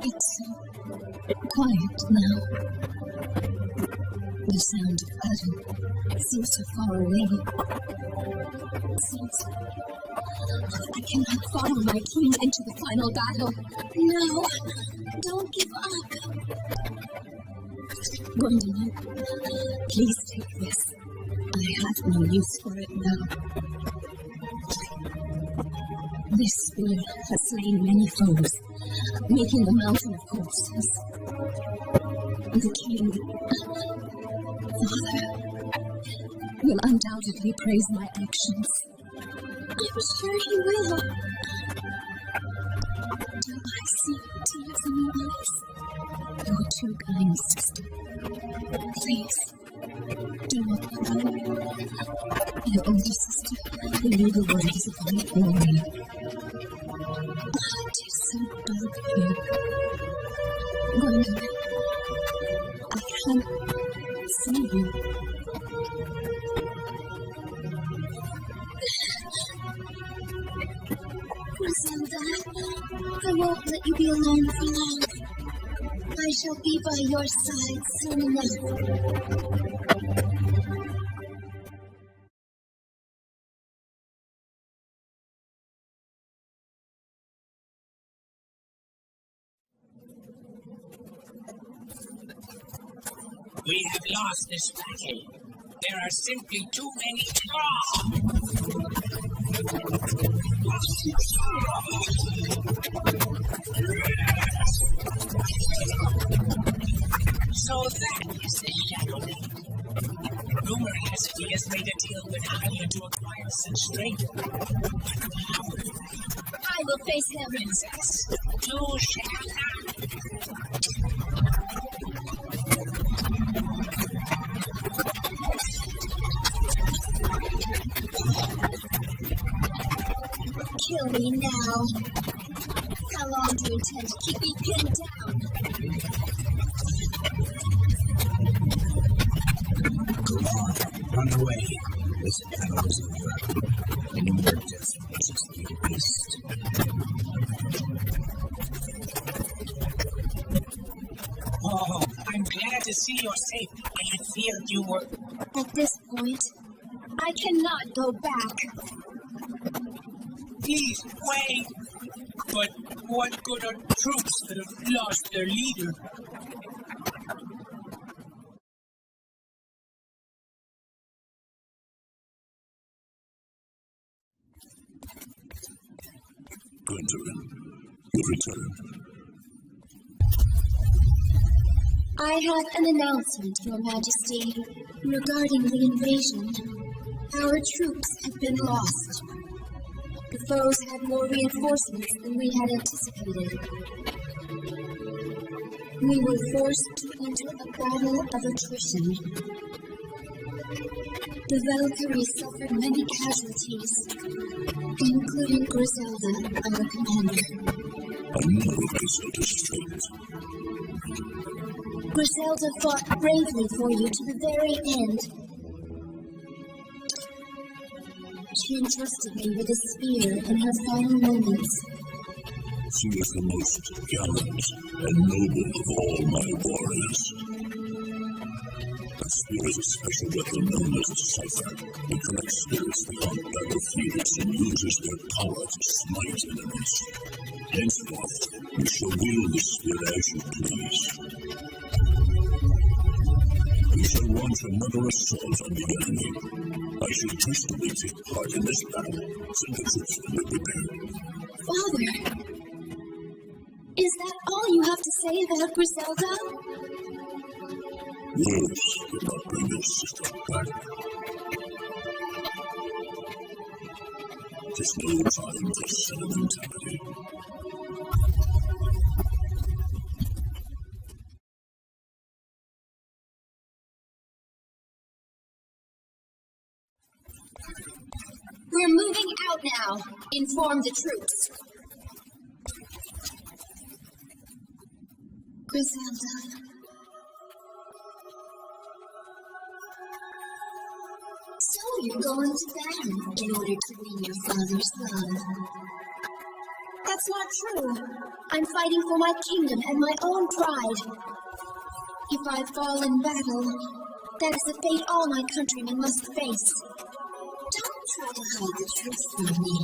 It's quiet now. The sound of battle seems so far away. It seems I cannot follow my king into the final battle. No, don't give up. Gwendolyn, please take this. I have no use for it now. This spear has slain many foes, making the mountain of corpses. The king, Father, will undoubtedly praise my actions. I'm sure he will. Do I see tears in your eyes? You're too kind, sister. Please, do not cry. Your older sister will leave the words of my glory. It is so dark here. Gwendolyn, I can't see you. Griselda, I won't let you be alone for long. I shall be by your side soon enough. We have lost this battle. There are simply too many. So that is the Shadow Lady. Rumor has it he has made a deal with Aya to acquire such strength. I will face him. Princess, you shall not. Kill me now. How long do you intend to keep me pinned down? Go on, run away. This battle is over, and your death will just be a beast. Oh, I'm glad to see you're safe. I had feared you were. At this point, I cannot go back. Please, wait! But what good are troops that have lost their leader? Gwendolyn, you return. I have an announcement, Your Majesty, regarding the invasion. Our troops have been lost. The foes had more reinforcements than we had anticipated. We were forced to enter a battle of attrition. The Valkyries suffered many casualties, including Griselda, our commander. I know Griselda's strength. Griselda fought bravely for you to the very end. She entrusted me with a spear in her final moments. She is the most gallant and noble of all my warriors. That spear is a special weapon known as a cipher. It connects spirits that haunt battlefields and uses their power to smite enemies. Henceforth, you shall wield the spear as you please. We shall launch another assault on the enemy. I should personally take part in this battle, send the troops when they're prepared. Father, is that all you have to say about Griselda? Words cannot bring your sister back. There's no time for sentimentality. We're moving out now. Inform the troops. Griselda. So you're going to battle in order to win your father's love. That's not true. I'm fighting for my kingdom and my own pride. If I fall in battle, that is the fate all my countrymen must face. Don't try to hide the truth from me.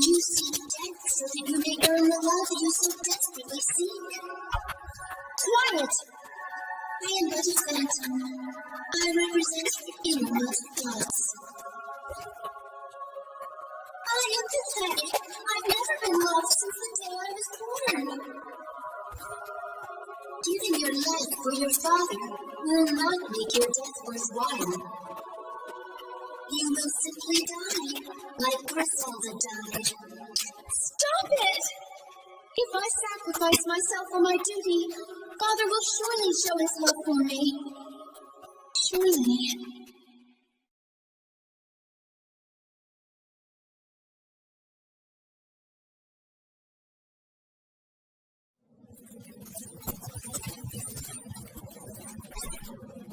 You seek death so that you may earn the love you so desperately seek. Quiet! I am but a phantom. I represent your innermost thoughts. I am pathetic. I've never been loved since the day I was born. Giving your life for your father will not make your death worthwhile. You will simply die, like Griselda died. Stop it! If I sacrifice myself for my duty, Father will surely show his love for me. Surely.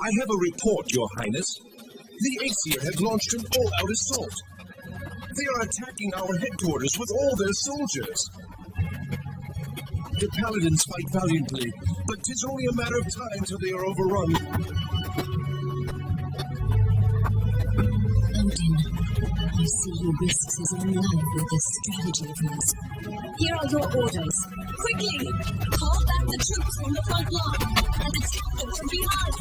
I have a report, Your Highness. The Aesir have launched an all-out assault. They are attacking our headquarters with all their soldiers. The paladins fight valiantly, but 'tis only a matter of time till they are overrun. Odin, I see he risks his own life with this strategy of his. Here are your orders. Quickly! Call back the troops from the front line and attack them from behind.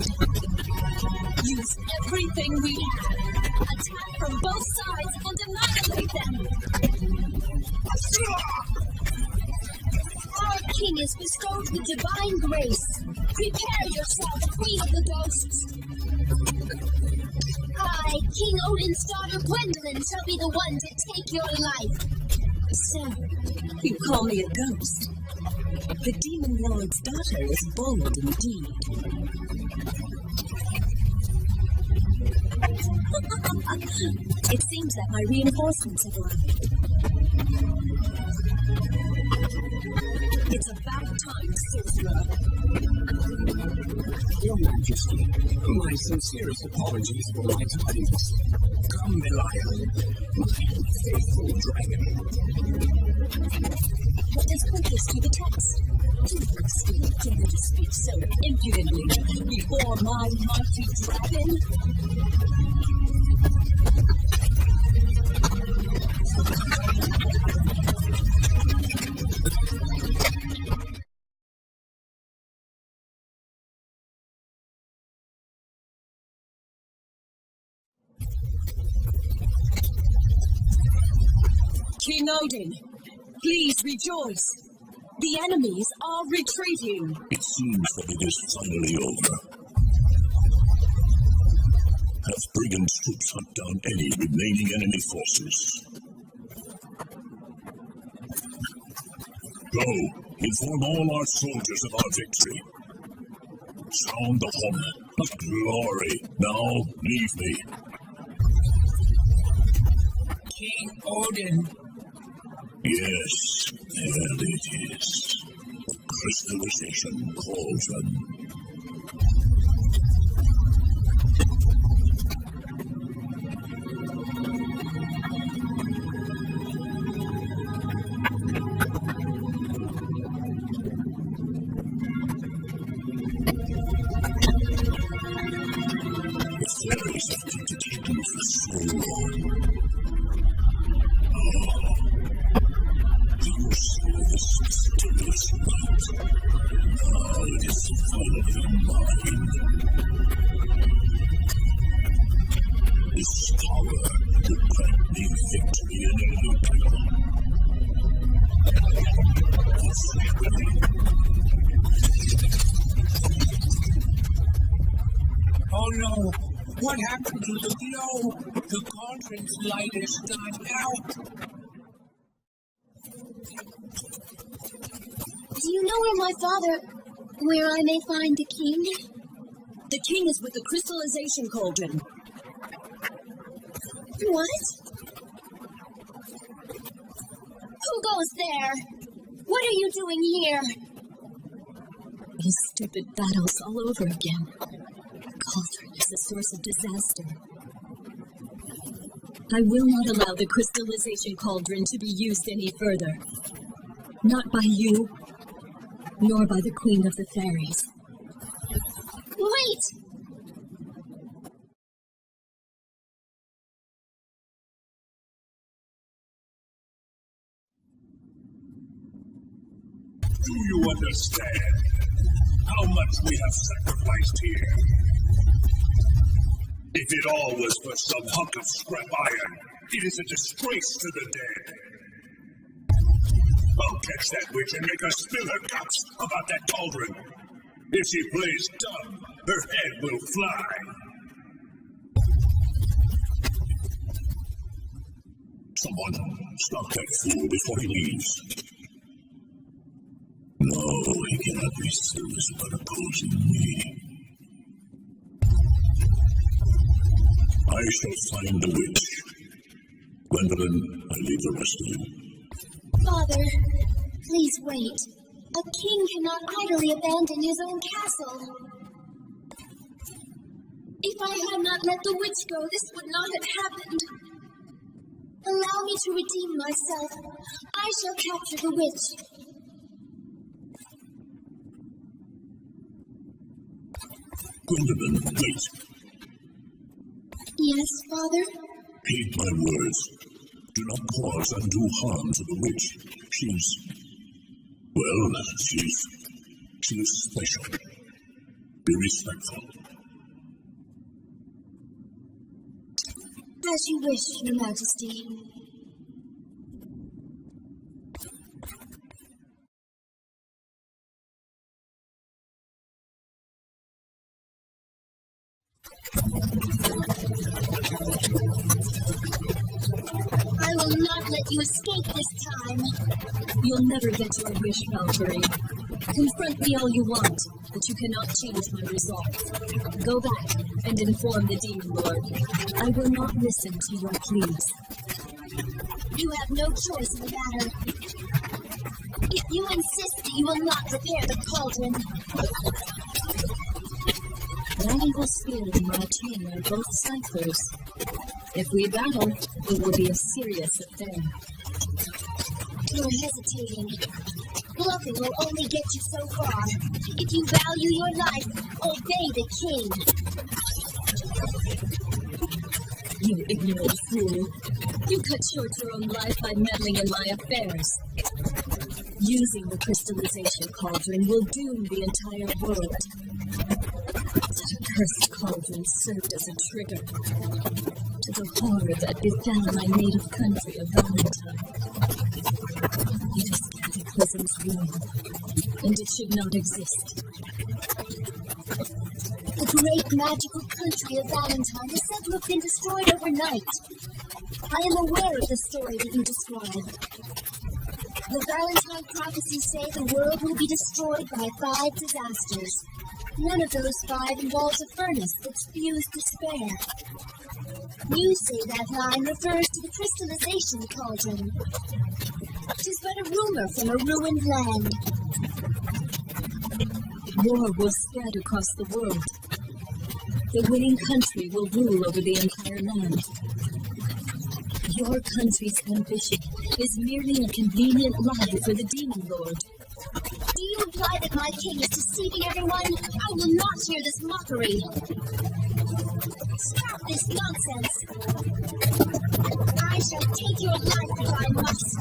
Use everything we have. Attack from both sides and annihilate them. Our king is bestowed with divine grace. Prepare yourself, queen of the ghosts. I, King Odin's daughter Gwendolyn, shall be the one to take your life. So, you call me a ghost? The demon lord's daughter is bold indeed. It seems that my reinforcements have arrived. It's about time, sorcerer. Your Majesty, my sincerest apologies for my tidings. Come, Belial, my faithful dragon. What does put this to the test? You still dare to speak so impudently before my mighty dragon? King Odin, please rejoice. The enemies are retreating. It seems that it is finally over. Have brigands' troops hunt down any remaining enemy forces. Go, inform all our soldiers of our victory. Sound the horn of glory. Now leave me. King Odin. Yes, there it is. Crystallization cauldron. The fairies have been detecting for so long. You saw this mysterious light. Now it is finally mine. This power no! What happened to the glow? The cauldron's light is gone out. Do you know where I may find the king? The king is with the crystallization cauldron. What? Who goes there? What are you doing here? These stupid battles all over again. The cauldron is a source of disaster. I will not allow the crystallization cauldron to be used any further. Not by you, nor by the Queen of the Fairies. Wait! Do you understand how much we have sacrificed here? If it all was for some hunk of scrap iron, it is a disgrace to the dead. I'll catch that witch and make her spill her guts about that cauldron. If she plays dumb, her head will fly. Someone stop that fool before he leaves. No, he cannot be serious about opposing me. I shall find the witch. Gwendolyn, I leave the rest of you. Father, please wait. A king cannot idly abandon his own castle. If I had not let the witch go, this would not have happened. Allow me to redeem myself. I shall capture the witch. Gwendolyn, wait. Yes, Father? Heed my words. Do not cause undue harm to the witch. She is special. Be respectful. As you wish, Your Majesty. I will not let you escape this time. You'll never get your wish, Valkyrie. Confront me all you want, but you cannot change my resolve. Go back and inform the Demon Lord. I will not listen to your pleas. You have no choice in the matter. If you insist that you will not repair the cauldron, that evil spirit and my chain are both ciphers. If we battle, it will be a serious affair. you're hesitating. Bluffing will only get you so far. If you value your life, obey the king. You ignorant fool. You cut short your own life by meddling in my affairs. Using the crystallization cauldron will doom the entire world. That accursed cauldron served as a trigger to the horror that befell my native country of Valentine. It is Cataclysm's rule, and it should not exist. The great magical country of Valentine is said to have been destroyed overnight. I am aware of the story that you describe. The Valentine prophecies say the world will be destroyed by 5 disasters. One of those 5 involves a furnace that spews despair. You say that line refers to the crystallization cauldron. 'Tis but a rumor from a ruined land. War will spread across the world. The winning country will rule over the entire land. Your country's ambition is merely a convenient lie for the Demon Lord. Do you imply that my king is deceiving everyone? I will not hear this mockery. Stop this nonsense. I shall take your life if I must.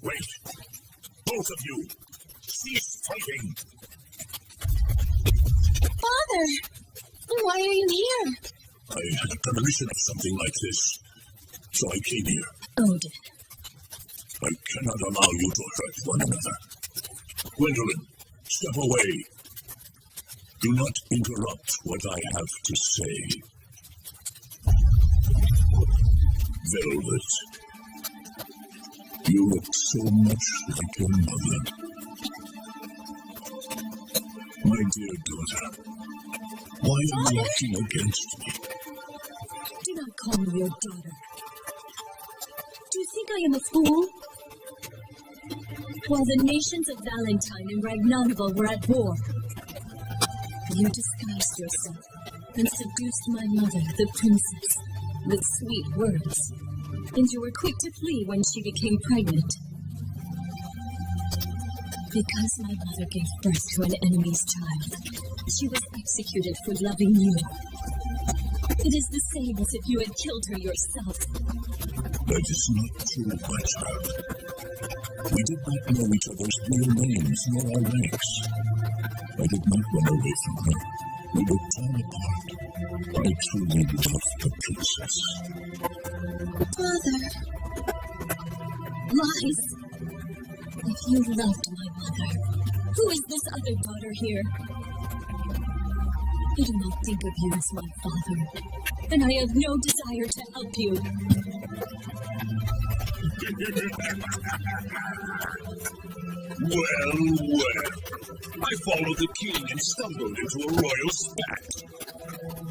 Wait! Both of you! Cease fighting! Father! Why are you here? I had a premonition of something like this, so I came here. Odin, I cannot allow you to hurt one another. Gwendolyn, step away. Do not interrupt what I have to say. Velvet, you look so much like your mother. My dear daughter, why are you acting against me? Do not call me your daughter. Do you think I am a fool? While the nations of Valentine and Ragnarval were at war, you disguised yourself and seduced my mother, the princess, with sweet words. And you were quick to flee when she became pregnant. Because my mother gave birth to an enemy's child, she was executed for loving you. It is the same as if you had killed her yourself. That is not true, my child. We did not know each other's real names nor our ranks. I did not run away from her. We were torn apart. I truly loved the princess. Father. Lies! If you loved my mother, who is this other daughter here? I do not think of you as my father, and I have no desire to help you. Well. I followed the king and stumbled into a royal spat.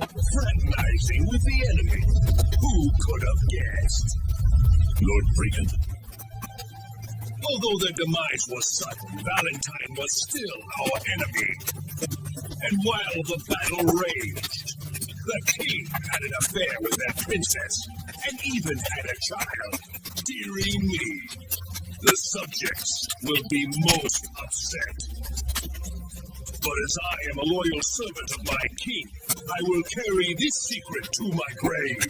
Fraternizing with the enemy. Who could have guessed? Lord Brigand, Although their demise was sudden, Valentine was still our enemy. And while the battle raged, the king had an affair with their princess, and even had a child. Dearie me, the subjects will be most upset. But as I am a loyal servant of my king, I will carry this secret to my grave.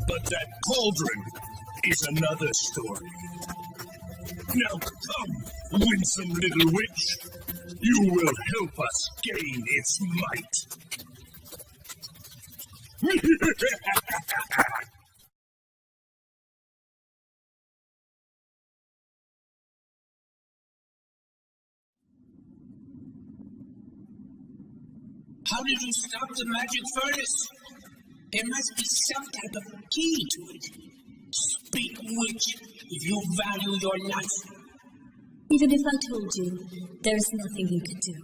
But that cauldron is another story. Now come, winsome little witch. You will help us gain its might. How did you stop the magic furnace? There must be some type of key to it. Speak, witch, if you value your life. Even if I told you, there is nothing you could do.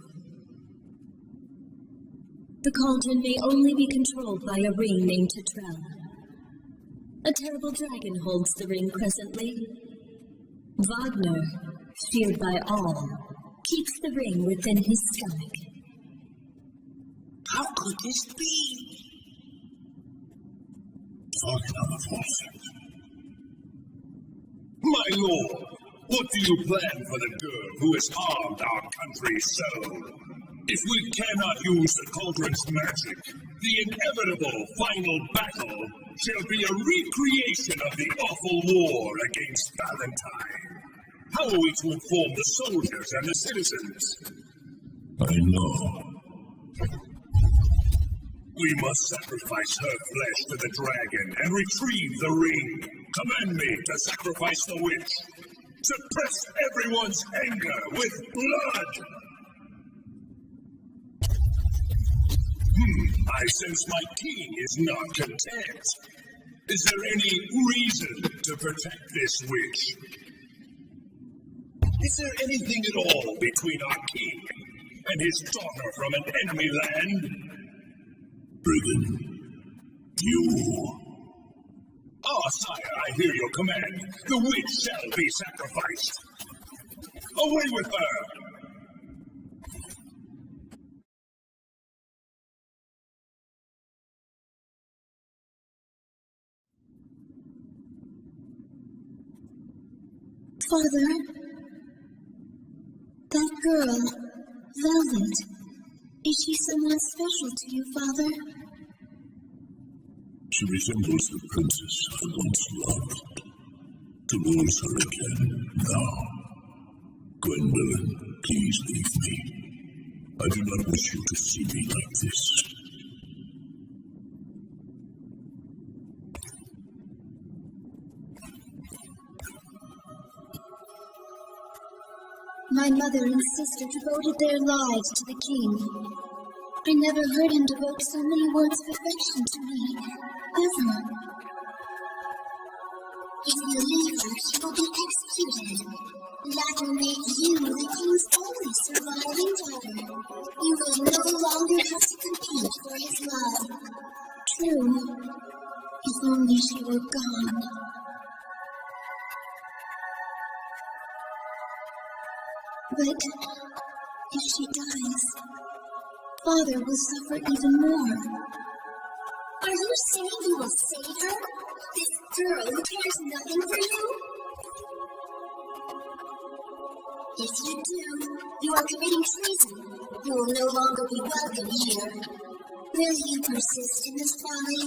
The cauldron may only be controlled by a ring named Tetrel. A terrible dragon holds the ring presently. Wagner, feared by all, keeps the ring within his stomach. How could this be? Wagner of all things. My lord, what do you plan for the girl who has harmed our country so? If we cannot use the cauldron's magic, the inevitable final battle shall be a recreation of the awful war against Valentine. How are we to inform the soldiers and the citizens? I know. We must sacrifice her flesh to the dragon and retrieve the ring. Command me to sacrifice the witch. Suppress everyone's anger with blood. I sense my king is not content. Is there any reason to protect this witch? Is there anything at all between our king and his daughter from an enemy land? Brigand, you. Ah, sire, I hear your command. The witch shall be sacrificed. Away with her! Father, that girl, Velvet, is she someone special to you, Father? She resembles the princess I once loved. To lose her again now. Gwendolyn, please leave me. I do not wish you to see me like this. My mother and sister devoted their lives to the king. I never heard him devote so many words of affection to me, ever. If you leave her, she will be executed. That will make you the king's only surviving daughter. You will no longer have to compete for his love. True. If only she were gone. But if she dies, Father will suffer even more. Are you saying you will save her? This girl who cares nothing for you? If you do, you are committing treason. You will no longer be welcome here. Will you persist in this folly?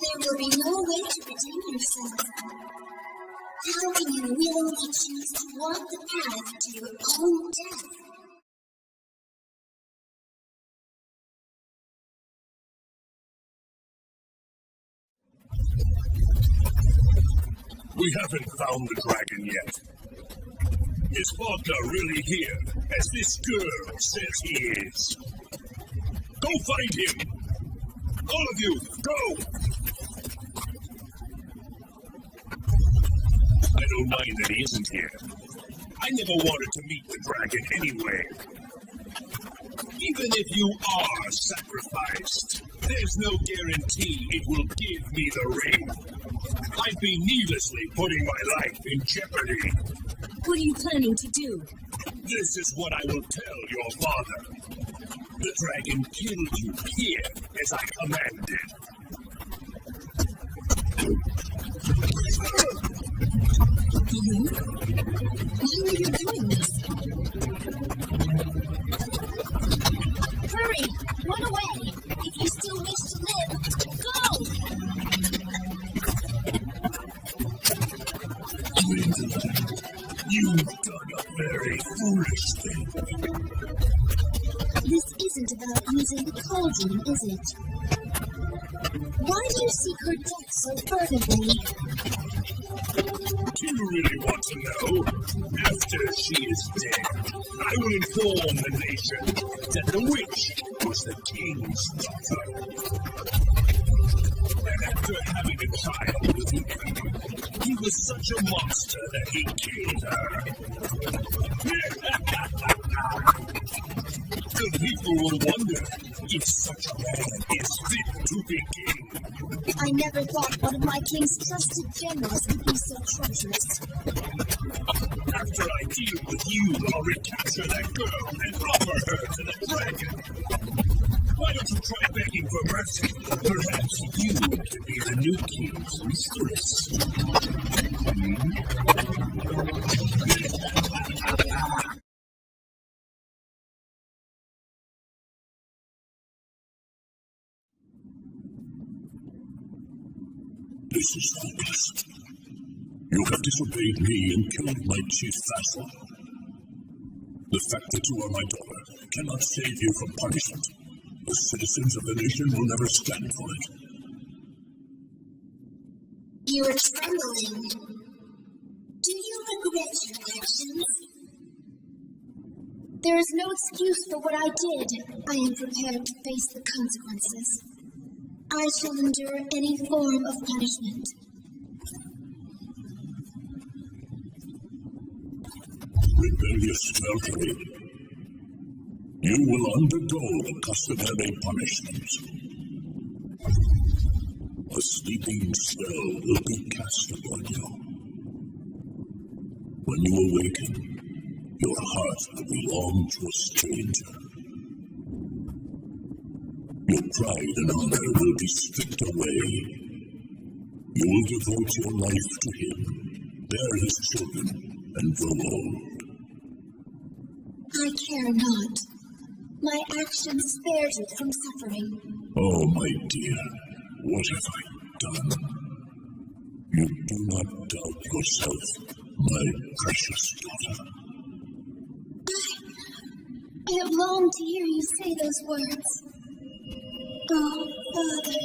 There will be no way to redeem yourself. How can you willingly choose to walk the path to your own death? We haven't found the dragon yet. Is Vodka really here, as this girl says he is? Go find him! All of you, go! I don't mind that he isn't here. I never wanted to meet the dragon anyway. Even if you are sacrificed, there's no guarantee it will give me the ring. I'd be needlessly putting my life in jeopardy. What are you planning to do? This is what I will tell your father. The dragon killed you here as I commanded. You? Why are you doing this? Hurry! Run away! If you still wish to live, go! You've done a very foolish thing. This isn't about using the cauldron, is it? Why do you seek her death so fervently? Do you really want to know? After she is dead, I will inform the nation that the witch was the king's daughter. And after having a child with him, he was such a monster that he killed her. The people will wonder if such a man is fit to be king. I never thought one of my king's trusted generals could be so treacherous. After I deal with you, I'll recapture that girl and offer her to the dragon. Why don't you try begging for mercy? Perhaps you can be the new king's mistress. This is hopeless. You have disobeyed me and killed my chief vassal. The fact that you are my daughter cannot save you from punishment. The citizens of the nation will never stand for it. You are trembling. Do you regret your actions? There is no excuse for what I did. I am prepared to face the consequences. I shall endure any form of punishment. Rebellious Valkyrie, you will undergo the customary punishment. A sleeping spell will be cast upon you. When you awaken, your heart will belong to a stranger. Your pride and honor will be stripped away. You will devote your life to him, bear his children, and grow old. I care not. My actions spared you from suffering. Oh, my dear, what have I done? You do not doubt yourself, my precious daughter. I have longed to hear you say those words. Oh, Father.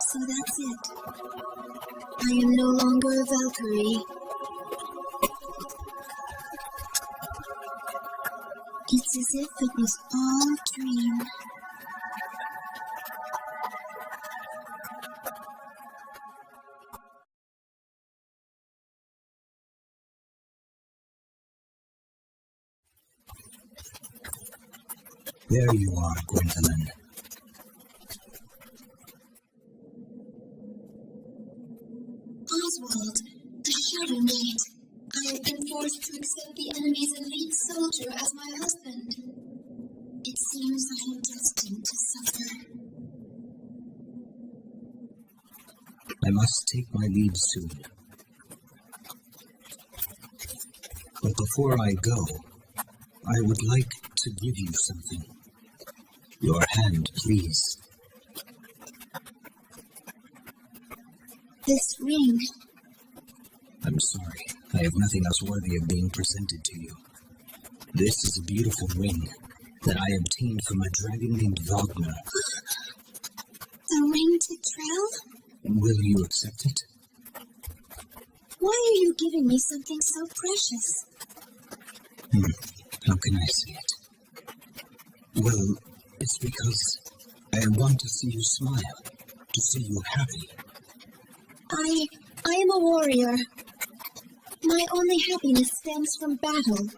So that's it. I am no longer a Valkyrie. It's as if it was all a dream. There you are, Gwendolyn. Oswald, the Shadow Knight. I have been forced to accept the enemy's elite soldier as my husband. It seems I am destined to suffer. I must take my leave soon. But before I go, I would like to give you something. Your hand, please. This ring. I'm sorry. I have nothing else worthy of being presented to you. This is a beautiful ring that I obtained from a dragon named Wagner. The ring to Trell? Will you accept it? Why are you giving me something so precious? How can I say it? Well, it's because I want to see you smile, to see you happy. I am a warrior. My only happiness stems from battle.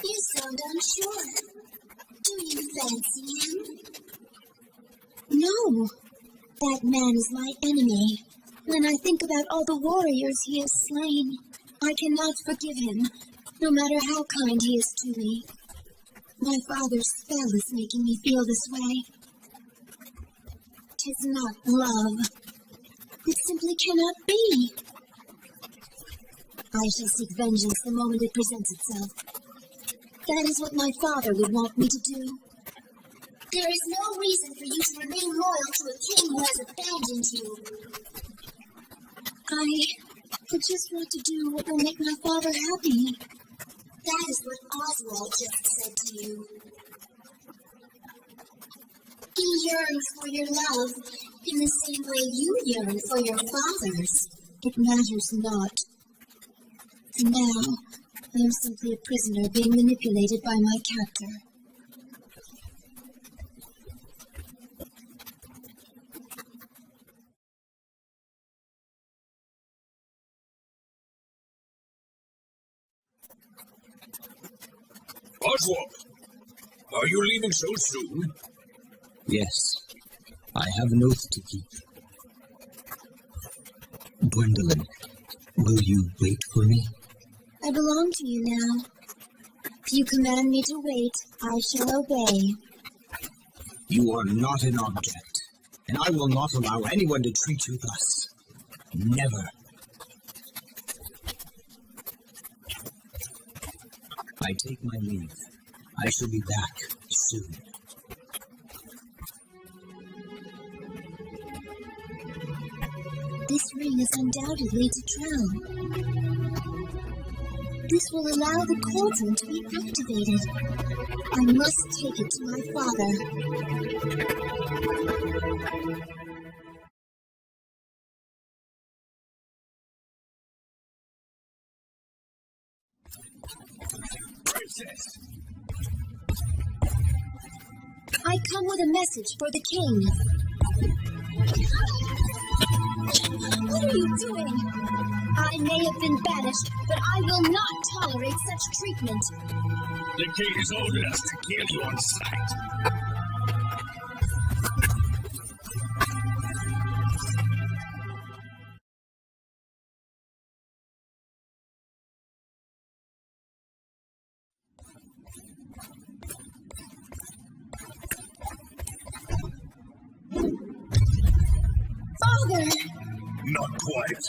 You sound unsure. Do you fancy him? No. That man is my enemy. When I think about all the warriors he has slain, I cannot forgive him, no matter how kind he is to me. My father's spell is making me feel this way. 'Tis not love. It simply cannot be. I shall seek vengeance the moment it presents itself. That is what my father would want me to do. There is no reason for you to remain loyal to a king who has abandoned you. I just want to do what will make my father happy. That is what Oswald just said to you. He yearns for your love in the same way you yearn for your father's. It matters not. For now, I am simply a prisoner being manipulated by my captor. Oswald, are you leaving so soon? Yes, I have an oath to keep. Gwendolyn, will you wait for me? I belong to you now. If you command me to wait, I shall obey. You are not an object, and I will not allow anyone to treat you thus. Never. I take my leave. I shall be back soon. This ring is undoubtedly to Trell. This will allow the cauldron to be activated. I must take it to my father. Princess! I come with a message for the king. What are you doing? I may have been banished, but I will not tolerate such treatment. The king has ordered us to kill you on sight. Father! Not quite.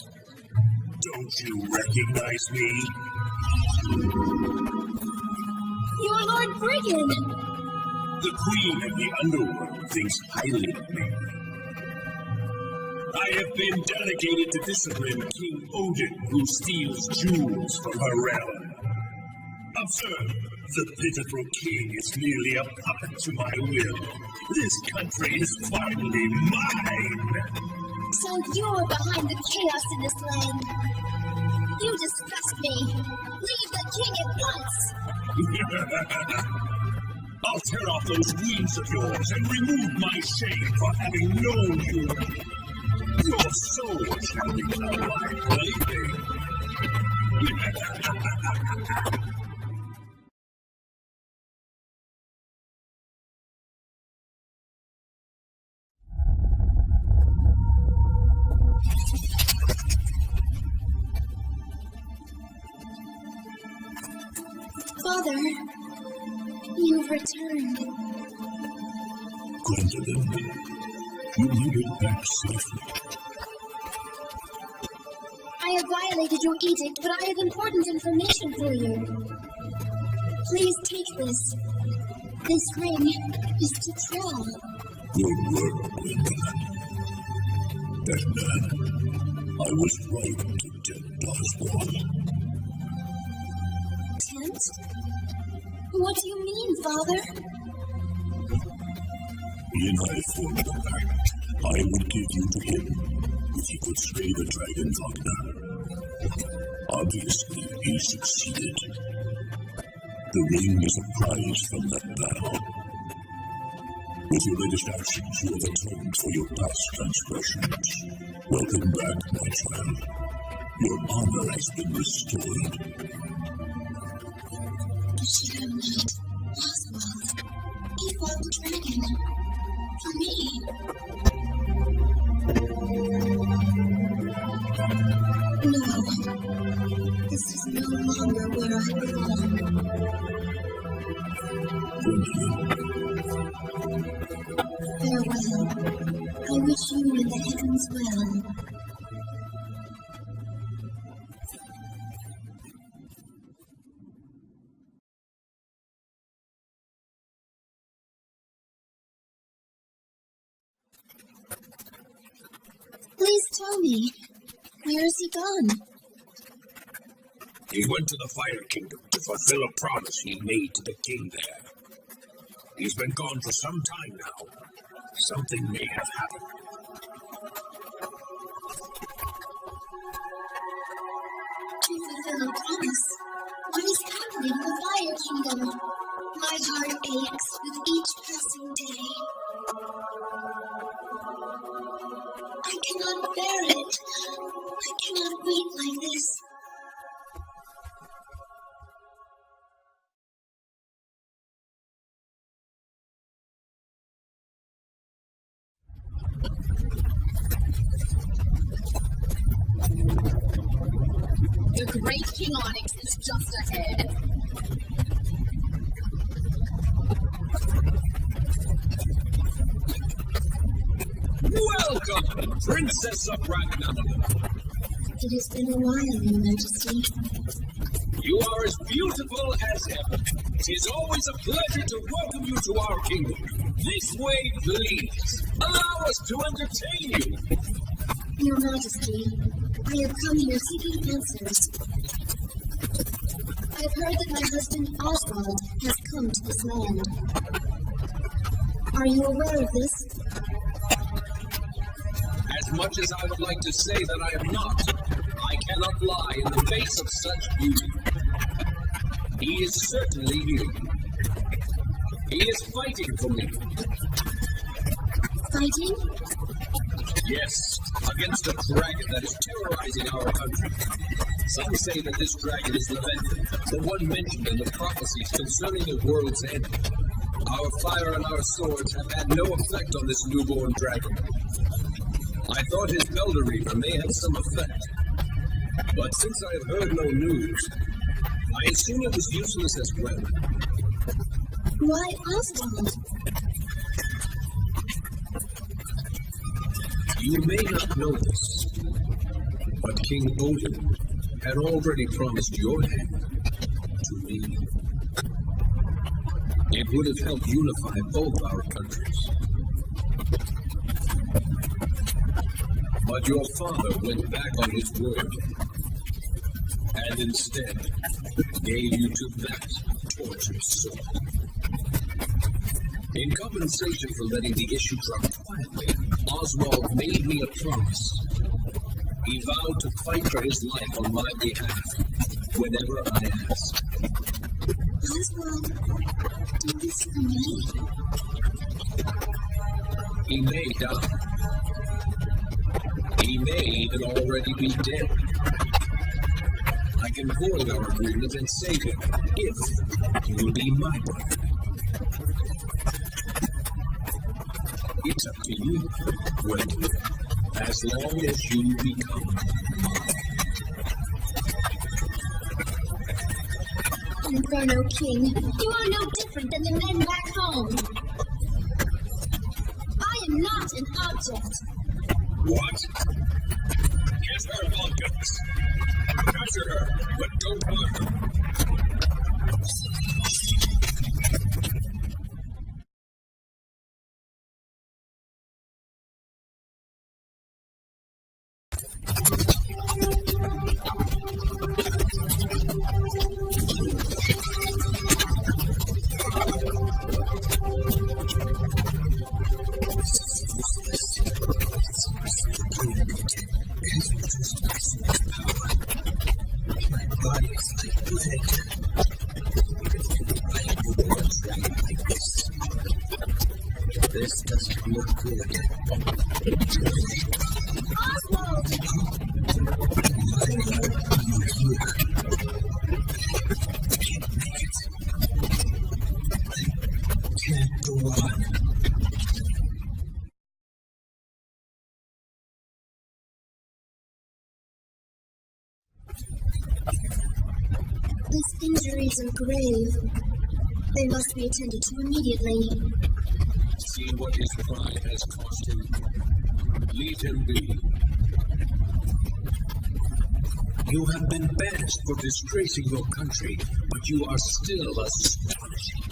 Don't you recognize me? You're Lord Brigand! The queen of the underworld thinks highly of me. I have been delegated to discipline King Odin, who steals jewels from her realm. Observe, the pitiful king is merely a puppet to my will. This country is finally mine! So you're behind the chaos in this land. You disgust me. Leave the king at once. I'll tear off those wings of yours and remove my shame for having known you. Your soul shall become my plaything. Father, you've returned. Gwendolyn, you made it back safely. I have violated your edict, but I have important information for you. Please take this. This ring is to Trell. Good work, Gwendolyn. That man, I was right to tempt Oswald. Tempt? What do you mean, Father? He and I formed a pact. I would give you to him if he could slay the dragon Wagner. Obviously, he succeeded. The ring is a prize from that battle. With your latest actions, you have atoned for your past transgressions. Welcome back, my child. Your honor has been restored. The Shadow Knight, Oswald. He fought the dragon. For me. No. This is no longer where I belong. Farewell. I wish you and the heavens well. Please tell me, where is he gone? He went to the Fire Kingdom to fulfill a promise he made to the king there. He's been gone for some time now. Something may have happened. To fulfill a promise? What is happening in the Fire Kingdom? My heart aches with each passing day. I cannot bear it. I cannot wait like this. The Great King Onyx is just ahead. Welcome, Princess of Ragnar. It has been a while, Your Majesty. You are as beautiful as ever. It is always a pleasure to welcome you to our kingdom. This way, please. Allow us to entertain you. Your Majesty, I have come here seeking answers. I've heard that my husband Oswald has come to this land. Are you aware of this? As much as I would like to say that I am not, I cannot lie in the face of such beauty. He is certainly here. He is fighting for me. Fighting? Yes, against a dragon that is terrorizing our country. Some say that this dragon is Leviathan, the one mentioned in the prophecies concerning the world's end. Our fire and our swords have had no effect on this newborn dragon. I thought his Elder Reaver may have some effect. But since I have heard no news, I assume it was useless as well. Why Oswald? You may not know this, but King Odin had already promised your hand to me. It would have helped unify both our countries. But your father went back on his word, and instead gave you to that tortured soul. In compensation for letting the issue drop quietly, Oswald made me a promise. He vowed to fight for his life on my behalf, whenever I asked. Oswald, do this for me. He may die. He may even already be dead. I can void our agreement and save him, if he will be my brother. It's up to you, Gwendolyn, as long as you become mine. Inferno King, you are no different than the men back home. I am not an object. What? Kiss her, Vulcans. Capture her, but don't harm her. This doesn't look good. Oswald! Why are you here? I can't go on. His injuries are grave. They must be attended to immediately. See what his pride has cost him. Leave him be. You have been banished for disgracing your country, but you are still astonishing.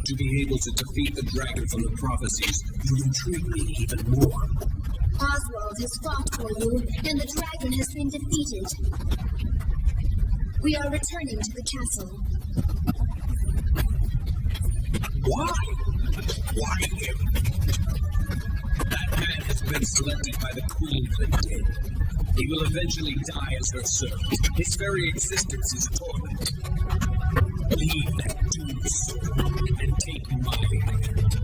To be able to defeat the dragon from the prophecies, you intrigue me even more. Oswald has fought for you, and the dragon has been defeated. We are returning to the castle. Why? Why him? That man has been selected by the Queen of the Dead. He will eventually die as her servant. His very existence is torment. Leave that doomed soul and take my hand.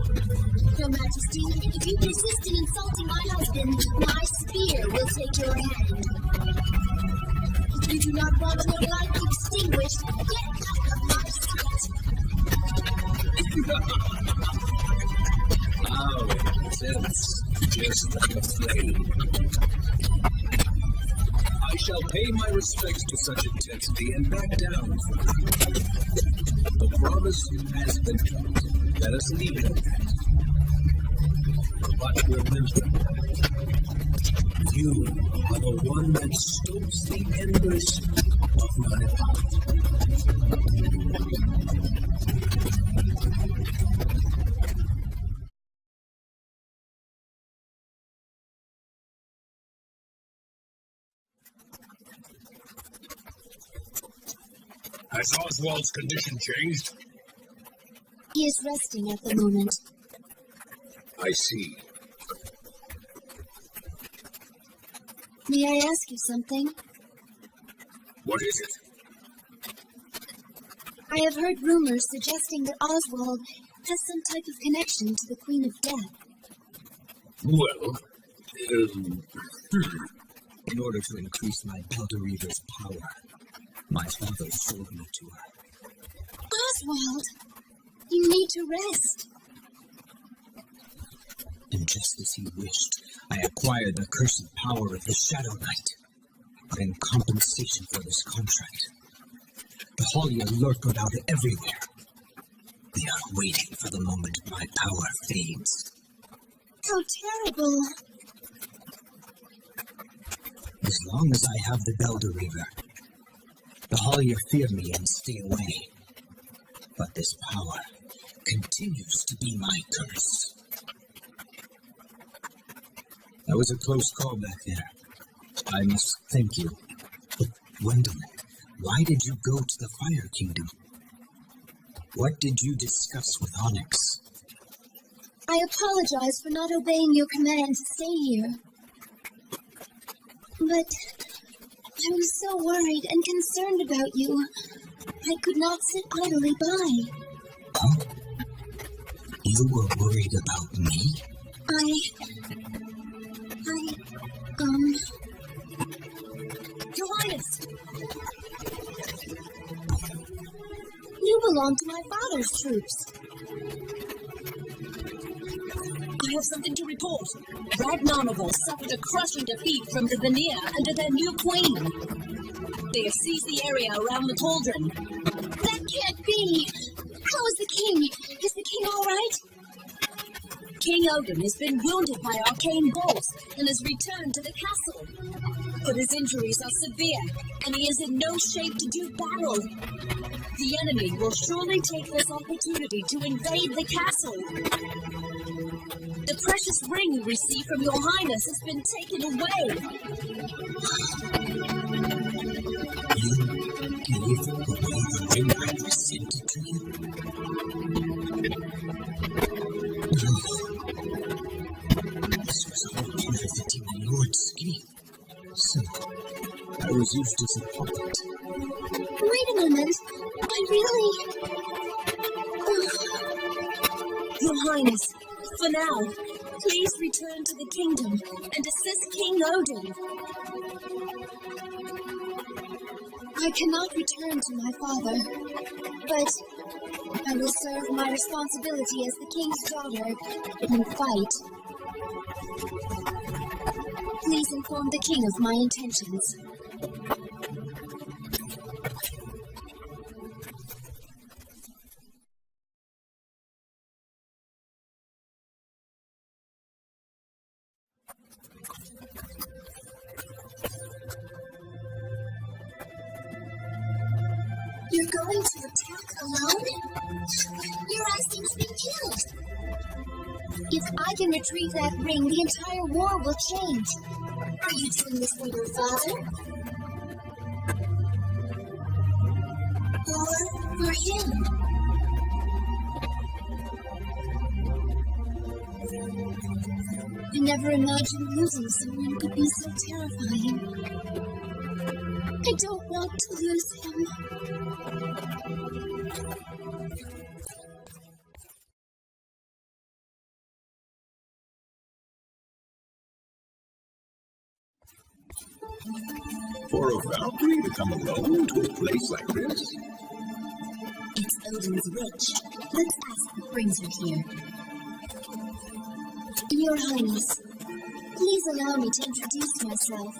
Your Majesty, if you persist in insulting my husband, my spear will take your hand. If you do not want your life extinguished, get out of my sight. How intense, just like a flame. I shall pay my respects to such intensity and back down from it. The promise has been kept. Let us leave it at that. But remember, you are the one that stokes the embers of my heart. Has Oswald's condition changed? He is resting at the moment. I see. May I ask you something? What is it? I have heard rumors suggesting that Oswald has some type of connection to the Queen of Death. Well, In order to increase my Elder Reaver's power, my father sold me to her. Oswald! You need to rest. And just as he wished, I acquired the cursed power of the Shadow Knight. But in compensation for this contract, the Holy Alert got out everywhere. They are waiting for the moment my power fades. How terrible. As long as I have the Elder Reaver, the Holy fear me and stay away. But this power continues to be my curse. That was a close call back there. I must thank you. But Gwendolyn, Why did you go to the Fire Kingdom? What did you discuss with Onyx? I apologize for not obeying your command to stay here. But I was so worried and concerned about you. I could not sit idly by. Huh? You were worried about me? Your Highness! You belong to my father's troops. I have something to report. Ragnarnovel suffered a crushing defeat from the Vanir under their new queen. They have seized the area around the cauldron. That can't be! How is the king? Is the king all right? King Odin has been wounded by arcane bolts and has returned to the castle. But his injuries are severe, and he is in no shape to do battle. The enemy will surely take this opportunity to invade the castle. The precious ring we received from your highness has been taken away. You gave away the ring I presented to you? This was all part of the Demon Lord's scheme. So, I was used as a puppet. Wait a moment. I really... Your highness, for now, please return to the kingdom and assist King Odin. I cannot return to my father, but I will serve my responsibility as the king's daughter and fight. Please inform the king of my intentions. You're going to attack alone? Your Ice's been killed. If I can retrieve that ring, the entire war will change. Are you doing this for your father? Or for him? I never imagined losing someone could be so terrifying. I don't want to lose him. For a Valkyrie to come alone to a place like this? It's Odin's witch. Let's ask what brings her here. Your Highness, please allow me to introduce myself.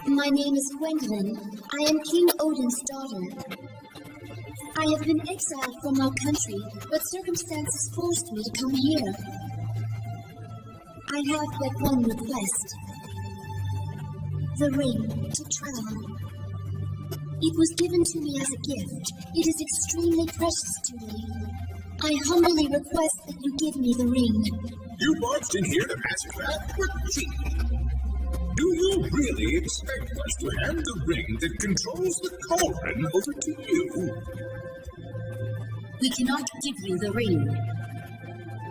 My name is Gwendolyn. I am King Odin's daughter. I have been exiled from our country, but circumstances forced me to come here. I have but one request. The ring to travel. It was given to me as a gift. It is extremely precious to me. I humbly request that you give me the ring. You marched in here to ask that? But gee, do you really expect us to hand the ring that controls the cauldron over to you? We cannot give you the ring.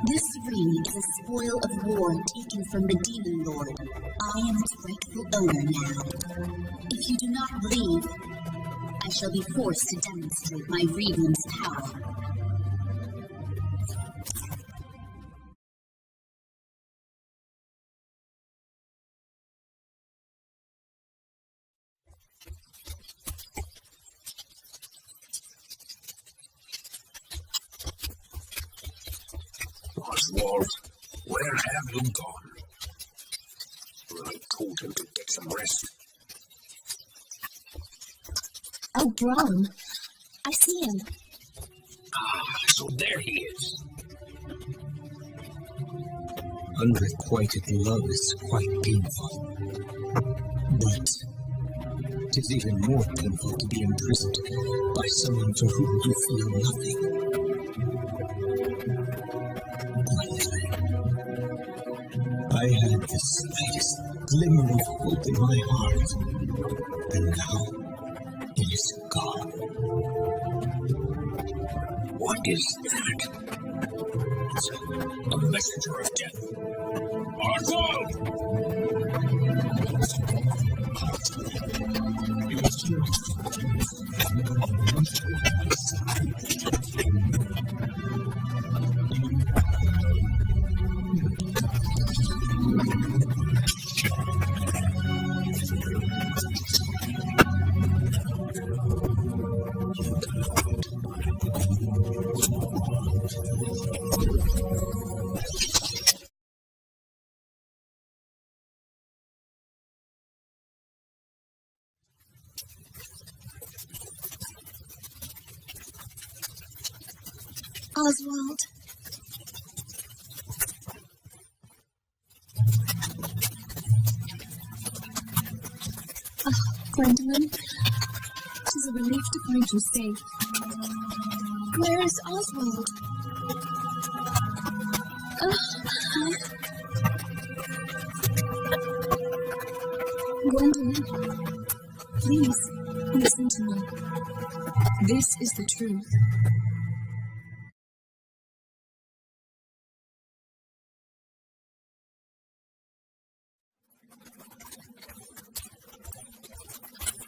This ring is a spoil of war taken from the Demon Lord. I am its rightful owner now. If you do not leave, I shall be forced to demonstrate my Revenant's power. Oswald, where have you gone? I told him to get some rest. Oh, Braun. I see him. So there he is. Unrequited love is quite painful. But it is even more painful to be imprisoned by someone for whom you feel nothing. I had the slightest glimmer of hope in my heart, and now it is gone. What is that? It's a messenger of death. Oswald! Oswald. Oh, Gwendolyn. It is a relief to find you safe. Where is Oswald? Gwendolyn, please listen to me. This is the truth.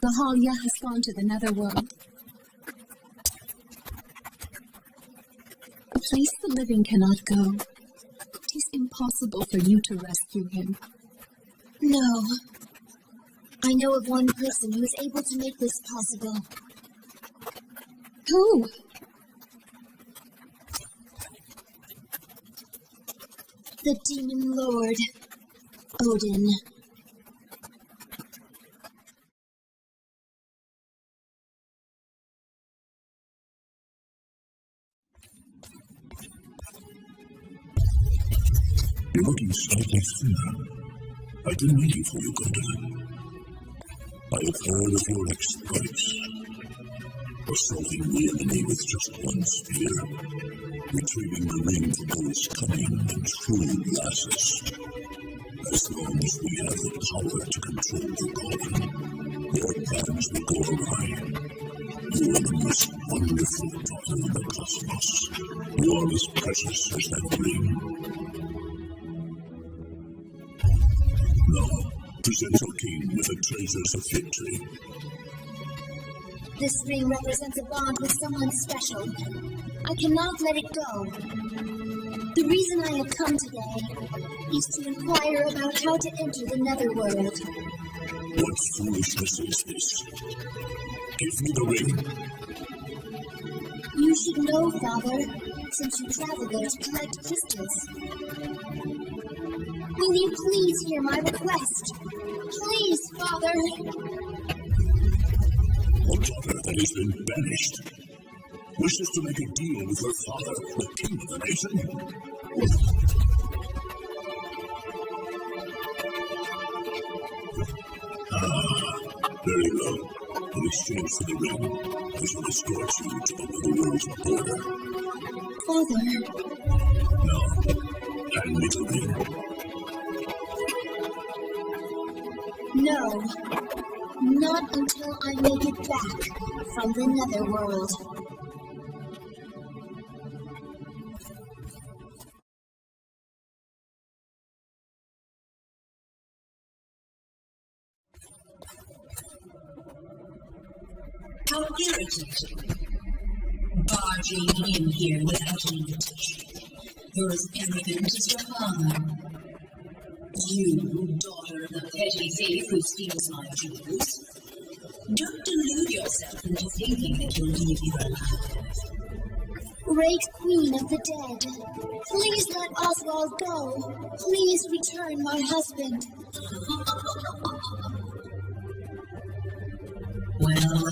The Halia has gone to the netherworld. A place the living cannot go. It is impossible for you to rescue him. No. I know of one person who is able to make this possible. Who? The Demon Lord, Odin. You're looking slightly thinner. I've been waiting for you, Gwendolyn. I have heard of your exploits. Assaulting the enemy with just one spear. Retrieving the ring from those cunning and true glasses. As long as we have the power to control the Golem, your plans will go awry. You are the most wonderful daughter in the cosmos. You are as precious as that ring. Now, present your king with the treasures of victory. This ring represents a bond with someone special. I cannot let it go. The reason I have come today is to inquire about how to enter the netherworld. What foolishness is this? Give me the ring. You should know, Father, since you travel there to collect crystals. Will you please hear my request? Please, Father! A daughter that has been banished wishes to make a deal with her father, the king of the nation. Very well. In exchange for the ring, I shall escort you to the netherworld's border. Father... Now, hand me the ring. No, not until I make it back from the netherworld. How irritating. Barging in here without an invitation. You're as arrogant as your father. You, daughter of the petty thief who steals my jewels. Don't delude yourself into thinking that you'll leave here alive. Great Queen of the Dead, please let Oswald go. Please return my husband. Well,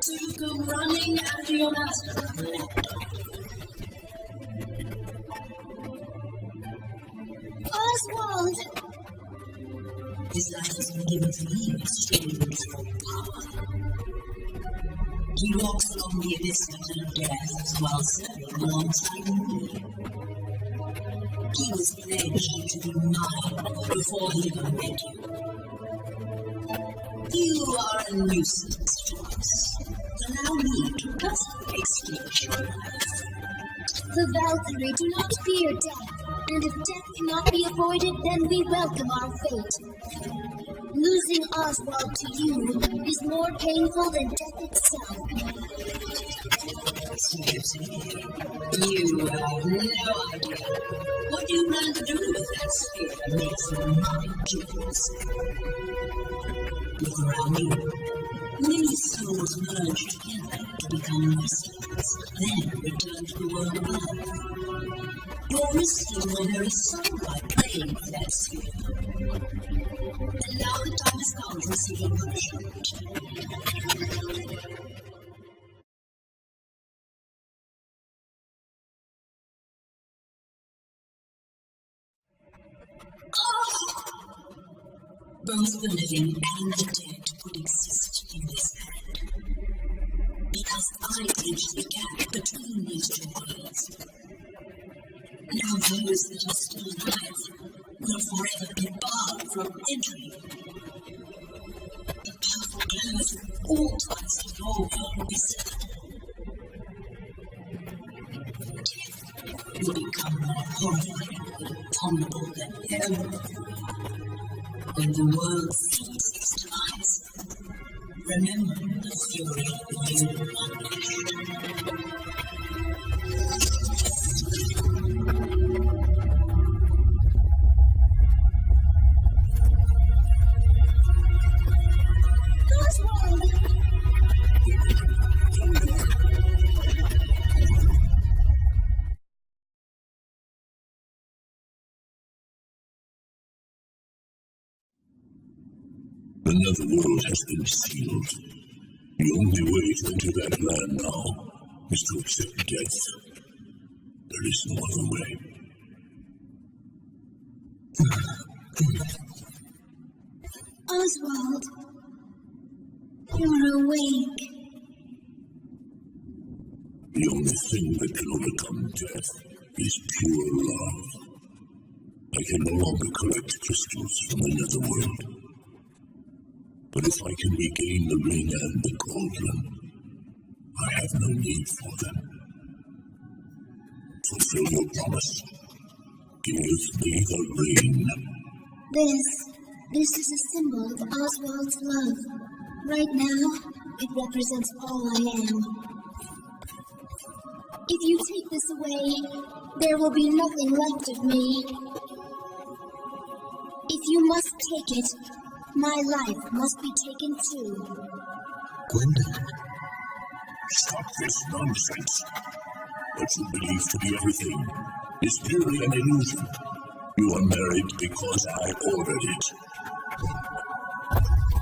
so you go running after your master. Oswald! His life has been given to me in exchange for power. He walks along the abyss of death while serving alongside me. He was pledged to be mine before he ever met you. You are a nuisance to us. Allow me to personally exchange your life. The Valkyrie do not fear death, and if death cannot be avoided, then we welcome our fate. Losing Oswald to you is more painful than death itself. You have no idea what you plan to do with that sphere makes your mind jiggles. Look around you. Many souls merge together to become crystals, then return to the world above. You're risking your very soul by playing with that sphere. And now the time has come for seeking punishment. Both the living and the dead would exist in this land. Because I bridged the gap between these two worlds. Now those that are still alive will forever be barred from entering. The powerful clothes from all times of your world will be severed. Death will become more horrifying and abominable than ever. When the world sees its demise, remember the fury you unleashed. Another world has been sealed. The only way to enter that land now is to accept death. There is no other way. Oswald, you're awake. The only thing that can overcome death is pure love. I can no longer collect crystals from another world. But if I can regain the ring and the cauldron, I have no need for them. Fulfill your promise. Give me the ring. This is a symbol of Oswald's love. Right now, it represents all I am. If you take this away, there will be nothing left of me. If you must take it, my life must be taken too. Gwendolyn. Stop this nonsense. What you believe to be everything is purely an illusion. You are married because I ordered it.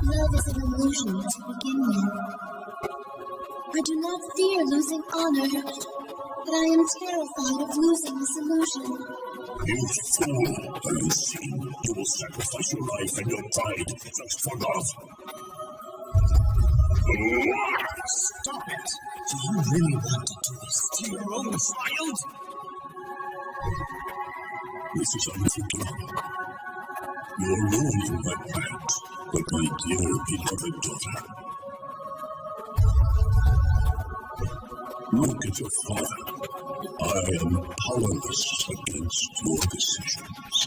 Love is an illusion to begin with. I do not fear losing honor, but I am terrified of losing this illusion. You fool! Are you seeing? You will sacrifice your life and your pride just for love. Stop it! Do you really want to do this to your own child? This is unforgivable. You are ruining my plans, but my dear beloved daughter. Look at your father. I am powerless against your decisions.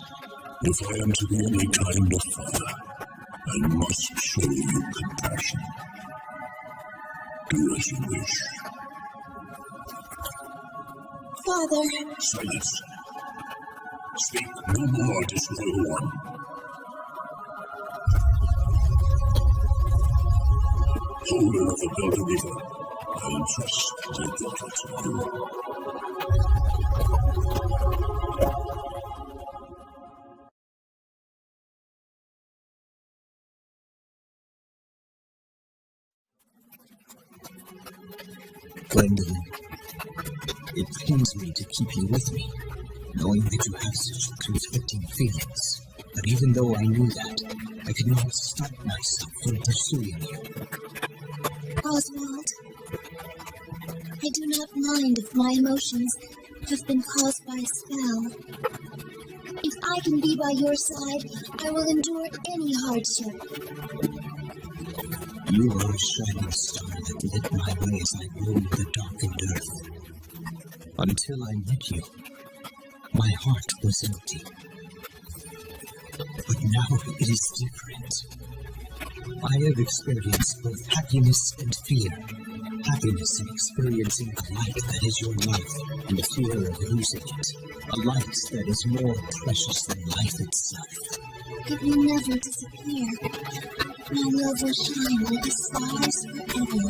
If I am to be any kind of father, I must show you compassion. Do as you wish. Father. Silence. Speak no more, disloyal one. Holder of the Belder River, I entrust my daughter to you. Gwendolyn, it pains me to keep you with me, knowing that you have such conflicting feelings. But even though I knew that, I could not stop myself from pursuing you. Oswald, I do not mind if my emotions have been caused by a spell. If I can be by your side, I will endure any hardship. You are a shining star that lit my way as I roamed the darkened earth. Until I met you, my heart was empty. But now it is different. I have experienced both happiness and fear. Happiness in experiencing the light that is your life, and the fear of losing it. A light that is more precious than life itself. It will never disappear. My love will shine like the stars forever.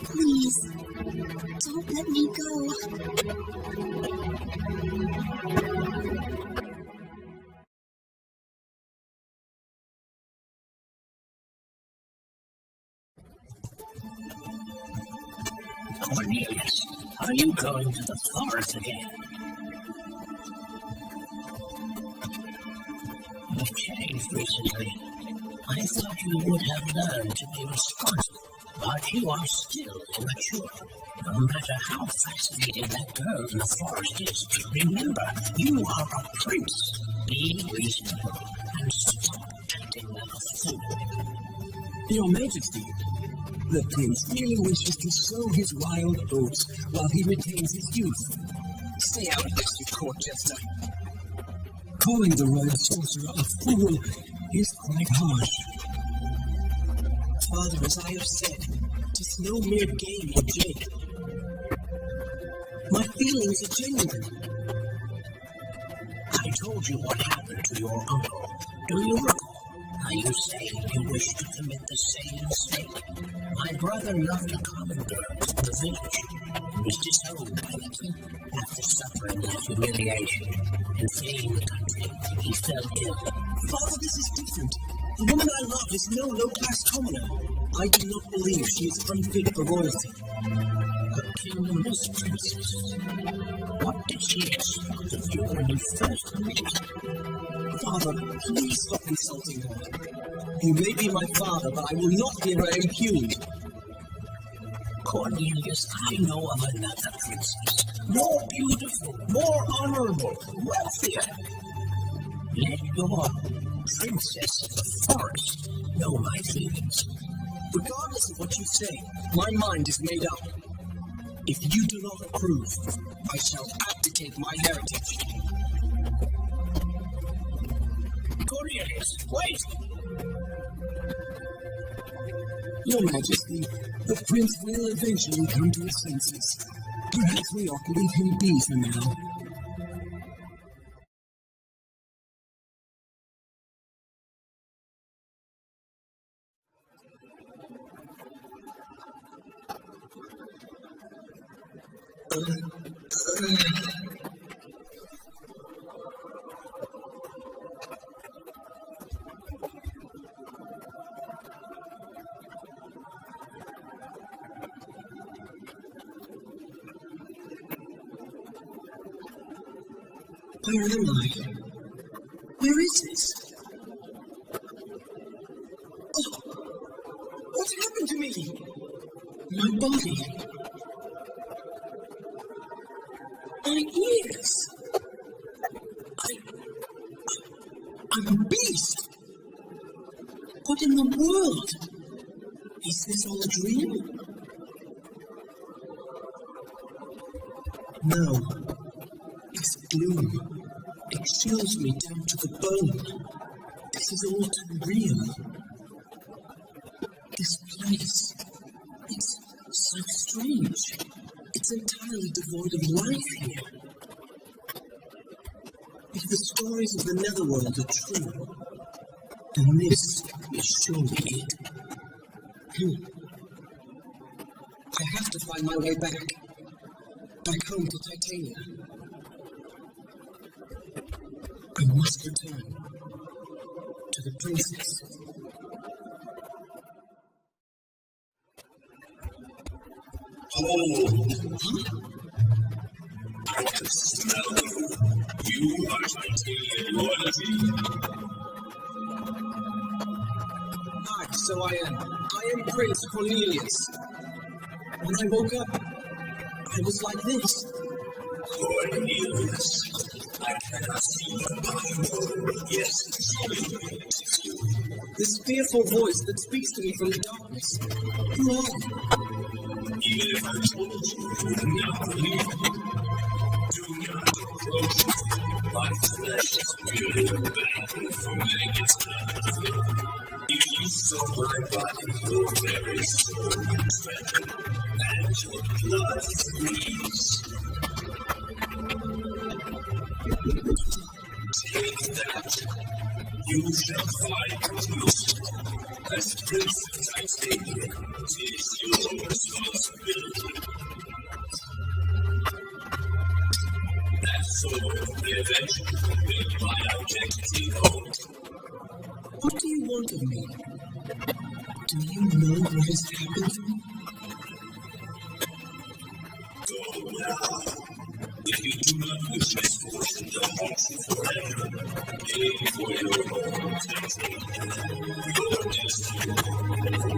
Please, don't let me go. Cornelius, are you going to the forest again? You've changed recently. I thought you would have learned to be responsible, but you are still immature. No matter how fascinating that girl in the forest is, remember, you are a prince. Be reasonable and stop acting like a fool. Your Majesty, the prince really wishes to sow his wild oats while he retains his youth. Stay out of this, you court jester. Calling the royal sorcerer a fool is quite harsh. Father, as I have said, 'tis no mere game or jig. My feelings are genuine. I told you what happened to your uncle. Do you recall? How you say you wish to commit the same mistake? My brother loved a common girl in the village and was disowned by the king. After suffering that humiliation and fleeing the country, he fell ill. Father, this is different. The woman I love is no low-class commoner. I do not believe she is unfit for royalty. A kingdomless princess. What did she expect of you when you first met? Father, please stop insulting her. You may be my father, but I will not hear her impugned. Cornelius, I know of another princess. More beautiful, more honorable, wealthier. Let your princess of the forest know my feelings. Regardless of what you say, my mind is made up. If you do not approve, I shall abdicate my heritage. Cornelius, wait! Your Majesty, the prince will eventually come to his senses. Perhaps we ought to leave him be for now. Where am I? Where is this? Oh, what's happened to me? My body. My ears. I'm a beast. What in the world? Is this all a dream? No. This gloom, it chills me down to the bone. This is all too real. This place, it's so strange. It's entirely devoid of life here. If the stories of the netherworld are true, then this is surely it. I have to find my way back home to Titania. I must return to the princess. Hold! I can smell you. You are Titanian royalty. Aye, so I am. I am Prince Cornelius. When I woke up, I was like this. Cornelius, I cannot see your body. Yes, surely it is you. This fearful voice that speaks to me from the darkness. Who are you? Even if I told you, you would not believe it. Do not approach me. My flesh is merely a banquet for letting its blood. If you saw my body, your very soul would tremble, and your blood freeze. Take that. You shall find yourself. As Prince of Titanium, it is your responsibility. That sword may eventually make my identity known. What do you want of me? Do you know what has happened to me? Go now. If you do not wish misfortune to haunt you forever, aim for your own Titanium. Your destiny.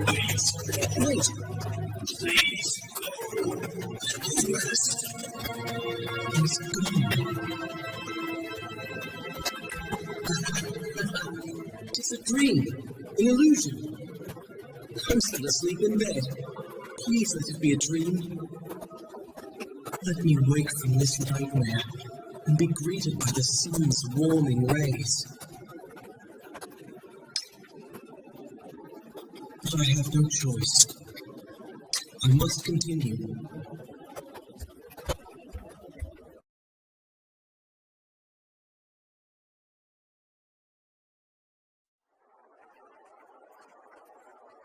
Please. Wait! Please go. Rest. He's gone. It is a dream, an illusion. I'm still asleep in bed. Please let it be a dream. Let me wake from this nightmare and be greeted by the sun's warming rays. But I have no choice. I must continue.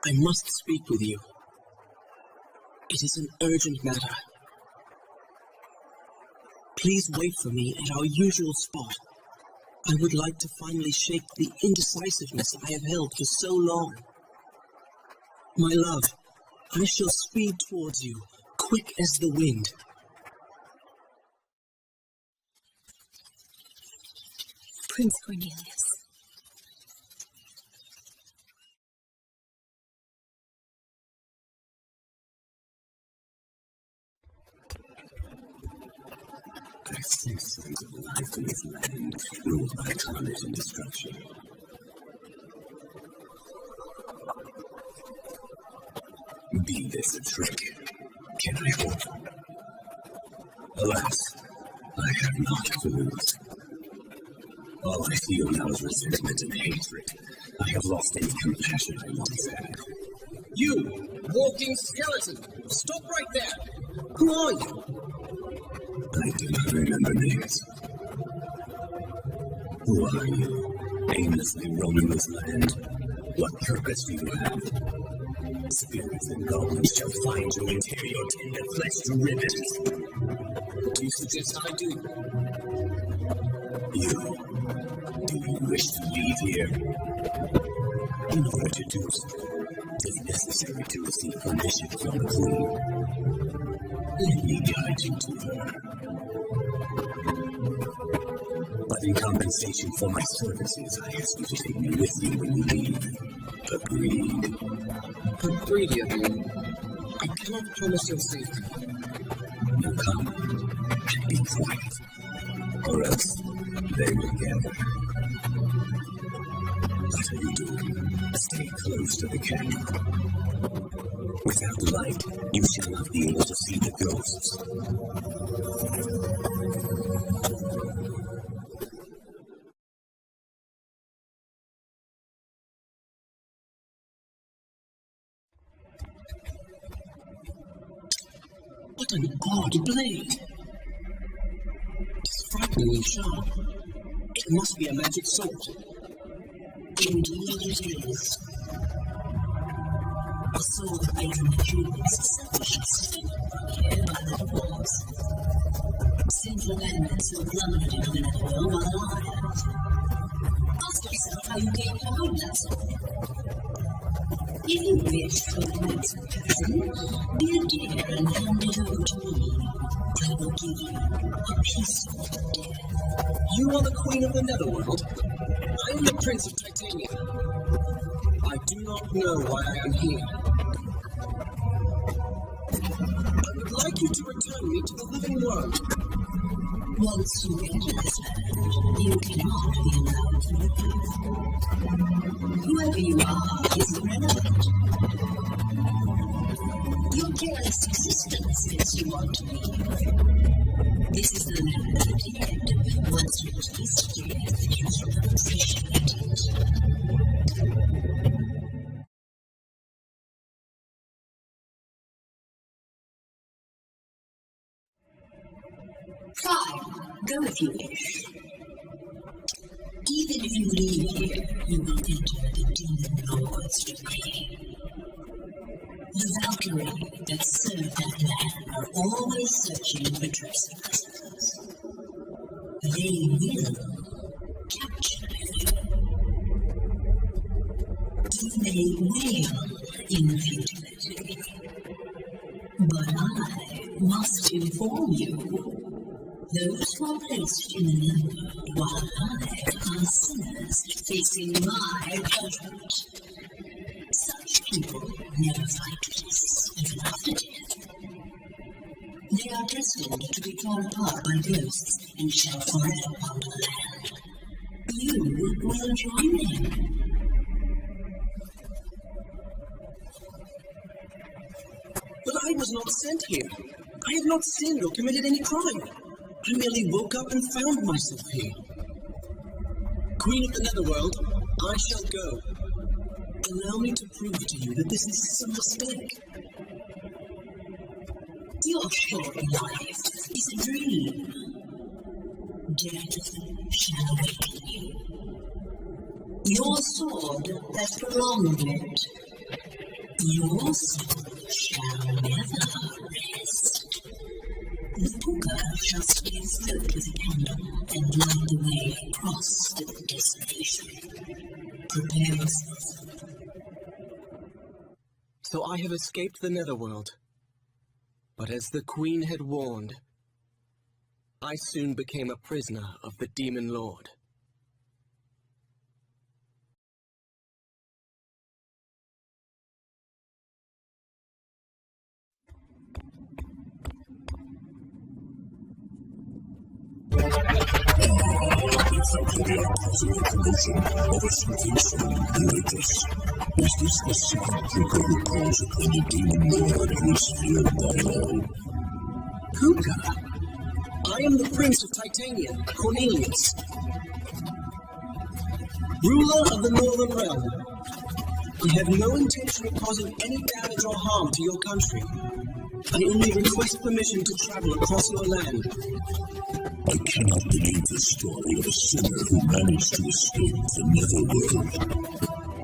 I must speak with you. It is an urgent matter. Please wait for me at our usual spot. I would like to finally shake the indecisiveness I have held for so long. My love, I shall speed towards you, quick as the wind. Prince Cornelius. I sense signs of life in this land, ruled by carnage and destruction. Be this a trick, can I hope? Alas, I have not to lose. All I feel now is resentment and hatred. I have lost any compassion I once had. You, walking skeleton! Stop right there! Who are you? I do not remember names. Who are you? Aimlessly roaming this land? What purpose do you have? Spirits and goblins shall find you and tear your tender flesh to ribbons. What do you suggest I do? Do you wish to leave here? In order to do so, it is necessary to receive permission from the Queen. Let me guide you to her. But in compensation for my services, I ask you to take me with you when you leave. Agreed. How greedy of you. I cannot promise your safety. Now come and be quiet, or else they will gather. What are you doing? Stay close to the camp. Without light, you shall not be able to see the ghosts. What an odd blade! It's frighteningly sharp. It must be a magic sword. Indeed it is. A sword that makes the humans self-existing here by the walls. Sinful elements who plummeted into the netherworld while alive. Ask yourself how you came to hold that sword. If you wish to immense passion, be a dear and hand it over to me. I will give you a peaceful death. You are the Queen of the Netherworld. I am the Prince of Titanium. I do not know why I am here. I would like you to return me to the living world. Once you enter this land, you cannot be allowed to leave. Whoever you are is irrelevant. Your careless existence makes you want to leave. This is the land of the dead. Once you taste death, you shall appreciate it. Fine, go if you wish. Even if you leave here, you will enter the Demon Lord's domain. The Valkyrie that serve that land are always searching for trespassers. They will capture you. You may wail in futility, but I must inform you. Those who are placed in the netherworld while I are sinners facing my judgment. Such people never find peace even after death. They are destined to be torn apart by ghosts and shall forever wander the land. You will join them. But I was not sent here. I have not sinned or committed any crime. I merely woke up and found myself here. Queen of the Netherworld, I shall go. Allow me to prove to you that this is some mistake. Your short life is a dream. Death shall awaken you. Your sword has prolonged it. Your soul shall never rest. The Puka shall stay afloat with a candle and light the way across to the destination. Prepare yourself. So I have escaped the Netherworld. But as the Queen had warned, I soon became a prisoner of the Demon Lord. It's actually a positive promotion of a something so religious. Is this the second Puka who calls upon the Demon Lord who is feared by all? Puka? I am the Prince of Titania, Cornelius. Ruler of the Northern Realm. I have no intention of causing any damage or harm to your country. I only request permission to travel across your land. I cannot believe the story of a sinner who managed to escape the Netherworld.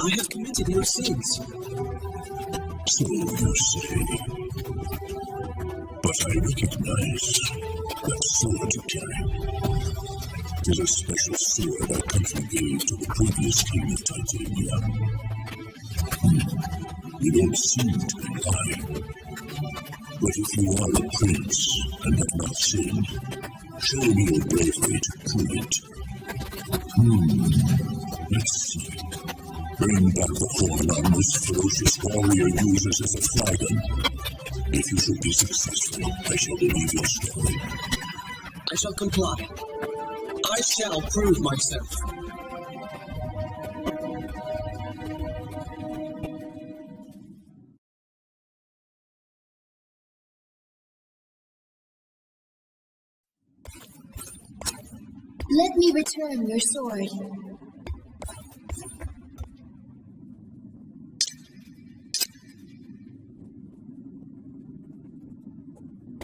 I have committed no sins. So you say. But I recognize that sword you carry. It is a special sword our country gave to the previous king of Titania. You don't seem to be lying. But if you are a prince and have not sinned, show me your bravery to prove it. Let's see. Bring back the horn on this ferocious warrior uses as a flagon. If you should be successful, I shall believe your story. I shall comply. I shall prove myself. Let me return your sword.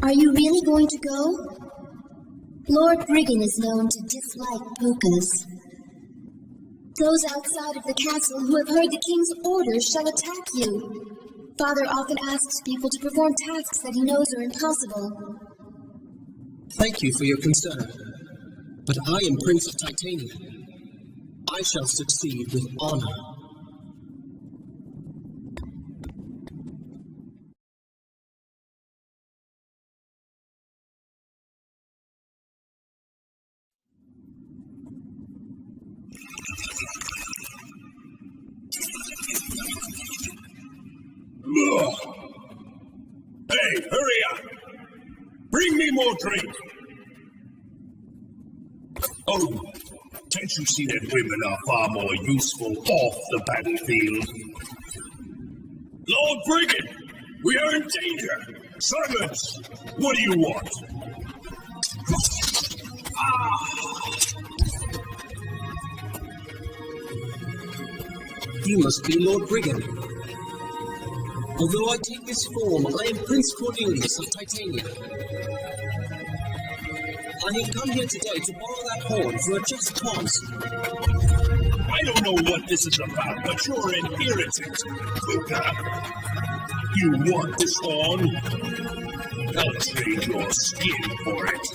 Are you really going to go? Lord Briggan is known to dislike Pukas. Those outside of the castle who have heard the king's orders shall attack you. Father often asks people to perform tasks that he knows are impossible. Thank you for your concern. But I am Prince of Titania. I shall succeed with honor. Hey, hurry up! Bring me more drink! Oh, can't you see that women are far more useful off the battlefield? Lord Brigand, we are in danger! Silence! What do you want? You must be Lord Brigand. Although I take this form, I am Prince Cornelius of Titania. I have come here today to borrow that horn for a just cause. I don't know what this is about, but you're an irritant. Kuka. You want this horn? I'll trade your skin for it.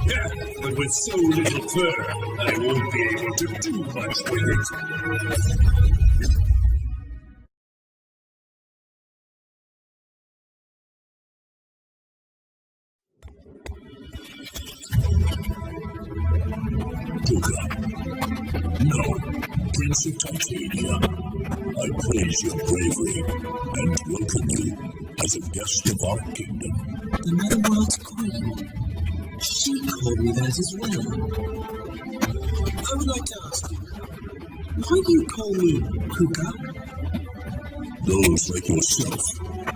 Yeah, but with so little fur, I won't be able to do much with it. Kuka. No, Prince of Titania. I praise your bravery and welcome you as a guest of our kingdom. The Netherworld's queen. She called me that as well. I would like to ask you, why do you call me Kuka? Those like yourself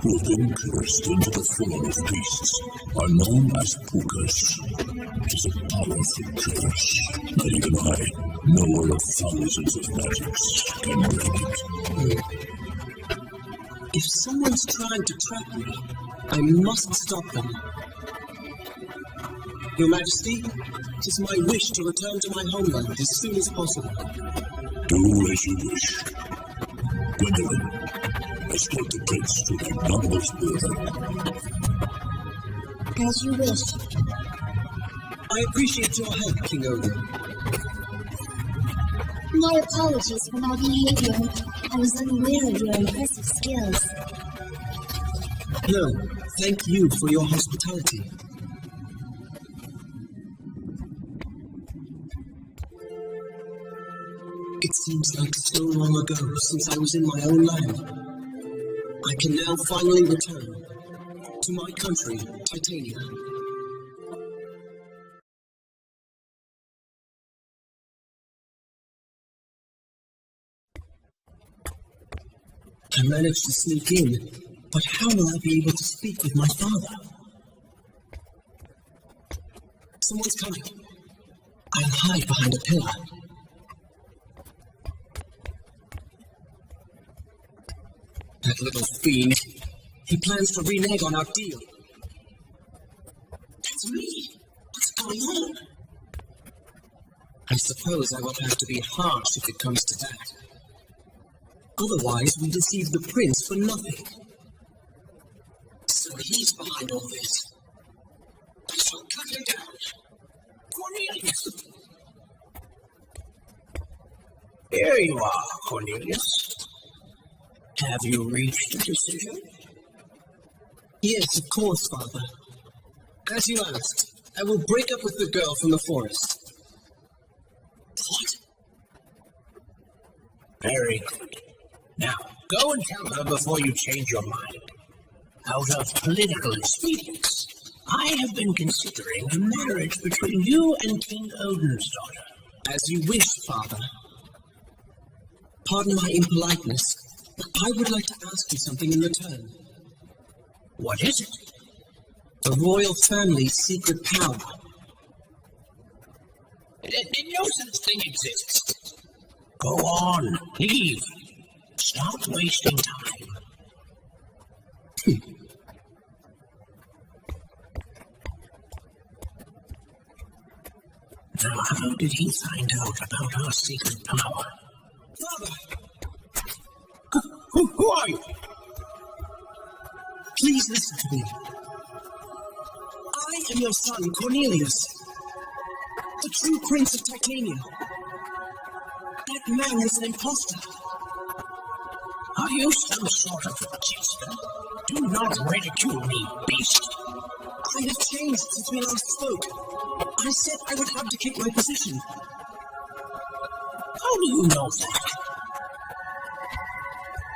who have been cursed into the form of beasts are known as Pukas. It is a powerful curse. Not even I, knower of thousands of magics, can break it. If someone's trying to trap me, I must stop them. Your Majesty, it is my wish to return to my homeland as soon as possible. Do as you wish. Gwendolyn, escort the prince to Magnanimous border. As you wish. I appreciate your help, King Odin. My apologies for my behavior. I was unaware of your impressive skills. No, thank you for your hospitality. It seems like so long ago since I was in my own land. I can now finally return to my country, Titania. I managed to sneak in, but how will I be able to speak with my father? Someone's coming. I'll hide behind a pillar. That little fiend. He plans to renege on our deal. That's me. What's going on? I suppose I will have to be harsh if it comes to that. Otherwise, we deceive the prince for nothing. So he's behind all this. I shall cut him down. Cornelius! Here you are, Cornelius. Have you reached a decision? Yes, of course, Father. As you asked, I will break up with the girl from the forest. What? Very good. Now, go and tell her before you change your mind. Out of political expedience, I have been considering a marriage between you and King Odin's daughter. As you wish, Father. Pardon my impoliteness, but I would like to ask you something in return. What is it? The royal family's secret power. No such thing exists. Go on, leave. Stop wasting time. Now, how did he find out about our secret power? Father! Who are you? Please listen to me. I am your son, Cornelius, the true prince of Titania. That man is an impostor. Are you some sort of jester? Do not ridicule me, beast. I have changed since we last spoke. I said I would abdicate my position. How do you know that?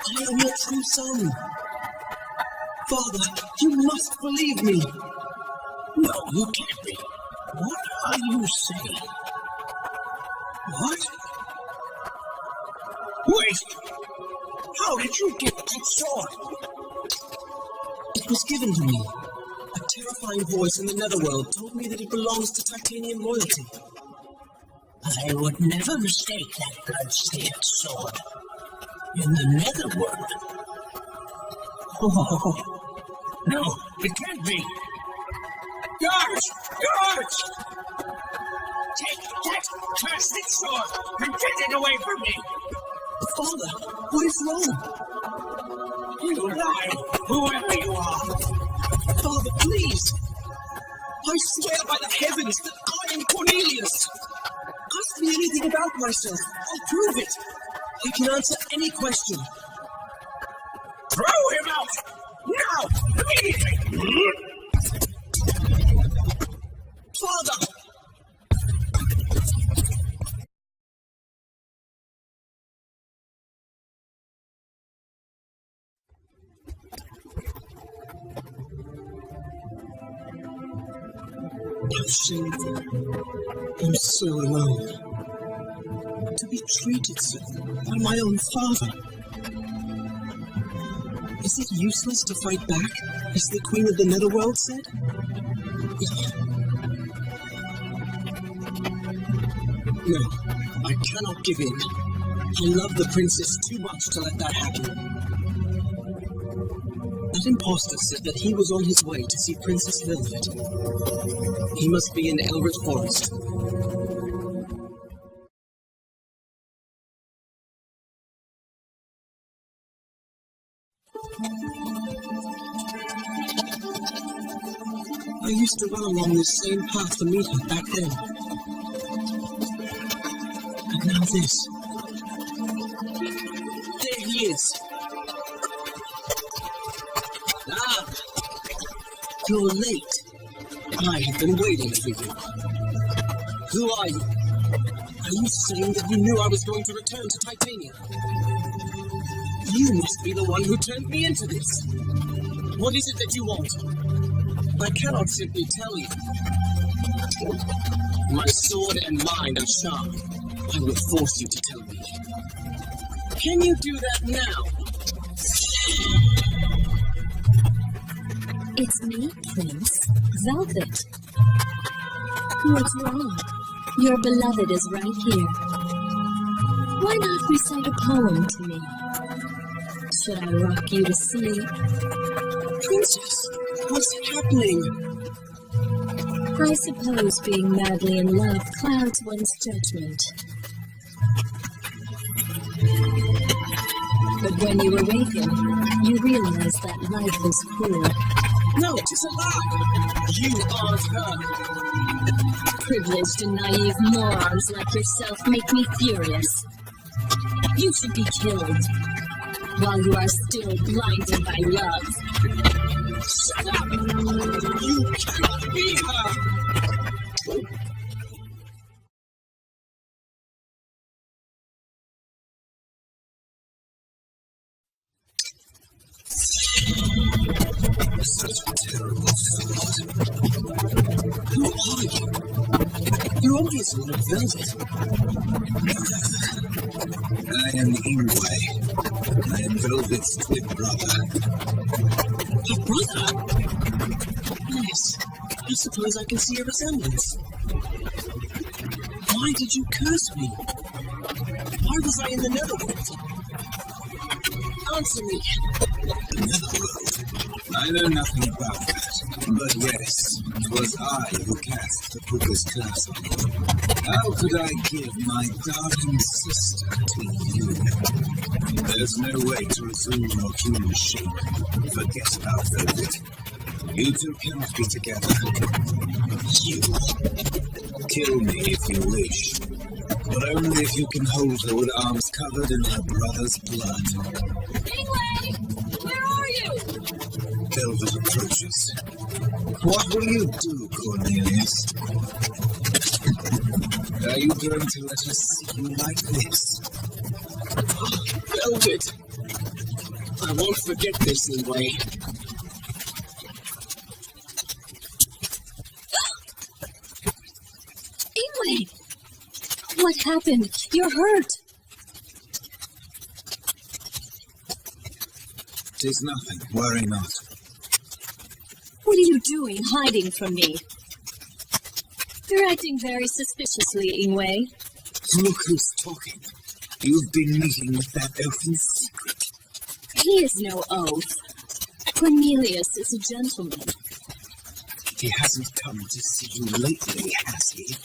I am your true son. Father, you must believe me. No, you can't be. What are you saying? What? Wait! How did you get that sword? It was given to me. A terrifying voice in the netherworld told me that it belongs to Titanian royalty. I would never mistake that blood-stained sword. In the netherworld. Oh, no, it can't be. Guards! Guards! Take that cursed sword and get it away from me! Father, what is wrong? You lie, whoever you are. Father, please! I swear by the heavens that I am Cornelius! Ask me anything about myself. I'll prove it. I can answer any question. Throw him out! Now! Immediately! Father! How shameful. I'm so alone. To be treated so by my own father. Is it useless to fight back, as the Queen of the Netherworld said? No, I cannot give in. I love the princess too much to let that happen. That impostor said that he was on his way to see Princess Velvet. He must be in Elrith Forest. I used to run along this same path to meet her back then. And now this. There he is. Ah! You're late. I have been waiting for you. Who are you? Are you saying that you knew I was going to return to Titania? You must be the one who turned me into this. What is it that you want? I cannot simply tell you. My sword and mind are sharp. I will force you to tell me. Can you do that now? It's me, Prince. Velvet. What's wrong? Your beloved is right here. Why not recite a poem to me? Should I rock you to sleep? Princess, what's happening? I suppose being madly in love clouds one's judgment. But when you awaken, you realize that life is cruel. No, it is a lie! You aren't her! Privileged and naive morons like yourself make me furious. You should be killed while you are still blinded by love. Shut up! You cannot be her! Such a terrible thought. Who are you? You're obviously not Velvet. I am Ingwe. I am Velvet's twin brother. Your brother? Yes, I suppose I can see a resemblance. Why did you curse me? Why was I in the Netherworld? Answer me. Netherworld? I know nothing about that, but yes, it was I who cast the Pooka's curse on you. How could I give my darling sister to you? There's no way to resume your human shape. Forget about Velvet. You two cannot be together. You. Kill me if you wish, but only if you can hold her with arms covered in her brother's blood. Ingwe! Where are you? Velvet approaches. What will you do, Cornelius? Are you going to let us see you like this? Velvet! I won't forget this, Ingwe. What happened? You're hurt. Tis nothing. Worry not. What are you doing, hiding from me? You're acting very suspiciously, Ingwei. Look who's talking. You've been meeting with that oath in secret. He is no oath. Cornelius is a gentleman. He hasn't come to see you lately, has he?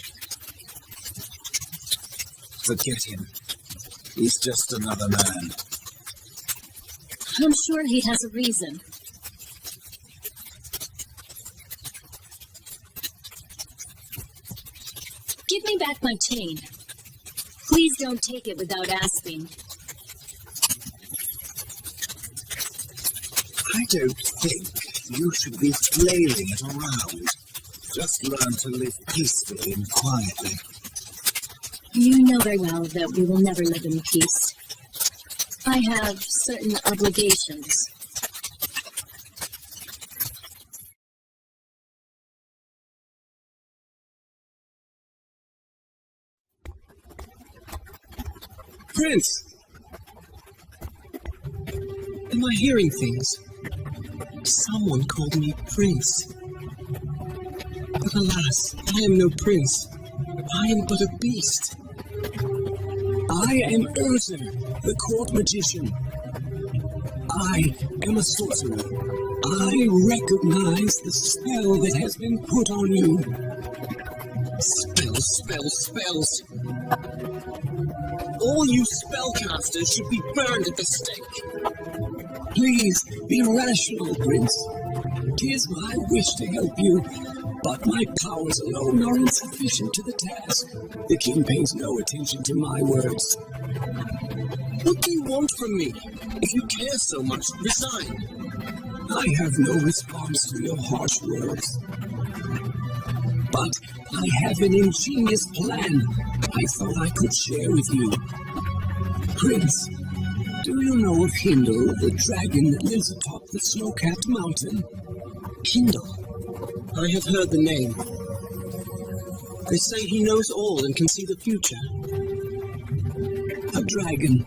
Forget him. He's just another man. I'm sure he has a reason. Give me back my chain. Please don't take it without asking. I don't think you should be flailing it around. Just learn to live peacefully and quietly. You know very well that we will never live in peace. I have certain obligations. Prince! Am I hearing things? Someone called me Prince. But alas, I am no prince. I am but a beast. I am Odin, the court magician. I am a sorcerer. I recognize the spell that has been put on you. Spells, spells, spells. All you spellcasters should be burned at the stake. Please, be rational, Prince. 'Tis my wish to help you, but my powers alone are insufficient to the task. The king pays no attention to my words. What do you want from me? If you care so much, resign. I have no response to your harsh words. But I have an ingenious plan I thought I could share with you. Prince, do you know of Hindle, the dragon that lives atop the snow-capped mountain? Hindle? I have heard the name. They say he knows all and can see the future. A dragon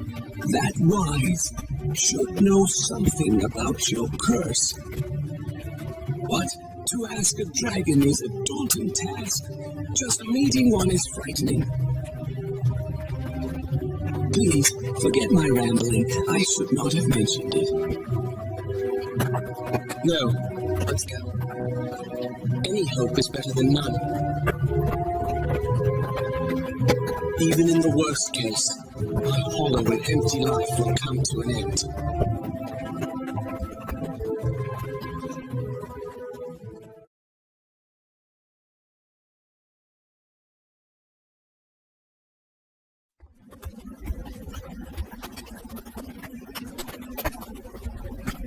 that wise should know something about your curse. But to ask a dragon is a daunting task. Just meeting one is frightening. Please, forget my rambling. I should not have mentioned it. No, let's go. Any hope is better than none. Even in the worst case, my hollow and empty life will come to an end.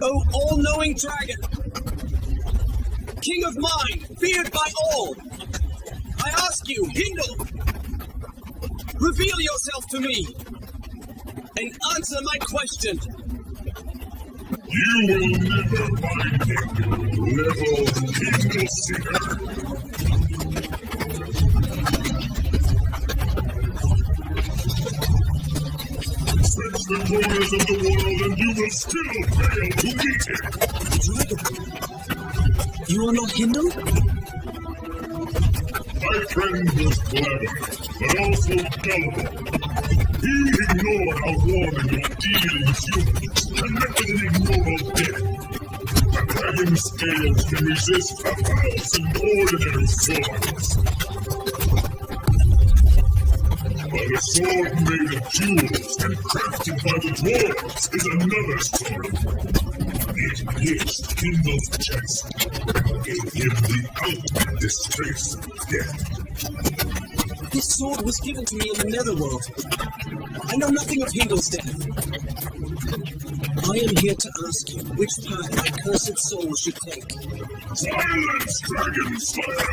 Oh, all-knowing dragon! King of mind, feared by all! I ask you, Hindle! Reveal yourself to me! And answer my question! You will never find him. Level Odin Sphere. Search the corners of the world and you will still fail to meet him. Dragon? You are not Hindle? My friend was clever, but also gullible. He ignored how warm and ideal humans and met with an ignoble death. The dragon's scales can resist 1,000 ordinary swords. But a sword made of jewels and crafted by the dwarves is another story. It pierced Hindle's chest and gave him the ultimate disgrace of death. This sword was given to me in the netherworld. I know nothing of Hindle's death. I am here to ask you which path my cursed soul should take. Silence, Dragon Slayer!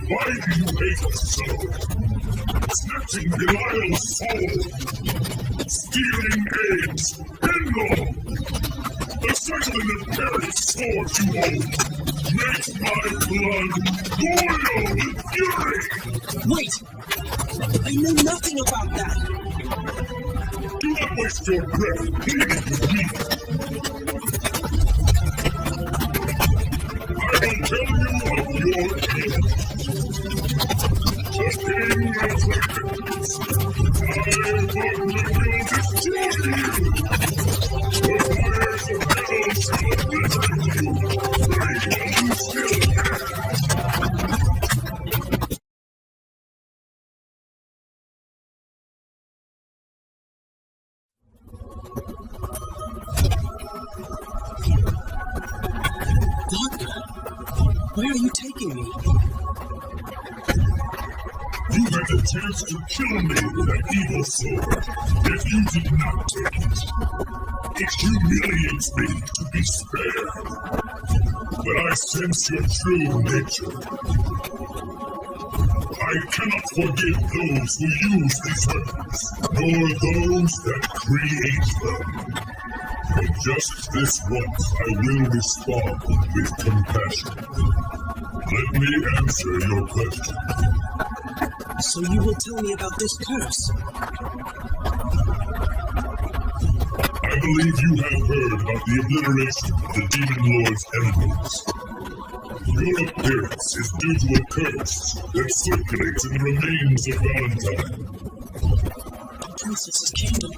Why do you hate us so? Snatching Belial's soul! Stealing eggs! Hindle! The sight of the nefarious sword you hold makes my blood boil with fury! Wait! I know nothing about that. Do not waste your breath pleading with me. I will tell you of your end. The king of dragons. I, Wagner, will destroy you. The fires of hell shall obliterate you. Free while you still can. Where are you taking me? You had the chance to kill me with that evil sword, yet you did not take it. It humiliates me to be spared. But I sense your true nature. I cannot forgive those who use these weapons, nor those that create them. But just this once, I will respond with compassion. Let me answer your question. So you will tell me about this curse? I believe you have heard about the obliteration of the Demon Lord's enemies. Your appearance is due to a curse that circulates in the remains of Valentine. The princess's kingdom.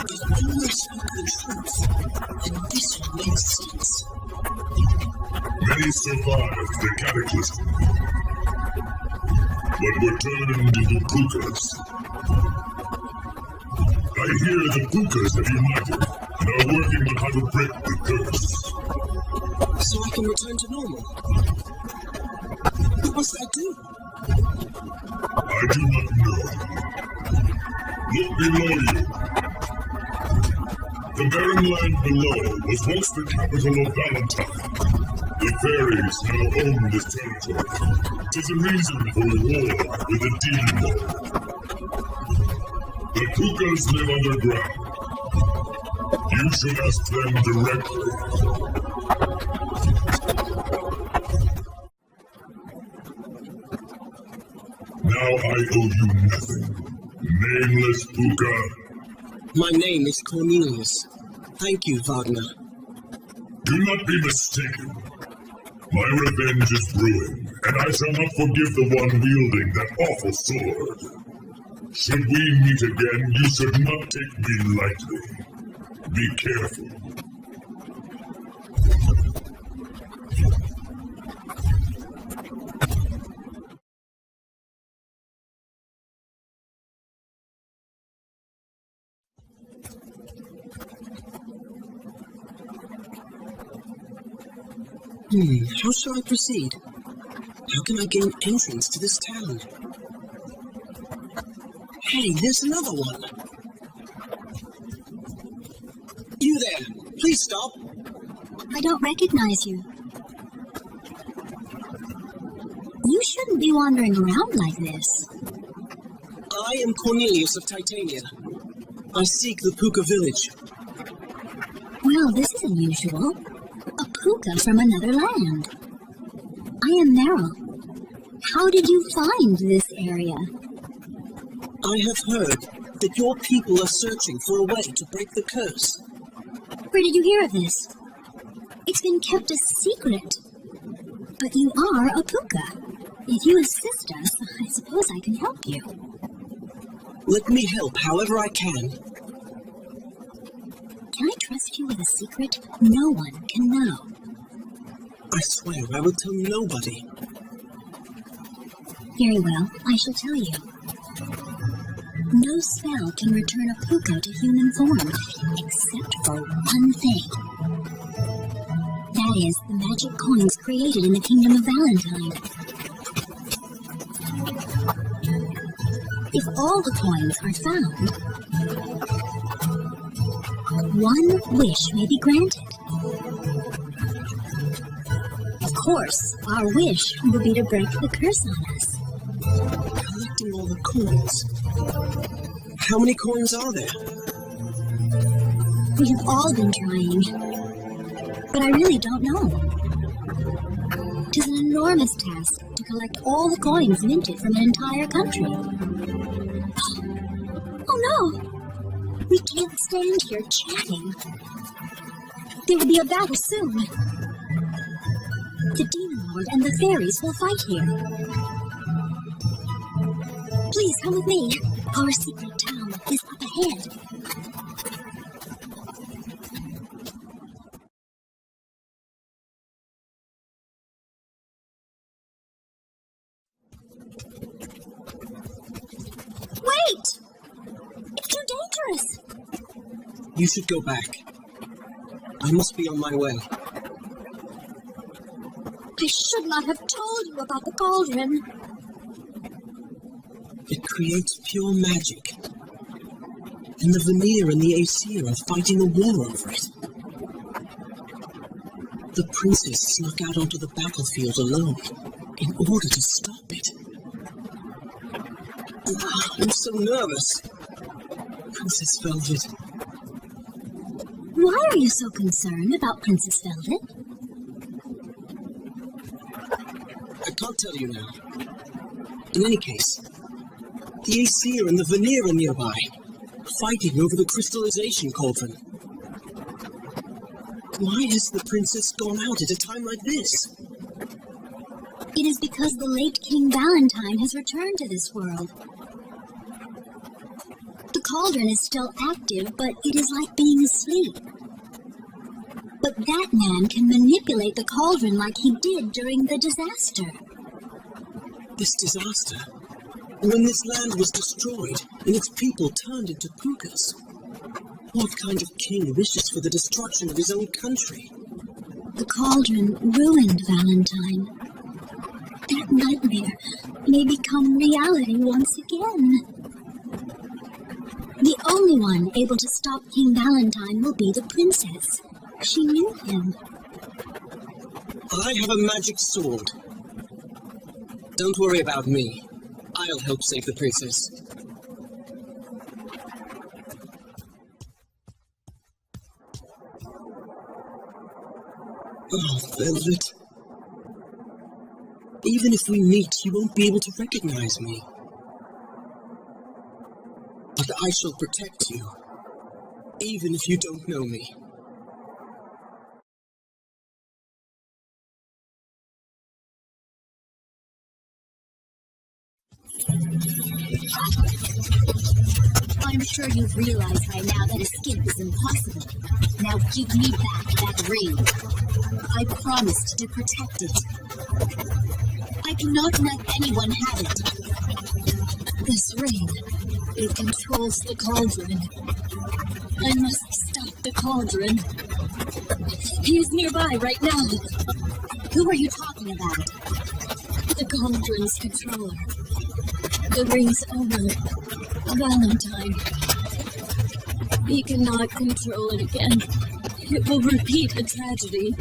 If only spoke the truth, then this would make sense. Many survived the cataclysm, but were turned into pukas. I hear the pukas have united and are working on how to break the curse. So I can return to normal. What must I do? I do not know. Look below you. The barren land below was once the capital of Valentine. The fairies now own this territory. 'Tis a reason for war with the Demon Lord. The pukas live underground. You should ask them directly. Now I owe you nothing. Nameless puka. My name is Cornelius. Thank you, Wagner. Do not be mistaken. My revenge is brewing, and I shall not forgive the one wielding that awful sword. Should we meet again, you should not take me lightly. Be careful. How shall I proceed? How can I gain entrance to this town? Hey, there's another one! You there! Please stop! I don't recognize you. You shouldn't be wandering around like this. I am Cornelius of Titania. I seek the Puka village. Well, this is unusual. A puka from another land. I am Meryl. How did you find this area? I have heard that your people are searching for a way to break the curse. Where did you hear of this? It's been kept a secret. But you are a puka. If you assist us, I suppose I can help you. Let me help however I can. Can I trust you with a secret no one can know? I swear I will tell nobody. Very well, I shall tell you. No spell can return a puka to human form, except for one thing. That is, the magic coins created in the kingdom of Valentine. If all the coins are found, one wish may be granted. Of course, our wish will be to break the curse on us. Collecting all the coins. How many coins are there? We have all been trying, but I really don't know. 'Tis an enormous task to collect all the coins minted from an entire country. Oh no! We can't stand here chatting. There will be a battle soon. The Demon Lord and the fairies will fight here. Please come with me. Our secret town is up ahead. Wait! It's too dangerous! You should go back. I must be on my way. I should not have told you about the cauldron. It creates pure magic. And the Veneer and the Aesir are fighting a war over it. The princess snuck out onto the battlefield alone in order to stop it. I'm so nervous. Princess Velvet. Why are you so concerned about Princess Velvet? I can't tell you now. In any case, the Aesir and the Veneer are nearby, fighting over the crystallization cauldron. Why has the princess gone out at a time like this? It is because the late King Valentine has returned to this world. The cauldron is still active, but it is like being asleep. But that man can manipulate the cauldron like he did during the disaster. This disaster? When this land was destroyed and its people turned into pukas? What kind of king wishes for the destruction of his own country? The cauldron ruined Valentine. That nightmare may become reality once again. The only one able to stop King Valentine will be the princess. She knew him. I have a magic sword. Don't worry about me. I'll help save the princess. Oh, Velvet. Even if we meet, you won't be able to recognize me. But I shall protect you, even if you don't know me. I'm sure you've realized by now that escape is impossible. Now give me back that ring. I promised to protect it. I cannot let anyone have it. This ring, it controls the cauldron. I must stop the cauldron. He is nearby right now. Who are you talking about? The cauldron's controller. The ring's owner, Valentine. He cannot control it again. It will repeat a tragedy.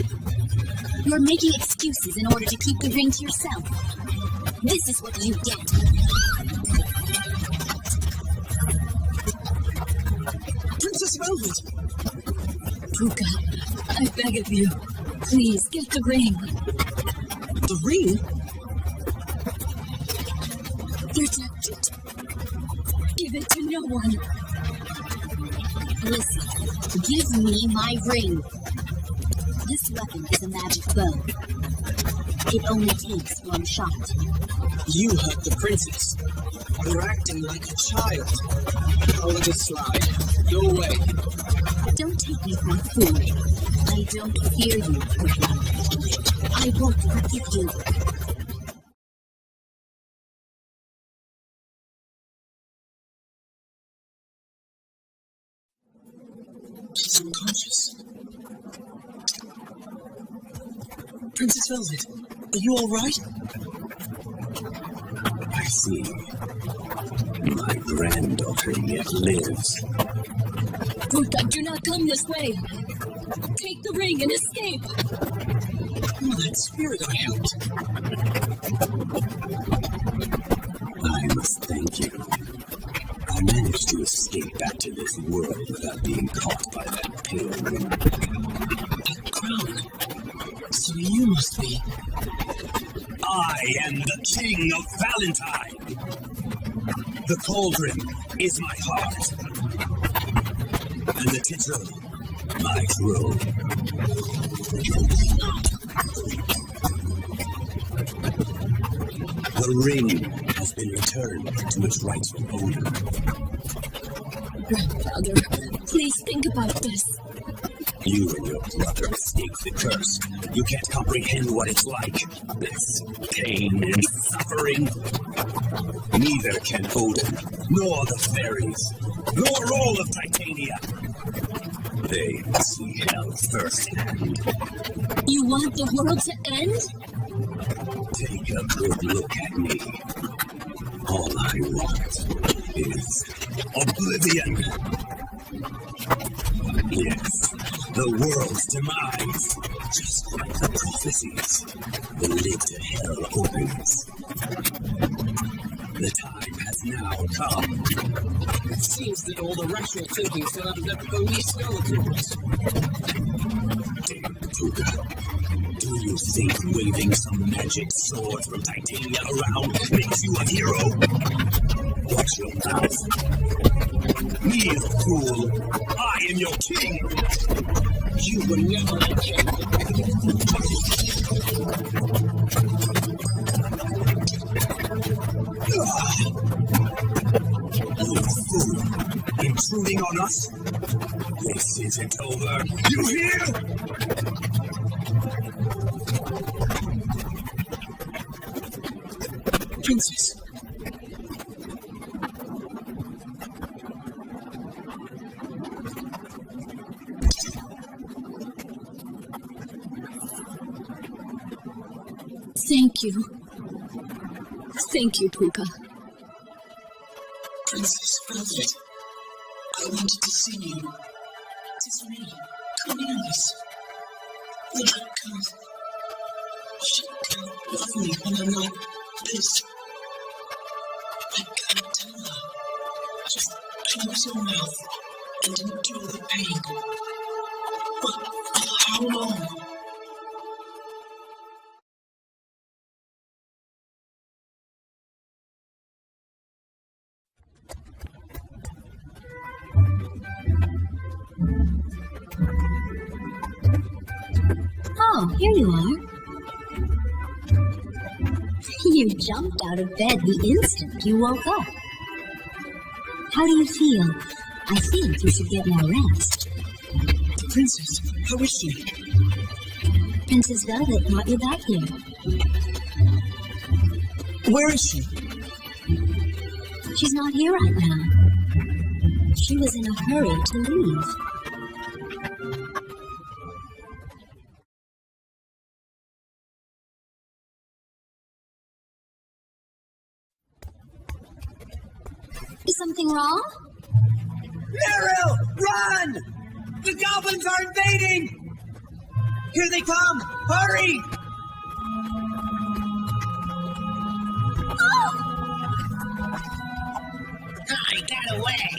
You're making excuses in order to keep the ring to yourself. This is what you get. Princess Velvet! Puka, I beg of you, please get the ring. The ring? Protect it. Give it to no one. Listen, give me my ring. This weapon is a magic bow. It only takes one shot. You hurt the princess. You're acting like a child. I'll let it slide. Go away. Don't take me for a fool. I don't fear you, Puka. I won't forgive you. She's unconscious. Princess Velvet, are you all right? I see. My granddaughter yet lives. Puka, do not come this way. Take the ring and escape. Oh, that spirit I helped. I must thank you. I managed to escape back to this world without being caught by that pale wind. That crown. So you must be. I am the King of Valentine. The cauldron is my heart, and the tittle my throne. The ring has been returned to its rightful owner. Grandfather, please think about this. You and your brother escaped the curse. You can't comprehend what it's like. This pain and suffering. Neither can Odin, nor the fairies, nor all of Titania. They see hell firsthand. You want the world to end? Take a good look at me. All I want is oblivion. Yes, the world's demise, just like the prophecies. The lid to hell opens. The time has now come. It seems that all the rational thinking fell out of that bony skull of yours. Puka, do you think waving some magic sword from Titania around makes you a hero? Watch your mouth. Me, the fool. I am your king. You were never a king. You fool. Intruding on us? This isn't over. You hear? Princess. Thank you. Thank you, Puka. Princess Velvet, I wanted to see you. 'Tis me, Cornelius. Would you come? She can't love me when I'm like this. I can't tell her. Just close your mouth and endure the pain. But for how long? Oh, here you are. You jumped out of bed the instant you woke up. How do you feel? I think you should get more rest. The princess, how is she? Princess Velvet brought you back here. Where is she? She's not here right now. She was in a hurry to leave. Is something wrong? Meryl, run! The goblins are invading! Here they come! Hurry! I got away!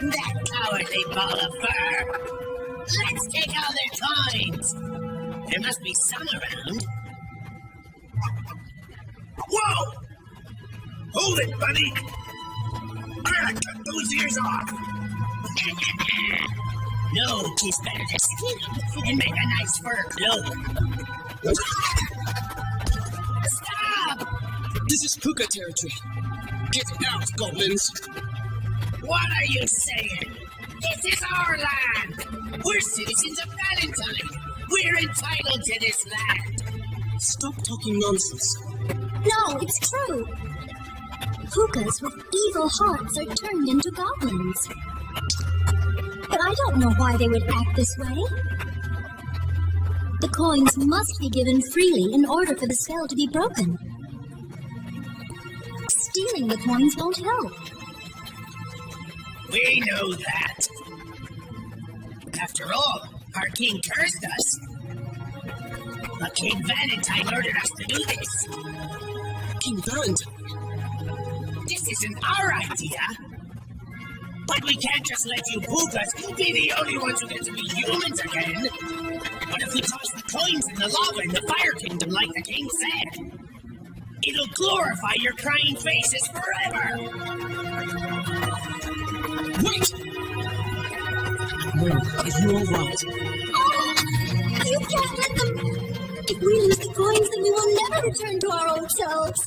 That cowardly ball of fur! Let's take all their coins! There must be some around. Whoa! Hold it, buddy! I'll cut those ears off! No, it's better to skin them and make a nice fur cloak. Stop! This is Puka territory. Get out, goblins! What are you saying? This is our land! We're citizens of Valentine! We're entitled to this land! Stop talking nonsense. No, it's true. Pukas with evil hearts are turned into goblins. But I don't know why they would act this way. The coins must be given freely in order for the spell to be broken. Stealing the coins won't help. We know that. After all, our king cursed us. But King Valentine ordered us to do this. King Valentine? This isn't our idea. But we can't just let you Pukas be the only ones who get to be humans again. What if we toss the coins in the lava in the Fire Kingdom like the king said? It'll glorify your crying faces forever! Wait! Well, you're right. You can't let them. If we lose the coins, then we will never return to our old selves.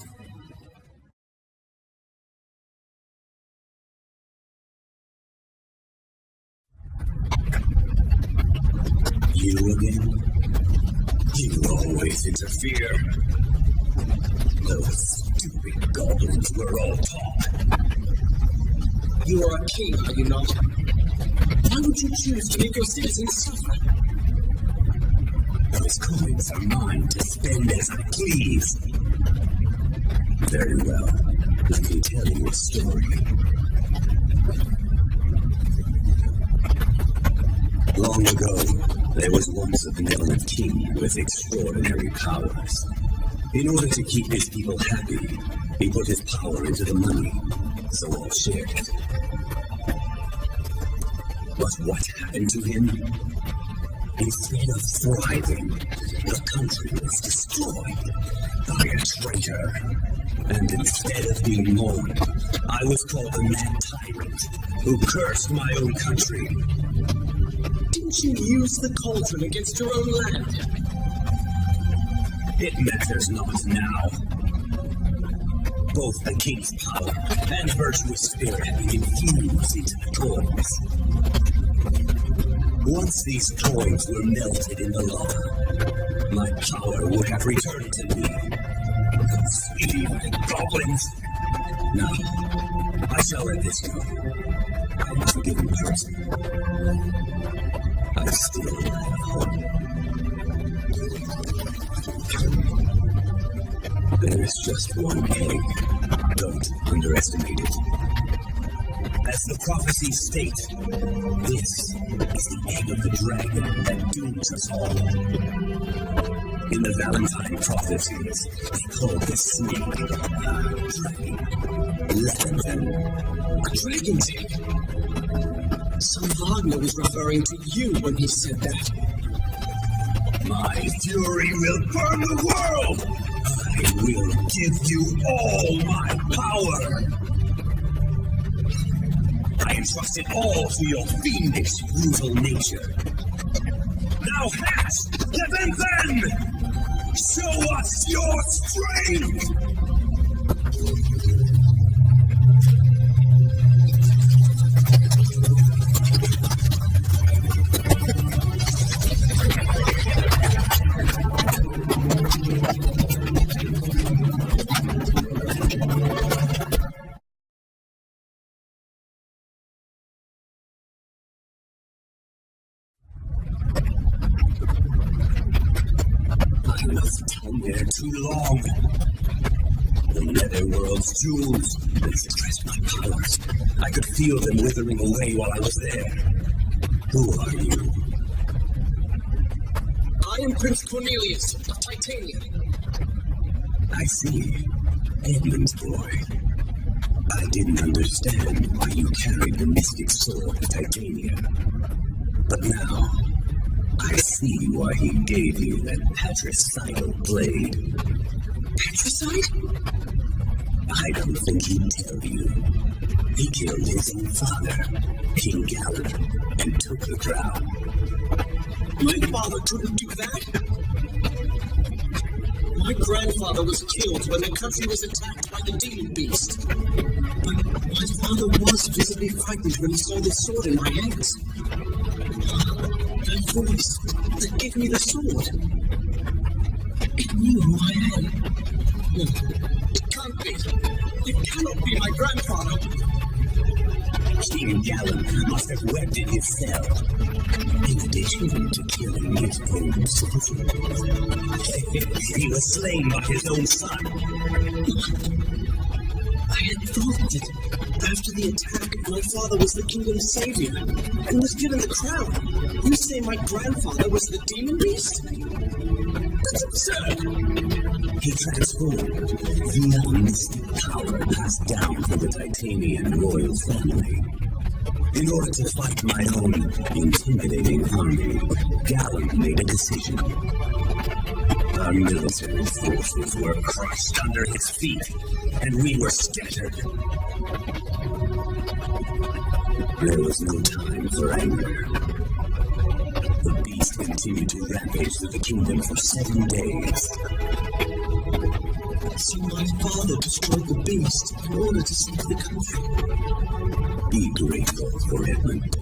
You again? You always interfere. Those stupid goblins were all talk. You are a king, are you not? Why would you choose to make your citizens suffer? Those coins are mine to spend as I please. Very well. Let me tell you a story. Long ago, there was once a benevolent king with extraordinary powers. In order to keep his people happy, he put his power into the money, so all shared it. But what happened to him? Instead of thriving, the country was destroyed by a traitor. And instead of being mourned, I was called a mad tyrant who cursed my own country. Didn't you use the cauldron against your own land? It matters not now. Both the king's power and virtuous spirit have been infused into the coins. Once these coins were melted in the lava, my power would have returned to me. Sweetie goblins! Now, I shall let this go. I am a forgiving person. I still have hope. There is just one egg. Don't underestimate it. As the prophecies state, this is the egg of the dragon that dooms us all. In the Valentine prophecies, they call this snake a dragon. Leviathan. A dragon's egg? Son Wagner was referring to you when he said that. My fury will burn the world! I will give you all my power! I entrust it all to your fiendish, brutal nature. Now hatch! Leviathan! Show us your strength! There too long. The netherworld's jewels, they stressed my powers. I could feel them withering away while I was there. Who are you? I am Prince Cornelius of Titania. I see. Edmund's boy. I didn't understand why you carried the mystic sword of Titania. But now, I see why he gave you that patricidal blade. Patricide? I don't think he'd tell you. He killed his own father, King Gallen, and took the crown. My father couldn't do that. My grandfather was killed when the country was attacked by the demon beast. But my father was visibly frightened when he saw the sword in my hands. That voice that gave me the sword. It knew who I am. No, it can't be. It cannot be my grandfather. King Gallen must have wept in his cell. In addition to killing his own soldiers. He was slain by his own son. I had thought that after the attack, my father was the kingdom's savior and was given the crown. You say my grandfather was the demon beast? That's absurd! He transformed via a mystic power passed down from the Titanian royal family. In order to fight my own intimidating army, Galen made a decision. Our military forces were crushed under his feet, and we were scattered. There was no time for anger. The beast continued to rampage through the kingdom for 7 days. So my father destroyed the beast in order to save the country. Be grateful for Edmund.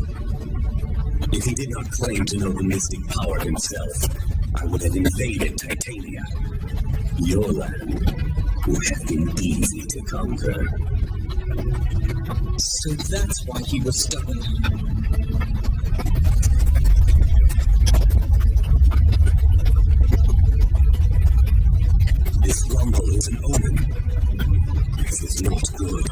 If he did not claim to know the mystic power himself, I would have invaded Titania. Your land would have been easy to conquer. So that's why he was stubborn. This rumble is an omen. This is not good.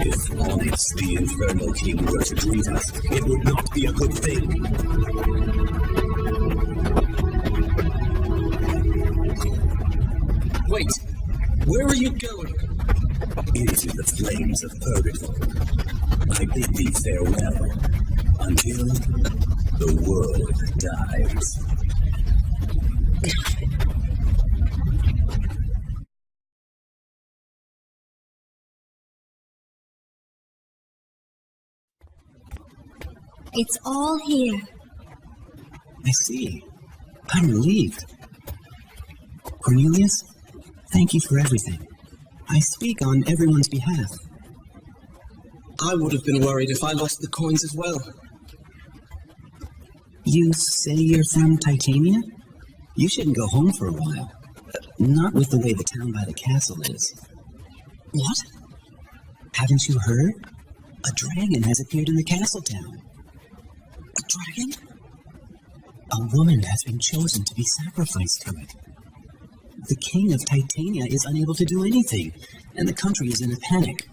If Onyx, the Infernal King, were to greet us, it would not be a good thing. Wait, where are you going? Into the flames of purgatory. I bid thee farewell, until the world dies. It's all here. I see. I'm relieved. Cornelius, thank you for everything. I speak on everyone's behalf. I would have been worried if I lost the coins as well. You say you're from Titania? You shouldn't go home for a while. Not with the way the town by the castle is. What? Haven't you heard? A dragon has appeared in the castle town. A dragon? A woman has been chosen to be sacrificed to it. The king of Titania is unable to do anything, and the country is in a panic.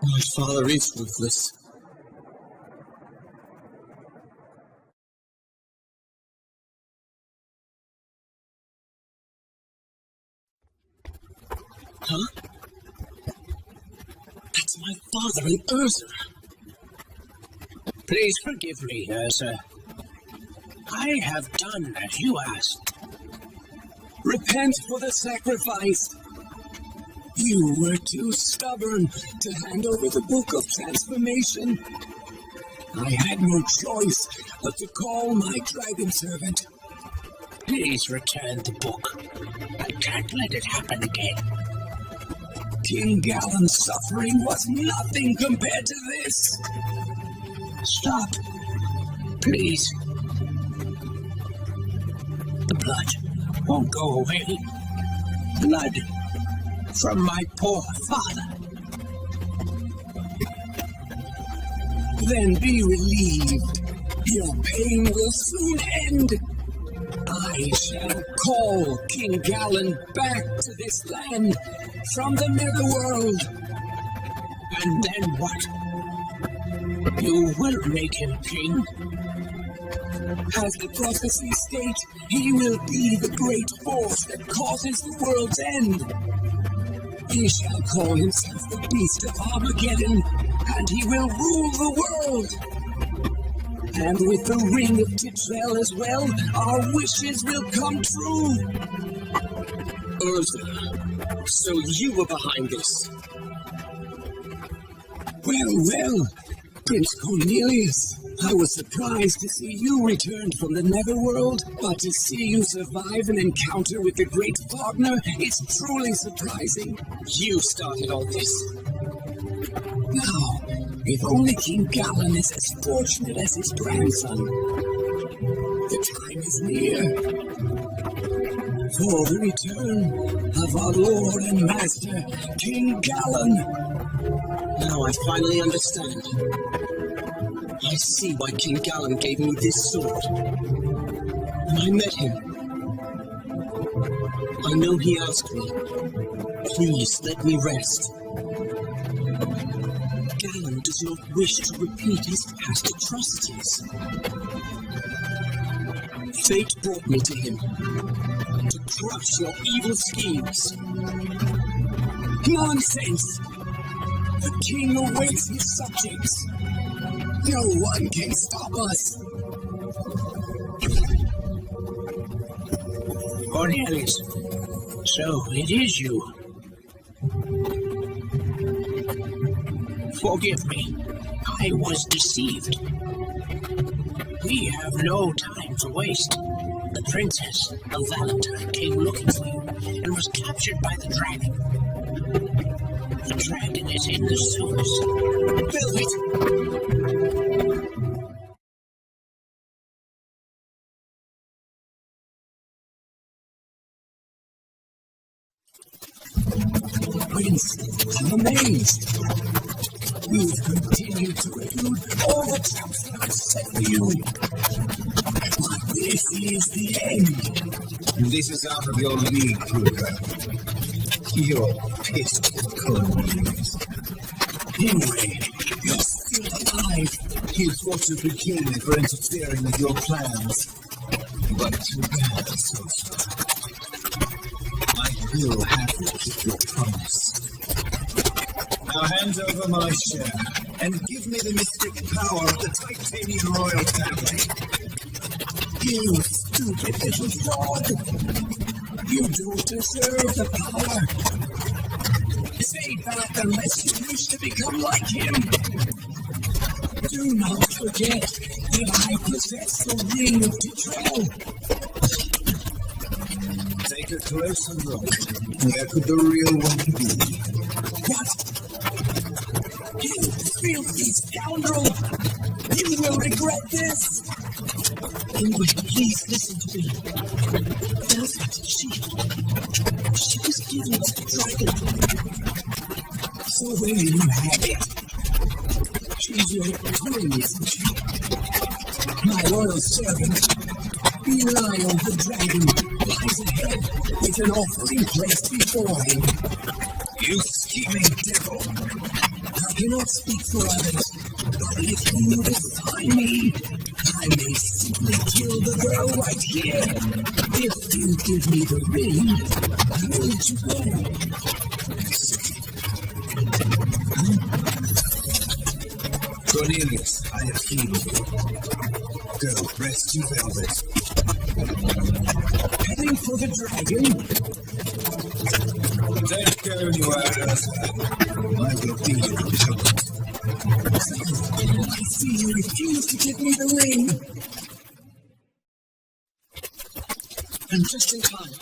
My father is ruthless. Huh? That's my father and Urza. Please forgive me, Urza. I have done as you asked. Repent for the sacrifice. You were too stubborn to hand over the Book of Transformation. I had no choice but to call my dragon servant. Please return the book. I can't let it happen again. King Galen's suffering was nothing compared to this. Stop. Please. The blood won't go away. Blood from my poor father. Then be relieved. Your pain will soon end. I shall call King Galen back to this land from the netherworld. And then what? You will make him king. As the prophecies state, he will be the great force that causes the world's end. He shall call himself the Beast of Armageddon, and he will rule the world. And with the ring of Titrel as well, our wishes will come true. Urza, so you were behind this. Well, Prince Cornelius, I was surprised to see you return from the netherworld, but to see you survive an encounter with the great Wagner is truly surprising. You started all this. Now, if only King Galen is as fortunate as his grandson. The time is near. For the return of our Lord and Master, King Galen. Now I finally understand. I see why King Galen gave me this sword. When I met him, I know he asked me, please let me rest. Galen does not wish to repeat his past atrocities. Fate brought me to him to crush your evil schemes. Nonsense! The king awaits his subjects. No one can stop us. Cornelius, so it is you. Forgive me, I was deceived. We have no time to waste. The princess of Valentine came looking for you and was captured by the dragon. The dragon is in the sewers. Prince, I'm amazed. You've continued to elude all the traps that I've set for you. But this is the end. This is out of your league, Kruger. You're pissed, Cornelius. Anyway, you're still alive. You fortunately killed me for interfering with your plans. But too bad, Sorcerer. I will have you keep your promise. Now hand over my share, and give me the mystic power of the Titanian royal family. You stupid little fraud! You don't deserve the power! Stay back unless you wish to become like him! Do not forget that I possess the ring of control! Take a closer look. Where could the real one be? What? You filthy scoundrel! You will regret this! Anyway, please listen to me. Velvet, she was given to the dragon. So there you have it. She's your queen, isn't she? My royal servant, Belial the dragon, lies ahead with an offering placed before him. You scheming devil! I cannot speak for others, but if you defy me, I may simply kill the girl right here. If you give me the ring, I will let you go. Cornelius, I have healed you. Go, rest you, Velvet. Heading for the dragon? Take care anywhere else. I will be your companion. I see you refuse to give me the ring. I'm just in time.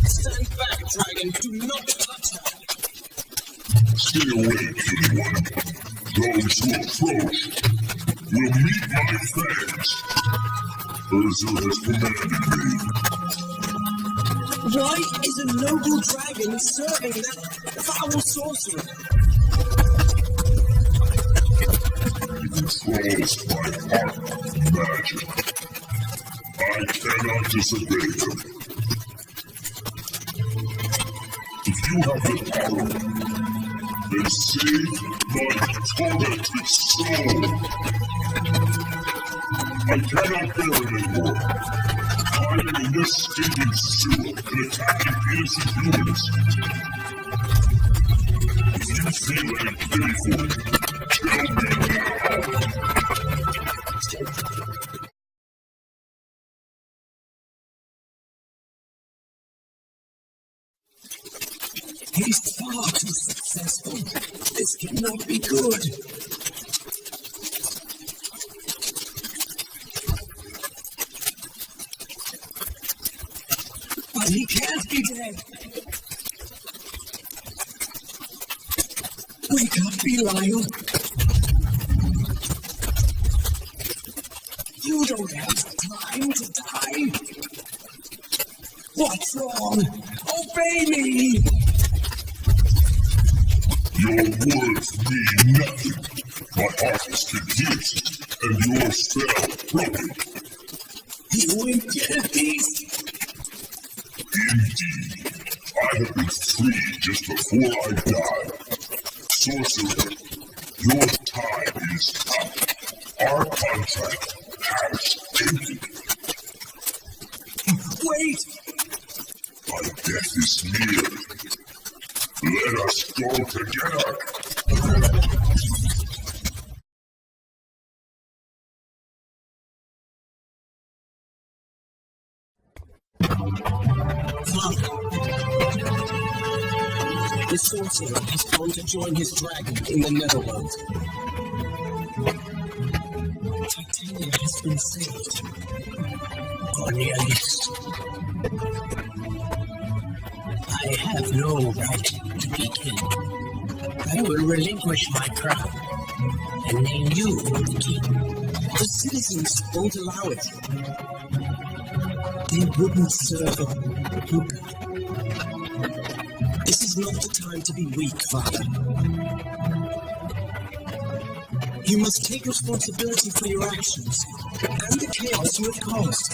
Stand back, dragon. Do not touch her. Stay away, Kitty One. Those who approach will meet my fangs. Urza has commanded me. Why is a noble dragon serving that foul sorcerer? He controls my heart with magic. I cannot disobey him. If you have the power, then save my tormented soul. I cannot bear it anymore. Hiding in this stinking sewer and attacking innocent humans. If you feel any pity for me, tell me now. He's far too successful. This cannot be good. But he can't be dead. Wake up, Belial. You don't have time to die. What's wrong? Obey me! Your words mean nothing. My heart is confused, and your spell broken. You impudent beast! Indeed. I have been freed just before I died. Sorcerer, your time is up. Our contract has ended. Wait! My death is near. Let us go together. Father, the sorcerer has gone to join his dragon in the netherworld. Titania has been saved. Cornelius, I have no right to be king. I will relinquish my crown and name you the king. The citizens won't allow it. They wouldn't serve a hookah. This is not the time to be weak, Father. You must take responsibility for your actions and the chaos you have caused.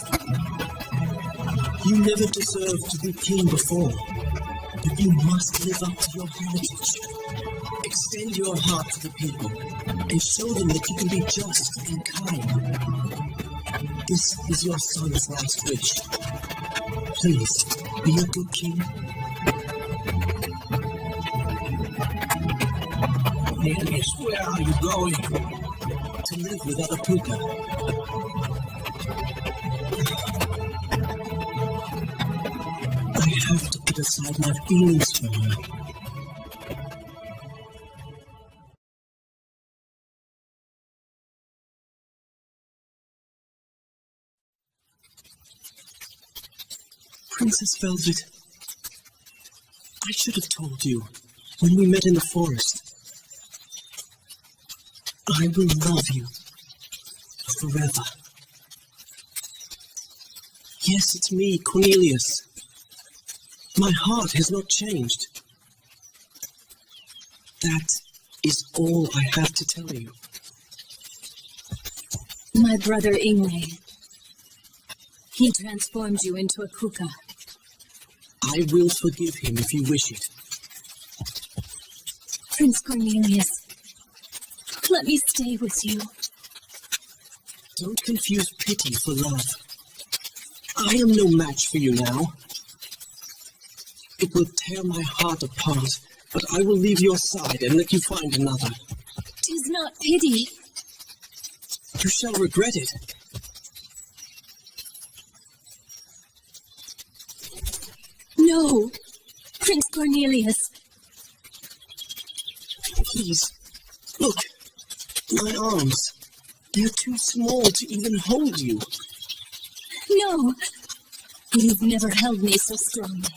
You never deserved to be king before, but you must live up to your heritage. Extend your heart to the people and show them that you can be just and kind. This is your son's last wish. Please, be a good king. Cornelius, where are you going? To live with other puka. I have to put aside my feelings for her. Princess Velvet, I should have told you when we met in the forest. I will love you forever. Yes, it's me, Cornelius. My heart has not changed. That is all I have to tell you. My brother Ingwe. He transformed you into a kuka. I will forgive him if you wish it. Prince Cornelius, let me stay with you. Don't confuse pity for love. I am no match for you now. It will tear my heart apart, but I will leave your side and let you find another. 'Tis not pity. You shall regret it. No, Prince Cornelius. Please, look. My arms. They're too small to even hold you. No, you've never held me so strongly.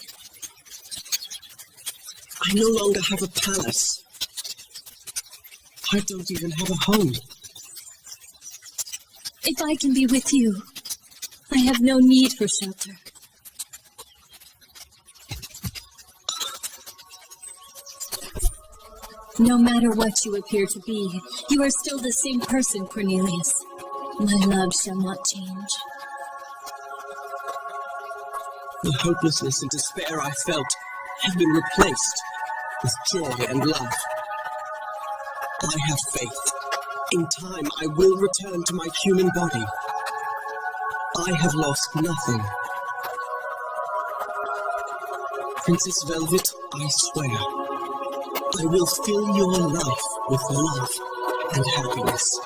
I no longer have a palace. I don't even have a home. If I can be with you, I have no need for shelter. No matter what you appear to be, you are still the same person, Cornelius. My love shall not change. The hopelessness and despair I felt have been replaced with joy and love. I have faith. In time, I will return to my human body. I have lost nothing. Princess Velvet, I swear, I will fill your life with love and happiness.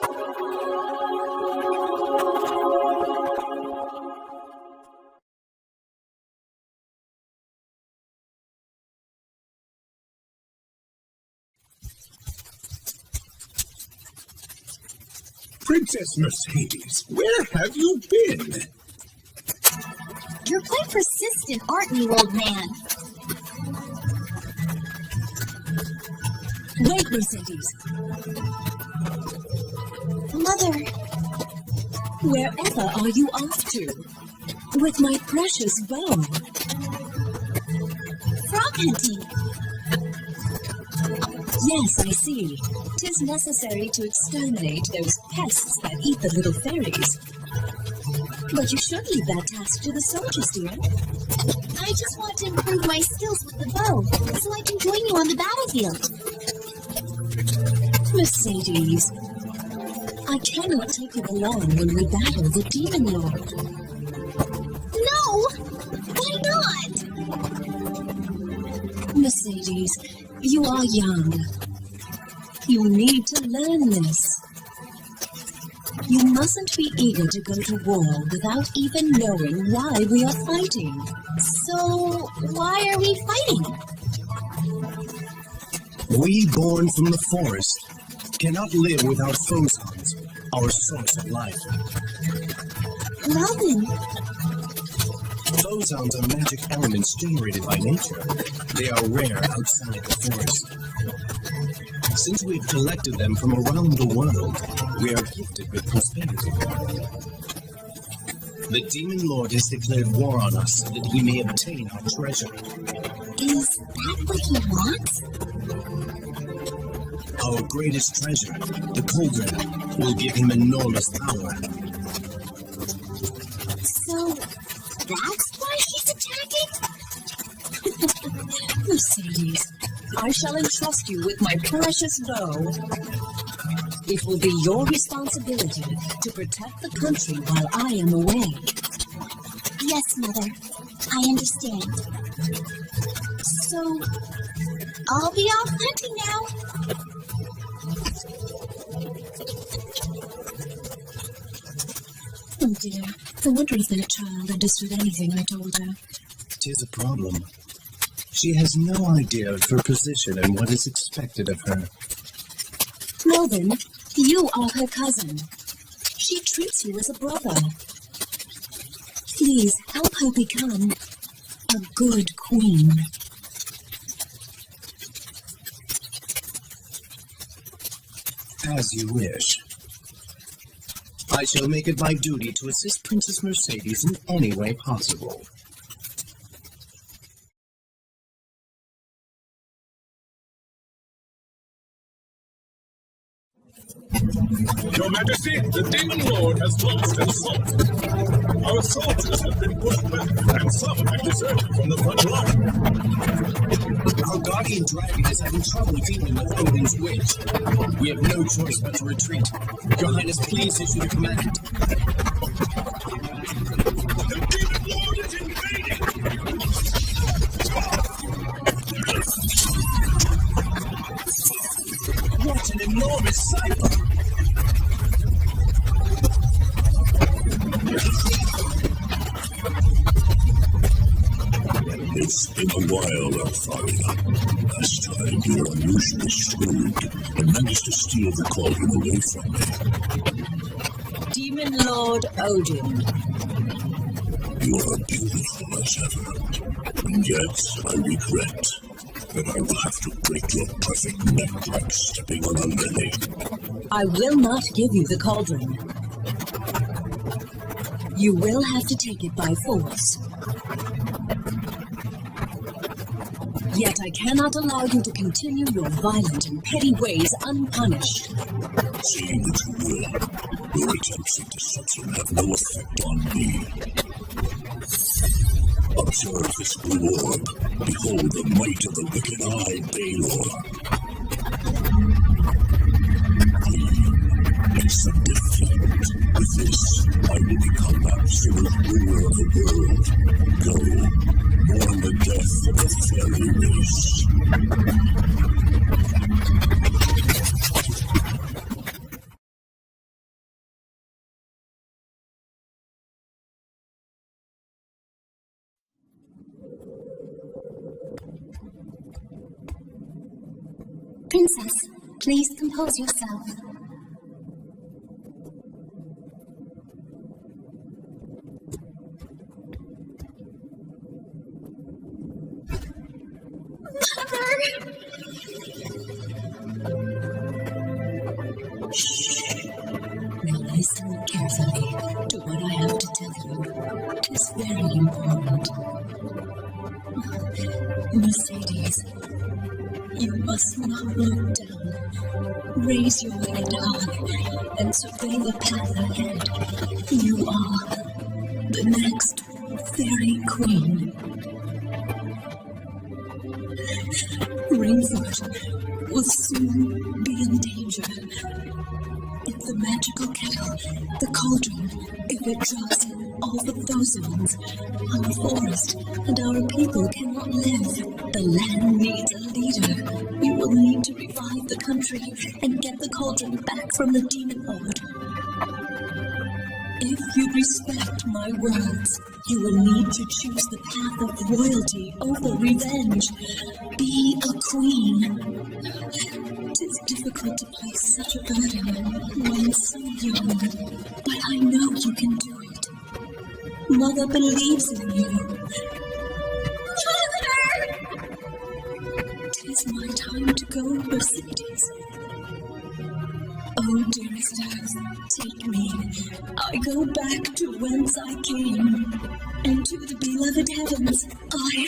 Princess Mercedes, where have you been? You're quite persistent, aren't you, old man? Wait, Mercedes. Mother, Wherever are you off to? With my precious bow. frog hunting. Yes, I see. 'Tis necessary to exterminate those pests that eat the little fairies. But you should leave that task to the soldiers, dear. I just want to improve my skills with the bow, so I can join you on the battlefield. Mercedes, I cannot take you along when we battle the Demon Lord. No! Mercedes, you are young. You need to learn this. You mustn't be eager to go to war without even knowing why we are fighting. So, why are we fighting? We, born from the forest, cannot live without phosons, our source of life. Well then, Phosons are magic elements generated by nature. They are rare outside the forest. Since we've collected them from around the world, we are gifted with prosperity. The Demon Lord has declared war on us so that he may obtain our treasure. is that what he wants? Our greatest treasure, the cauldron, will give him enormous power. So, that's why he's attacking? Mercedes, I shall entrust you with my precious bow. It will be your responsibility to protect the country while I am away. Yes, Mother. I understand. So, I'll be off hunting now. Oh dear, I wonder if that child understood anything I told her. 'Tis a problem. She has no idea of her position and what is expected of her. Melvin, you are her cousin. She treats you as a brother. Please help her become a good queen. As you wish. I shall make it my duty to assist Princess Mercedes in any way possible. Your Majesty, the Demon Lord has launched an assault. Our soldiers have been pushed back, and some have deserted from the front line. Our guardian dragon is having trouble dealing with Odin's witch. We have no choice but to retreat. Your Highness, please issue the command. The Demon Lord is invading! What an enormous sight! It's been a while, Alfaria. Last time you were unusually shrewd and managed to steal the cauldron away from me. Demon Lord Odin. You are beautiful as ever, and yet I regret that I will have to break your perfect neck like stepping on a lily. I will not give you the cauldron. You will have to take it by force. Yet I cannot allow you to continue your violent and petty ways unpunished. Say what you will, your attempts at deception have no effect on me. Observe this blue orb. Behold the might of the wicked eye, Balor. Accept defeat. With this, I will become absolute ruler of the world. Go, mourn the death of the fairy race. Princess, please compose yourself. Now listen carefully to what I have to tell you. It is very important. Mercedes, you must not look down. Raise your head high and survey the path ahead. You are the next fairy queen. Rainford will soon be in danger. If the magical kettle, the cauldron, if it drops in all the frozen ones, our forest and our people cannot live. The land needs a leader. We will need to revive the country and get the cauldron back from the demon lord. If you respect my words, you will need to choose the path of royalty over revenge. Be a queen. It is difficult to place such a burden on one so young, but I know you can do it. Mother believes in you. Mother! 'Tis my time to go, Mercedes. Oh, dearest Earth, take me. I go back to whence I came, and to the beloved heavens I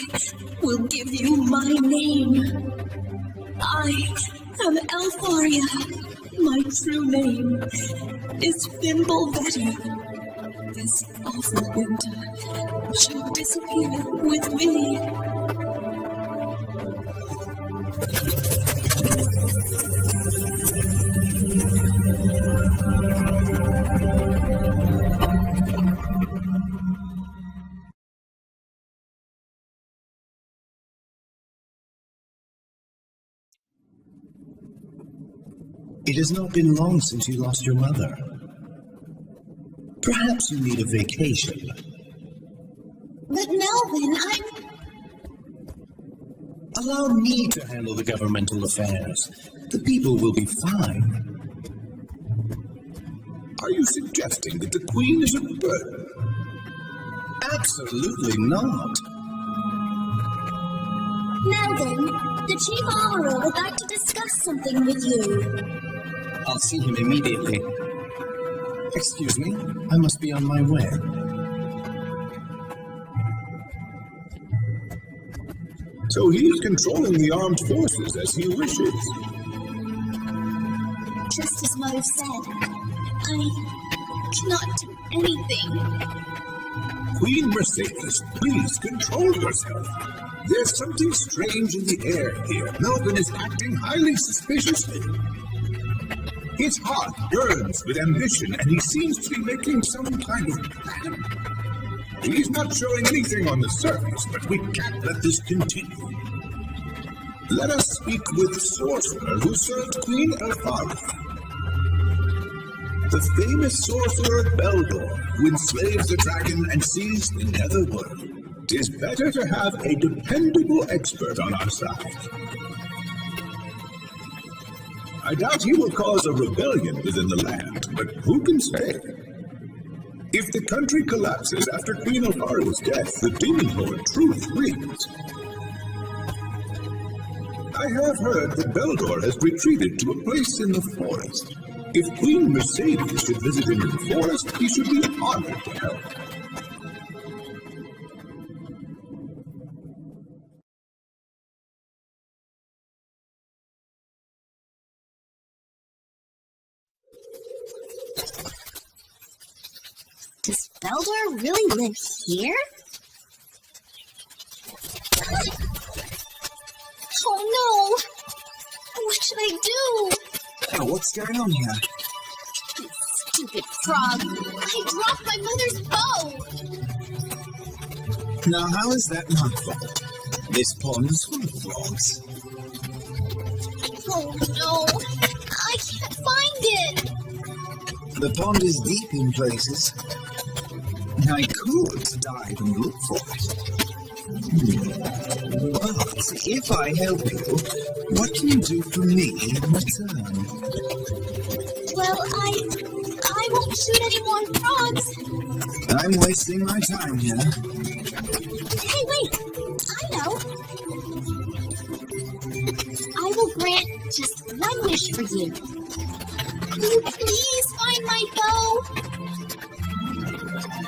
will give you my name. I am Elfaria. My true name is Thimblebedder. This awful winter shall disappear with me. It has not been long since you lost your mother. Perhaps you need a vacation. But Melvin, Allow me to handle the governmental affairs. The people will be fine. Are you suggesting that the Queen is a burden? Absolutely not. Melvin, the Chief Armorer would like to discuss something with you. I'll see him immediately. Excuse me, I must be on my way. So he is controlling the armed forces as he wishes. Just as Mother said, I cannot do anything. Queen Mercedes, please control yourself. There's something strange in the air here. Melvin is acting highly suspiciously. His heart burns with ambition, and he seems to be making some kind of plan. He's not showing anything on the surface, but we can't let this continue. Let us speak with the sorcerer who served Queen Elfaria. The famous sorcerer Beldor, who enslaves the dragon and sees the netherworld. 'Tis better to have a dependable expert on our side. I doubt he will cause a rebellion within the land, but who can say? If the country collapses after Queen Elfaria's death, the demon lord truly wins. I have heard that Beldor has retreated to a place in the forest. If Queen Mercedes should visit him in the forest, he should be honored to help. Does Beldor really live here? Oh no! What should I do? Oh, what's going on here? Stupid frog! I dropped my mother's bow! Now, how is that my fault? This pond is full of frogs. Oh no! I can't find it! The pond is deep in places. I could dive and look for it. But if I help you, what can you do for me in return? Well, I won't shoot any more frogs. I'm wasting my time here. Hey, wait! I know! I will grant just one wish for you. Will you please find my bow?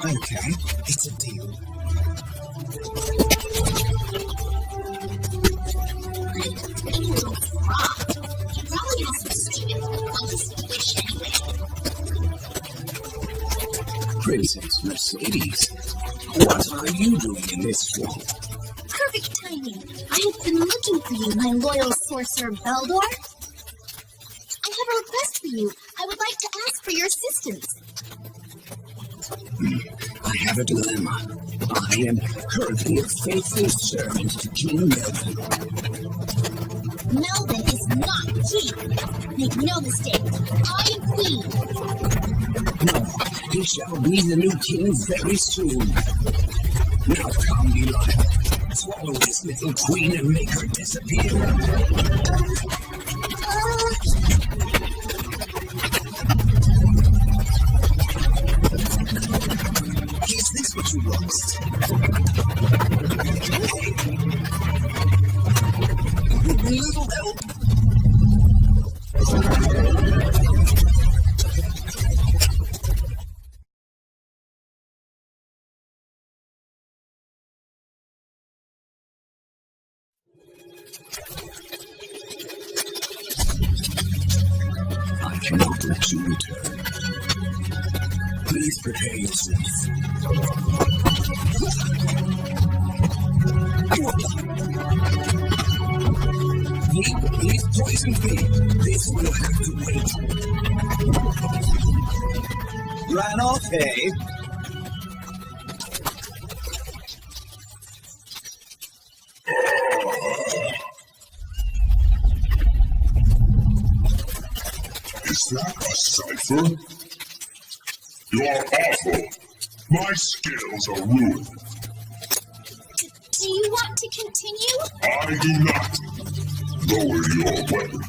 Okay, it's a deal. Little frog. He probably has some stupid funky wish anyway. Princess Mercedes, what are you doing in this swamp? Perfect timing. I have been looking for you, my loyal sorcerer Beldor. I have a request for you. I would like to ask for your assistance. I have a dilemma. I am currently a faithful servant to King Melvin. Melvin is not king. Make no mistake, I am queen. No, he shall be the new king very soon. Now come, Delilah. Swallow this little queen and make her disappear. Is this what you lost? Little elf? I cannot let you return. Please prepare yourself. He's poisoned me. This will have to wait. Ran off, eh? Is that a cipher? You're awful. My skills are ruined. Do you want to continue? I do not. Lower your weapon.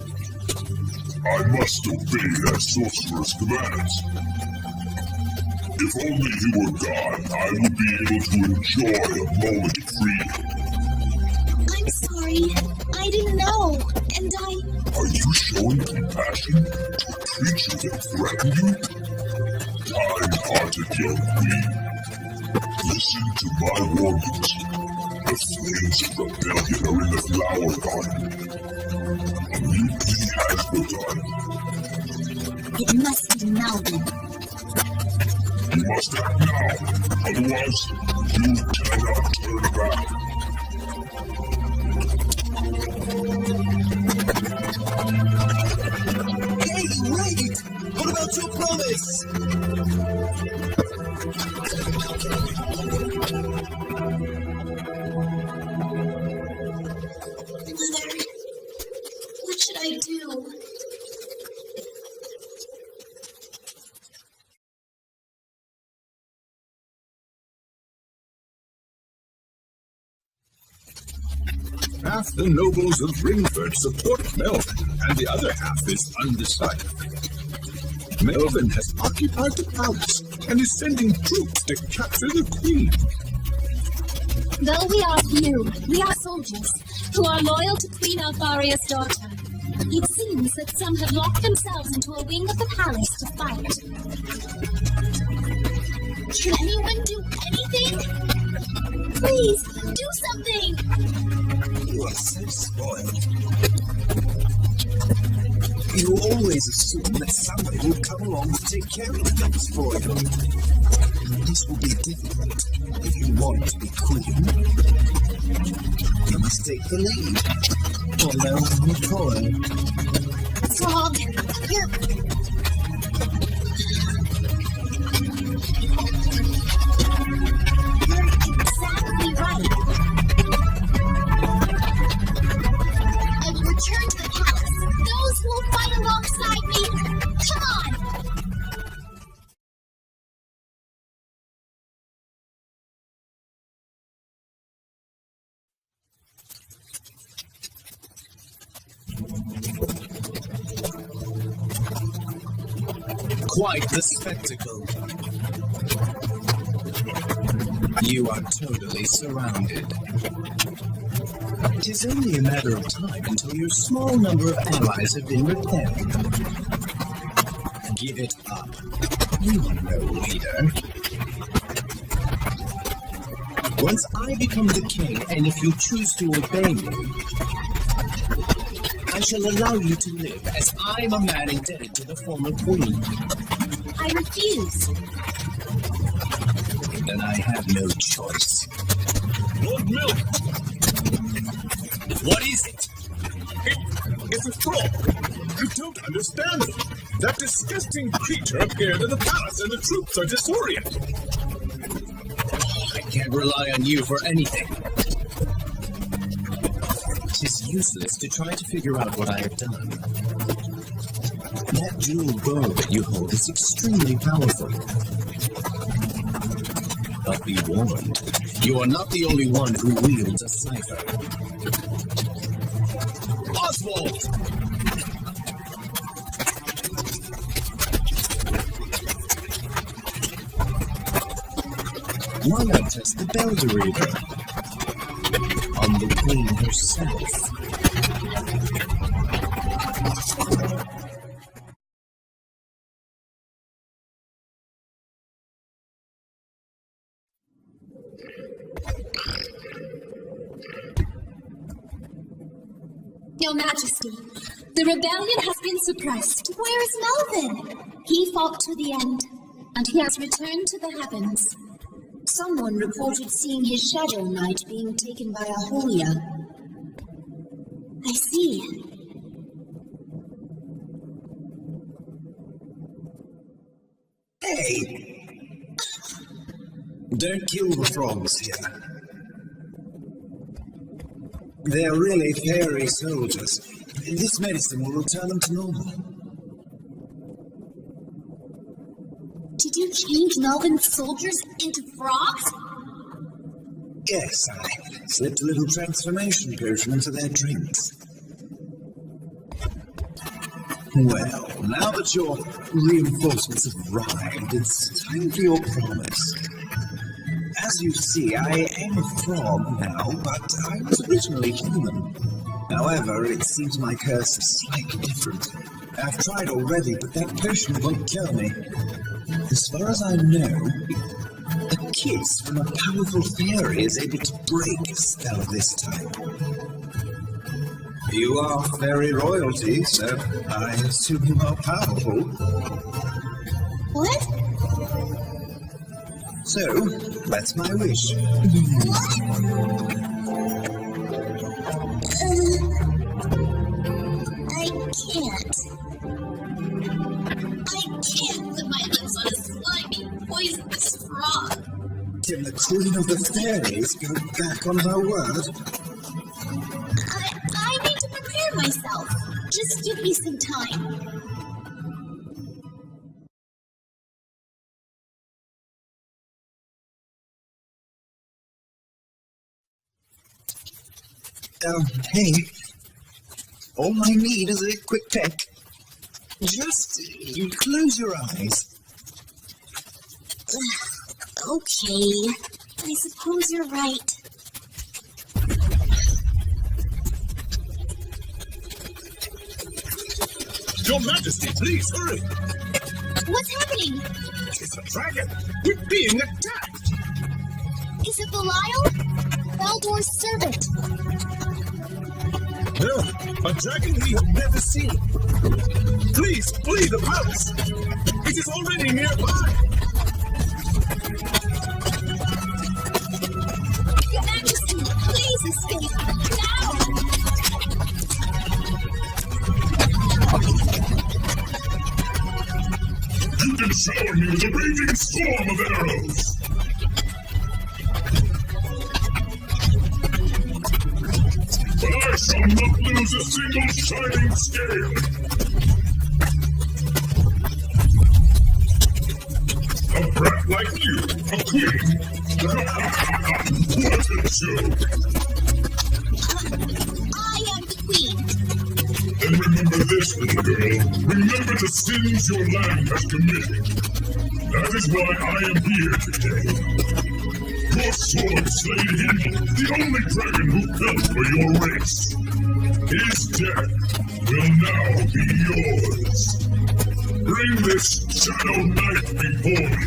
I must obey that sorcerer's commands. If only he were gone, I would be able to enjoy a moment of freedom. I'm sorry. I didn't know. And Are you showing compassion to a creature that threatened you? Kind-hearted young queen. Listen to my warnings. The flames of rebellion are in the flower garden. A new bee has begun. it must be Melvin. You must act now, otherwise you cannot turn back. Hey, wait! What about your promise? Mother, what should I do? Half the nobles of Ringford support Melvin, and the other half is undecided. Melvin has occupied the palace and is sending troops to capture the queen. Though we are few, we are soldiers who are loyal to Queen Alfaria's daughter. It seems that some have locked themselves into a wing of the palace to fight. Can anyone do anything? Please, do something! You are so spoiled. You always assume that somebody will come along to take care of things for you. This will be difficult if you want to be queen. You must take the lead. Follow the toy. Frog, you're... You're exactly right. I will return to the palace. Those who will fight alongside me, come on! Quite the spectacle. You are totally surrounded. It is only a matter of time until your small number of allies have been repelled. Give it up. You are no leader. Once I become the king, and if you choose to obey me, I shall allow you to live as I'm a man indebted to the former queen. I refuse. Then I have no choice. Lord Melvin! What is it? It's a troll! I don't understand it. That disgusting creature appeared in the palace and the troops are disoriented. I can't rely on you for anything. It is useless to try to figure out what I have done. That jeweled bow that you hold is extremely powerful. But be warned, you are not the only one who wields a cipher. Oswald! Why not test the Belder Reader on the Queen herself? Your Majesty, the rebellion has been suppressed. Where is Melvin? He fought to the end, and he has returned to the heavens. Someone reported seeing his Shadow Knight being taken by a Holia. I see. Hey! Don't kill the frogs here. They're really fairy soldiers. This medicine will return them to normal. Did you change Melvin's soldiers into frogs? Yes, I slipped a little transformation potion into their drinks. Well, now that your reinforcements have arrived, it's time for your promise. As you see, I am a frog now, but I was originally human. However, it seems my curse is slightly different. I've tried already, but that potion won't kill me. As far as I know, a kiss from a powerful fairy is able to break a spell of this type. You are fairy royalty, so I assume you are powerful. What? So, that's my wish. I can't. I can't put my lips on a slimy, poisonous frog. Can the Queen of the Fairies go back on her word? I need to prepare myself. Just give me some time. Hey. All I need is a quick peck. Just you close your eyes. Okay. I suppose you're right. Your Majesty, please hurry! What's happening? It's a dragon! We're being attacked! Is it Belial? Baldor's servant. No, a dragon we have never seen. Please flee the palace! It is already nearby! Your Majesty, please escape now! You can shower me with a raging storm of arrows! But I shall not lose a single shining scale! A brat like you, a queen! What a joke! I am the queen. Then remember this, little girl. Remember the sins your land has committed. That is why I am here today. Your sword slayed him, the only dragon who fell for your race. His death will now be yours. Bring this Shadow Knight before me.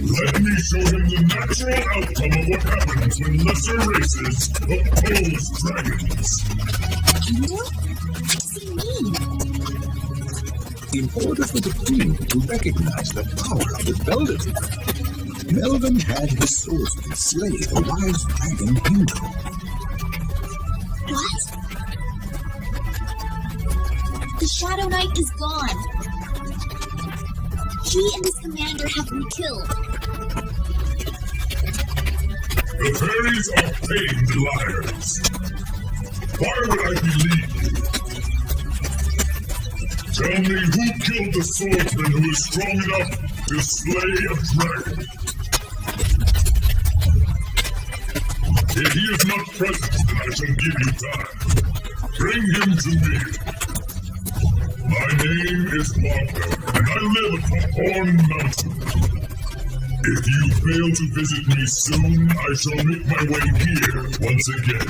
Let me show him the natural outcome of what happens when lesser races oppose dragons. What does he mean? In order for the Queen to recognize the power of the Belder, Melvin had his swordsman slay the wise dragon Hindu. What? The Shadow Knight is gone. He and his commander have been killed. The fairies are pained liars. Why would I believe you? Tell me who killed the swordsman who is strong enough to slay a dragon? If he is not present, then I shall give you time. Bring him to me. My name is Wagner, and I live upon Horn Mountain. If you fail to visit me soon, I shall make my way here once again.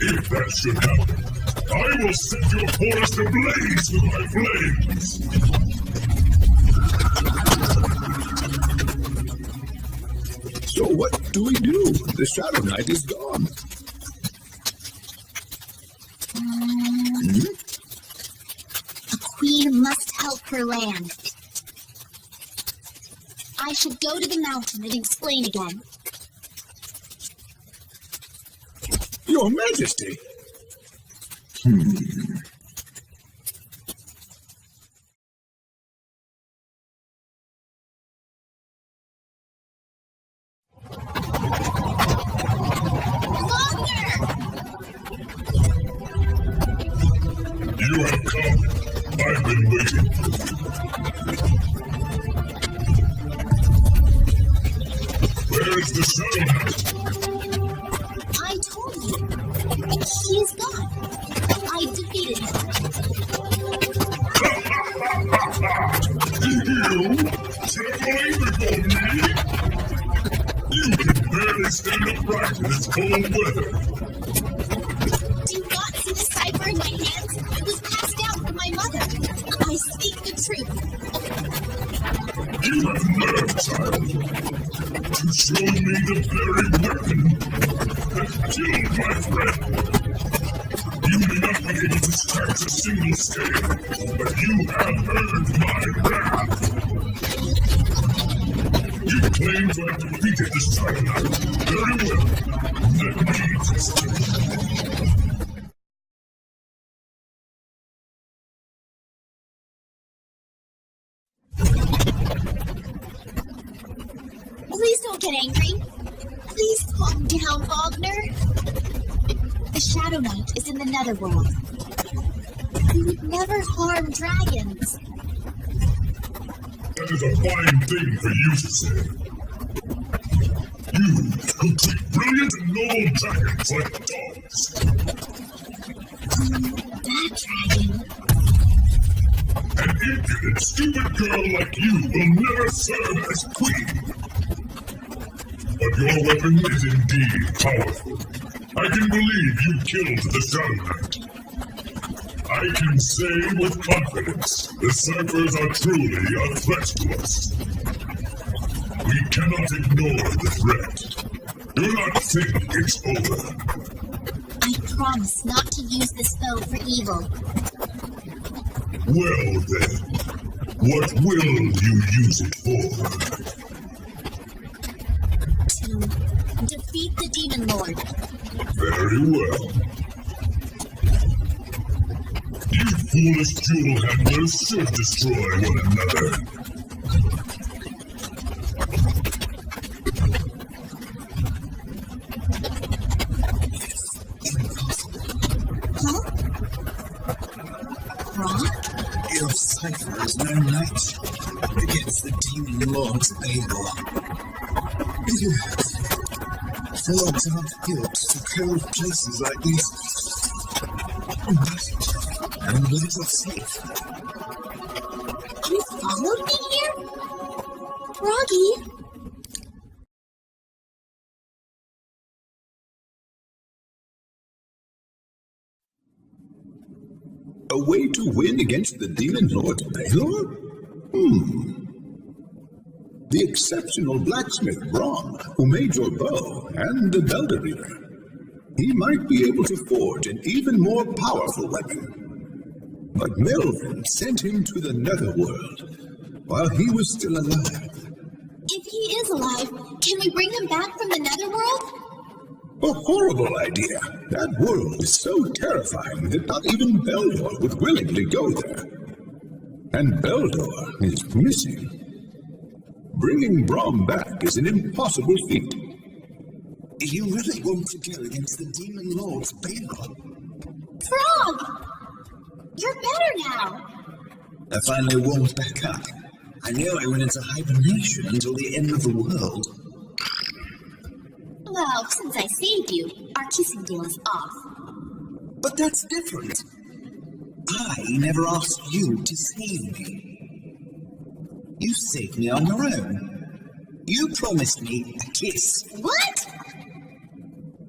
If that should happen, I will set your forest ablaze with my flames. So what do we do? The Shadow Knight is gone. The queen must help her land. I should go to the mountain and explain again. Your Majesty! You have come. I've been waiting. Where is the Shadow Knight? I told you. He's gone. I defeated him. You? Trembling before me? You can barely stand upright in this cold weather. Do you not see the cipher in my hands? It was passed down from my mother. I speak the truth. You have nerve, child, to show me the very weapon that killed my friend. You may not be able to scratch a single scale, but you have earned my wrath. You claim to have defeated the Shadow Knight. Very well. Let me test you. Please don't get angry. Please calm down, Wagner. The Shadow Knight is in the Netherworld. He would never harm dragons. That is a fine thing for you to say. You who treat brilliant and noble dragons like dogs. That dragon. An impudent, stupid girl like you will never serve as queen. But your weapon is indeed powerful. I can believe you killed the Shadow Knight. I can say with confidence, the ciphers are truly a threat to us. We cannot ignore the threat. Do not think it's over. I promise not to use the spell for evil. Well then, what will you use it for? To defeat the Demon Lord. Very well. You foolish jewel handlers should destroy one another. Huh? Rock? Your cipher is no match against the Demon Lord's Babel. Swords aren't built to cold places like these. And let us safe. You followed me here? Froggy? A way to win against the Demon Lord Baylor? The exceptional blacksmith Braun, who made your bow, and the Belder-Reader. He might be able to forge an even more powerful weapon. But Melvin sent him to the Netherworld while he was still alive. If he is alive, can we bring him back from the Netherworld? A horrible idea. That world is so terrifying that not even Beldor would willingly go there. And Beldor is missing. Bringing Brom back is an impossible feat. You really want to go against the Demon Lord's Balor? Frog! You're better now. I finally warmed back up. I knew I went into hibernation until the end of the world. Well, since I saved you, our kissing deal is off. But that's different. I never asked you to save me. You saved me on your own. You promised me a kiss. What?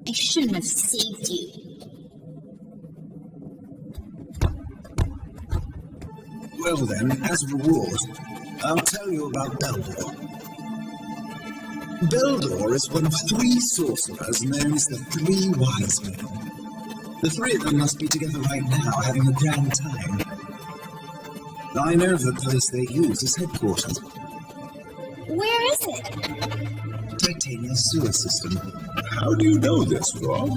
I shouldn't have saved you. Well then, as a reward, I'll tell you about Beldor. Beldor is one of 3 sorcerers known as the 3 Wise Men. The 3 of them must be together right now, having a grand time. I know the place they use as headquarters. Where is it? Titania's sewer system. How do you know this, Frog?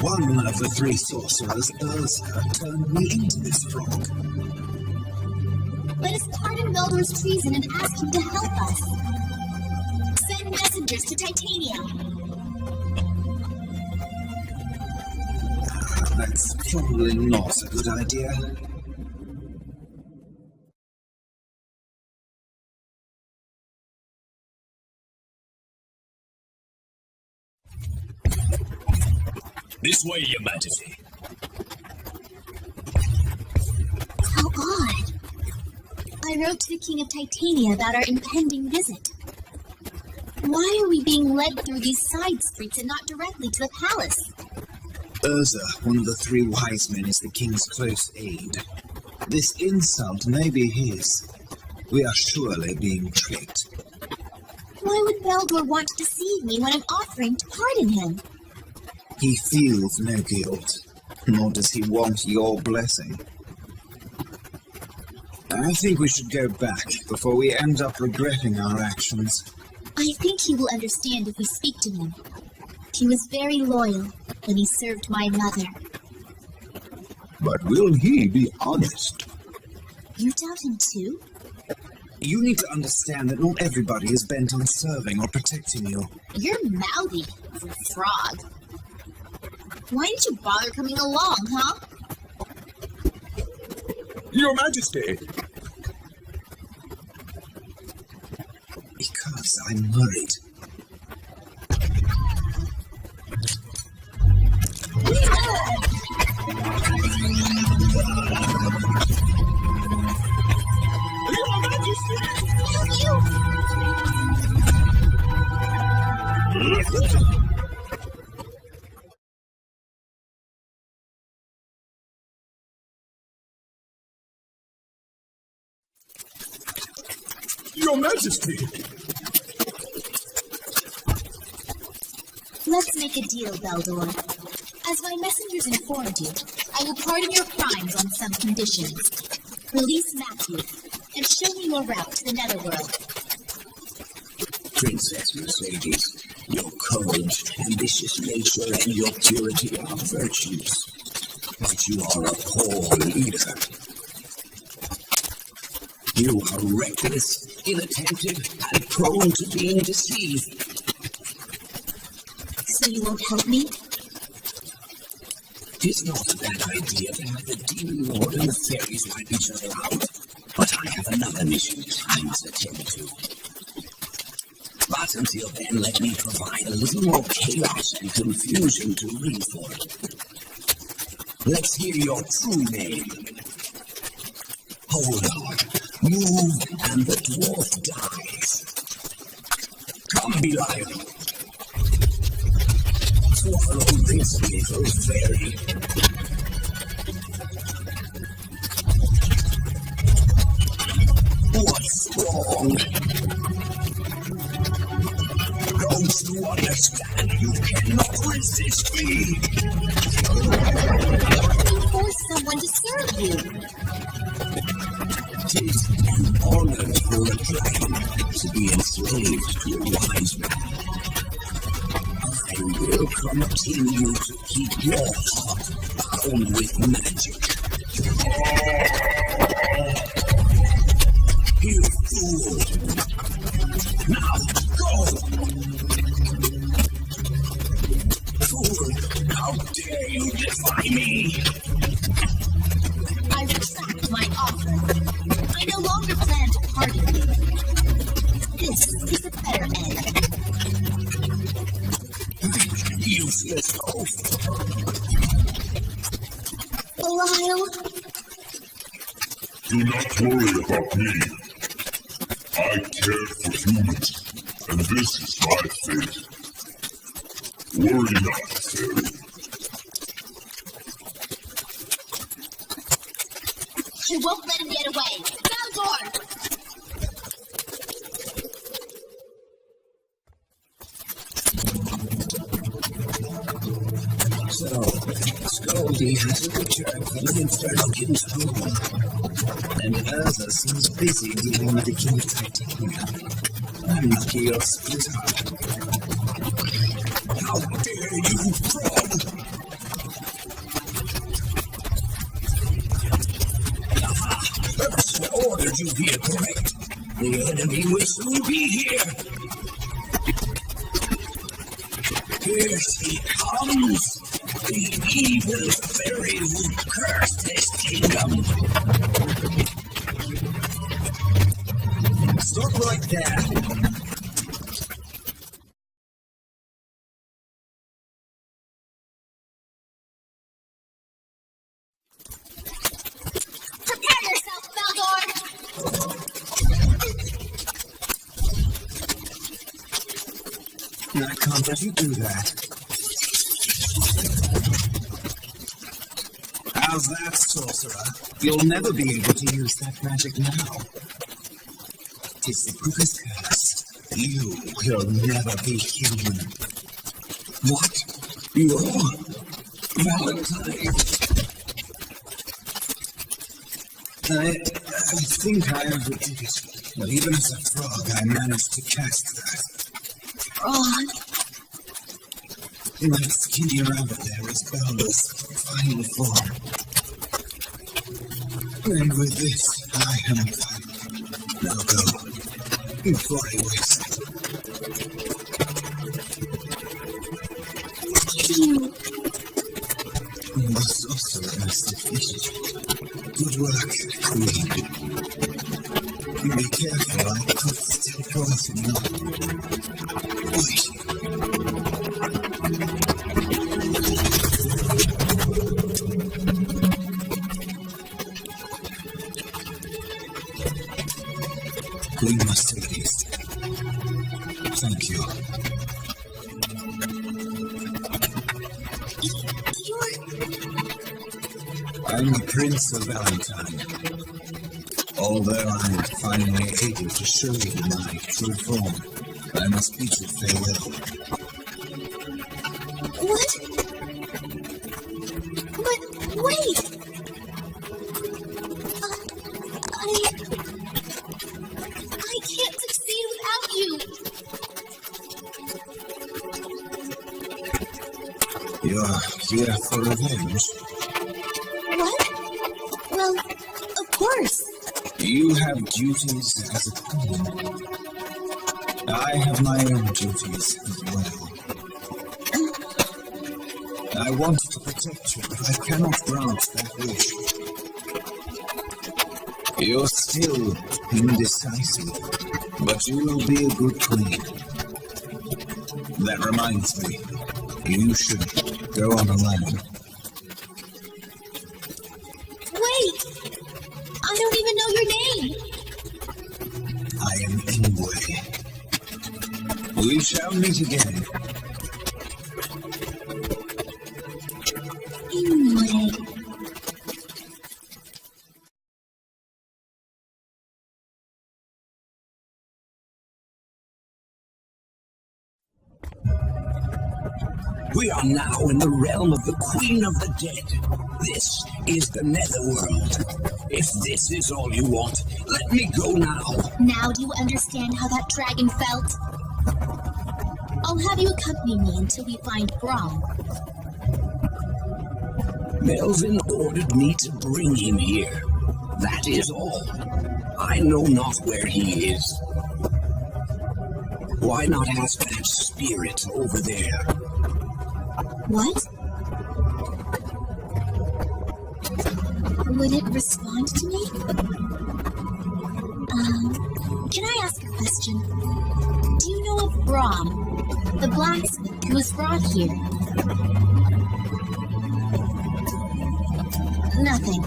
One of the 3 sorcerers, Urza, turned me into this frog. Let us pardon Beldor's treason and ask him to help us. Send messengers to Titania. That's probably not a good idea. This way, Your Majesty. How odd. I wrote to the King of Titania about our impending visit. Why are we being led through these side streets and not directly to the palace? Urza, one of the 3 Wise Men, is the king's close aide. This insult may be his. We are surely being tricked. Why would Beldor want to deceive me when I'm offering to pardon him? He feels no guilt, nor does he want your blessing. I think we should go back before we end up regretting our actions. I think he will understand if we speak to him. He was very loyal when he served my mother. But will he be honest? You doubt him too? You need to understand that not everybody is bent on serving or protecting you. You're mouthy as a frog. Why did you bother coming along, huh? Your Majesty! Because I'm worried. Your Majesty! Your Majesty! Let's make a deal, Beldor. As my messengers informed you, I will pardon your crimes on some conditions. Release Matthew, and show me your route to the Netherworld. Princess Mercedes, your courage, ambitious nature, and your purity are virtues. But you are a poor leader. You are reckless, inattentive, and prone to being deceived. So you won't help me? Tis not a bad idea to have the Demon Lord and the fairies wipe each other out, but I have another mission I must attend to. But until then, let me provide a little more chaos and confusion to read for it. Let's hear your true name. Hold on. Move, and the dwarf dies. Come, Belial. Swallow this little fairy. What's wrong? Don't you understand? You cannot resist me. You force someone to serve you. Tis an honor for a dragon to be enslaved to a wise man. I will continue to keep your heart bound with magic. Do not worry about me. I care for humans, and this is my fate. Worry not, fairy. I won't let him get away. Baldur! So, Scaldy has returned from the Infernal King's home, and Urza seems busy dealing with the King of Titania. I'm lucky you're split up. How dare you, fraud! Urza ordered you here, correct? The enemy will soon be here. Here he comes! The evil fairy who cursed this kingdom! Stop right there! Prepare yourself, Baldur! I can't let you do that. How's that, sorcerer? You'll never be able to use that magic now. 'Tis the Brooker's curse. You'll never be human. What? You're Valentine? I think I overdid it. But even as a frog, I managed to cast that. Fraud. My skinny rabbit there is Baldur's final form. And with this, I am fine. Now go, before I waste it. You. The sorcerer has defeated. Good work, Queen. Be careful, I could still poison you. Wait. Queen must take these. Thank you. I'm the Prince of Valentine. Although I'm finally able to show you my true form, I must bid you farewell. What? But wait! I can't succeed without you! You're here for revenge. What? Well, of course. You have duties as a queen. I have my own duties as well. I want to protect you, but I cannot grant that wish. You're still indecisive, but you will be a good queen. That reminds me, you should go on alone. Wait! I don't even know your name! I am Ingwe. We shall meet again. Anyway. We are now in the realm of the Queen of the Dead. This is the Netherworld. If this is all you want, let me go now. Now do you understand how that dragon felt? I'll have you accompany me until we find Brahm. Melvin ordered me to bring him here. That is all. I know not where he is. Why not ask that spirit over there? What? Would it respond to me? Can I ask a question? Do you know of Brahm, the blacksmith who was brought here? Nothing.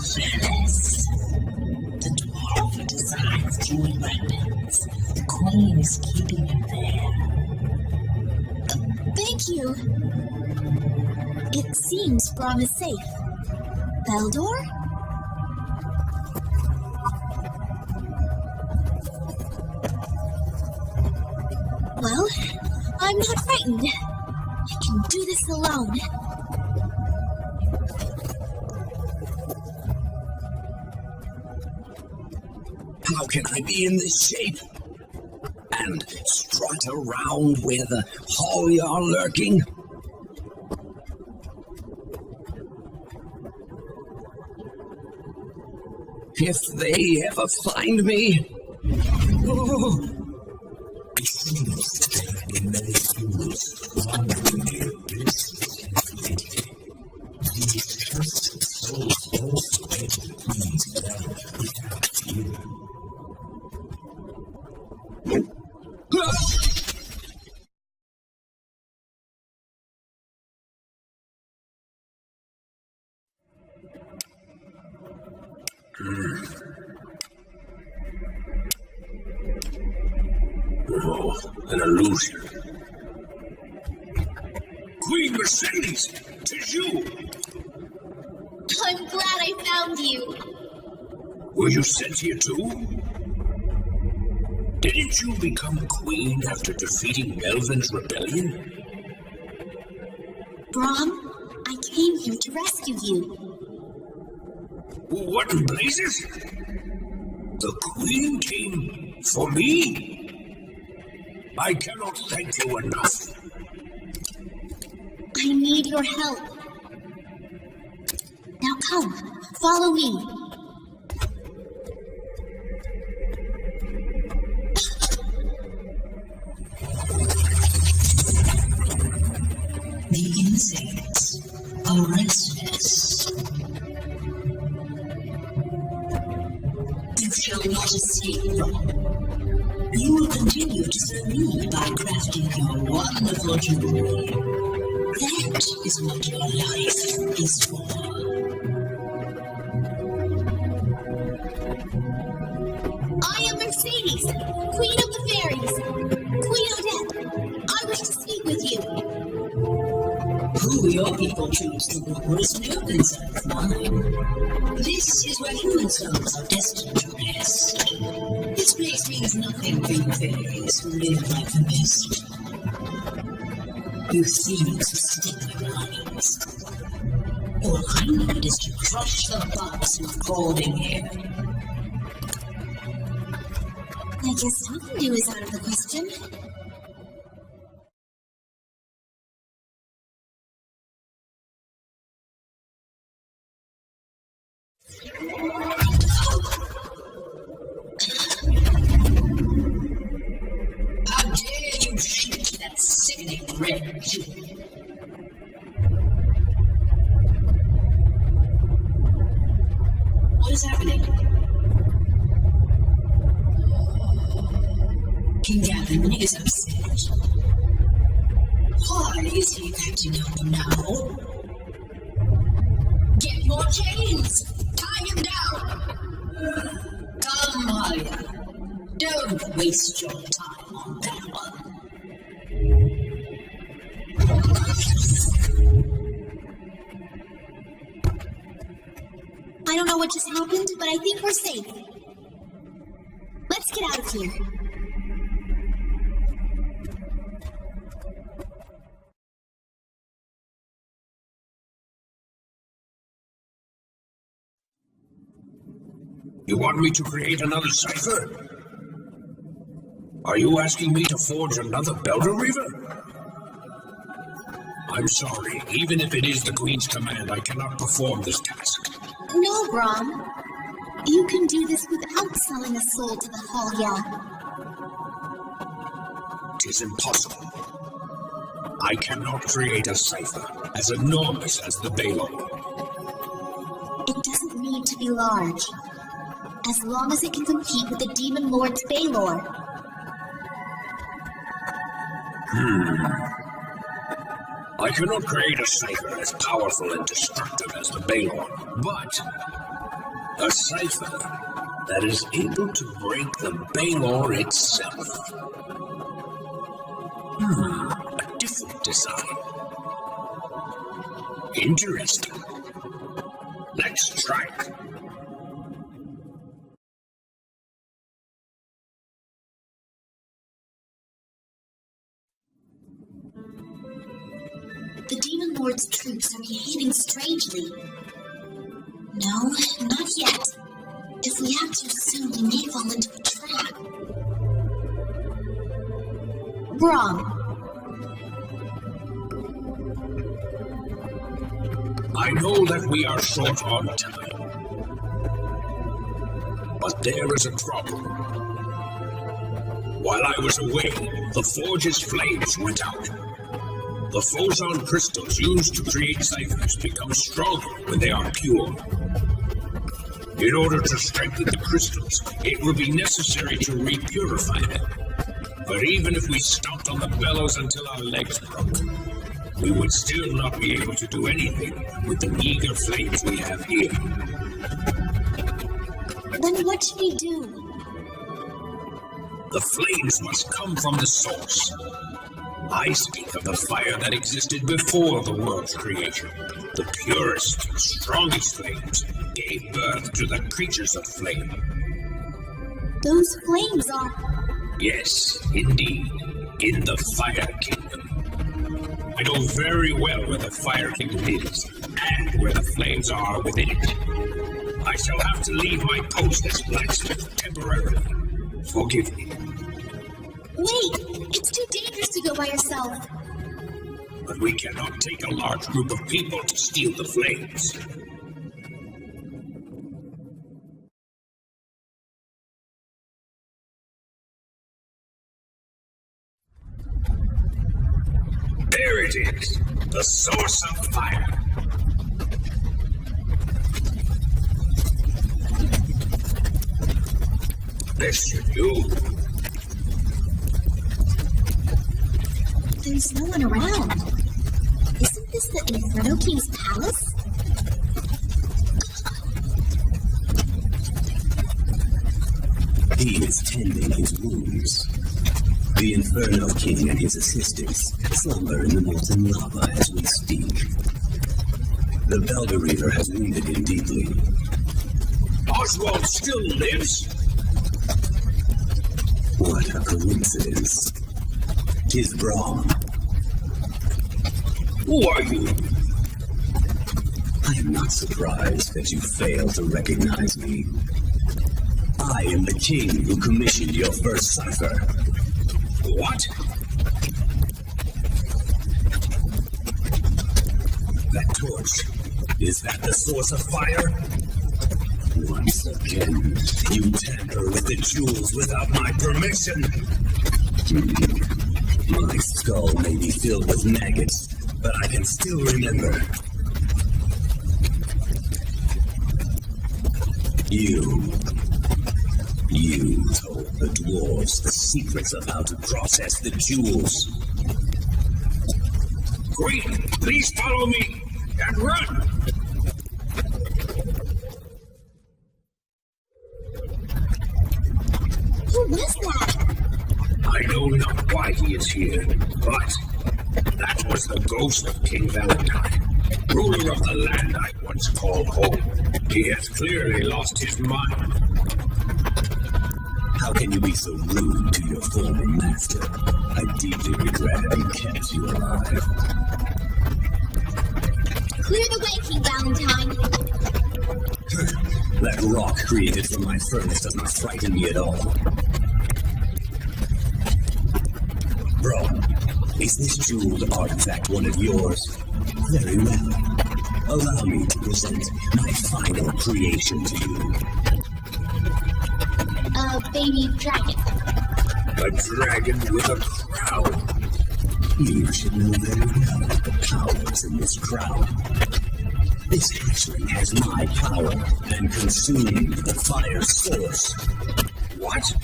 Zealous. jeweled weapons. The Queen is keeping them there. Thank you. It seems Brahm is safe. Beldor? Well, I'm not frightened. I can do this alone. How can I be in this shape? And strut around where the Holly are lurking? If they ever find me... Oh. It seems that there have been many fools wandering near this. These cursed souls also enter the Queen's realm without fear. Oh, an illusion. Queen Mercedes, 'tis you! I'm glad I found you. Were you sent here too? Didn't you become queen after defeating Melvin's rebellion? Brahm, I came here to rescue you. What in blazes? The queen came for me? I cannot thank you enough. I need your help. Now come, follow me. The insects are restless. You shall not escape from. You will continue to serve me by crafting your wonderful jewelry. That is what your life is for. I am Mercedes, Queen of the Fairies. Queen Odette, I wish to speak with you. Who your people choose to rule is no concern of mine. This is where human souls are destined to rest. This place means nothing for you fairies who live like the mist. You thieves who stick your lines. All I need is to crush the bugs who've called in here. I guess talking to you is out of the question. How dare you shoot that sickening red jewel? What is happening? King Gavin is upset. Why is he acting up now? Get more chains! Tie him down! Come, Maria. Don't waste your time on that one. I don't know what just happened, but I think we're safe. Let's get out of here. You want me to create another cipher? Are you asking me to forge another Belder Reaver? I'm sorry, even if it is the Queen's command, I cannot perform this task. No, Brahm. You can do this without selling a soul to the Halya. 'Tis impossible. I cannot create a cipher as enormous as the Balor. It doesn't need to be large. As long as it can compete with the Demon Lord's Balor. I cannot create a cipher as powerful and destructive as the Balor, but a cipher that is able to break the Baylor itself. A different design. Interesting. Let's try it. The Demon Lord's troops are behaving strangely. No, not yet. If we act too soon, we may fall into a trap. Braum. I know that we are short on time. But there is a problem. While I was away, the forge's flames went out. The Photon crystals used to create ciphers become stronger when they are pure. In order to strengthen the crystals, it would be necessary to repurify them. But even if we stomped on the bellows until our legs broke, we would still not be able to do anything with the meager flames we have here. Then what should we do? The flames must come from the source. I speak of the fire that existed before the world's creation. The purest, strongest flames gave birth to the creatures of flame. Those flames are... Yes, indeed, in the Fire Kingdom. I know very well where the Fire Kingdom is, and where the flames are within it. I shall have to leave my post as blacksmith temporarily. Forgive me. Wait! It's too dangerous to go by yourself. But we cannot take a large group of people to steal the flames. There it is, the source of fire. This should do. There's no one around. Isn't this the Inferno King's palace? He is tending his wounds. The Inferno King and his assistants slumber in the molten lava as we speak. The Belder has wounded him deeply. Oswald still lives? What a coincidence. 'Tis Braum. Who are you? I am not surprised that you fail to recognize me. I am the king who commissioned your first cipher. What? That torch, is that the source of fire? Once again, you tamper with the jewels without my permission. My skull may be filled with maggots, but I can still remember. You told the dwarves the secrets of how to process the jewels. Great! Please follow me and run! Who was that? I know not why he is here, but that was the ghost of King Valentine, ruler of the land I once called home. He has clearly lost his mind. How can you be so rude to your former master? I deeply regret having kept you alive. Clear the way, King Valentine. That rock created from my furnace does not frighten me at all. Braum, is this jeweled artifact one of yours? Very well. Allow me to present my final creation to you. A baby dragon. A dragon with a crown. You should know very well the powers in this crown. This hatchling has my power and consumed the fire source. What?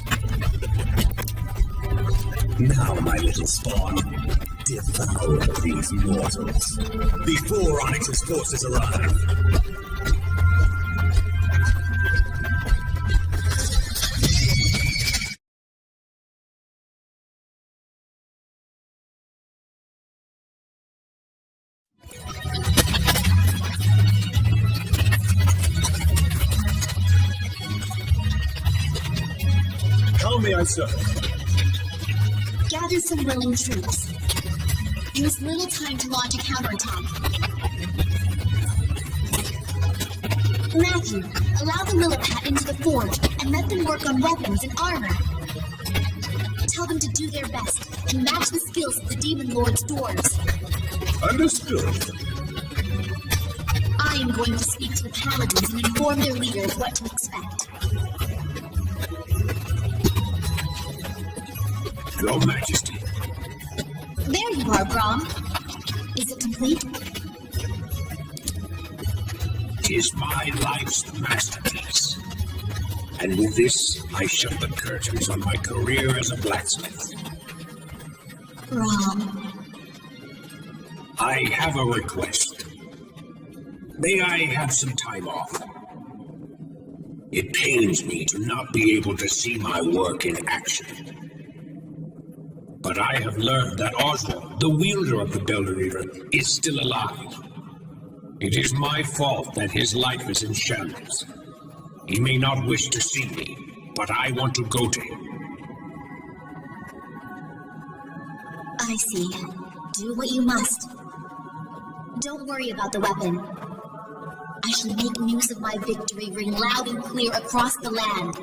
Now, my little spawn, devour these mortals before Onyx's forces arrive. How may I serve? Gather some willing troops. There is little time to launch a counterattack. Matthew, allow the Lilliput into the forge and let them work on weapons and armor. Tell them to do their best and match the skills of the Demon Lord's dwarves. Understood. I am going to speak to the paladins and inform their leaders what to expect. Your Majesty. There you are, Grom. Is it complete? 'Tis my life's masterpiece. And with this, I shut the curtains on my career as a blacksmith. Grom. I have a request. May I have some time off? It pains me to not be able to see my work in action. But I have learned that Oswald, the wielder of the Belder is still alive. It is my fault that his life is in shambles. He may not wish to see me, but I want to go to him. I see. Do what you must. Don't worry about the weapon. I shall make news of my victory ring loud and clear across the land.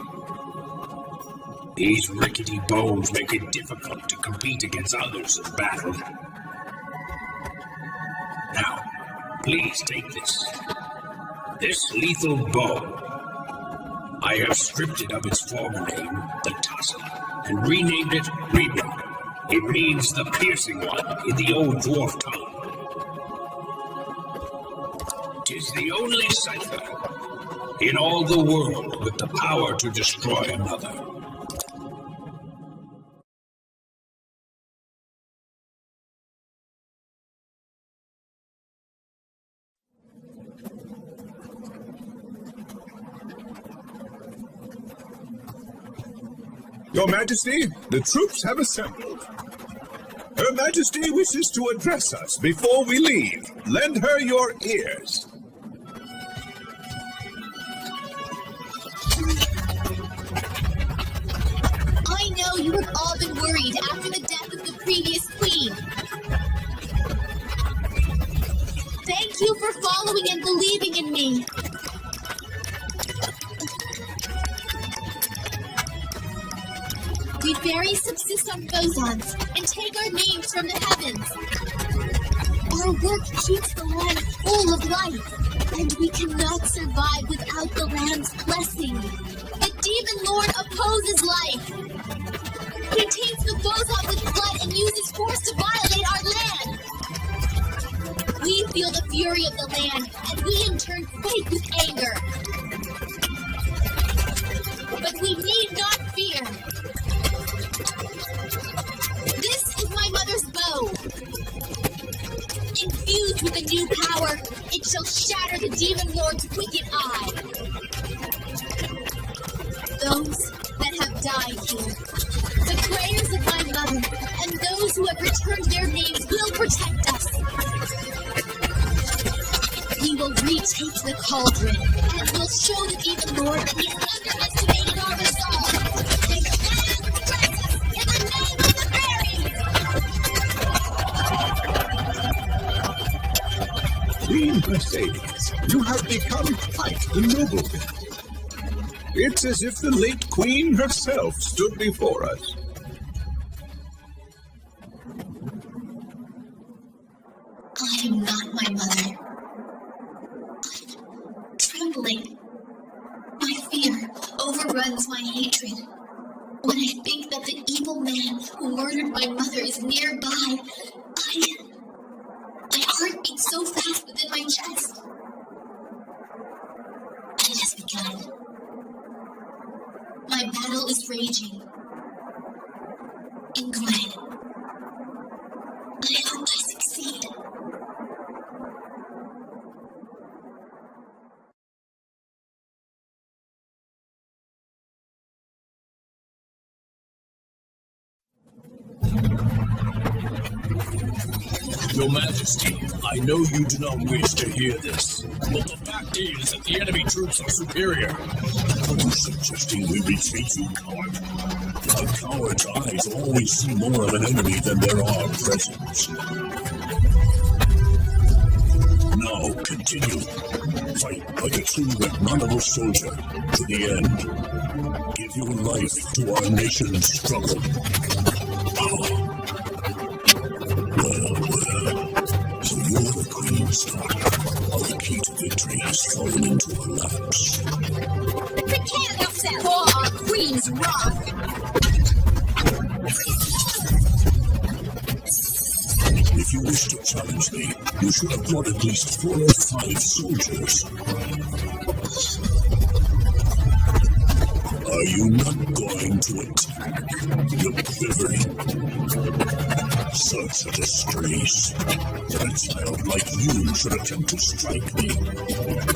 These rickety bones make it difficult to compete against others in battle. Now, please take this. This lethal bow. I have stripped it of its former name, the Tussle, and renamed it Rebrock. It means the piercing one in the old dwarf tongue. 'Tis the only cipher in all the world with the power to destroy another. Your Majesty, the troops have assembled. Her Majesty wishes to address us before we leave. Lend her your ears. I know you have all been worried after the death of the previous queen. Thank you for following and believing in me. We fairies subsist on bosons and take our names from the heavens. Our work keeps the land full of life, and we cannot survive without the land's blessing. The Demon Lord opposes life. He taints the boson with blood and uses force to violate our land. We feel the fury of the land, and we in turn quake with anger. But we need not fear. This is my mother's bow. Infused with a new power, it shall shatter the Demon Lord's wicked eye. Those that have died here, the prayers of my mother, and those who have returned their names will protect us. We will retake the cauldron, and will show the Demon Lord that he has underestimated our resolve. And command protect us in the name of the fairies! Queen Mercedes, you have become quite the nobleman. It's as if the late Queen herself stood before us. I am not my mother. I'm trembling. My fear overruns my hatred. When I think that the evil man who murdered my mother is nearby, my heart beats so fast within my chest. And it has begun. My battle is raging. And Gwen, I hope I succeed. Your Majesty, I know you do not wish to hear this, but the fact is that the enemy troops are superior. Are you suggesting we retreat, you coward? A coward's eyes always see more of an enemy than there are presents. Now continue. Fight like a true honorable soldier to the end. Give your life to our nation's struggle. Well. So you're the Queen's daughter. Well, the key to victory has fallen into her laps. Prepare yourself for our Queen's wrath! If you wish to challenge me, you should have brought at least 4 or 5 soldiers. Are you not going to attack? You're quivering. Such a disgrace. A child like you should attempt to strike me.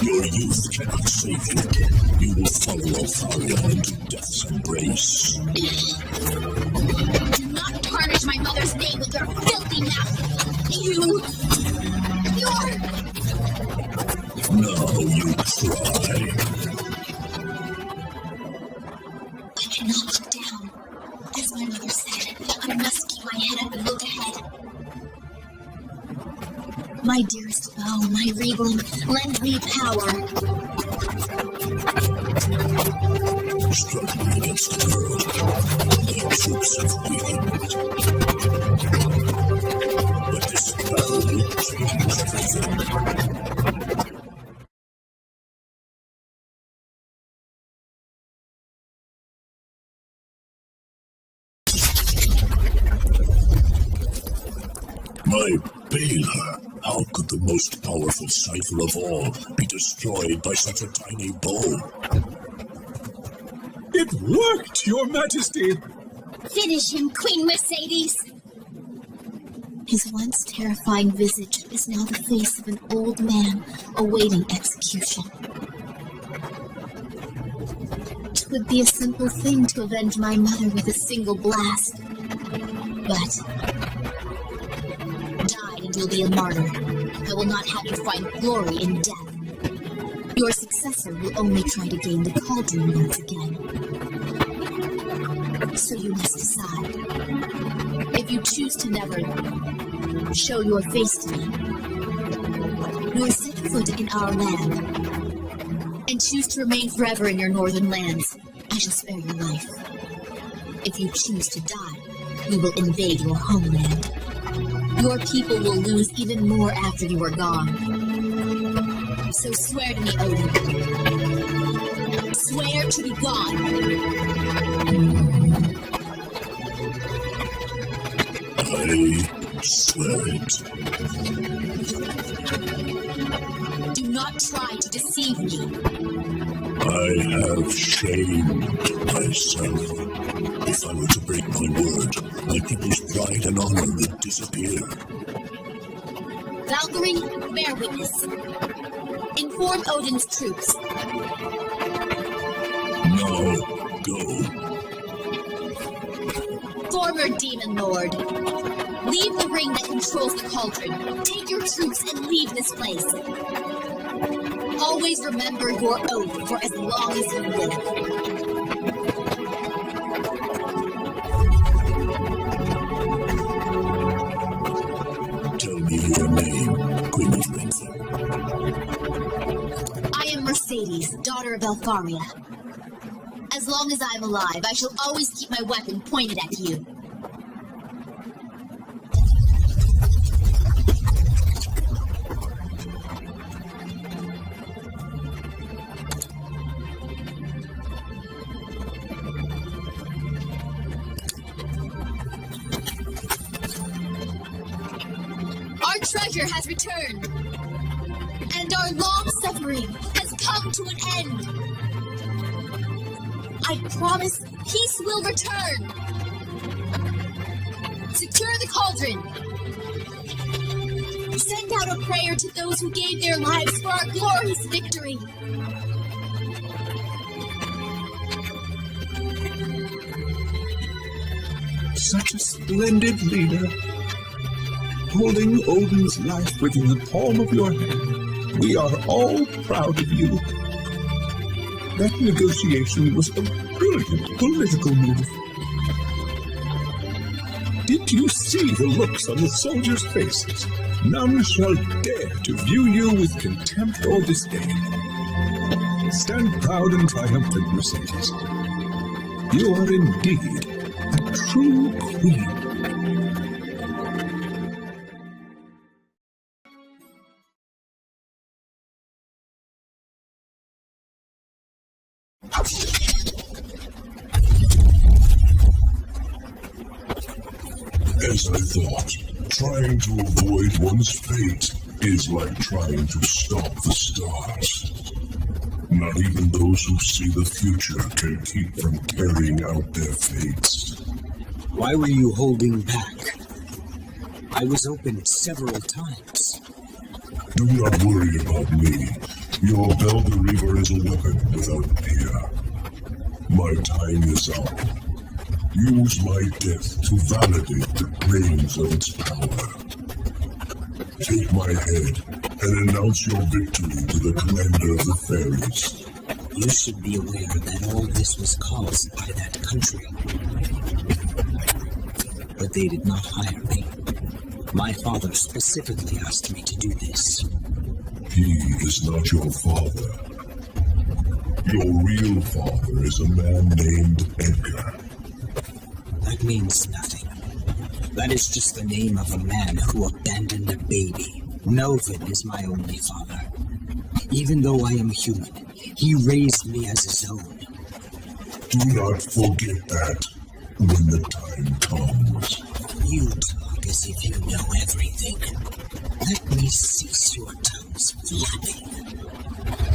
Your youth cannot save you. You will follow Alfaria into death's embrace. Do not tarnish my mother's name with your filthy mouth! You're... Now you try. I cannot look down. As my mother said, I must keep my head up and look ahead. My dearest foe, my regal, lend me power. Struggling against the world, the troops have weakened. But this battle will change everything. My Baylor, how could the most powerful cipher of all be destroyed by such a tiny bow? It worked, Your Majesty! Finish him, Queen Mercedes! His once terrifying visage is now the face of an old man awaiting execution. It would be a simple thing to avenge my mother with a single blast. But die and you'll be a martyr. I will not have you find glory in death. Your successor will only try to gain the cauldron once again. So you must decide. If you choose to never show your face to me, nor set foot in our land, and choose to remain forever in your northern lands, I shall spare your life. If you choose to die, we will invade your homeland. Your people will lose even more after you are gone. So swear to me, Odin. Swear to be gone. I swear it. Do not try to deceive me. I have shamed myself. If I were to break my word, my people's pride and honor would disappear. Valkyrie, bear witness. Inform Odin's troops. Now, go. Former Demon Lord, leave the ring that controls the cauldron. Take your troops and leave this place. Always remember your oath for as long as you live. Tell me your name, Queen of Winter. I am Mercedes, daughter of Alfaria. As long as I am alive, I shall always keep my weapon pointed at you. Our treasure has returned, and our long suffering has come to an end. I promise peace will return. Secure the cauldron. Send out a prayer to those who gave their lives for our glorious victory. Such a splendid leader. holding Odin's life within the palm of your hand. We are all proud of you. That negotiation was a brilliant political move. Did you see the looks on the soldiers' faces? None shall dare to view you with contempt or disdain. Stand proud and triumphant, Mercedes. You are indeed a true queen. As I thought, trying to avoid one's fate is like trying to stop the stars. Not even those who see the future can keep from carrying out their fates. Why were you holding back? I was opened several times. Do not worry about me. Your Belder Reaver is a weapon without peer. My time is up. Use my death to validate the claims of its power. Take my head and announce your victory to the commander of the fairies. You should be aware that all this was caused by that country. But they did not hire me. My father specifically asked me to do this. He is not your father. Your real father is a man named Edgar. That means nothing. That is just the name of a man who abandoned a baby. Melvin is my only father. Even though I am human, he raised me as his own. Do not forget that when the time comes. You talk as if you know everything. Let me cease your tongue's flapping.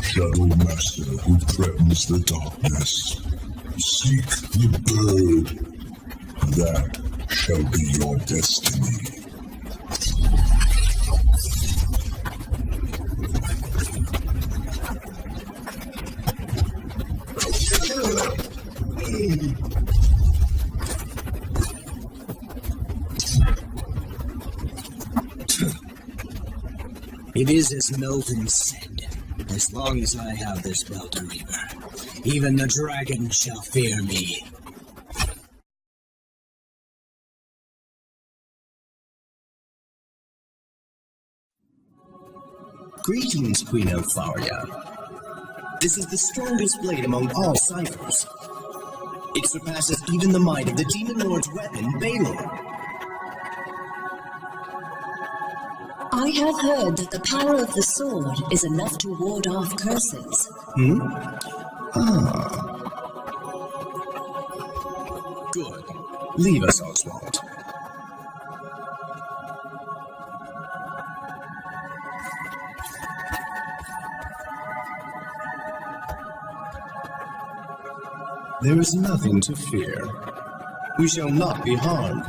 Shadow Master who threatens the darkness. Seek the bird. That shall be your destiny. It is as Melvin said. As long as I have this Belder Reaver, even the dragon shall fear me. Greetings, Queen Elfaria. This is the strongest blade among all ciphers. It surpasses even the might of the Demon Lord's weapon, Balor. I have heard that the power of the sword is enough to ward off curses. Good. Leave us, Oswald. There is nothing to fear. We shall not be harmed.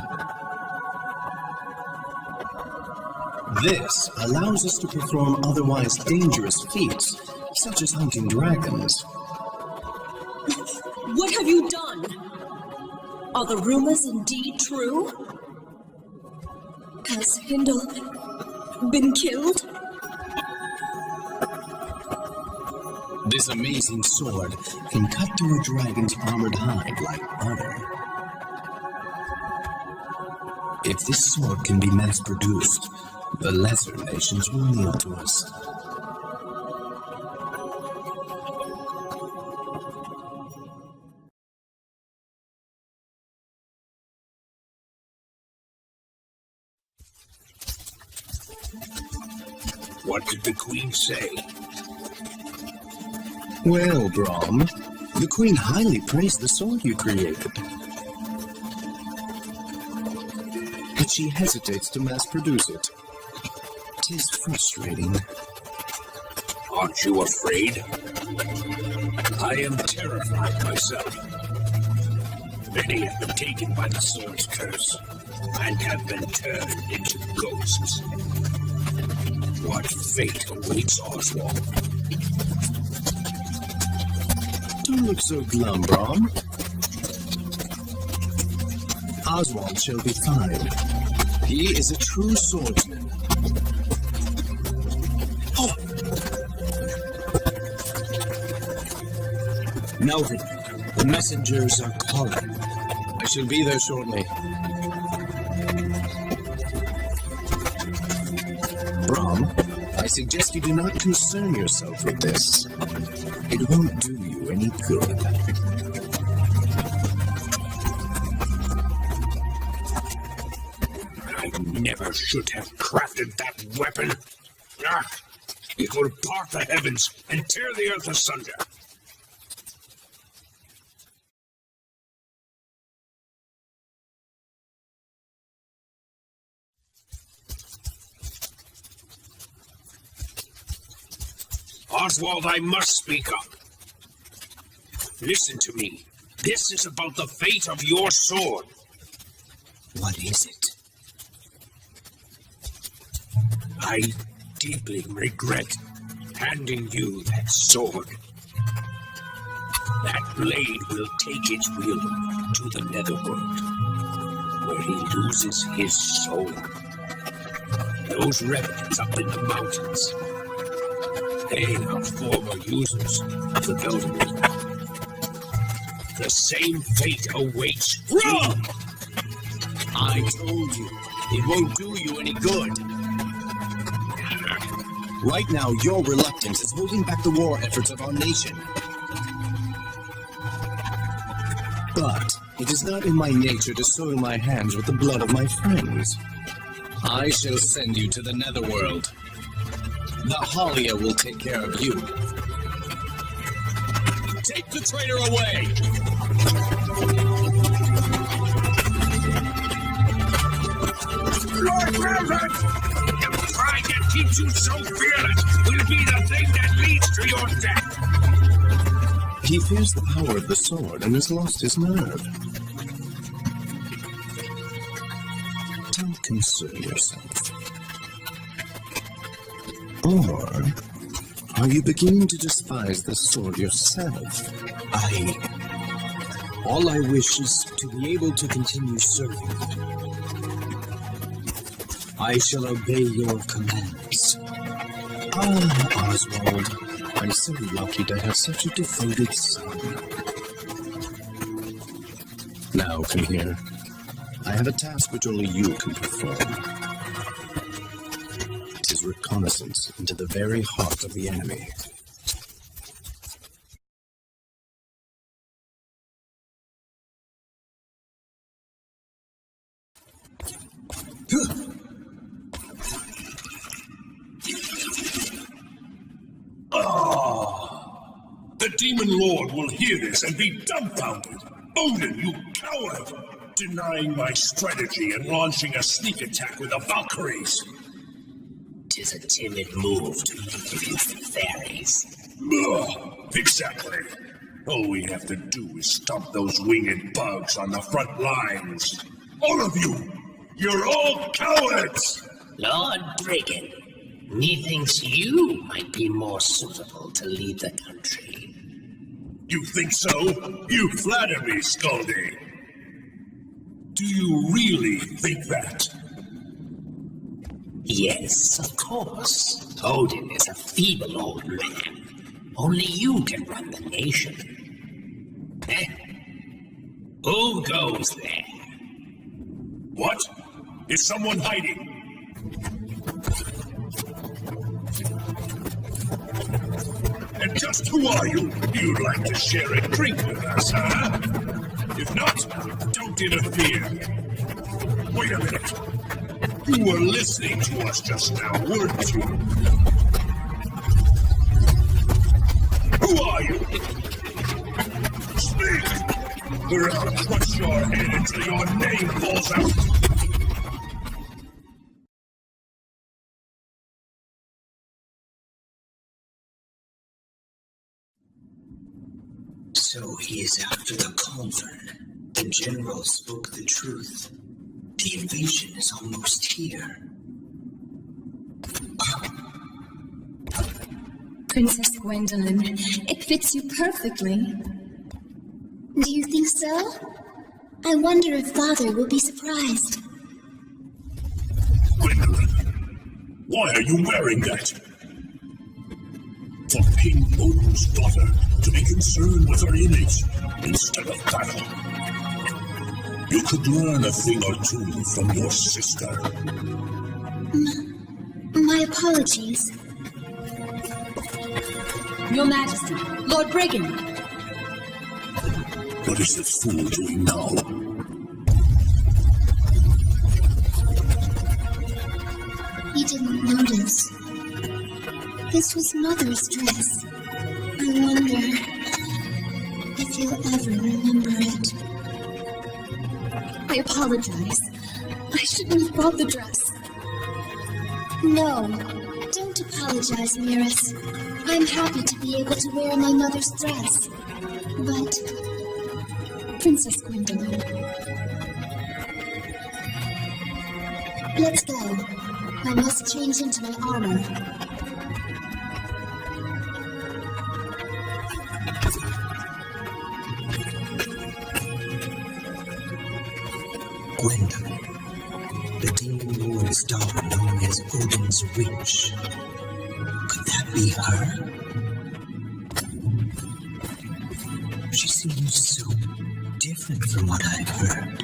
This allows us to perform otherwise dangerous feats, such as hunting dragons. What have you done? Are the rumors indeed true? Has Hindle been killed? This amazing sword can cut through a dragon's armored hide like butter. If this sword can be mass-produced, the lesser nations will kneel to us. What did the Queen say? Well, Brahm, the Queen highly praised the sword you created. But she hesitates to mass-produce it. 'Tis frustrating. Aren't you afraid? I am terrified myself. Many have been taken by the sword's curse and have been turned into ghosts. What fate awaits Oswald? Don't look so glum, Brahm. Oswald shall be fine. He is a true swordsman. Oh! Melvin, the messengers are calling. I shall be there shortly. Brahm, I suggest you do not concern yourself with this. It won't do you any good. I never should have crafted that weapon. Ah, it will part the heavens and tear the earth asunder. Oswald, I must speak up. Listen to me. This is about the fate of your sword. What is it? I deeply regret handing you that sword. That blade will take its wielder to the netherworld, where he loses his soul. Those rebels up in the mountains, they are former users of the Golden River. The same fate awaits. Run! I told you, it won't do you any good. Right now, your reluctance is holding back the war efforts of our nation. But it is not in my nature to soil my hands with the blood of my friends. I shall send you to the netherworld. The Halia will take care of you. Take the traitor away! Lord Melvin! The pride that keeps you so fearless will be the thing that leads to your death. He fears the power of the sword and has lost his nerve. Don't concern yourself. Or are you beginning to despise the sword yourself? All I wish is to be able to continue serving. I shall obey your commands. Ah, Oswald, I'm so lucky to have such a devoted son. Now, come here. I have a task which only you can perform. It is reconnaissance into the very heart of the enemy. The Demon Lord will hear this and be dumbfounded. Odin, you coward! Denying my strategy and launching a sneak attack with the Valkyries. 'Tis a timid move to leap against the fairies. Exactly. All we have to do is stomp those winged bugs on the front lines. All of you! You're all cowards! Lord Brigand, methinks you might be more suitable to lead the country. You think so? You flatter me, Scaldy. Do you really think that? Yes, of course. Odin is a feeble old man. Only you can run the nation. Who goes there? What? Is someone hiding? And just who are you? You'd like to share a drink with us, huh? If not, don't interfere. Wait a minute. You were listening to us just now, weren't you? Who are you? Speak! Or I'll crush your head until your name falls out. So he is after the cauldron. The general spoke the truth. The invasion is almost here. Princess Gwendolyn, it fits you perfectly. Do you think so? I wonder if Father will be surprised. Why are you wearing that? For King Odin's daughter to be concerned with her image instead of battle. You could learn a thing or two from your sister. My apologies. Your Majesty, Lord Brigand. What is this fool doing now? You didn't notice. This was Mother's dress. I wonder if you'll ever remember it. I apologize. I shouldn't have brought the dress. No, don't apologize, Miras. I'm happy to be able to wear my mother's dress. But Princess Gwendolyn. let's go. I must change into my armor. Gwendolyn, the demon lord's daughter known as Odin's Witch. Could that be her? She seems so different from what I've heard.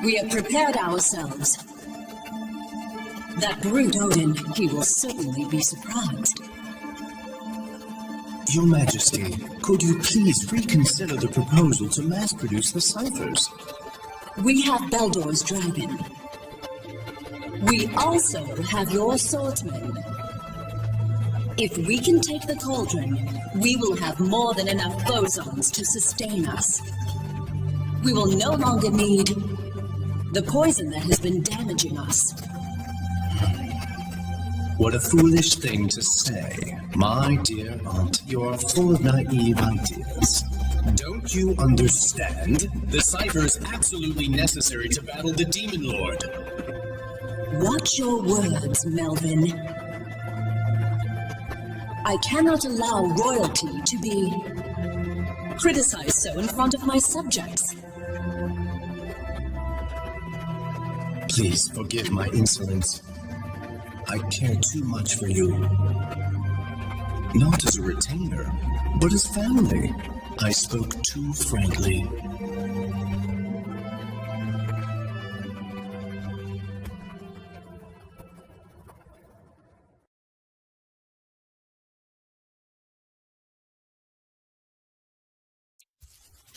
We have prepared ourselves. That brute Odin, he will certainly be surprised. Your Majesty, could you please reconsider the proposal to mass-produce the ciphers? We have Beldor's dragon. We also have your swordsman. If we can take the cauldron, we will have more than enough bosons to sustain us. We will no longer need the poison that has been damaging us. What a foolish thing to say. My dear aunt, you're full of naive ideas. Don't you understand? The cipher is absolutely necessary to battle the Demon Lord. Watch your words, Melvin. I cannot allow royalty to be criticized so in front of my subjects. Please forgive my insolence. I care too much for you. Not as a retainer, but as family. I spoke too frankly.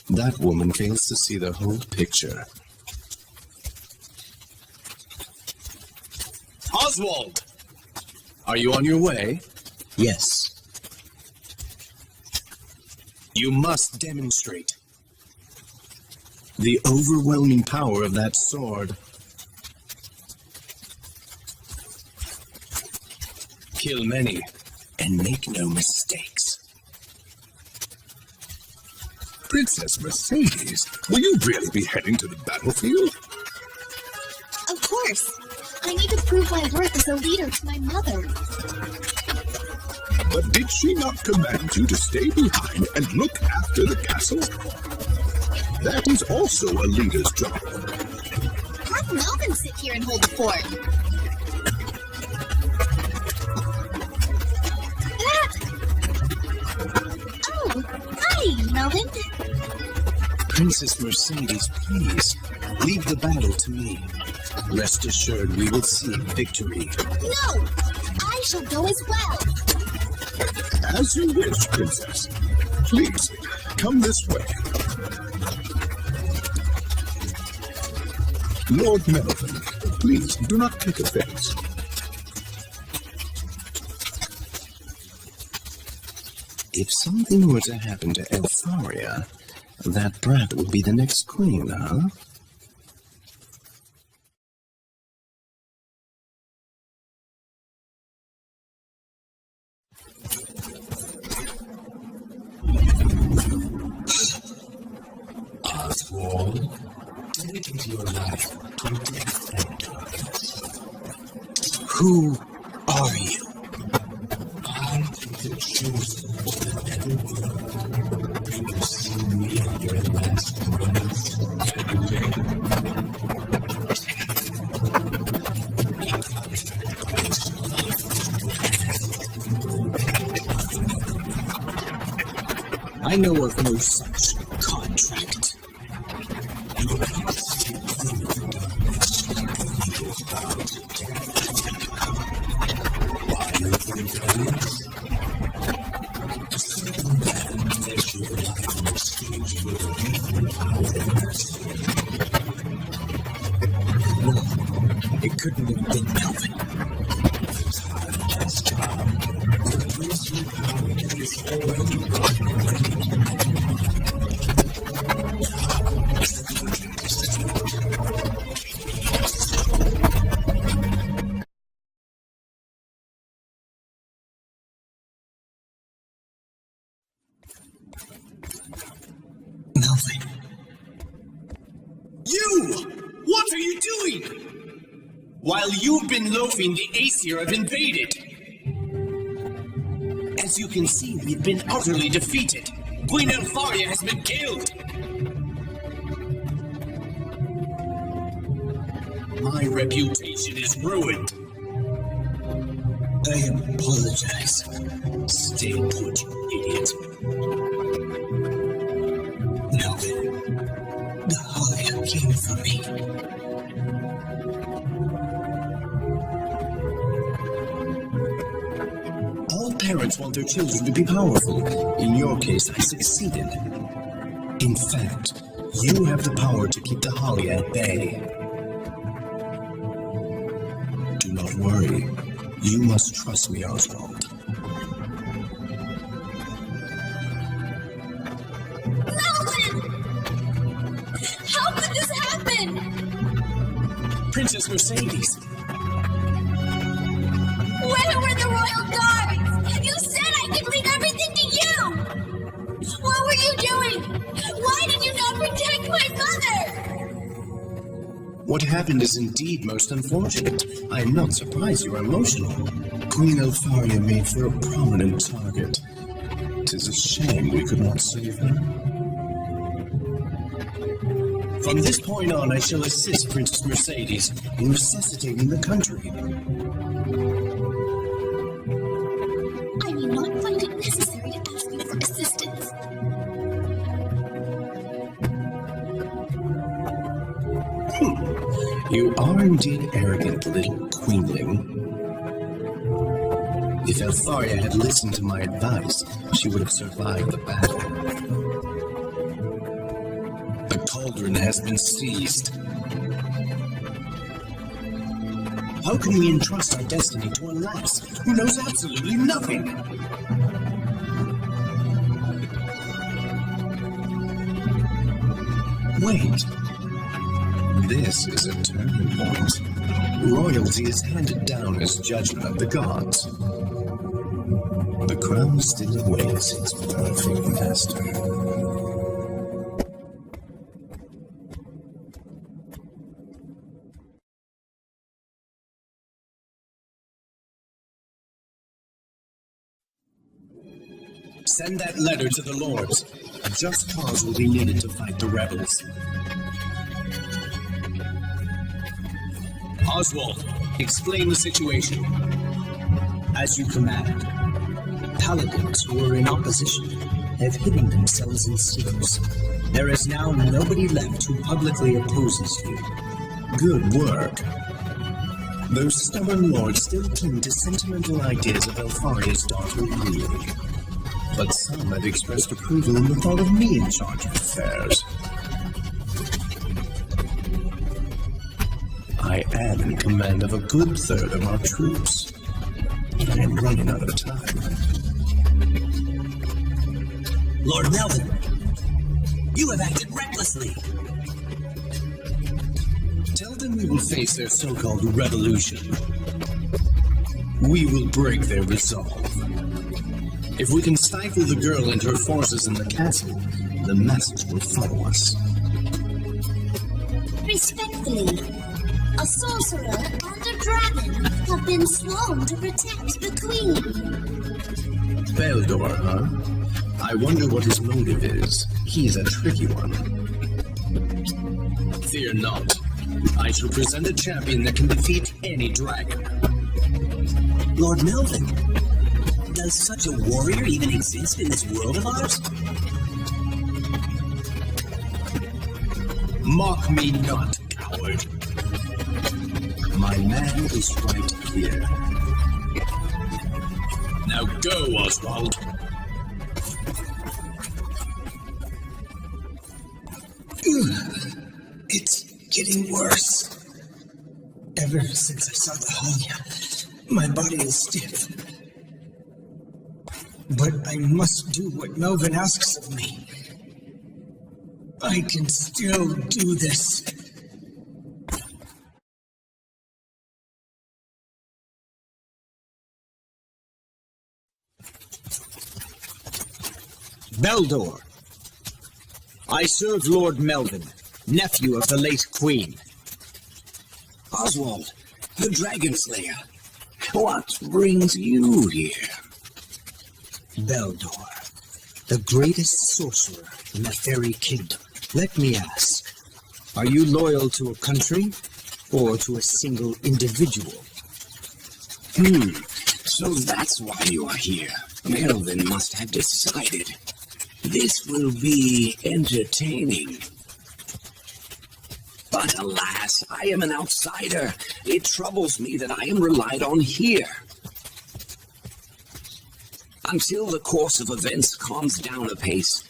That woman fails to see the whole picture. Oswald! Are you on your way? Yes. You must demonstrate the overwhelming power of that sword. Kill many and make no mistakes. Princess Mercedes, will you really be heading to the battlefield? Of course. I need to prove my worth as a leader to my mother. But did she not command you to stay behind and look after the castle? That is also a leader's job. Have Melvin sit here and hold the fort. Oh, hi, Melvin. Princess Mercedes, please, leave the battle to me. Rest assured we will see victory. No! I shall go as well. As you wish, Princess. Please, come this way. Lord Melvin, please do not take offense. If something were to happen to Elfaria, that brat would be the next queen, huh? Oswald, dedicate your life to death and darkness. Who are you? I am the chosen of the netherworld. I know of no such contract. No, it couldn't have been Melvin. Melvin. You! What are you doing? While you've been loafing, the Aesir have invaded. As you can see, we've been utterly defeated. Queen Elfaria has been killed. My reputation is ruined. I apologize. Stay put, you idiot. Melvin, the Halia came for me. All parents want their children to be powerful. In your case, I succeeded. In fact, you have the power to keep the Halia at bay. Do not worry. You must trust me, Oswald. Melvin! How could this happen? Princess Mercedes! Where were the royal guards? You said I could leave everything to you! What were you doing? Why did you not protect my mother? What happened is indeed most unfortunate. I am not surprised you are emotional. Queen Elfaria made for a prominent target. 'Tis a shame we could not save her. From this point on, I shall assist Princess Mercedes in resuscitating the country. I may not find it necessary to ask you for assistance. You are indeed arrogant, little queenling. If Elfaria had listened to my advice, she would have survived the battle. The cauldron has been seized. How can we entrust our destiny to a lass who knows absolutely nothing? Wait. This is a turning point. Royalty is handed down as judgment of the gods. The crown still awaits its perfect master. Send that letter to the lords. A just cause will be needed to fight the rebels. Oswald, explain the situation. As you command. Paladins who are in opposition have hidden themselves in seals. There is now nobody left who publicly opposes you. Good work. Those stubborn lords still cling to sentimental ideas of Elfaria's daughter ruling. But some have expressed approval in the thought of me in charge of affairs. I am in command of a good third of our troops. I am running out of time. Lord Melvin, you have acted recklessly. Tell them we will face their so-called revolution. We will break their resolve. If we can stifle the girl and her forces in the castle, the message will follow us. Respectfully, a sorcerer and a dragon have been sworn to protect the queen. Beldor, huh? I wonder what his motive is. He's a tricky one. Fear not. I shall present a champion that can defeat any dragon. Lord Melvin, does such a warrior even exist in this world of ours? Mock me not, coward. My man is right here. Now go, Oswald. It's getting worse. Ever since I saw the Halia, my body is stiff. But I must do what Melvin asks of me. I can still do this. Beldor. I serve Lord Melvin, nephew of the late Queen. Oswald, the Dragon Slayer. What brings you here? Beldor, the greatest sorcerer in the Fairy Kingdom. Let me ask, are you loyal to a country or to a single individual? So that's why you are here. Melvin must have decided. This will be entertaining. But alas, I am an outsider. It troubles me that I am relied on here. Until the course of events calms down a pace,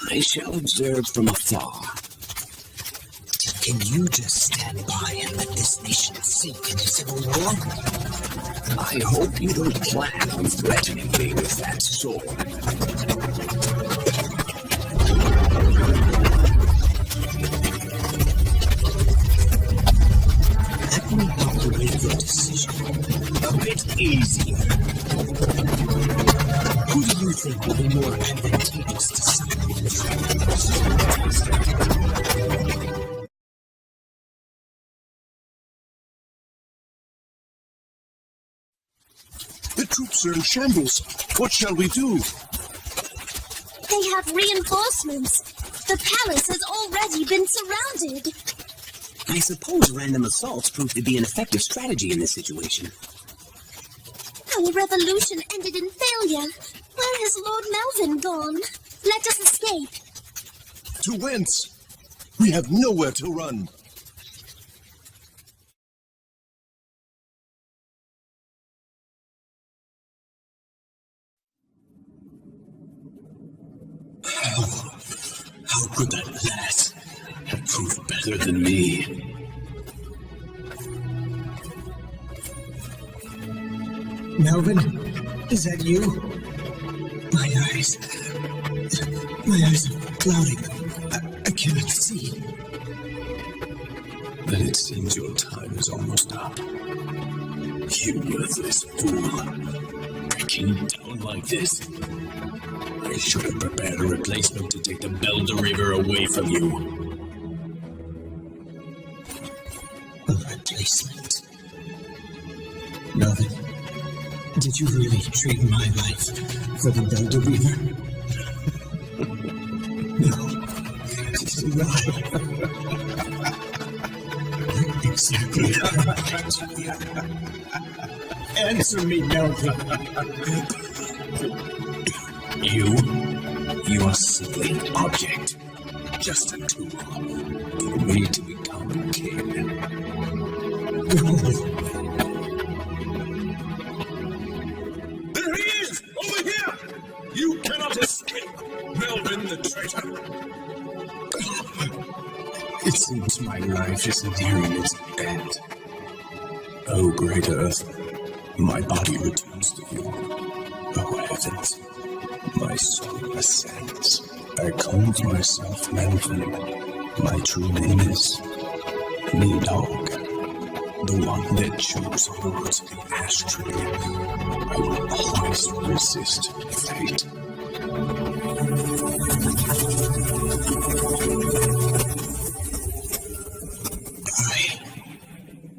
I shall observe from afar. Can you just stand by and let this nation sink into civil war? I hope you don't plan on threatening me with that sword. Let me help you make your decision a bit easier. Who do you think will be more advantageous to side with the Dragon? The troops are in shambles. What shall we do? They have reinforcements. The palace has already been surrounded. I suppose random assaults proved to be an effective strategy in this situation. Our revolution ended in failure. Where has Lord Melvin gone? Let us escape. To whence? We have nowhere to run. How could that lass have proved better than me? Melvin, is that you? My eyes are clouding. I cannot see. Then it seems your time is almost up. You worthless fool. Breaking down like this? I should have prepared a replacement to take the Belder River away from you. A replacement? Melvin, did you really trade my life for the Belder River? No, it's a lie. What exactly happened? Answer me, Melvin. You are simply an object, just a tool, for me to become king. No. There he is! Over here! You cannot escape, Melvin the traitor! It seems my life is nearing its end. O great Earth, my body returns to you. O heavens, my soul ascends. I called myself Melvin. My true name is Nidog, the one that chose the roots of the ash tree. I will always resist fate.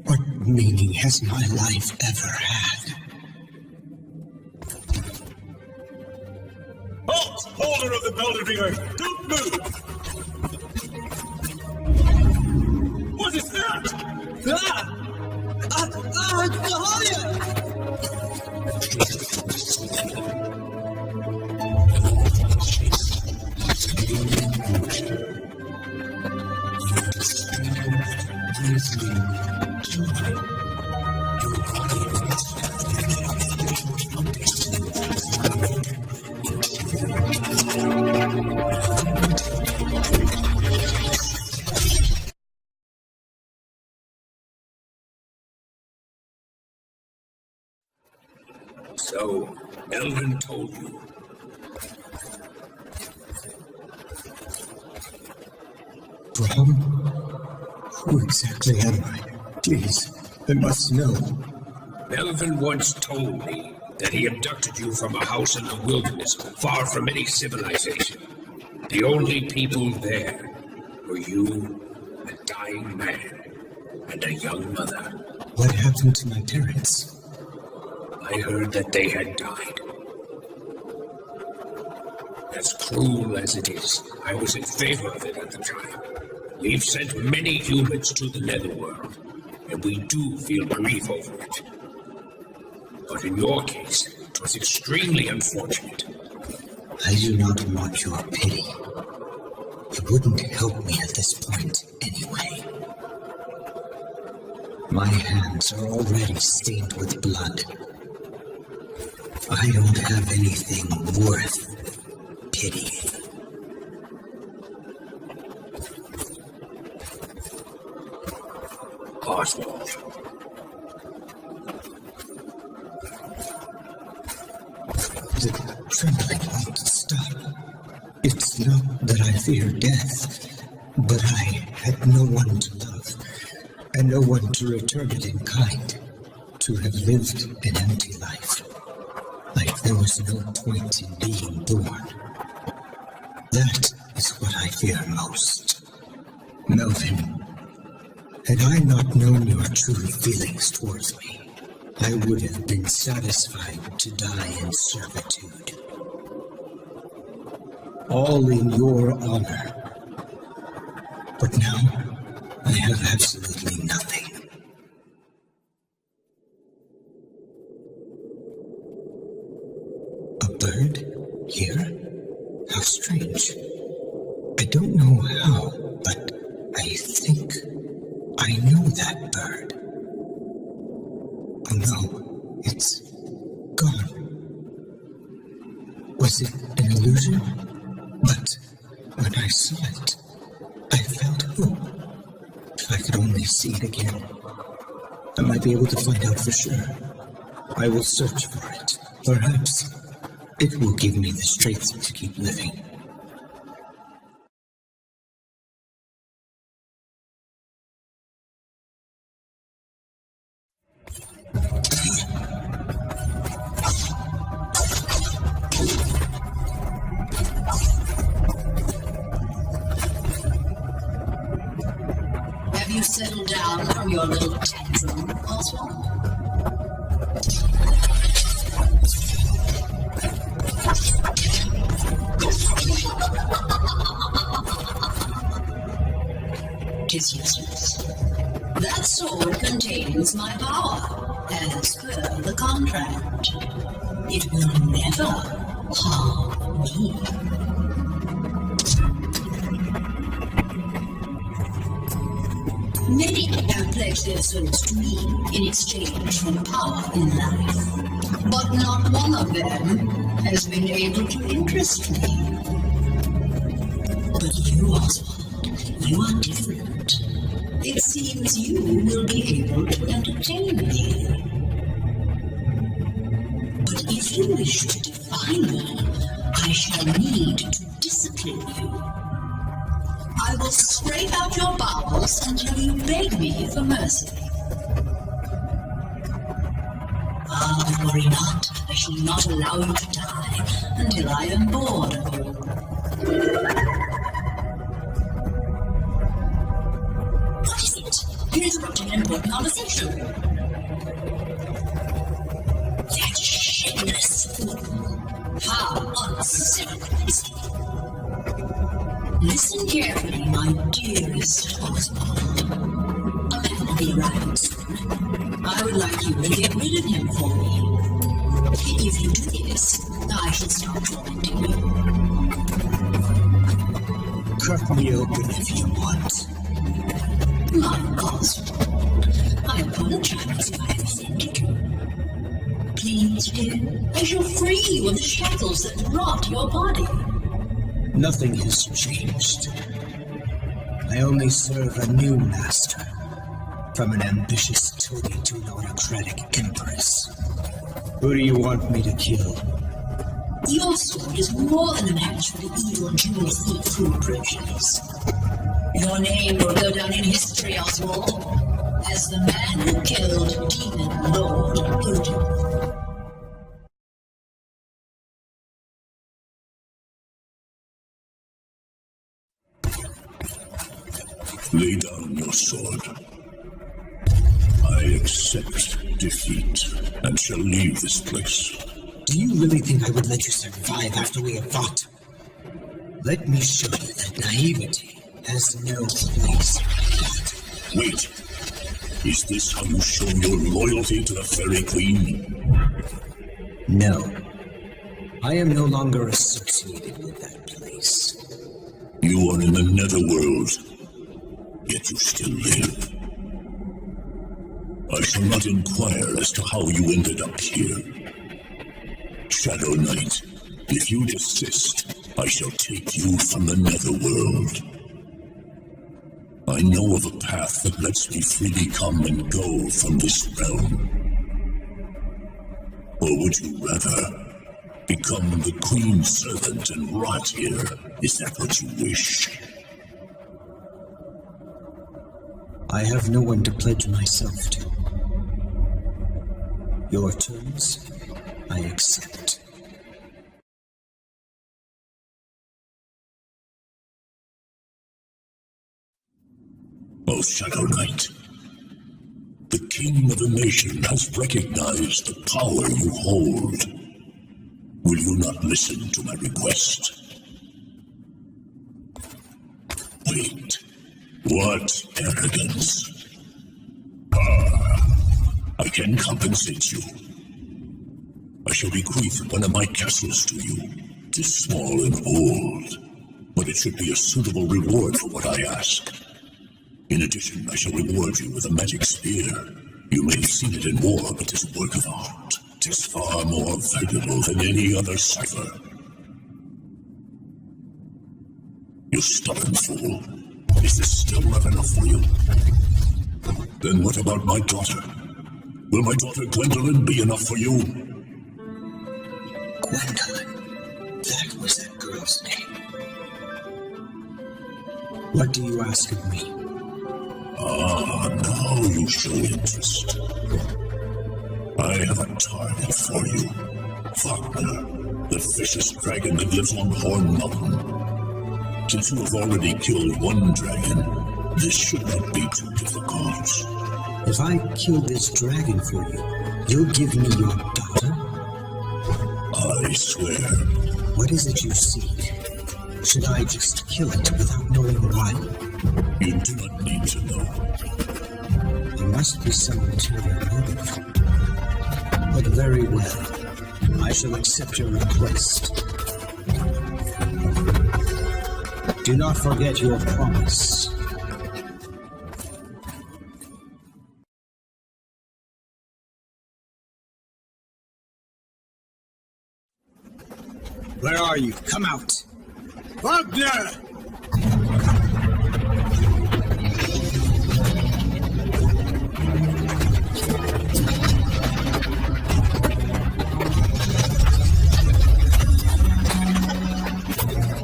What meaning has my life ever had? Halt! Holder of the Belder River! Don't move! is that? Dahlia! So, Elvin told you. Brahm? Who exactly am I? Please, I must know. Elvin once told me that he abducted you from a house in the wilderness, far from any civilization. The only people there were you, a dying man, and a young mother. What happened to my parents? I heard that they had died. As cruel as it is, I was in favor of it at the time. We've sent many humans to the netherworld, and we do feel grief over it. But in your case, it was extremely unfortunate. I do not want your pity. It wouldn't help me at this point anyway. My hands are already stained with blood. I don't have anything worth pitying. Oswald. The trembling won't stop. It's not that I fear death, but I had no one to love, and no one to return it in kind, to have lived an empty life, like there was no point in being born. That is what I fear most. Melvin, had I not known your true feelings towards me, I would have been satisfied to die in servitude. All in your honor. But now, I have absolutely nothing. A bird? Here? How strange. I don't know how, but I think I know that bird. Oh no, it's gone. Was it an illusion? But when I saw it, I felt hope. If I could only see it again, I might be able to find out for sure. I will search for it. Perhaps it will give me the strength to keep living. Have you settled down from your little tantrum, Oswald? Tis useless. That sword contains my power, as per the contract. It will never harm me. Many have pledged their souls to me in exchange for power in life, but not one of them has been able to interest me. But you, Oswald, you are different. It seems you will be able to entertain me. But if you wish to defy me, I shall need to discipline you. I will scrape out your bowels until you beg me for mercy. Worry not. I shall not allow you to die until I am bored of you. What is it? You're interrupting an important conversation. That shameless fool. How uncivil is he? Listen carefully, my dearest Oswald. be right, son. I would like you to get rid of him for me. If you do this, I shall stop tormenting you. Cut me open if you want. My Cosmo, I apologize if I have offended you. Please, dear, I shall free you of the shackles that rot your body. Nothing has changed. I only serve a new master, from an ambitious toady to an autocratic empress. Who do you want me to kill? Your sword is more than a match for the evil jewel thief who approaches. Your name will go down in history, Oswald, as the man who killed Demon Lord Odin. Lay down your sword. I accept defeat and shall leave this place. Do you really think I would let you survive after we have fought? Let me show you that naivety has no place. Wait. Is this how you show your loyalty to the Fairy Queen? No. I am no longer associated with that place. You are in the Netherworld, yet you still live. I shall not inquire as to how you ended up here. Shadow Knight, if you desist, I shall take you from the Netherworld. I know of a path that lets me freely come and go from this realm. Or would you rather become the Queen's servant and rot here? Is that what you wish? I have no one to pledge myself to. Your terms, I accept. O Shadow Knight, the King of the nation has recognized the power you hold. Will you not listen to my request? Wait, what arrogance! I can compensate you. I shall bequeath one of my castles to you. 'Tis small and old, but it should be a suitable reward for what I ask. In addition, I shall reward you with a magic spear. You may have seen it in war, but 'tis a work of art. 'Tis far more valuable than any other cipher. You stubborn fool. Is this still not enough for you? Then what about my daughter? Will my daughter Gwendolyn be enough for you? Gwendolyn. That was that girl's name. What do you ask of me? Ah, now you show interest. I have a target for you. Wagner, the vicious dragon that lives on Horn Mountain. Since you have already killed one dragon, this should not be too difficult. If I kill this dragon for you, you'll give me your daughter? I swear. What is it you seek? Should I just kill it without knowing why? You do not need to know. There must be some ulterior motive. But very well. I shall accept your request. Do not forget your promise. Where are you? Come out! Wagner!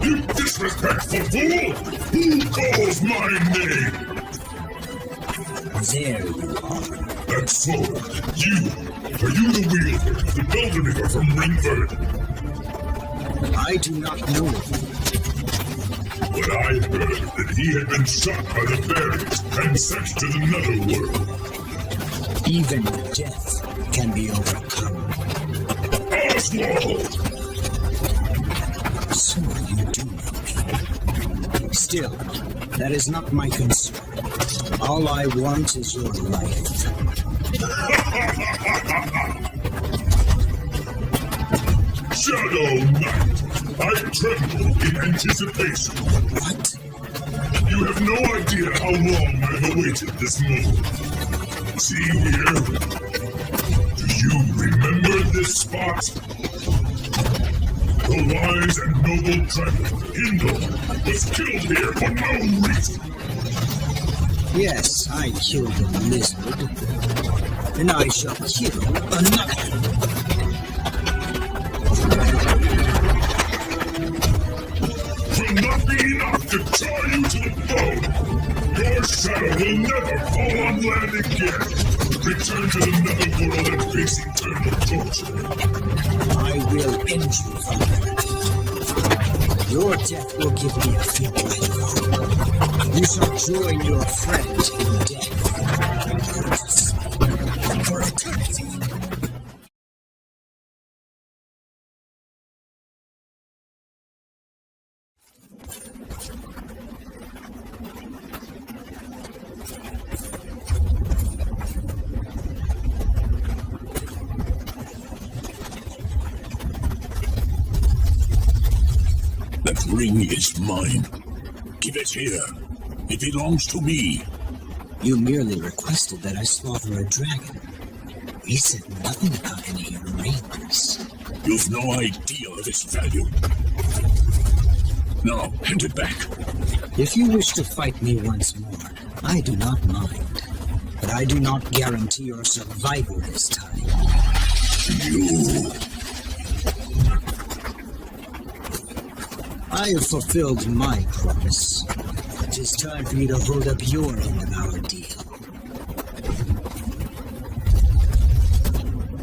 You disrespectful fool! Who calls my name? There you are. That sword, you! Are you the wielder of the Belvedere from Ringford? I do not know of him. But I heard that he had been shot by the fairies and sent to the Netherworld. Even death can be overcome. Oswald! So you do know me. Still, that is not my concern. All I want is your life. Shadow Knight, I tremble in anticipation. What? You have no idea how long I've awaited this moment. See here? Do you remember this spot? The wise and noble dragon, Hindle, was killed here for no reason. Yes, I killed a lizard, and I shall kill another. Will not be enough to tie you to the bone. Your shadow will never fall on land again. Return to the netherworld and face eternal torture. I will end you, Father. Your death will give me a feeling. You shall join your friend in death. For eternity. That ring is mine. Give it here. It belongs to me. You merely requested that I slaughter a dragon. We said nothing about any rings. You've no idea of its value. Now, hand it back. If you wish to fight me once more, I do not mind. But I do not guarantee your survival this time. You... I have fulfilled my promise. It is time for you to hold up your end of our deal.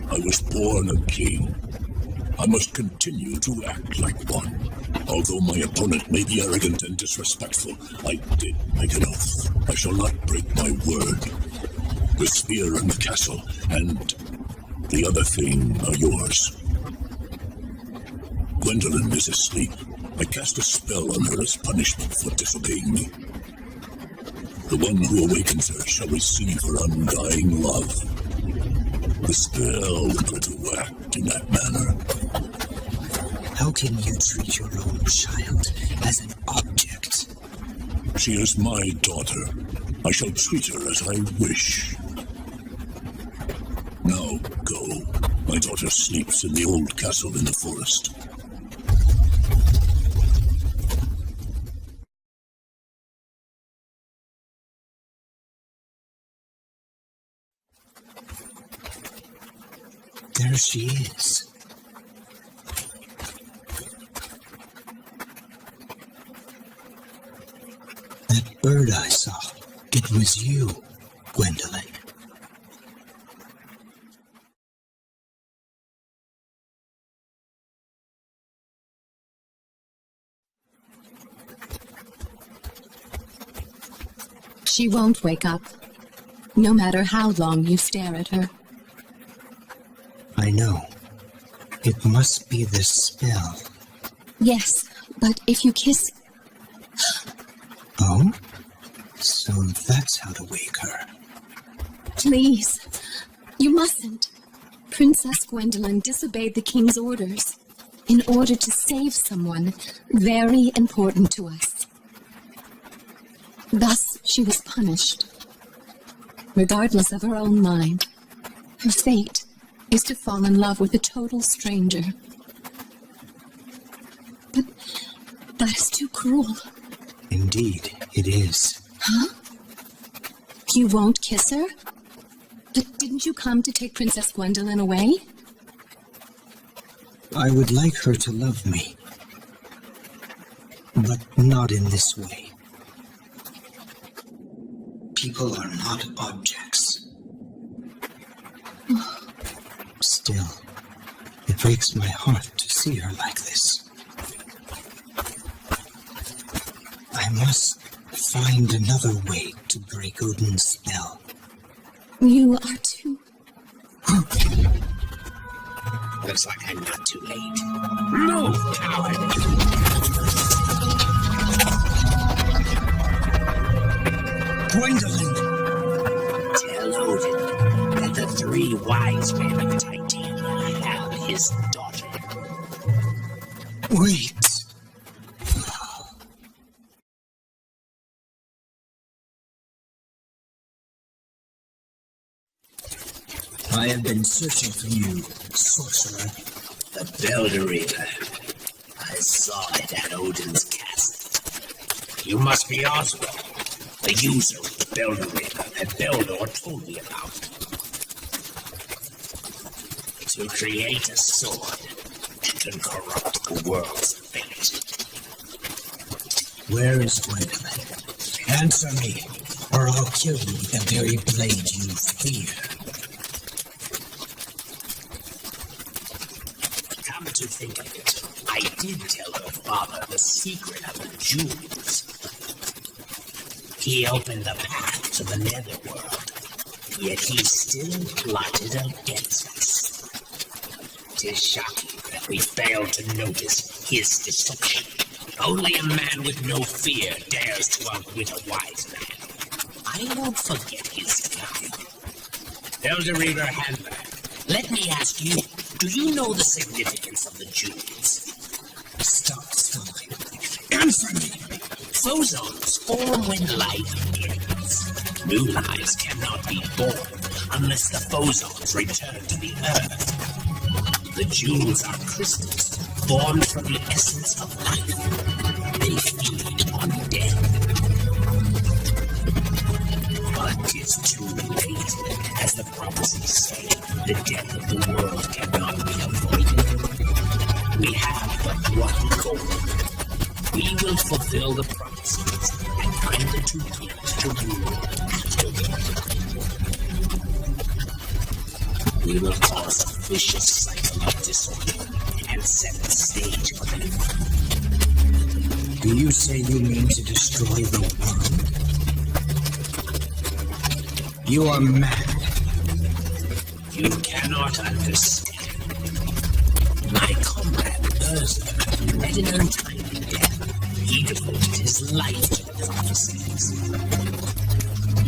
I was born a king. I must continue to act like one. Although my opponent may be arrogant and disrespectful, I did make an oath. I shall not break my word. The sphere and the castle, and the other thing are yours. Gwendolyn is asleep. I cast a spell on her as punishment for disobeying me. The one who awakens her shall receive her undying love. The spell will go to act in that manner. How can you treat your own child as an object? She is my daughter. I shall treat her as I wish. Now go. My daughter sleeps in the old castle in the forest. There she is. That bird I saw, it was you, Gwendolyn. She won't wake up, no matter how long you stare at her. I know. It must be the spell. Yes, but if you kiss... Oh? So that's how to wake her. Please, you mustn't. Princess Gwendolyn disobeyed the king's orders in order to save someone very important to us. Thus, she was punished. Regardless of her own mind, her fate is to fall in love with a total stranger. But that is too cruel. Indeed, it is. Huh? You won't kiss her? But didn't you come to take Princess Gwendolyn away? I would like her to love me. But not in this way. People are not objects. Still, it breaks my heart to see her like this. I must find another way to break Odin's spell. You are too... Looks like I'm not too late. Move, coward! Gwendolyn! wise men of Titania have his daughter. Wait. I have been searching for you, sorcerer. The Belder Reaper. I saw it at Odin's castle. You must be Oswald, the user of the Belder Reaper that Beldor told me about. To create a sword that can corrupt the world's fate. Where is Gwendolyn? Answer me, or I'll kill you with the very blade you fear. Come to think of it, I did tell her father the secret of the jewels. He opened the path to the netherworld, yet he still plotted against us. 'Tis shocking that we failed to notice his deception. Only a man with no fear dares to outwit a wise man. I won't forget his guide. Elder Reaver Handler, let me ask you, do you know the significance of the jewels? Stop stalling. Answer me! Phozones form when life ends. New lives cannot be born unless the phozones return to the earth. The jewels are crystals formed from the essence of life. They feed on death. But 'tis too late. As the prophecies say, the death of the world cannot be avoided. We have but one goal. We will fulfill the promises and find the two kings to rule afterward. We will cause a vicious cycle of disorder and set the stage for them. Do you say you mean to destroy the world? You are mad. You cannot understand. My comrade Urza met an untimely death. He devoted his life to the prophecies.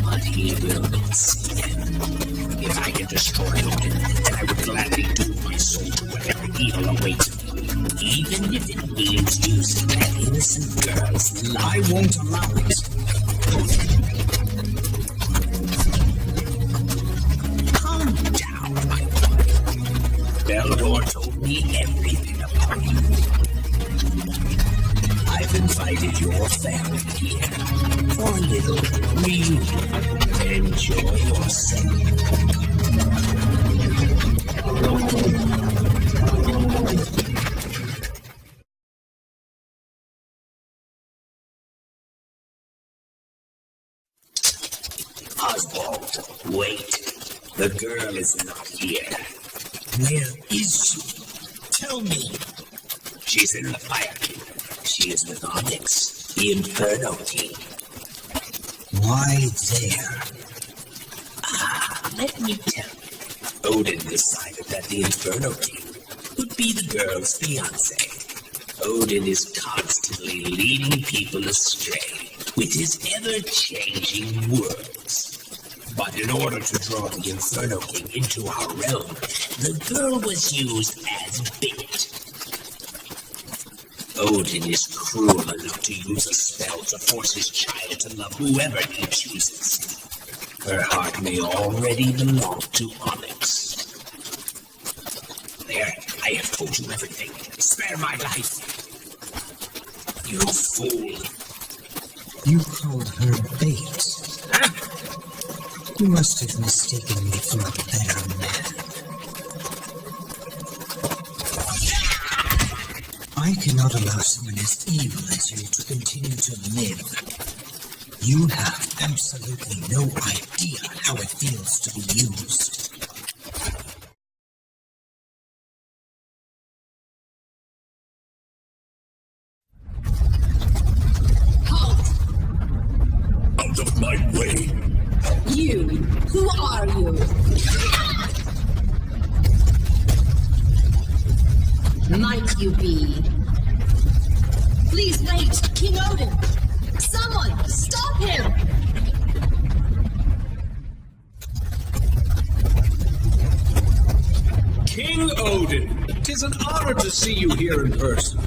But he will not see them. If I can destroy Odin, then I would gladly doom my soul to whatever evil awaits me, even if it means using that innocent girl's life. I won't allow it. Calm down, my boy. Beldor told me everything about you. I've invited your family here for a little reunion. Enjoy yourself. Oswald, wait. The girl is not here. Where is she? Tell me. She's in the Fire Kingdom. She is with Onyx, the Inferno King. Why there? Let me tell you. Odin decided that the Inferno King would be the girl's fiancé. Odin is constantly leading people astray with his ever-changing words. But in order to draw the Inferno King into our realm, the girl was used as bait. Odin is cruel enough to use a spell to force his child to love whoever he chooses. Her heart may already belong to Onyx. There, I have told you everything. Spare my life. You fool. You called her bait. Huh? You must have mistaken me for a better man. I cannot allow someone as evil as you to continue to live. You have absolutely no idea how it feels to be used. Halt! Out of my way! You! Who are you? Might you be? Please wait! King Odin! Someone! Stop him! King Odin, 'tis an honor to see you here in person.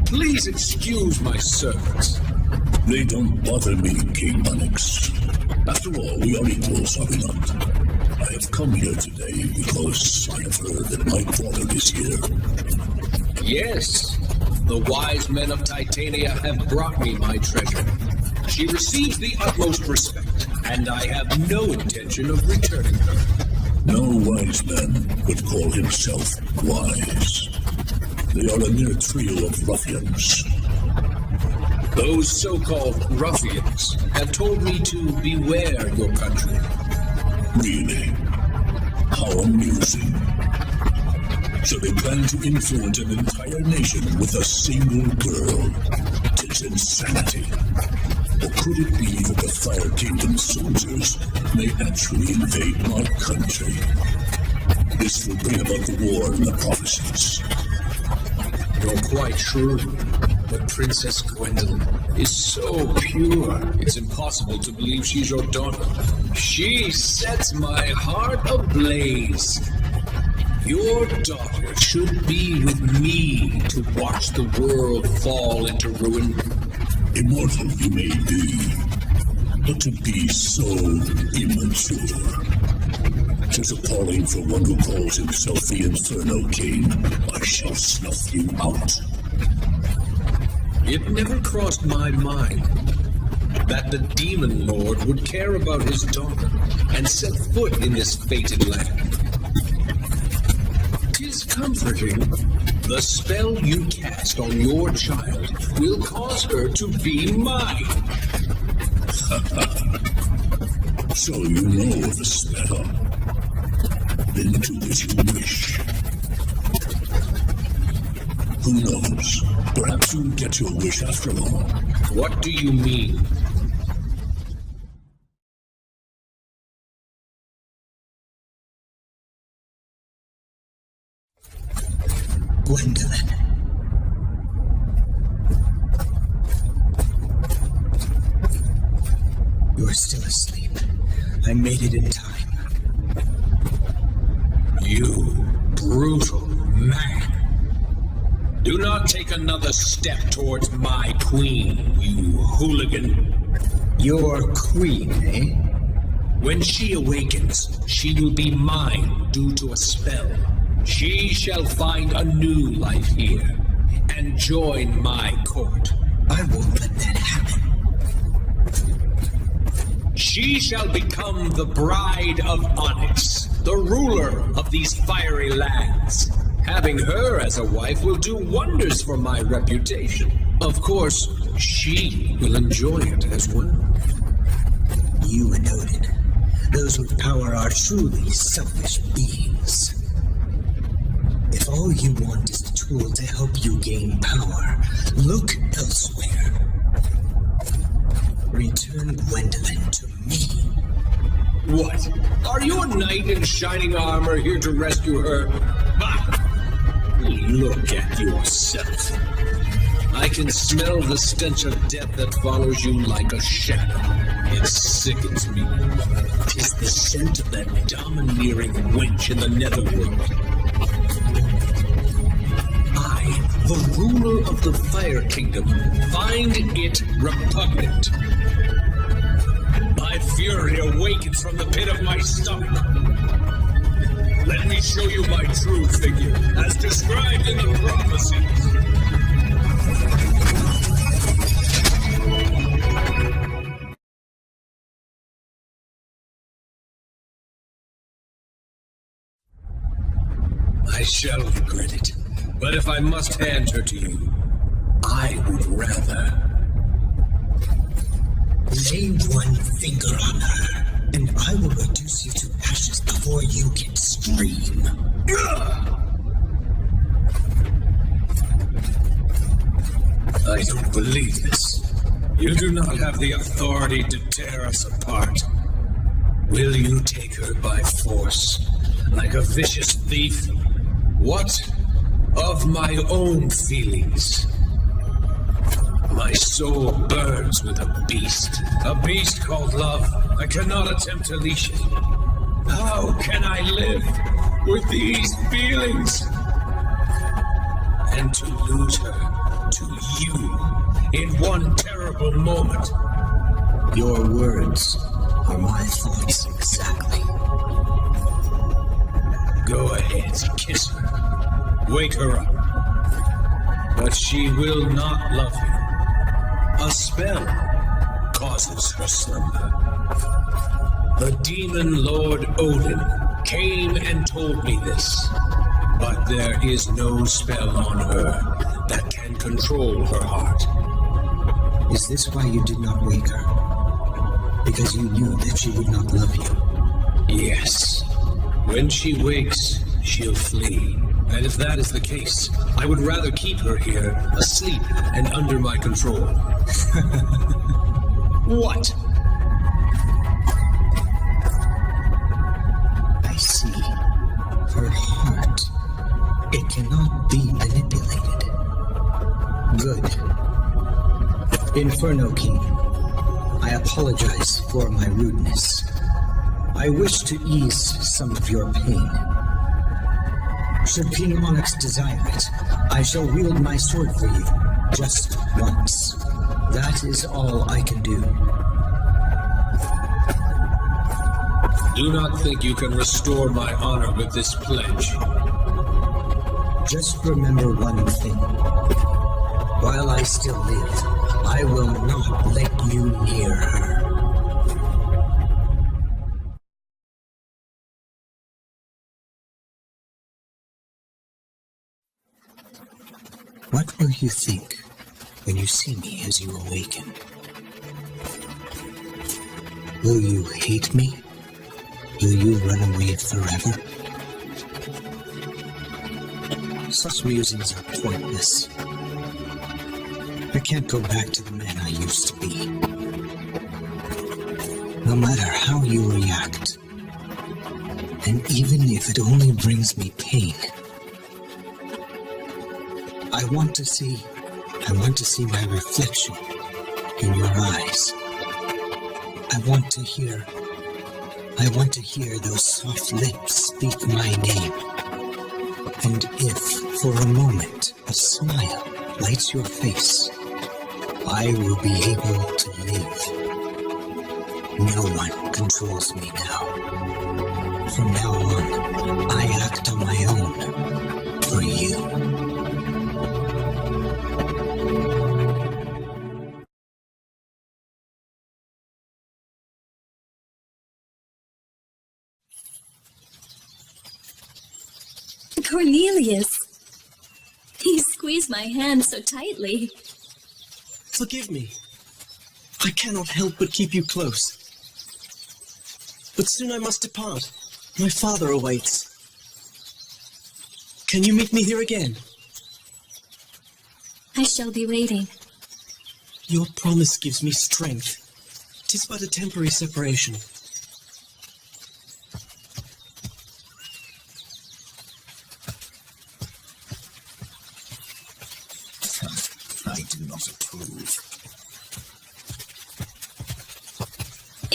Please excuse my servants. They don't bother me, King Onyx. After all, we are equals, are we not? I have come here today because I have heard that my father is here. Yes, the wise men of Titania have brought me my treasure. She receives the utmost respect, and I have no intention of returning her. No wise man would call himself wise. They are a mere trio of ruffians. Those so-called ruffians have told me to beware your country. Really? How amusing. So they plan to influence an entire nation with a single girl. It's insanity. Or could it be that the Fire Kingdom's soldiers may actually invade my country? This will bring about the war and the prophecies. You're quite true, but Princess Gwendolyn is so pure, it's impossible to believe she's your daughter. She sets my heart ablaze. Your daughter should be with me to watch the world fall into ruin. Immortal you may be, but to be so immature. 'Tis appalling for one who calls himself the Inferno King. I shall snuff you out. It never crossed my mind that the Demon Lord would care about his daughter and set foot in this fated land. 'Tis comforting. The spell you cast on your child will cause her to be mine. So you know of the spell. Then do as you wish. Who knows? Perhaps you'll get your wish after all. What do you mean? Gwendolyn. You are still asleep. I made it in time. You brutal man. Do not take another step towards my queen, you hooligan. Your queen, eh? When she awakens, she will be mine due to a spell. She shall find a new life here and join my court. I won't let that happen. She shall become the bride of Onyx, the ruler of these fiery lands. Having her as a wife will do wonders for my reputation. Of course, she will enjoy it as well. You and Odin, those with power are truly selfish beings. If all you want is a tool to help you gain power, look elsewhere. Return Gwendolyn to me. What? Are you a knight in shining armor here to rescue her? Bah! Look at yourself. I can smell the stench of death that follows you like a shadow. It sickens me. 'Tis the scent of that domineering wench in the netherworld. I, the ruler of the Fire Kingdom, find it repugnant. My fury awakens from the pit of my stomach. Let me show you my true figure, as described in the prophecies. I shall regret it, but if I must hand her to you, I would rather. Lay one finger on her, and I will reduce you to ashes before you can scream. I don't believe this. You do not have the authority to tear us apart. Will you take her by force, like a vicious thief? What of my own feelings? My soul burns with a beast called love. I cannot attempt to leash it. How can I live with these feelings. And to lose her to you in one terrible moment. Your words are my thoughts exactly. Go ahead, kiss her. Wake her up. But she will not love you. A spell causes her slumber. The demon Lord Odin came and told me this. But there is no spell on her that can control her heart. Is this why you did not wake her? Because you knew that she would not love you? Yes. When she wakes, she'll flee. And if that is the case, I would rather keep her here, asleep and under my control. What? I see. Her heart. It cannot be manipulated. Good. Inferno King, I apologize for my rudeness. I wish to ease some of your pain. Should King Onyx desire it, I shall wield my sword for you, just once. That is all I can do. Do not think you can restore my honor with this pledge. Just remember one thing. While I still live, I will not let you near her. What will you think when you see me as you awaken? Will you hate me? Will you run away forever? Such musings are pointless. I can't go back to the man I used to be. No matter how you react, and even if it only brings me pain, I want to see my reflection in your eyes. I want to hear those soft lips speak my name. And if, for a moment, a smile lights your face, I will be able to live. No one controls me now. From now on, I act on my own for you. Cornelius! He squeezed my hand so tightly. Forgive me. I cannot help but keep you close. But soon I must depart. My father awaits. Can you meet me here again? I shall be waiting. Your promise gives me strength. 'Tis but a temporary separation. I do not approve.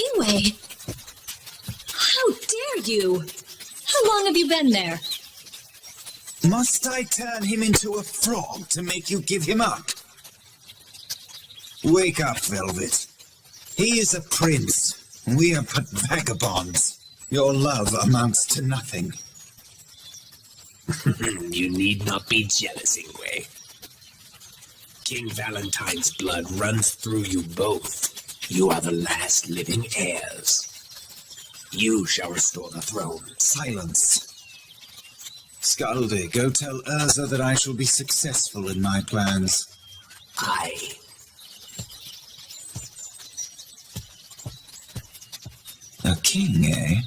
Ingwe! How dare you? How long have you been there? Must I turn him into a frog to make you give him up? Wake up, Velvet. He is a prince. We are but vagabonds. Your love amounts to nothing. You need not be jealous, Ingwe. King Valentine's blood runs through you both. You are the last living heirs. You shall restore the throne. Silence. Skalde, go tell Urza that I shall be successful in my plans. Aye. A king, eh?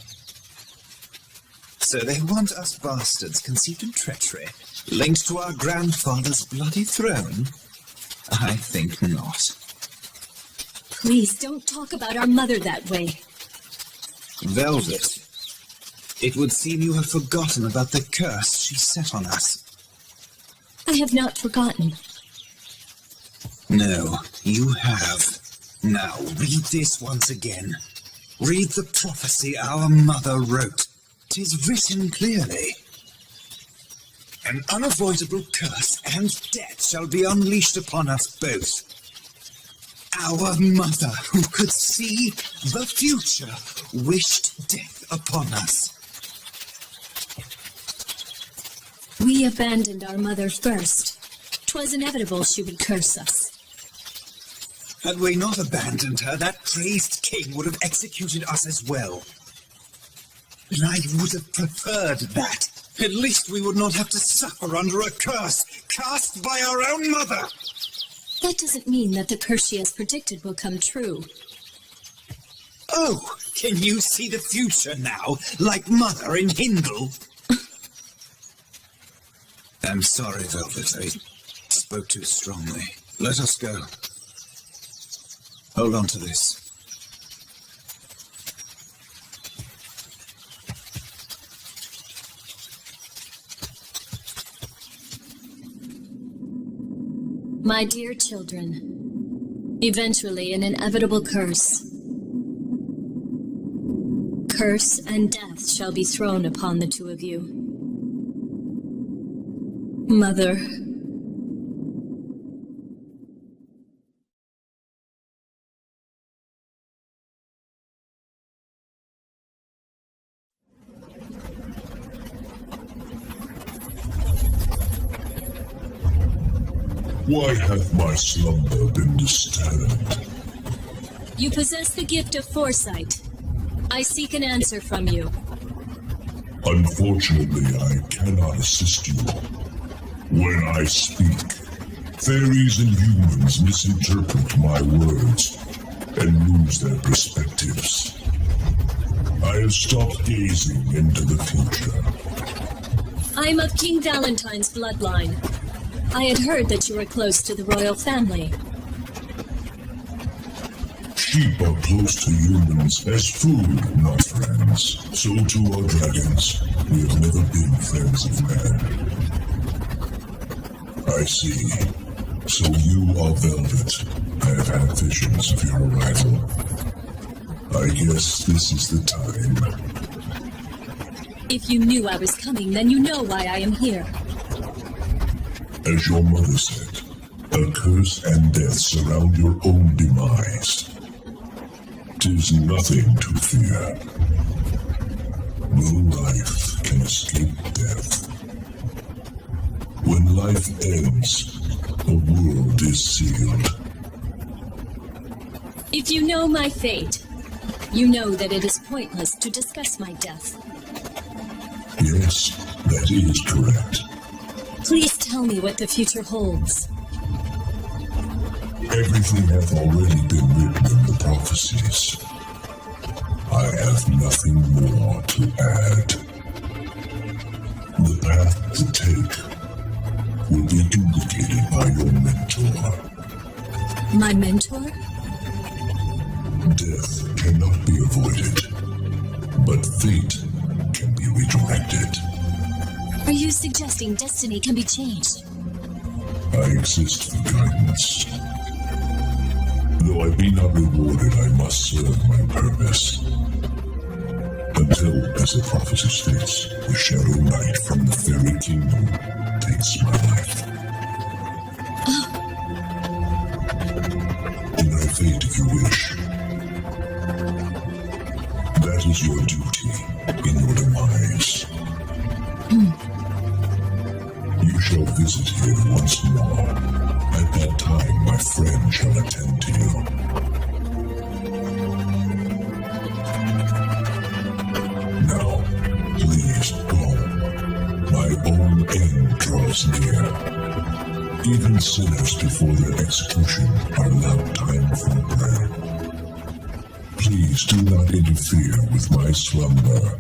So they want us bastards conceived in treachery, linked to our grandfather's bloody throne? I think not. Please don't talk about our mother that way. Velvet, it would seem you have forgotten about the curse she set on us. I have not forgotten. No, you have. Now read this once again. Read the prophecy our mother wrote. It is written clearly. An unavoidable curse and death shall be unleashed upon us both. Our mother, who could see the future, wished death upon us. We abandoned our mother first. 'Twas inevitable she would curse us. Had we not abandoned her, that crazed king would have executed us as well. And I would have preferred that. At least we would not have to suffer under a curse cast by our own mother. That doesn't mean that the curse she has predicted will come true. Oh, can you see the future now, like Mother in Hindle? I'm sorry, Velvet. I spoke too strongly. Let us go. Hold on to this. My dear children, eventually an inevitable curse. Curse and death shall be thrown upon the two of you. Mother. Why hath my slumber been disturbed? You possess the gift of foresight. I seek an answer from you. Unfortunately, I cannot assist you. When I speak, fairies and humans misinterpret my words and lose their perspectives. I have stopped gazing into the future. I am of King Valentine's bloodline. I had heard that you were close to the royal family. Sheep are close to humans as food, not friends. So too are dragons. We have never been friends of man. I see. So you are Velvet. I have had visions of your arrival. I guess this is the time. If you knew I was coming, then you know why I am here. As your mother said, a curse and death surround your own demise. 'Tis nothing to fear. No life can escape death. When life ends, a world is sealed. If you know my fate, you know that it is pointless to discuss my death. Yes, that is correct. Please tell me what the future holds. Everything hath already been written in the prophecies. I have nothing more to add. The path to take will be indicated by your mentor. My mentor? Death cannot be avoided, but fate can be redirected. Are you suggesting destiny can be changed? I exist for guidance. Though I be not rewarded, I must serve my purpose. Until, as the prophecy states, the shadow knight from the fairy kingdom takes my life. Deny fate if you wish. That is your duty in your demise. You shall visit here once more. At that time, my friend shall attend to you. Now, please go. My own end draws near. Even sinners before their execution are allowed time for prayer. Please do not interfere with my slumber.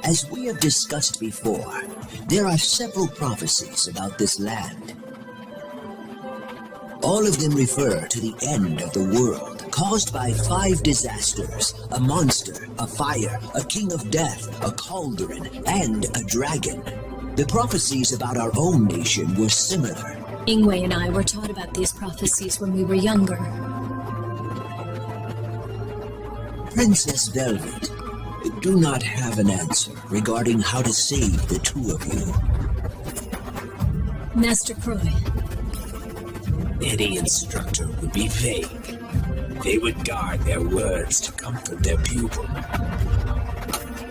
As we have discussed before, there are several prophecies about this land. All of them refer to the end of the world, caused by 5 disasters: a monster, a fire, a king of death, a cauldron, and a dragon. The prophecies about our own nation were similar. Ingwe and I were taught about these prophecies when we were younger. Princess Velvet, do not have an answer regarding how to save the two of you. Master Croy. Any instructor would be vague. They would guard their words to comfort their pupil.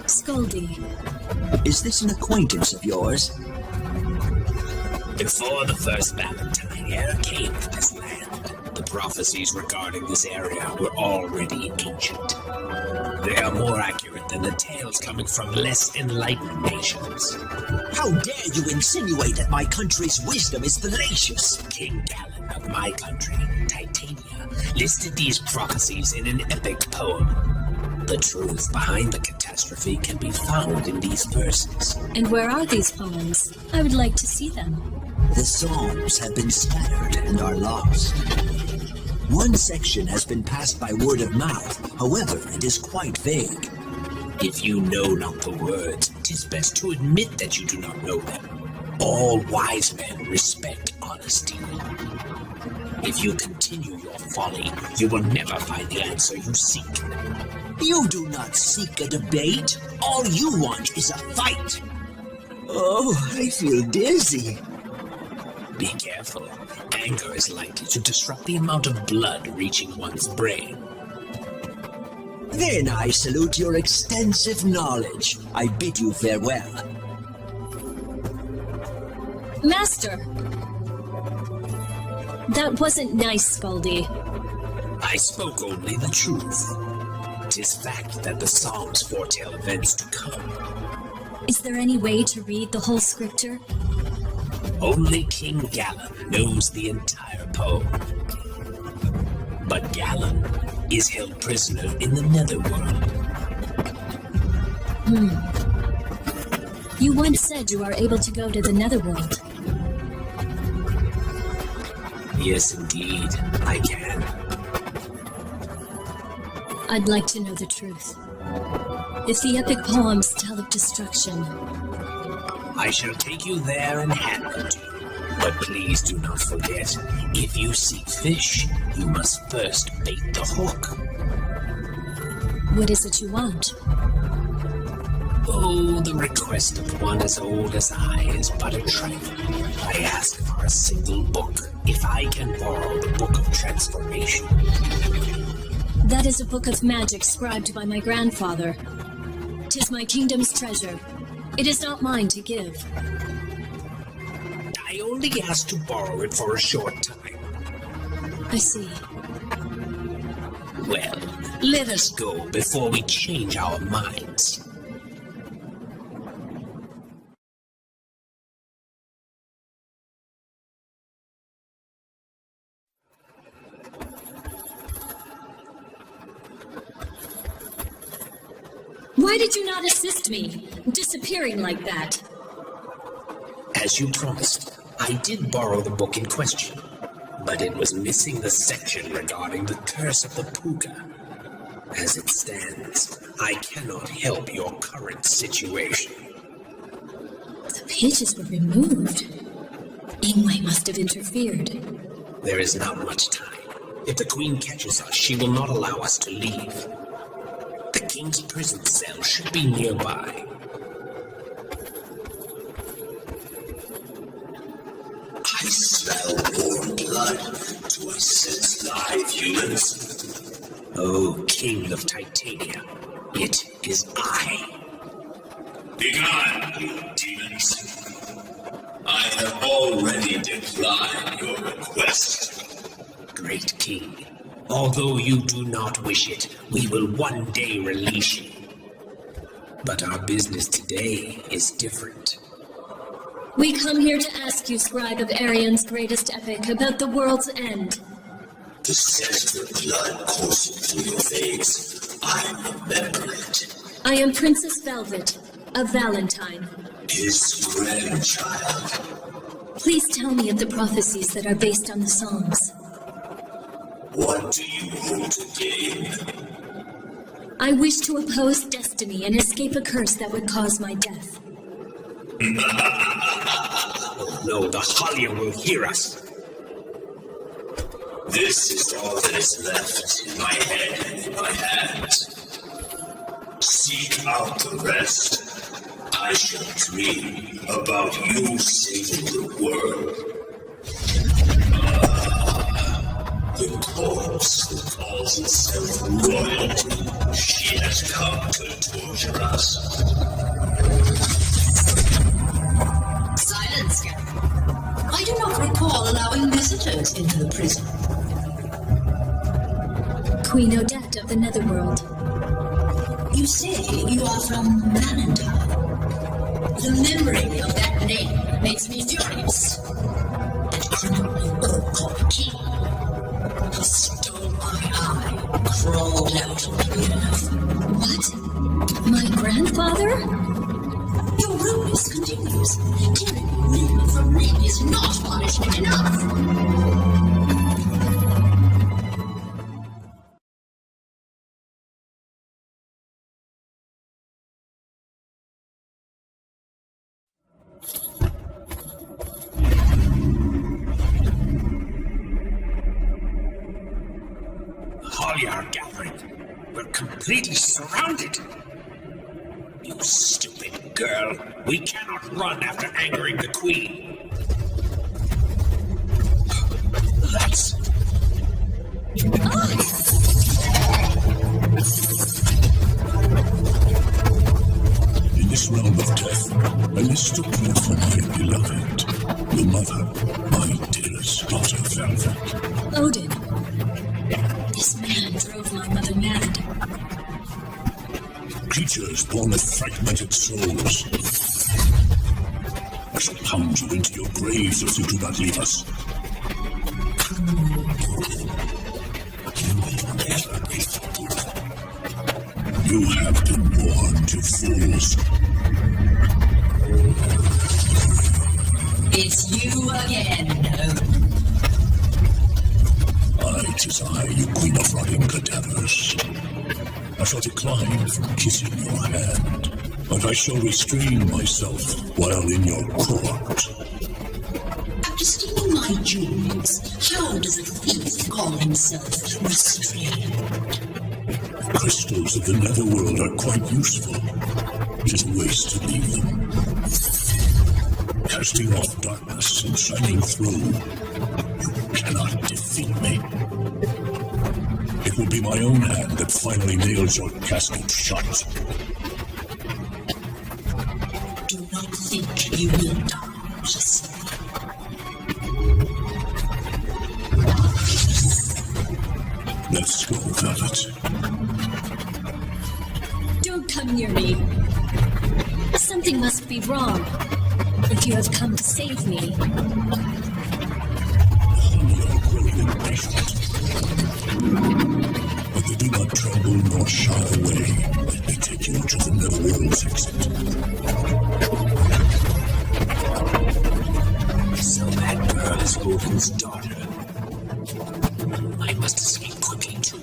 Scoldy. Is this an acquaintance of yours? Before the first Valentine ever came to this land, the prophecies regarding this area were already ancient. They are more accurate than the tales coming from less enlightened nations. How dare you insinuate that my country's wisdom is fallacious? King Gallen of my country, Titania, listed these prophecies in an epic poem. The truth behind the catastrophe can be found in these verses. And where are these poems? I would like to see them. The Psalms have been scattered and are lost. One section has been passed by word of mouth, however, it is quite vague. If you know not the words, 'tis best to admit that you do not know them. All wise men respect honesty. If you continue your folly, you will never find the answer you seek. You do not seek a debate. All you want is a fight. Oh, I feel dizzy. Be careful. Anger is likely to disrupt the amount of blood reaching one's brain. Then I salute your extensive knowledge. I bid you farewell. Master! That wasn't nice, Scoldy. I spoke only the truth. 'Tis fact that the Psalms foretell events to come. Is there any way to read the whole scripture? Only King Gallen knows the entire poem. But Gallen is held prisoner in the Netherworld. You once said you are able to go to the Netherworld. Yes, indeed, I can. I'd like to know the truth. If the epic poems tell of destruction, I shall take you there and hand them to you. But please do not forget, if you seek fish, you must first bait the hook. what is it you want? Oh, the request of one as old as I is but a trifle. I ask for a single book, if I can borrow the Book of Transformation. That is a book of magic scribed by my grandfather. 'Tis my kingdom's treasure. It is not mine to give. I only ask to borrow it for a short time. I see. Well, let us go before we change our minds. Why did you not assist me, disappearing like that? As you promised, I did borrow the book in question, but it was missing the section regarding the curse of the Puka. As it stands, I cannot help your current situation. The pages were removed. Ingwe must have interfered. There is not much time. If the Queen catches us, she will not allow us to leave. The King's prison cell should be nearby. I smell warm blood. Do I sense live humans? O King of Titania, it is I. Begone, you demons. I have already declined your request. Great King, although you do not wish it, we will one day release you. But our business today is different. We come here to ask you, scribe of Arian's greatest epic, about the world's end. The scent of blood coursing through your veins. I remember it. I am Princess Velvet, of Valentine. His grandchild. Please tell me of the prophecies that are based on the Psalms. What do you hope to gain? I wish to oppose destiny and escape a curse that would cause my death. Oh no, the Halia will hear us. This is all that is left in my head and in my hands. Seek out the rest. I shall dream about you saving the world. The corpse that calls itself royalty. She has come to torture us. Silence, I do not recall allowing visitors into the prison. Queen Odette of the Netherworld. You say you are from Valentine. The memory of that name makes me furious. That criminal called King. He stole my eye, crawled out of the earth. What? My grandfather? Your rudeness continues. Tearing limb from limb is not punishment enough. Are gathering. We're completely surrounded. You stupid girl. We cannot run after angering the queen. Let's... In this realm of death, I mistook you for my beloved, your mother, my dearest daughter, Velvet. Odin. This man drove my mother mad. Creatures born of fragmented souls. I shall pound you into your graves if you do not leave us. You have been born to fools. It's you again. Tis I, you queen of rotting cadavers. I shall decline from kissing your hand, but I shall restrain myself while in your court. After stealing my jewels, how does a thief call himself restrained? Crystals of the netherworld are quite useful. It is a waste to leave them. Casting off darkness and shining through, you cannot defeat me. It will be my own hand that finally nails your casket shut. Do not think you will die, just Let's go, Velvet. Don't come near me. Something must be wrong. If you have come to save me. You're growing impatient. But they do not tremble nor shy away. Let me take you to the netherworld's exit. So that girl is Odin's daughter. I must escape quickly too.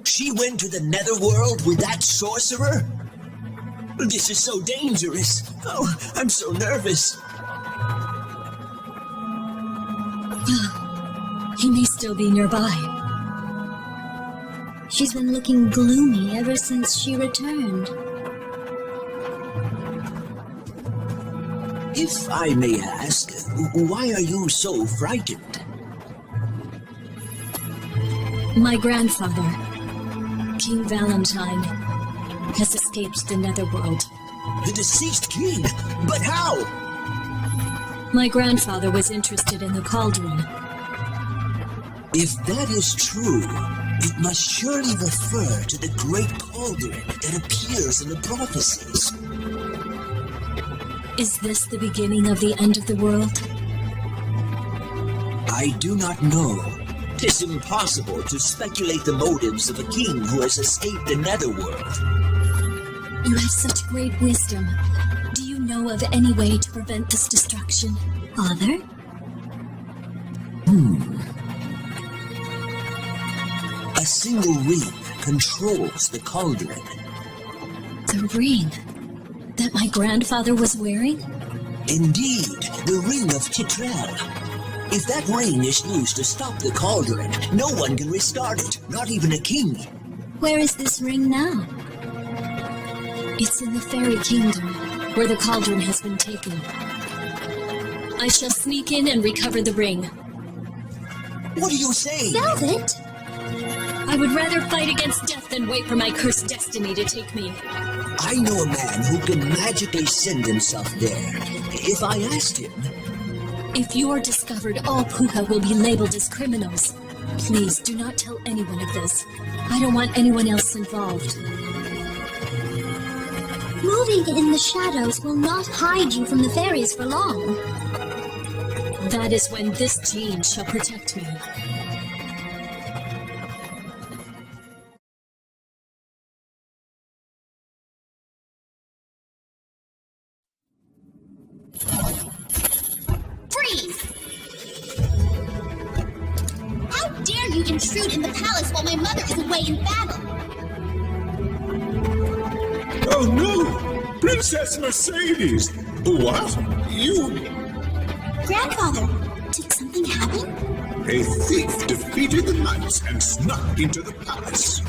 She went to the netherworld with that sorcerer? This is so dangerous. Oh, I'm so nervous. He may still be nearby. She's been looking gloomy ever since she returned. If I may ask, why are you so frightened? My grandfather, King Valentine, has escaped the netherworld. The deceased king? But how? My grandfather was interested in the cauldron. If that is true, it must surely refer to the great cauldron that appears in the prophecies. Is this the beginning of the end of the world? I do not know. 'Tis impossible to speculate the motives of a king who has escaped the netherworld. You have such great wisdom. Do you know of any way to prevent this destruction? Father? A single ring controls the cauldron. The ring that my grandfather was wearing? Indeed, the ring of Titrel. If that ring is used to stop the cauldron, no one can restart it, not even a king. Where is this ring now? It's in the fairy kingdom, where the cauldron has been taken. I shall sneak in and recover the ring. What are you saying? Velvet? I would rather fight against death than wait for my cursed destiny to take me. I know a man who can magically send himself there, if I asked him. If you are discovered, all Puha will be labeled as criminals. Please do not tell anyone of this. I don't want anyone else involved. Moving in the shadows will not hide you from the fairies for long. That is when this gene shall protect me. Freeze! How dare you intrude in the palace while my mother is away in battle? Oh no! Princess Mercedes! What? You... Grandfather, did something happen? A thief defeated the knights and snuck into the palace.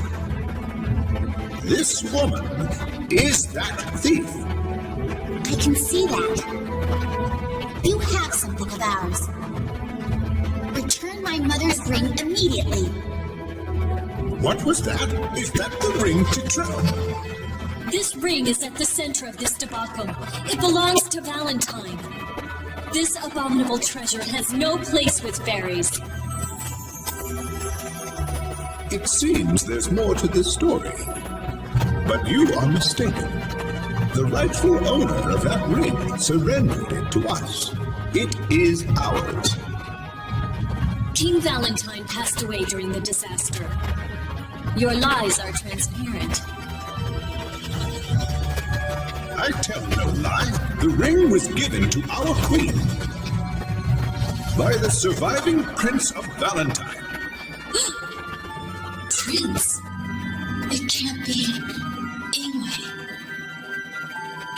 This woman is that thief. I can see that. You have something of ours. Return my mother's ring immediately. What was that? Is that the ring Titrel? This ring is at the center of this debacle. It belongs to Valentine. This abominable treasure has no place with fairies. It seems there's more to this story. But you are mistaken. The rightful owner of that ring surrendered it to us. It is ours. King Valentine passed away during the disaster. Your lies are transparent. I tell no lie. The ring was given to our queen by the surviving Prince of Valentine. Prince? It can't be Ingwe.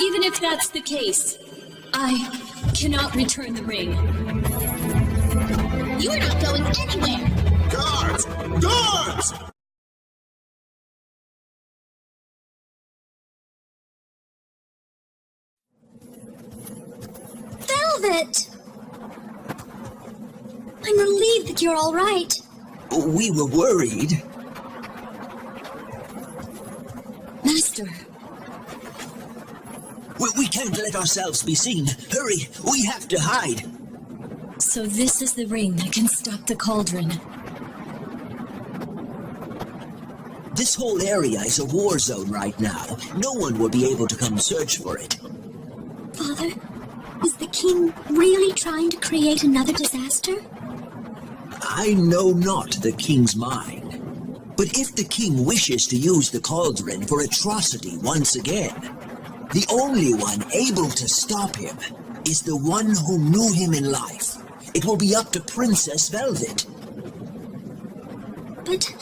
Even if that's the case, I cannot return the ring. You are not going anywhere! Guards! Guards! Velvet! I'm relieved that you're all right. We were worried. Master. We can't let ourselves be seen. Hurry, we have to hide. So this is the ring that can stop the cauldron. This whole area is a war zone right now. No one will be able to come search for it. Father, is the king really trying to create another disaster? I know not the king's mind. But if the king wishes to use the cauldron for atrocity once again, the only one able to stop him is the one who knew him in life. It will be up to Princess Velvet. But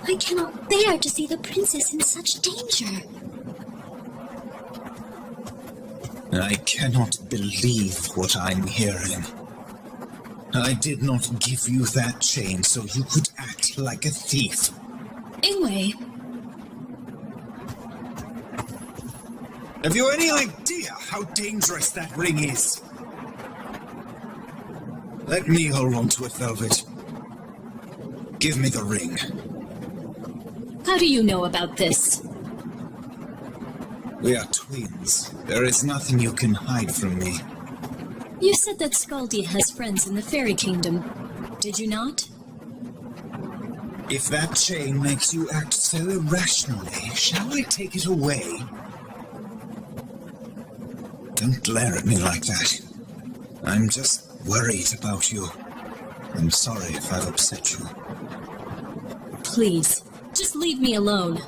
I cannot bear to see the princess in such danger. I cannot believe what I'm hearing. I did not give you that chain so you could act like a thief. Ingwe. Have you any idea how dangerous that ring is? Let me hold on to it, Velvet. Give me the ring. How do you know about this? We are twins. There is nothing you can hide from me. You said that Scaldi has friends in the fairy kingdom. Did you not? If that chain makes you act so irrationally, shall I take it away? Don't glare at me like that. I'm just worried about you. I'm sorry if I've upset you. Please, just leave me alone.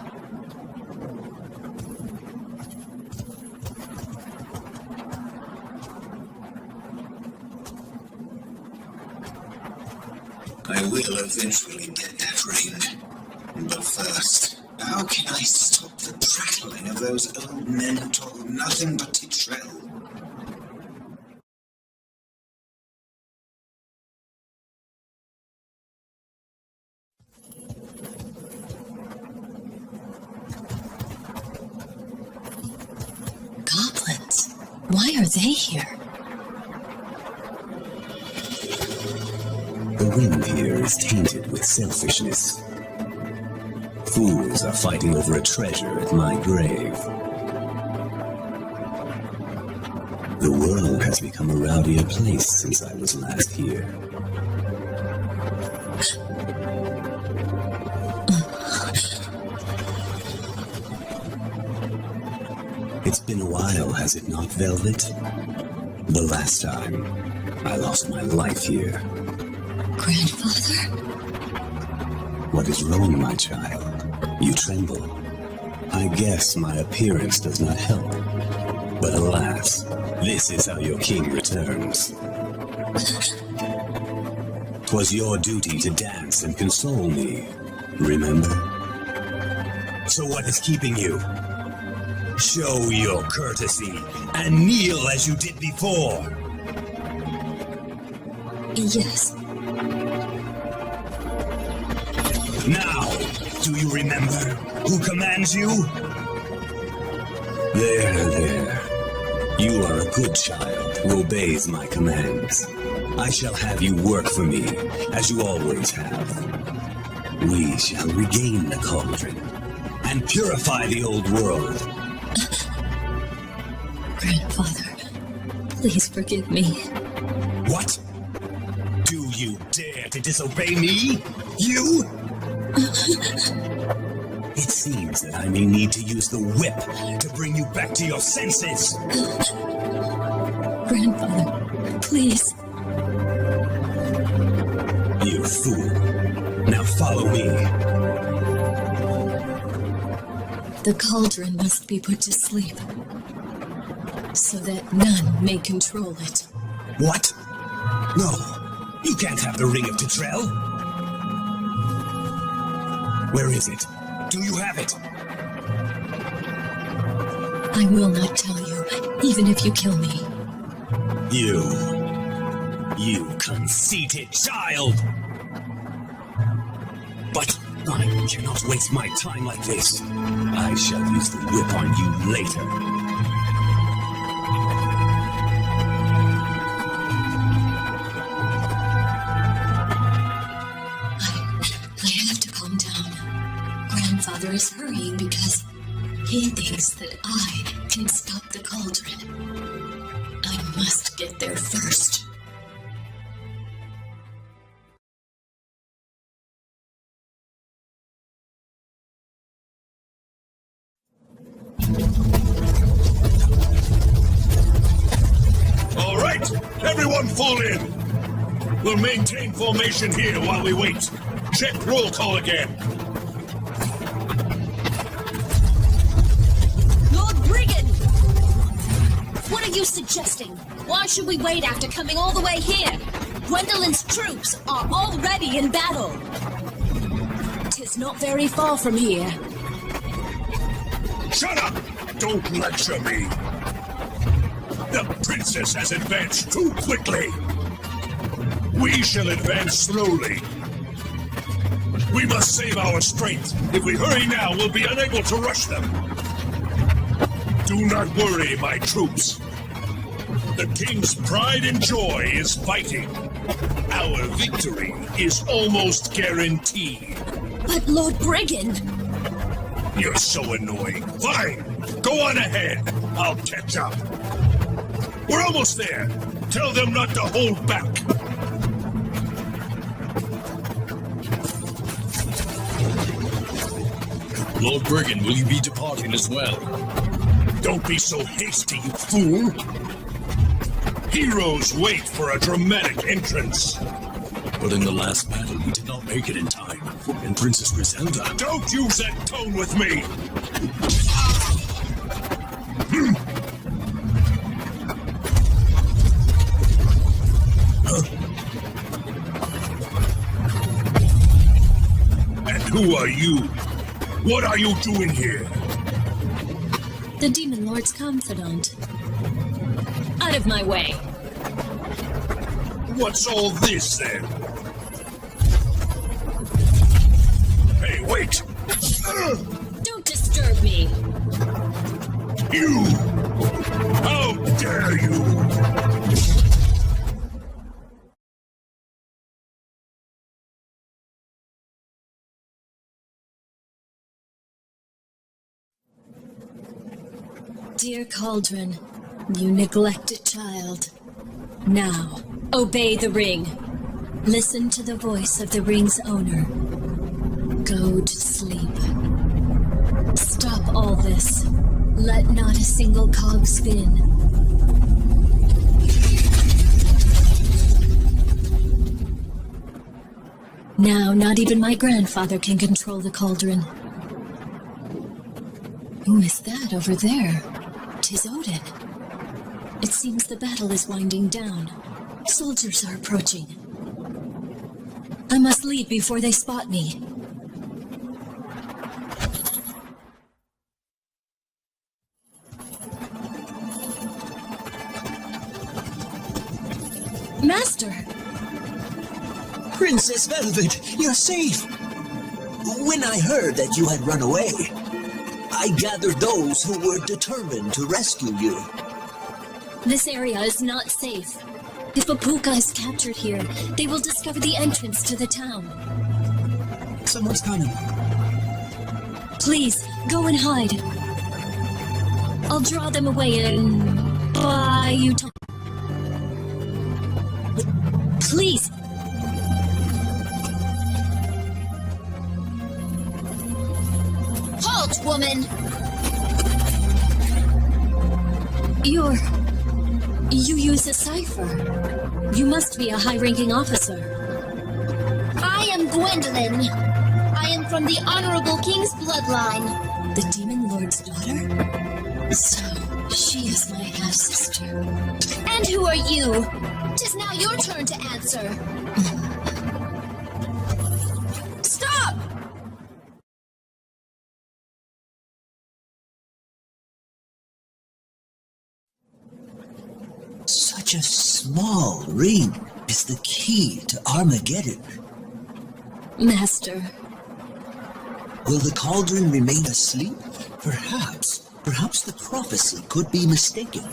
I will eventually get that ring. first. How can I stop the prattling of those old men who talk of nothing but Titrell? Goblins? Why are they here? The wind here is tainted with selfishness. Fools are fighting over a treasure at my grave. The world has become a rowdier place since I was last here. It's been a while, has it not, Velvet? The last time I lost my life here. Grandfather? What is wrong, my child? You tremble. I guess my appearance does not help. But alas, this is how your king returns. 'Twas your duty to dance and console me, remember? So what is keeping you? Show your courtesy and kneel as you did before. Yes. Now, do you remember who commands you? There. You are a good child who obeys my commands. I shall have you work for me, as you always have. We shall regain the cauldron and purify the old world. Grandfather, please forgive me. What? Do you dare to disobey me? You? It seems that I may need to use the whip to bring you back to your senses. Grandfather, please. You fool. Now follow me. The cauldron must be put to sleep, so that none may control it. What? No, you can't have the Ring of Titrell. Where is it? Do you have it? I will not tell you, even if you kill me. You conceited child! But I cannot waste my time like this. I shall use the whip on you later. I have to calm down. Grandfather is hurrying because he thinks that I can stop the cauldron. I must get there first. All right, everyone fall in. We'll maintain formation here while we wait. Check roll call again. Lord Brigand! What are you suggesting? Why should we wait after coming all the way here? Gwendolyn's troops are already in battle. 'Tis not very far from here. Shut up! Don't lecture me. The princess has advanced too quickly. We shall advance slowly. We must save our strength. If we hurry now, we'll be unable to rush them. Do not worry, my troops. The king's pride and joy is fighting. Our victory is almost guaranteed. But Lord Brigand... You're so annoying. Fine. Go on ahead. I'll catch up. We're almost there. Tell them not to hold back. Lord Brigand, will you be departing as well? Don't be so hasty, you fool. Heroes wait for a dramatic entrance. But in the last battle, we did not make it in time. And Princess Griselda... Don't use that tone with me! And who are you? What are you doing here? The Demon Lord's confidant. Out of my way. What's all this, then? Hey, wait! Don't disturb me. You! How dare you! Dear Cauldron, you neglected child. Now, obey the ring. Listen to the voice of the ring's owner. Go to sleep. Stop all this. Let not a single cog spin. Now, not even my grandfather can control the cauldron. Who is that over there? 'Tis Odin. It seems the battle is winding down. Soldiers are approaching. I must leave before they spot me. Master! Princess Velvet, you're safe! When I heard that you had run away, I gathered those who were determined to rescue you. This area is not safe. If Apuka is captured here, they will discover the entrance to the town. Someone's coming. Please, go and hide. I'll draw them away and buy you time. Please! Halt, woman! You use a cipher. You must be a high-ranking officer. I am Gwendolyn. I am from the Honorable King's bloodline. The Demon Lord's daughter? So, she is my half-sister. And who are you? 'Tis now your turn to answer. Stop! Such a small ring is the key to Armageddon. Master. Will the cauldron remain asleep? Perhaps the prophecy could be mistaken.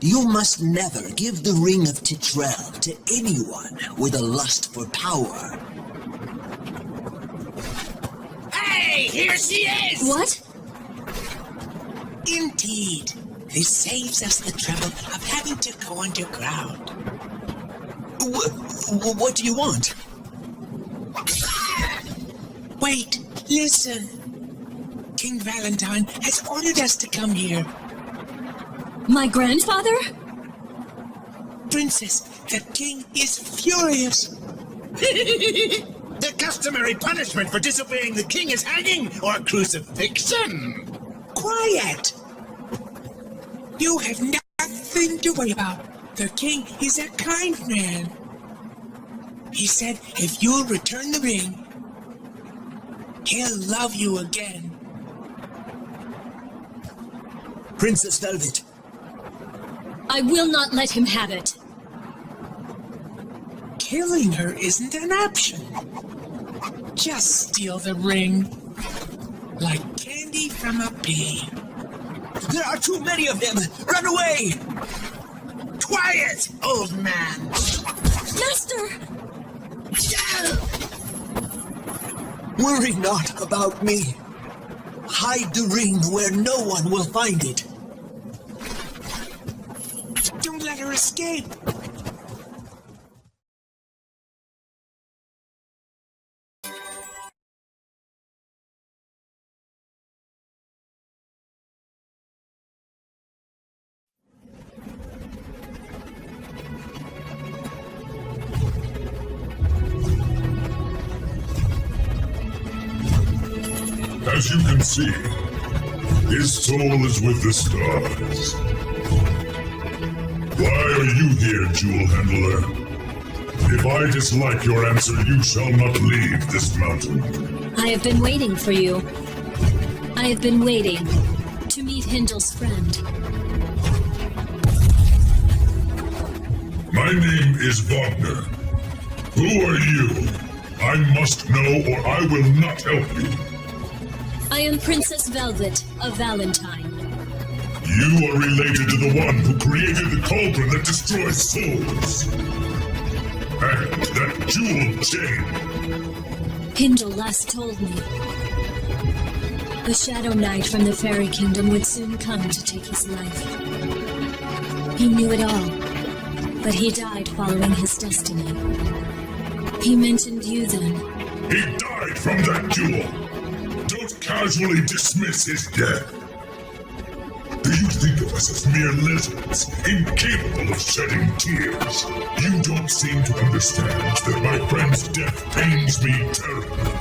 You must never give the ring of Titrel to anyone with a lust for power. Hey, here she is! What? Indeed. This saves us the trouble of having to go underground. What do you want? Wait, listen. King Valentine has ordered us to come here. My grandfather? Princess, the king is furious. The customary punishment for disobeying the king is hanging or crucifixion. Quiet! You have nothing to worry about. The king is a kind man. He said if you'll return the ring, he'll love you again. Princess Velvet. I will not let him have it. Killing her isn't an option. Just steal the ring. Like candy from a bee. There are too many of them! Run away! Quiet, old man! Master! Worry not about me. Hide the ring where no one will find it. Don't let her escape. As you can see, his soul is with the stars. Why are you here, Jewel Handler? If I dislike your answer, you shall not leave this mountain. I have been waiting for you. I have been waiting to meet Hindel's friend. My name is Wagner. Who are you? I must know or I will not help you. I am Princess Velvet of Valentine. You are related to the one who created the cauldron that destroys souls. And that jewel chain. Hindel last told me the Shadow Knight from the Fairy Kingdom would soon come to take his life. He knew it all, but he died following his destiny. He mentioned you then. He died from that jewel. Don't casually dismiss his death. Do you think of us as mere lizards, incapable of shedding tears? You don't seem to understand that my friend's death pains me terribly.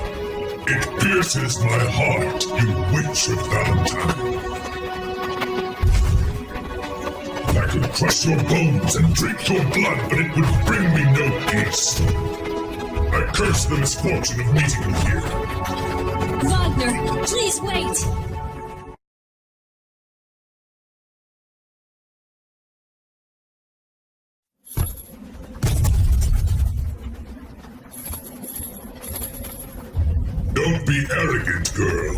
It pierces my heart, you witch of Valentine. I could crush your bones and drink your blood, but it would bring me no peace. I curse the misfortune of meeting you here. Wagner, please wait! Don't be arrogant, girl.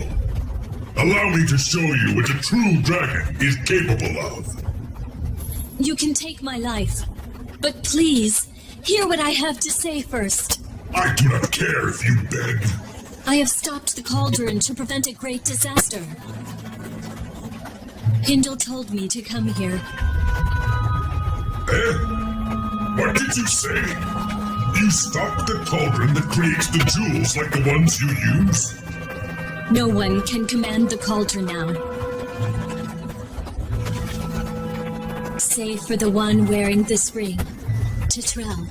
Allow me to show you what a true dragon is capable of. You can take my life, but please, hear what I have to say first. I do not care if you beg. I have stopped the cauldron to prevent a great disaster. Hindel told me to come here. Eh? What did you say? You stopped the cauldron that creates the jewels like the ones you use? No one can command the cauldron now. Save for the one wearing this ring, Tetrell.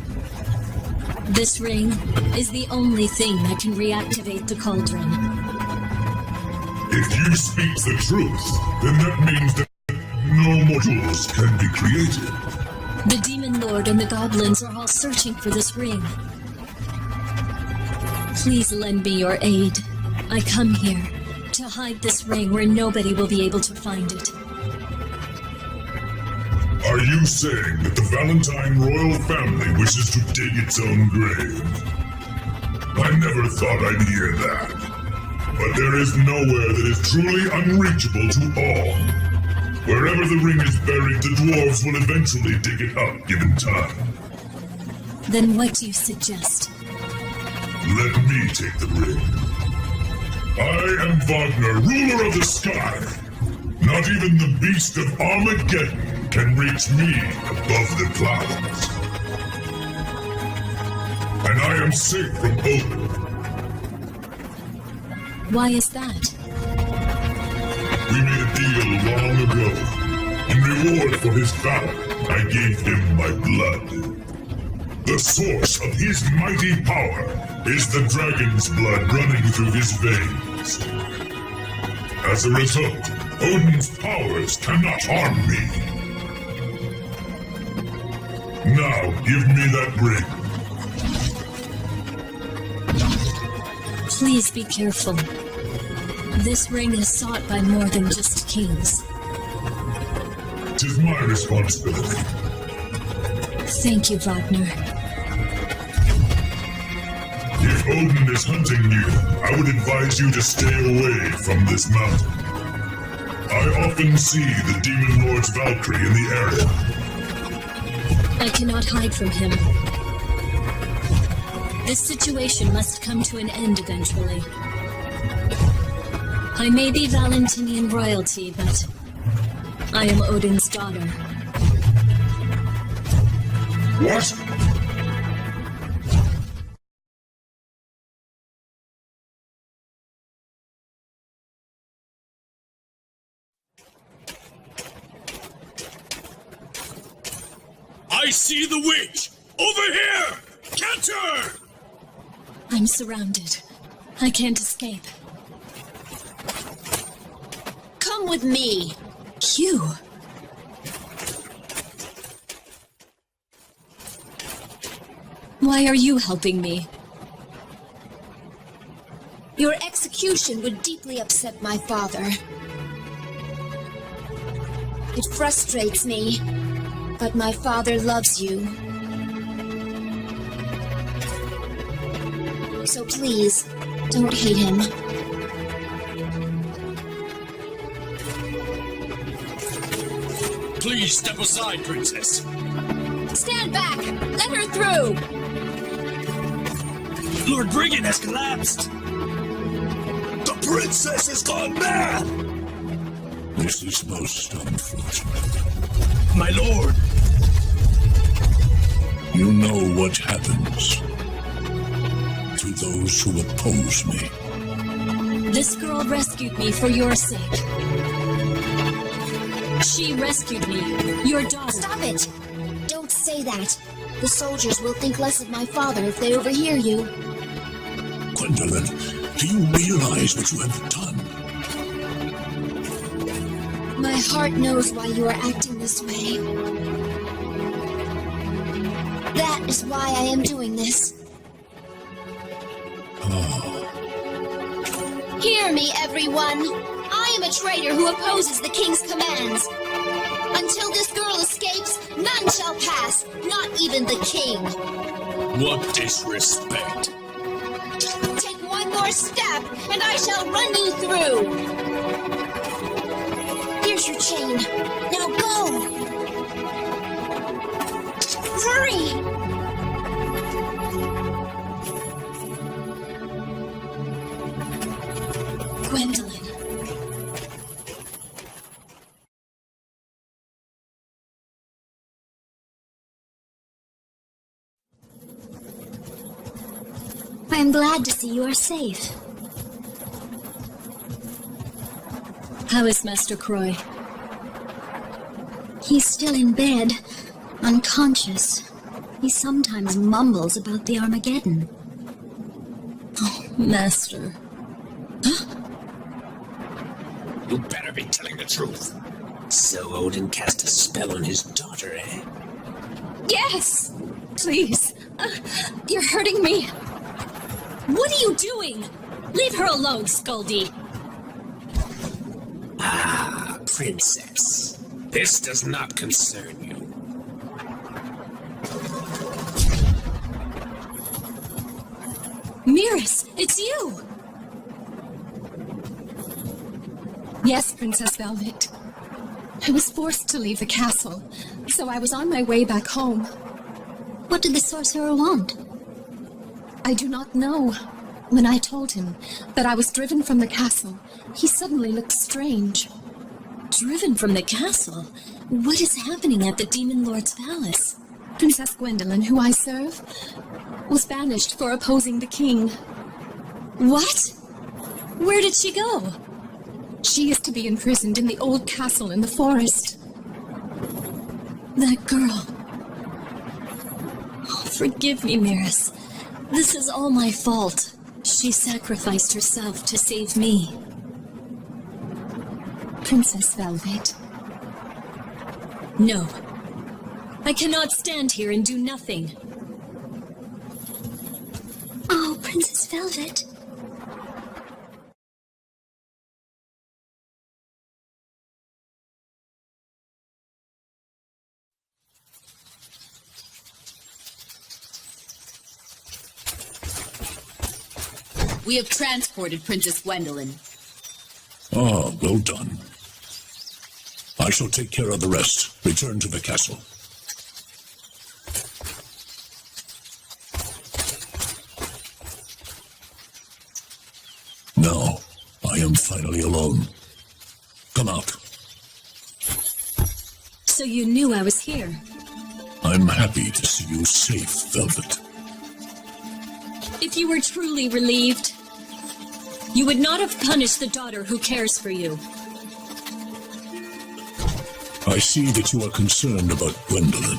This ring is the only thing that can reactivate the cauldron. If you speak the truth, then that means that no more jewels can be created. The Demon Lord and the goblins are all searching for this ring. Please lend me your aid. I come here to hide this ring where nobody will be able to find it. Are you saying that the Valentine royal family wishes to dig its own grave? I never thought I'd hear that. But there is nowhere that is truly unreachable to all. Wherever the ring is buried, the dwarves will eventually dig it up, given time. Then what do you suggest? Let me take the ring. I am Wagner, ruler of the sky. Not even the beast of Armageddon can reach me above the clouds. And I am safe from Odin. Why is that? We made a deal long ago. In reward for his valor, I gave him my blood. The source of his mighty power is the dragon's blood running through his veins. As a result, Odin's powers cannot harm me. Now, give me that ring. Please be careful. This ring is sought by more than just kings. 'Tis my responsibility. Thank you, Wagner. If Odin is hunting you, I would advise you to stay away from this mountain. I often see the Demon Lord's Valkyrie in the area. I cannot hide from him. This situation must come to an end eventually. I may be Valentinian royalty, but I am Odin's daughter. What? I see the witch! Over here! Catch her! I'm surrounded. I can't escape. Come with me. You! Why are you helping me? Your execution would deeply upset my father. It frustrates me, but my father loves you. So please, don't hate him. Please step aside, Princess. Stand back! Let her through! Lord Brigand has collapsed. The princess has gone mad! This is most unfortunate. My lord! You know what happens to those who oppose me. This girl rescued me for your sake. She rescued me, your daughter. Stop it! Don't say that. The soldiers will think less of my father if they overhear you. Gwendolyn, do you realize what you have done? My heart knows why you are acting this way. That is why I am doing this. Hear me, everyone! I am a traitor who opposes the king's commands. Until this girl escapes, none shall pass, not even the king. What disrespect! Take one more step, and I shall run you through. Here's your chain. Now go! Hurry! Gwendolyn. I am glad to see you are safe. How is Master Croy? He's still in bed, unconscious. He sometimes mumbles about the Armageddon. Oh, Master. You better be telling the truth. So Odin cast a spell on his daughter, eh? Yes! Please. You're hurting me. What are you doing? Leave her alone, Skuldy. Ah, princess. This does not concern you. Miris, it's you! Yes, Princess Velvet. I was forced to leave the castle, so I was on my way back home. What did the sorcerer want? I do not know. When I told him that I was driven from the castle, he suddenly looked strange. Driven from the castle? What is happening at the Demon Lord's palace? Princess Gwendolyn, who I serve, was banished for opposing the king. What? Where did she go? She is to be imprisoned in the old castle in the forest. That girl. Oh, forgive me, Miris. This is all my fault. She sacrificed herself to save me. Princess Velvet. No. I cannot stand here and do nothing. Oh, Princess Velvet. We have transported Princess Gwendolyn. Ah, well done. I shall take care of the rest. Return to the castle. Now, I am finally alone. Come out. So you knew I was here? I'm happy to see you safe, Velvet. If you were truly relieved, you would not have punished the daughter who cares for you. I see that you are concerned about Gwendolyn.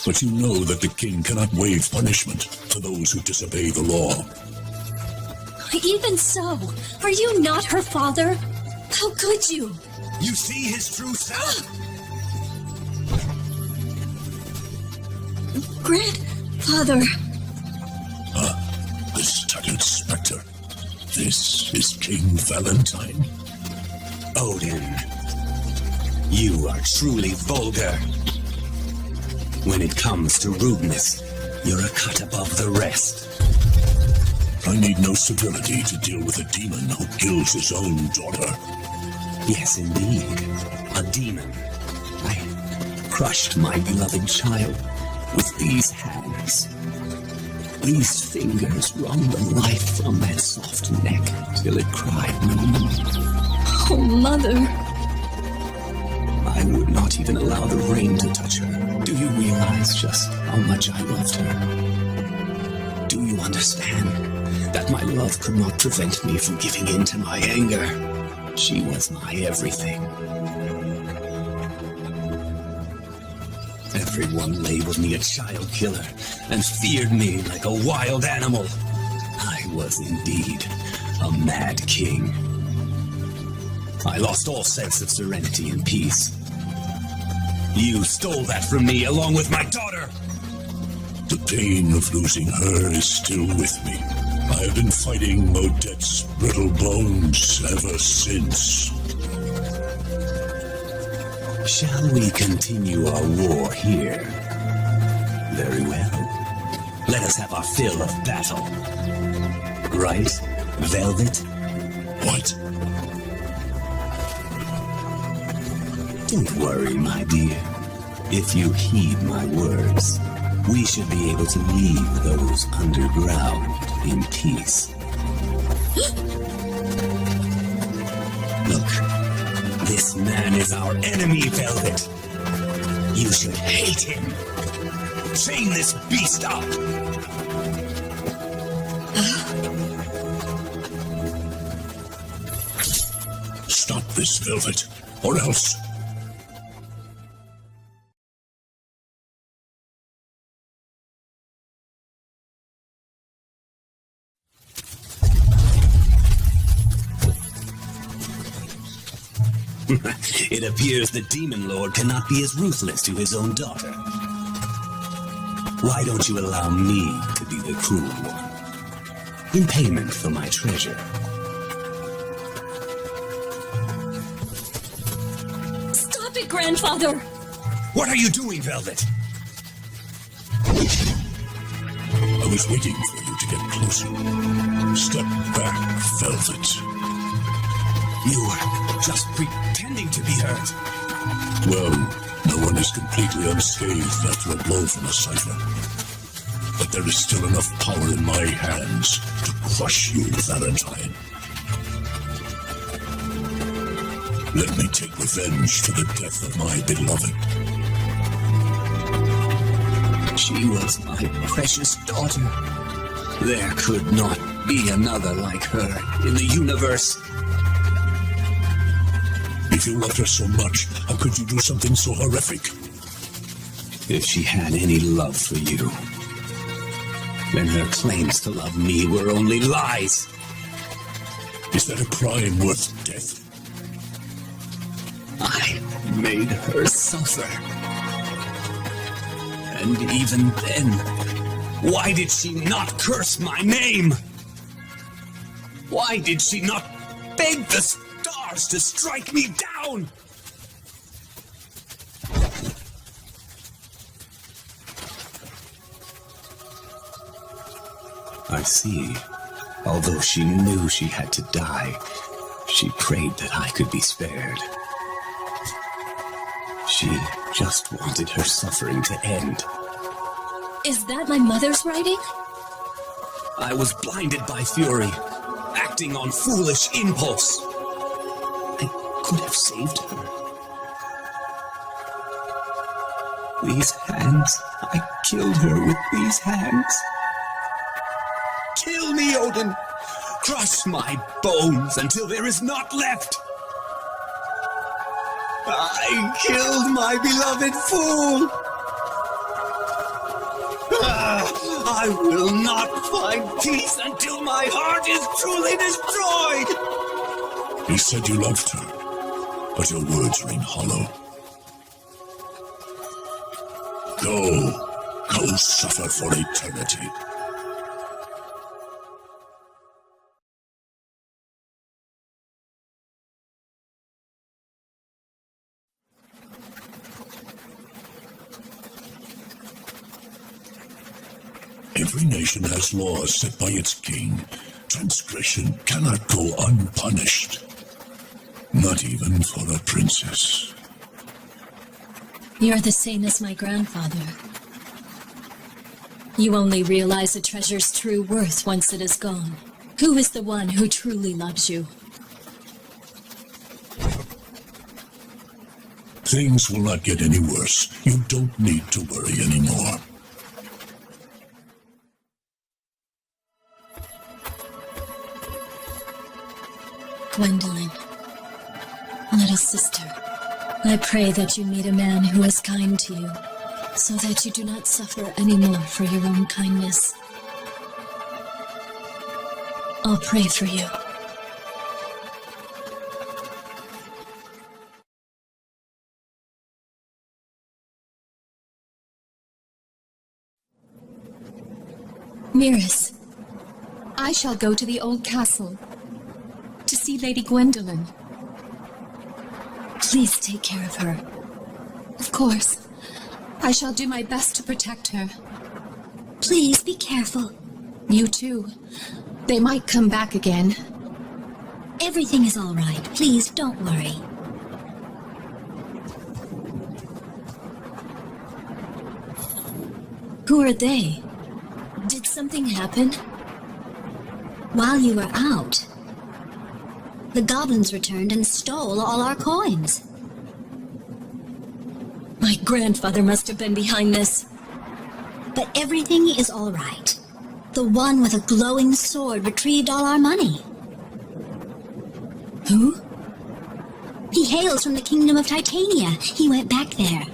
But you know that the king cannot waive punishment to those who disobey the law. Even so, are you not her father? How could you? You see his true self? Grandfather. The stuttered spectre. This is King Valentine. Odin, you are truly vulgar. When it comes to rudeness, you're a cut above the rest. I need no civility to deal with a demon who kills his own daughter. Yes, indeed. A demon. I crushed my beloved child with these hands. These fingers wrung the life from that soft neck till it cried no more. Oh, Mother. I would not even allow the rain to touch her. Do you realize just how much I loved her? Do you understand that my love could not prevent me from giving in to my anger? She was my everything. Everyone labeled me a child killer and feared me like a wild animal. I was indeed a mad king. I lost all sense of serenity and peace. You stole that from me along with my daughter. The pain of losing her is still with me. I have been fighting Odette's brittle bones ever since. Shall we continue our war here? Very well. Let us have our fill of battle. Right, Velvet? What? Don't worry, my dear. If you heed my words, we should be able to leave those underground in peace. Look, this man is our enemy, Velvet. You should hate him. Chain this beast up. Stop this, Velvet, or else... It appears the Demon Lord cannot be as ruthless to his own daughter. Why don't you allow me to be the cruel one? In payment for my treasure. Stop it, Grandfather! What are you doing, Velvet? I was waiting for you to get closer. Step back, Velvet. You were just pretending to be hurt. Well, no one is completely unscathed after a blow from a cipher. But there is still enough power in my hands to crush you, Valentine. Let me take revenge for the death of my beloved. She was my precious daughter. There could not be another like her in the universe. If you loved her so much, how could you do something so horrific? If she had any love for you, then her claims to love me were only lies. Is that a crime worth death? I made her suffer. And even then, why did she not curse my name? Why did she not beg the stars to strike me down? I see. Although she knew she had to die, she prayed that I could be spared. She just wanted her suffering to end. Is that my mother's writing? I was blinded by fury, acting on foolish impulse. I could have saved her. These hands, I killed her with these hands. Kill me, Odin! Crush my bones until there is not left! I killed my beloved fool! I will not find peace until my heart is truly destroyed! You said you loved her, but your words ring hollow. Go suffer for eternity. Every nation has laws set by its king. Transgression cannot go unpunished. Not even for a princess. You're the same as my grandfather. You only realize a treasure's true worth once it is gone. Who is the one who truly loves you? Things will not get any worse. You don't need to worry anymore. Gwendolyn, little sister, I pray that you meet a man who is kind to you, so that you do not suffer anymore for your own kindness. I'll pray for you. Miris, I shall go to the old castle to see Lady Gwendolyn. Please take care of her. Of course. I shall do my best to protect her. Please be careful. You too. They might come back again. Everything is all right. Please don't worry. Who are they? Did something happen? While you were out, the goblins returned and stole all our coins. My grandfather must have been behind this. But everything is all right. The one with a glowing sword retrieved all our money. Who? He hails from the kingdom of Titania. He went back there.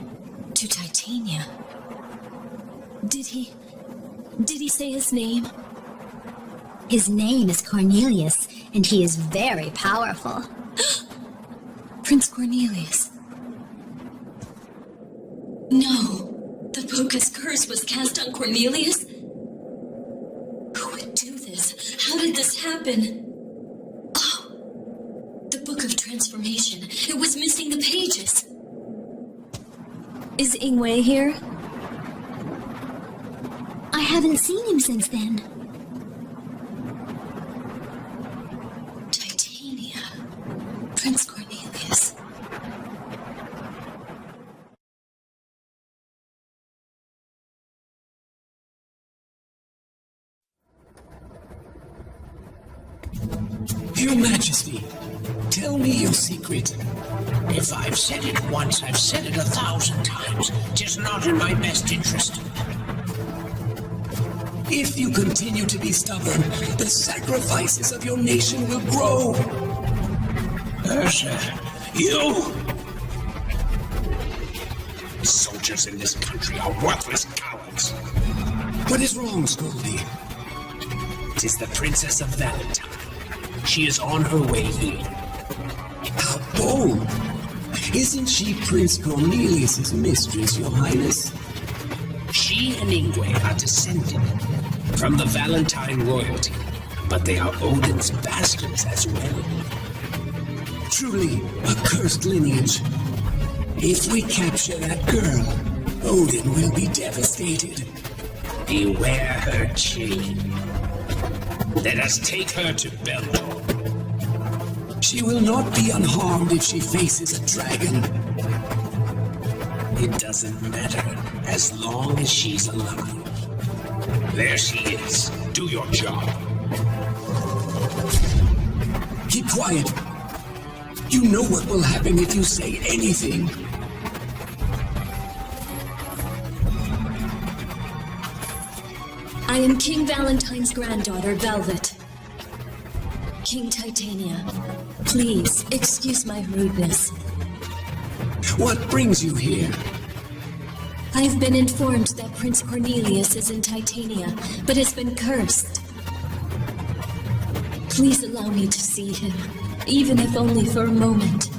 To Titania? Did he say his name? His name is Cornelius, and he is very powerful. Prince Cornelius. No, the Boca's curse was cast on Cornelius? Who would do this? How did this happen? Oh, the Book of Transformation. It was missing the pages. Is Ingwei here? I haven't seen him since then. Titania. Prince Cornelius. Your Majesty, tell me your secret. If I've said it once, I've said it 1,000 times. 'Tis not in my best interest. If you continue to be stubborn, the sacrifices of your nation will grow. Ursa, you! Soldiers in this country are worthless cowards. What is wrong, Scoldy? It is the Princess of Valentine. She is on her way here. How bold! Isn't she Prince Cornelius' mistress, Your Highness? She and Ingwe are descended from the Valentine royalty, but they are Odin's bastards as well. Truly a cursed lineage. If we capture that girl, Odin will be devastated. Beware her chain. Let us take her to Beldor. She will not be unharmed if she faces a dragon. It doesn't matter as long as she's alive. There she is. Do your job. Keep quiet. You know what will happen if you say anything. I am King Valentine's granddaughter, Velvet. King Titania, please excuse my rudeness. What brings you here? I've been informed that Prince Cornelius is in Titania, but has been cursed. Please allow me to see him, even if only for a moment.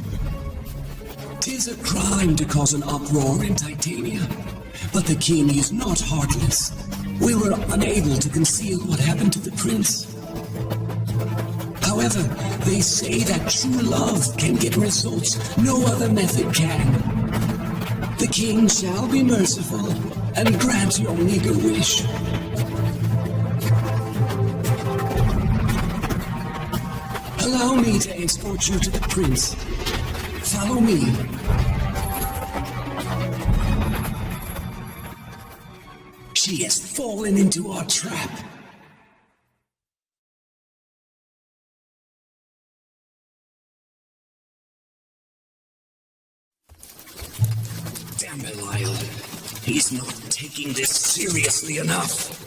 'Tis a crime to cause an uproar in Titania, but the king is not heartless. We were unable to conceal what happened to the prince. However, they say that true love can get results no other method can. The king shall be merciful and grant your meager wish. Allow me to escort you to the prince. Follow me. She has fallen into our trap. Damn Belial. He's not taking this seriously enough.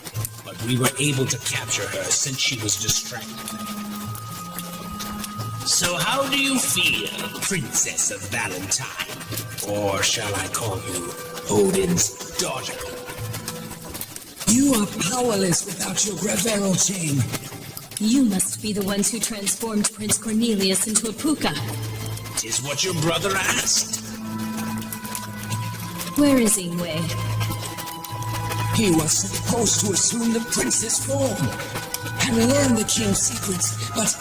But we were able to capture her since she was distracted. So how do you feel, Princess of Valentine? Or shall I call you Odin's daughter? You are powerless without your Gravero chain. You must be the ones who transformed Prince Cornelius into a puka. 'Tis what your brother asked. Where is Ingwe? He was supposed to assume the prince's form and learn the king's secrets, but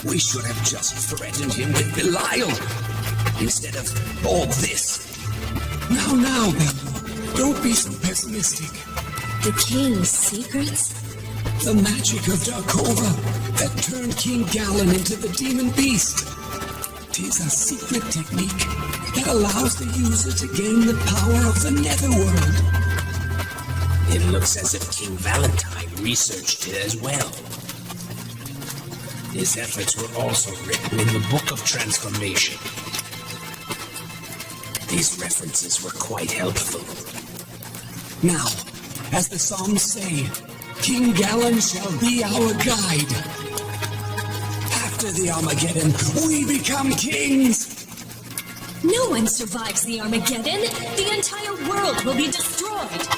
we should have just threatened him with Belial instead of all this. Now, Bello, don't be so pessimistic. The king's secrets? The magic of Darkova that turned King Galen into the demon beast. Tis a secret technique that allows the user to gain the power of the netherworld. It looks as if King Valentine researched it as well. His efforts were also written in the Book of Transformation. These references were quite helpful. Now, as the Psalms say, King Galen shall be our guide. After the Armageddon, we become kings! No one survives the Armageddon! The entire world will be destroyed!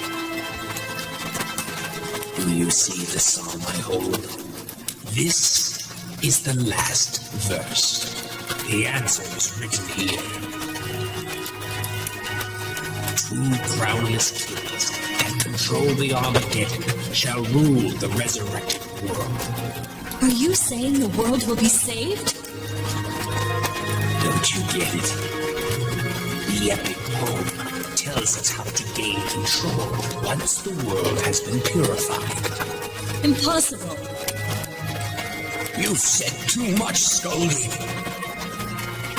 Do you see the psalm I hold? This is the last verse. The answer is written here. Two crownless kings that control the Armageddon shall rule the resurrected world. Are you saying the world will be saved? Don't you get it? The epic poem tells us how to gain control once the world has been purified. Impossible. You've said too much, Scully.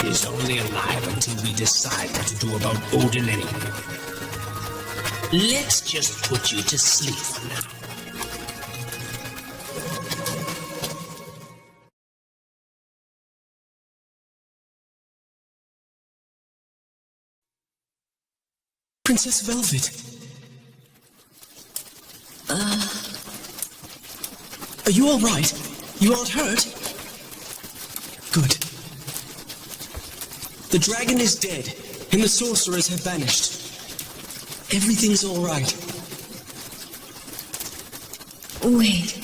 He's only alive until we decide what to do about Odin anyway. Let's just put you to sleep for now. Princess Velvet. Are you all right? You aren't hurt? Good. The dragon is dead, and the sorcerers have vanished. Everything's all right. Wait,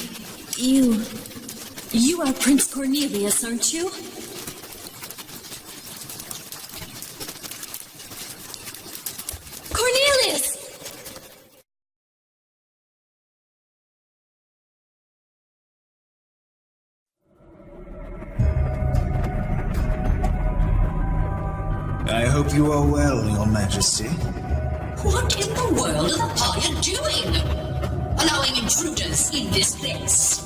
you are Prince Cornelius, aren't you? Cornelius! I hope you are well, Your Majesty. What in the world are you doing? Allowing intruders in this place?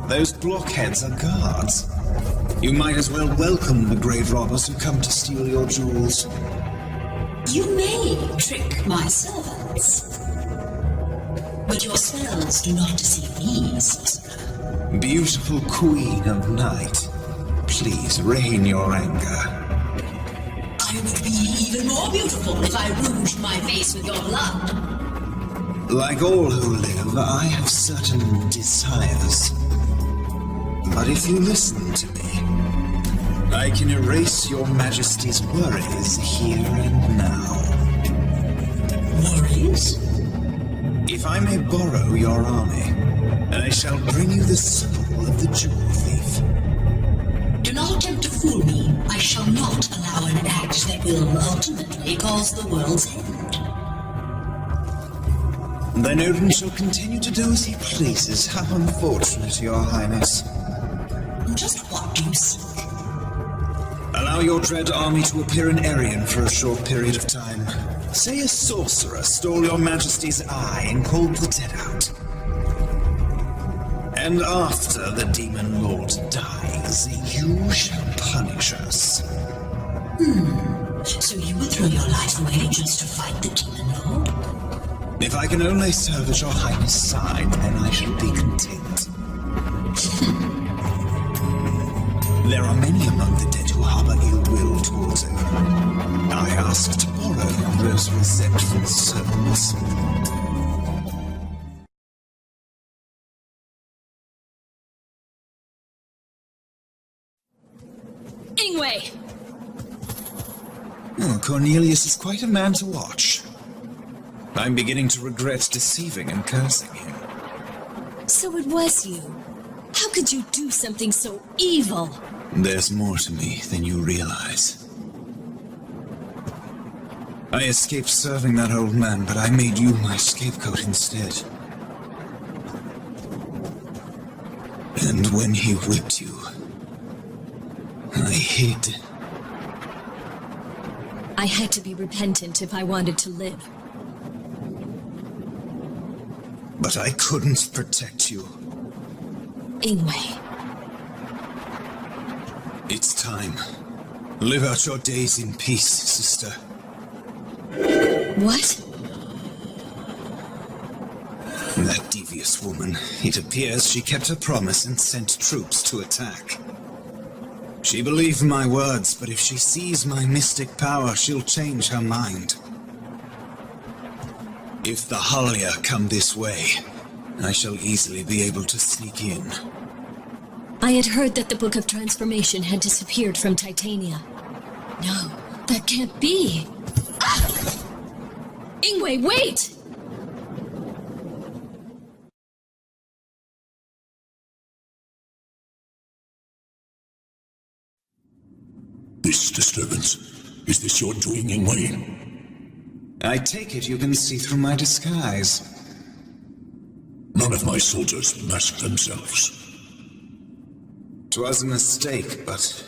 Those blockheads are guards. You might as well welcome the grave robbers who come to steal your jewels. You may trick my servants, but your spells do not deceive these. Beautiful Queen of Night, please rein your anger. I would be even more beautiful if I rouged my face with your blood. Like all who live, I have certain desires. But if you listen to me, I can erase your Majesty's worries here and now. Worries? If I may borrow your army, I shall bring you the soul of the jewel thief. Do not attempt to fool me. I shall not allow an act that will ultimately cause the world's end. Then Odin shall continue to do as he pleases. How unfortunate, Your Highness. Just what do you seek? Allow your dread army to appear in Arian for a short period of time. Say a sorcerer stole your Majesty's eye and called the dead out. And after the Demon Lord dies, you shall punish us. So you will throw your life away just to fight the Demon Lord? If I can only serve at your highness' side, then I shall be content. There are many among the dead who harbor ill will towards him. I ask to borrow those resentful souls. Ingwe! Oh, Cornelius is quite a man to watch. I'm beginning to regret deceiving and cursing him. So it was you. How could you do something so evil? There's more to me than you realize. I escaped serving that old man, but I made you my scapegoat instead. And when he whipped you, I hid. I had to be repentant if I wanted to live. But I couldn't protect you. Ingwe. It's time. Live out your days in peace, sister. What? That devious woman. It appears she kept her promise and sent troops to attack. She believed my words, but if she sees my mystic power, she'll change her mind. If the Halia come this way, I shall easily be able to sneak in. I had heard that the Book of Transformation had disappeared from Titania. No, that can't be. Ah! Ingwe, wait! This disturbance, is this your doing, Ingwe? I take it you can see through my disguise. None of my soldiers masked themselves. 'Twas a mistake, but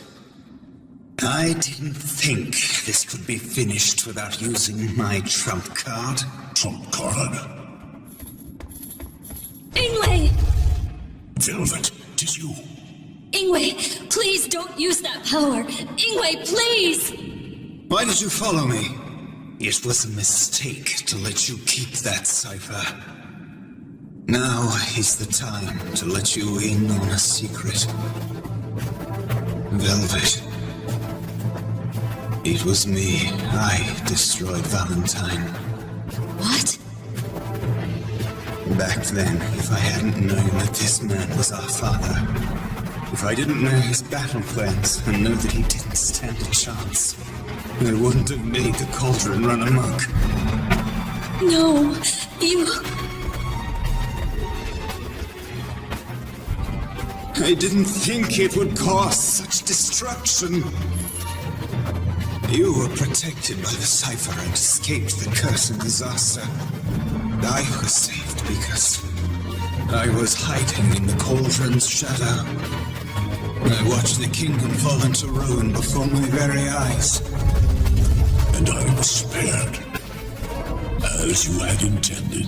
I didn't think this could be finished without using my trump card. Trump card? Ingwe! Velvet, 'tis you. Ingwe, please don't use that power. Ingwe, please! Why did you follow me? It was a mistake to let you keep that cipher. Now is the time to let you in on a secret. Velvet. It was me. I destroyed Valentine. What? Back then, if I hadn't known that this man was our father, if I didn't know his battle plans and know that he didn't stand a chance, I wouldn't have made the cauldron run amok. No, you... I didn't think it would cause such destruction. You were protected by the cipher and escaped the curse and disaster. I was saved because I was hiding in the cauldron's shadow. I watched the kingdom fall into ruin before my very eyes. And I was spared, as you had intended.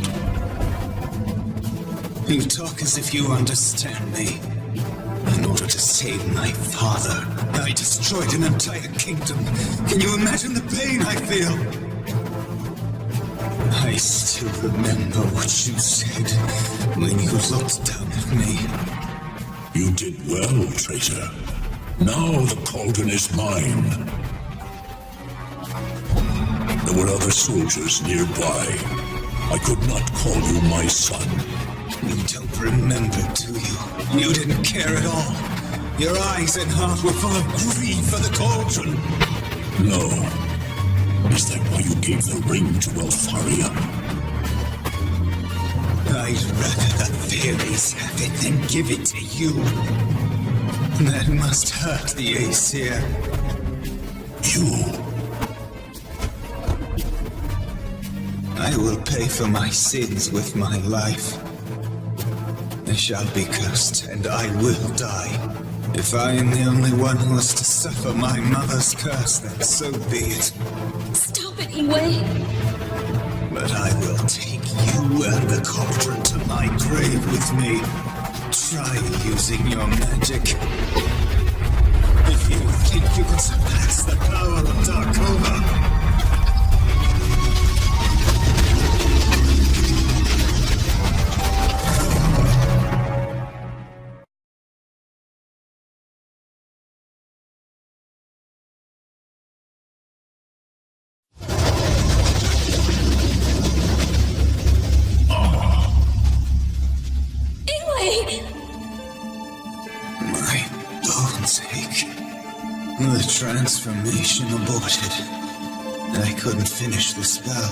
You talk as if you understand me. In order to save my father, I destroyed an entire kingdom. Can you imagine the pain I feel? I still remember what you said when you looked down at me. You did well, traitor. Now the cauldron is mine. There were other soldiers nearby. I could not call you my son. You don't remember, do you? You didn't care at all. Your eyes and heart were full of greed for the cauldron. No. Is that why you gave the ring to Elfaria? I'd rather the fairies have it than give it to you. That must hurt the Aesir. You... I will pay for my sins with my life. I shall be cursed, and I will die. If I am the only one who has to suffer my mother's curse, then so be it. Stop it, Ingwe! But I will take you and the cauldron to my grave with me. Try using your magic. If you think you can surpass the power of Darkova. My bones ache. The transformation aborted. I couldn't finish the spell.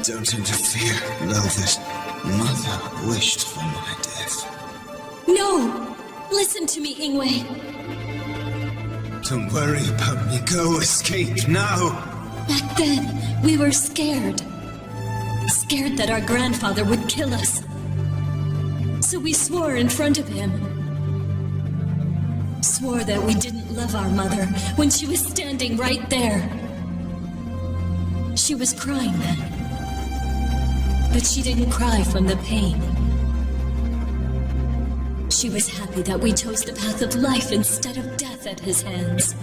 Don't interfere, Velvet. Mother wished for my death. No! Listen to me, Ingwe. Don't worry about me. Go, escape now! Back then, we were scared. Scared that our grandfather would kill us. So we swore in front of him. Swore that we didn't love our mother when she was standing right there. She was crying then. But she didn't cry from the pain. She was happy that we chose the path of life instead of death at his hands.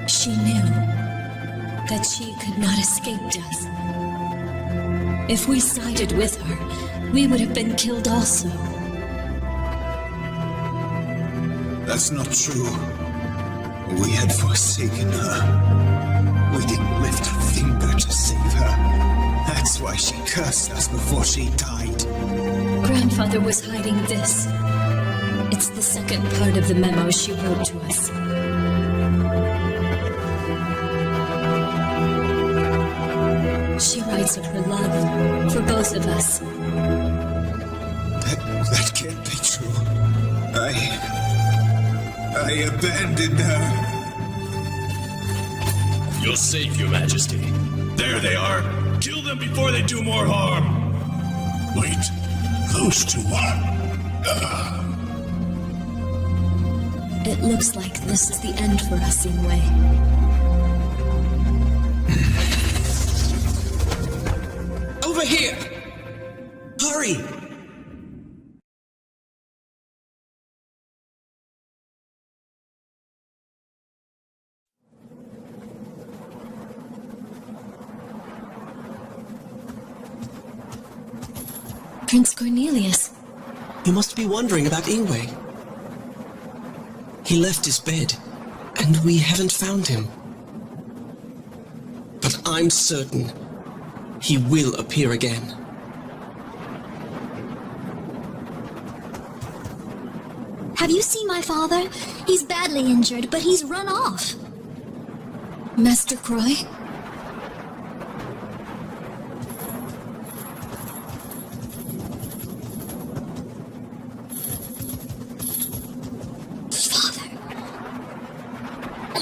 She knew that she could not escape death. If we sided with her, we would have been killed also. That's not true. We had forsaken her. We didn't lift a finger to save her. That's why she cursed us before she died. Grandfather was hiding this. It's the second part of the memo she wrote to us. She writes of her love for both of us. That can't be true. I abandoned her. You're safe, Your Majesty. There they are. Kill them before they do more harm. Wait, those two are... It looks like this is the end for us, Ingwe. Over here! Hurry! Prince Cornelius. You must be wondering about Ingwe. He left his bed, and we haven't found him. But I'm certain he will appear again. Have you seen my father? He's badly injured, but he's run off. Master Croy?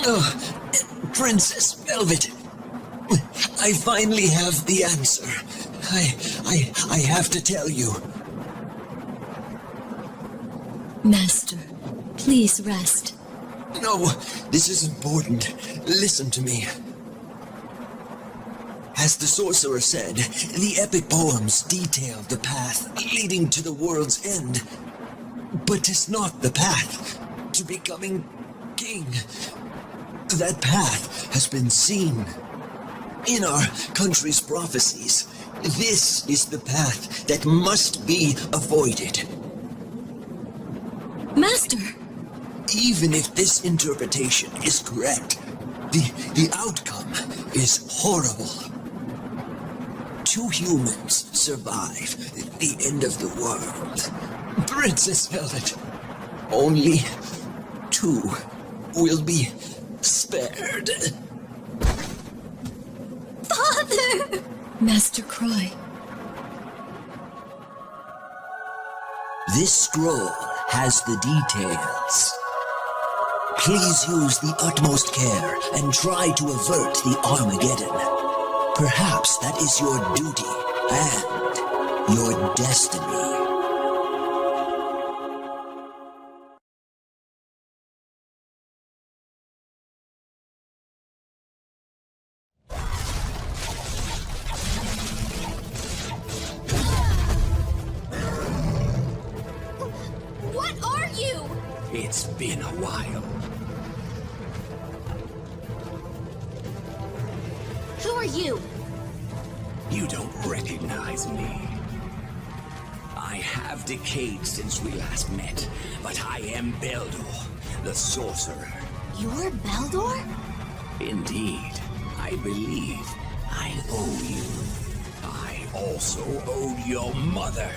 Oh, Princess Velvet. I finally have the answer. I have to tell you. Master, please rest. No, this is important. Listen to me. As the sorcerer said, the epic poems detail the path leading to the world's end. But it's not the path to becoming king. That path has been seen in our country's prophecies. This is the path that must be avoided. Master! Even if this interpretation is correct, the outcome is horrible. 2 humans survive the end of the world. Princess Velvet, only 2 will be spared. Father! Master Croy. This scroll has the details. Please use the utmost care and try to avert the Armageddon. Perhaps that is your duty and your destiny. It's been a while. Who are you? You don't recognize me. I have decayed since we last met, but I am Beldor, the sorcerer. You're Beldor? Indeed, I believe I owe you. I also owed your mother.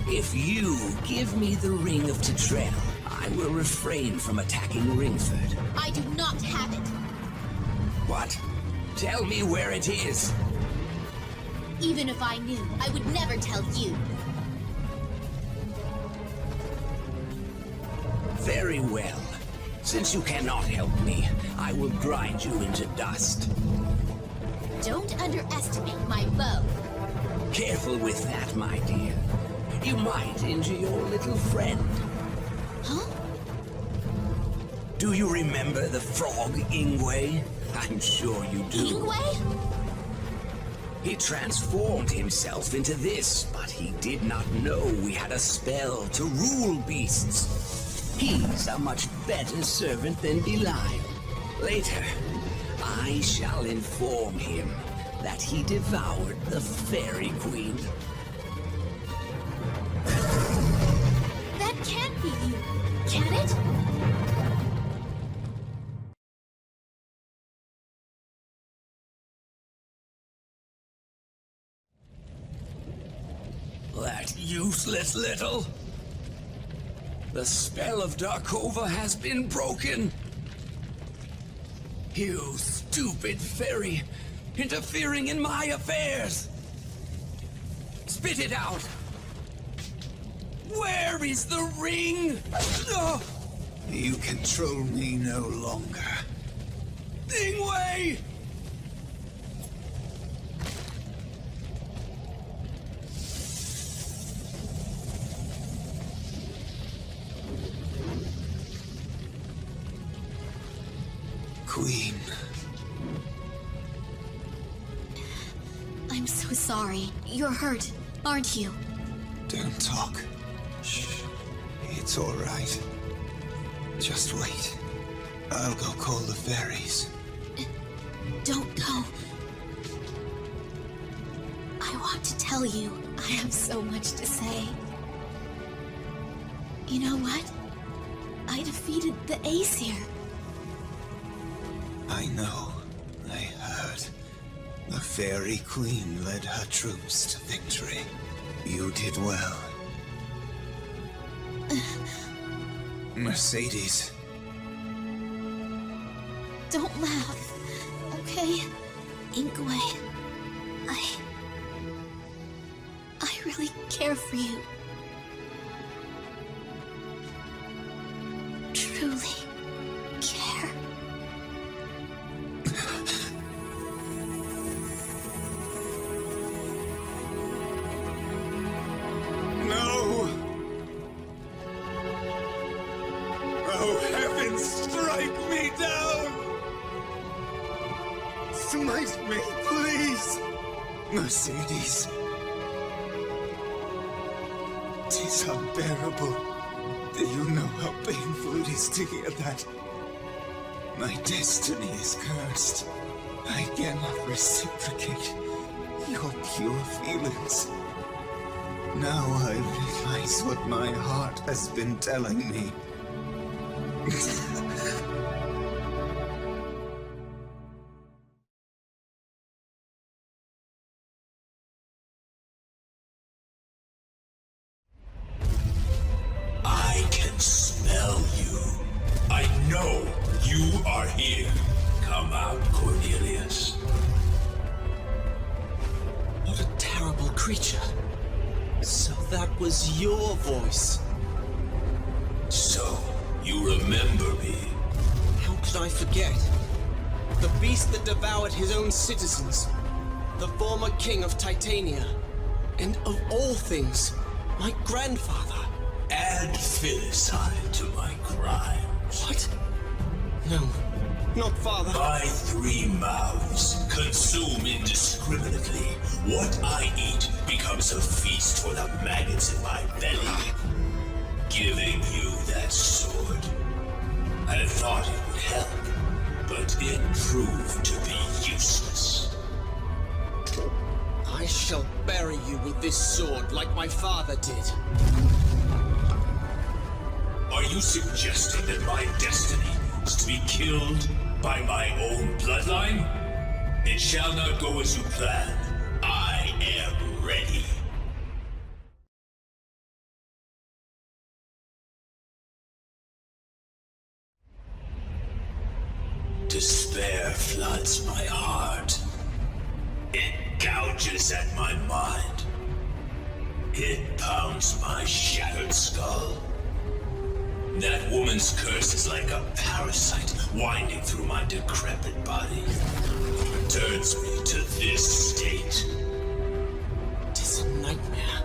If you give me the Ring of Tetrel, I will refrain from attacking Ringford. I do not have it. What? Tell me where it is. Even if I knew, I would never tell you. Very well. Since you cannot help me, I will grind you into dust. Don't underestimate my bow. Careful with that, my dear. You might injure your little friend. Huh? Do you remember the frog Ingwe? I'm sure you do. Ingwe? He transformed himself into this, but he did not know we had a spell to rule beasts. He's a much better servant than Belial. Later, I shall inform him that he devoured the Fairy Queen. That can't be you, can it? That useless little... The spell of Darkova has been broken. You stupid fairy, interfering in my affairs. Spit it out. Where is the ring? Oh. You control me no longer. Ingwe! Queen. I'm so sorry. You're hurt, aren't you? Don't talk. Shh. It's all right. Just wait. I'll go call the fairies. Don't go. I want to tell you, I have so much to say. You know what? I defeated the Aesir. I know. I heard. The Fairy Queen led her troops to victory. You did well. Mercedes. Don't laugh, okay? Ingwe, I really care for you. Truly care. No! Oh, heavens, strike me down! Smite me, please! Mercedes. 'Tis unbearable. Do you know how painful it is to hear that? My destiny is cursed. I cannot reciprocate your pure feelings. Now I realize what my heart has been telling me. I can smell you. I know you are here. Come out, Cornelius. What a terrible creature. So that was your voice. So, you remember me? How could I forget? The beast that devoured his own citizens. The former king of Titania. And of all things, my grandfather. Add filicide to my crimes. What? No, not father. My 3 mouths consume indiscriminately. What I eat becomes a feast for the maggots in my belly. giving you that sword. I thought it would help, but it proved to be useless. I shall bury you with this sword like my father did. Are you suggesting that my destiny is to be killed by my own bloodline? It shall not go as you planned. I am ready. Despair floods my heart. It gouges at my mind. It pounds my shattered skull. That woman's curse is like a parasite winding through my decrepit body. Turns me to this state. Tis a nightmare.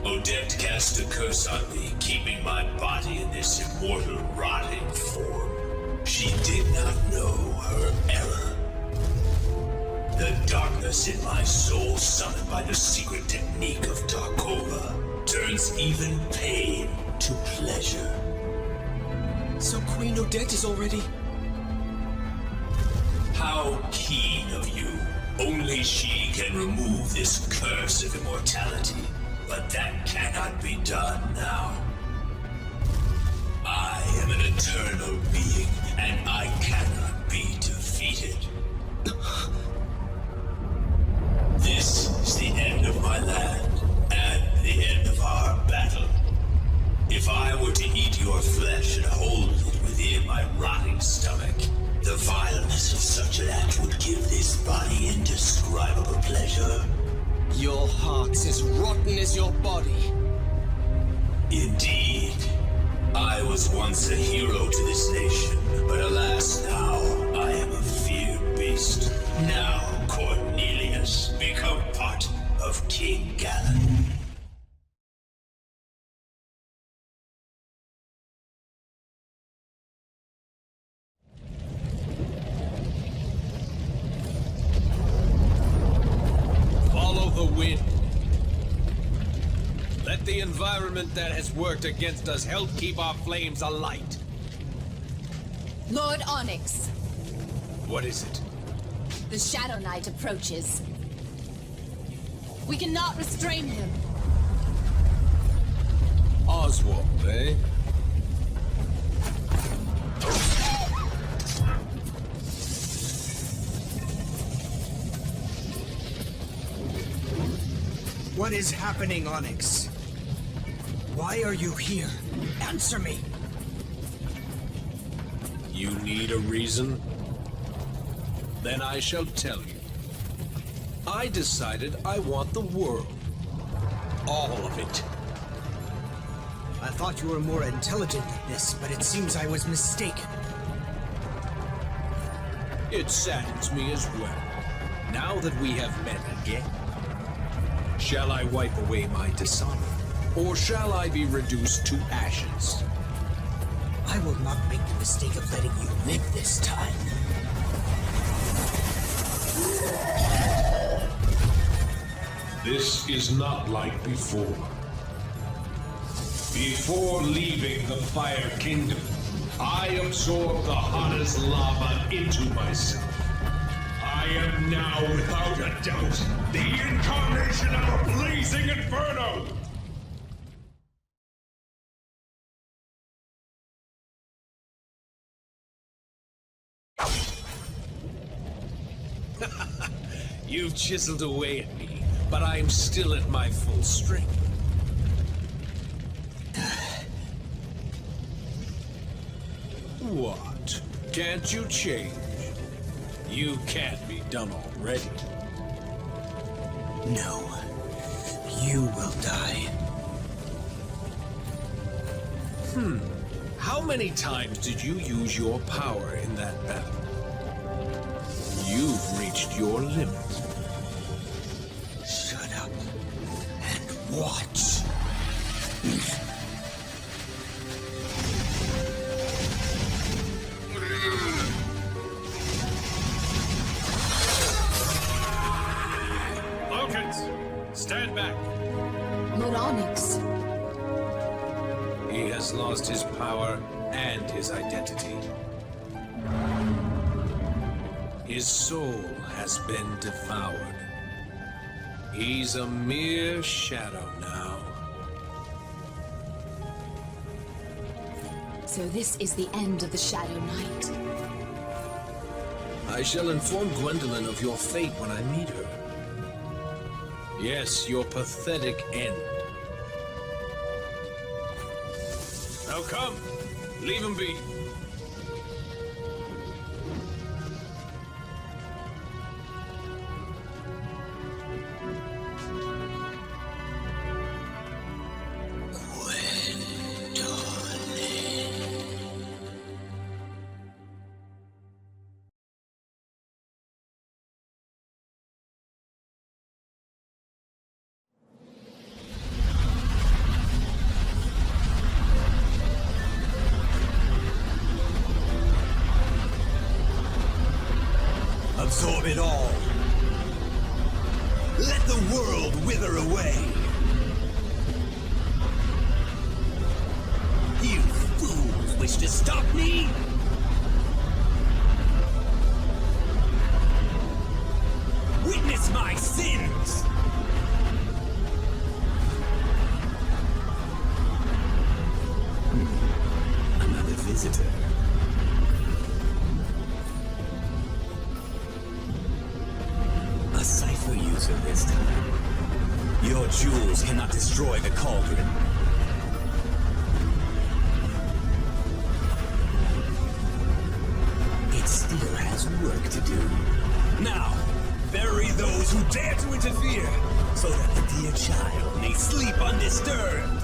Odette cast a curse on me, keeping my body in this immortal rotting form. She did not know her error. The darkness in my soul, summoned by the secret technique of Tarkova, turns even pain to pleasure. So Queen Odette is already... How keen of you. Only she can remove this curse of immortality, but that cannot be done now. I am an eternal being, and I cannot be defeated. This is the end of my land, and the end of our battle. If I were to eat your flesh and hold it within my rotting stomach, the vileness of such an act would give this body indescribable pleasure. Your heart's as rotten as your body. Indeed. I was once a hero to this nation, but alas now, I am a feared beast. Now, Cornelius, become part of King Gallen. Follow the wind. Let the environment that has worked against us help keep our flames alight. Lord Onyx, What is it? the Shadow Knight approaches. We cannot restrain him. Oswald, eh? What is happening, Onyx? Why are you here? Answer me! You need a reason? Then I shall tell you. I decided I want the world. All of it. I thought you were more intelligent than this, but it seems I was mistaken. It saddens me as well. Now that we have met again. Shall I wipe away my dishonor? Or shall I be reduced to ashes? I will not make the mistake of letting you live this time. This is not like before. Before leaving the Fire Kingdom, I absorbed the hottest lava into myself. I am now, without a doubt, the incarnation of a blazing inferno! You've chiseled away at me, but I'm still at my full strength. What? Can't you change? You can't be done already. No. You will die. How many times did you use your power in that battle? You've reached your limit. Shut up and watch. Locans, stand back. Lord Onyx, lost his power and his identity. His soul has been devoured. He's a mere shadow now. So this is the end of the Shadow Knight. I shall inform Gwendolyn of your fate when I meet her. Yes, your pathetic end. Now come, leave him be. Absorb it all. Let the world wither away. You fools wish to stop me? Witness my sins! Another visitor. A cipher user this time. Your jewels cannot destroy the cauldron. It still has work to do. Now, bury those who dare to interfere, so that the dear child may sleep undisturbed.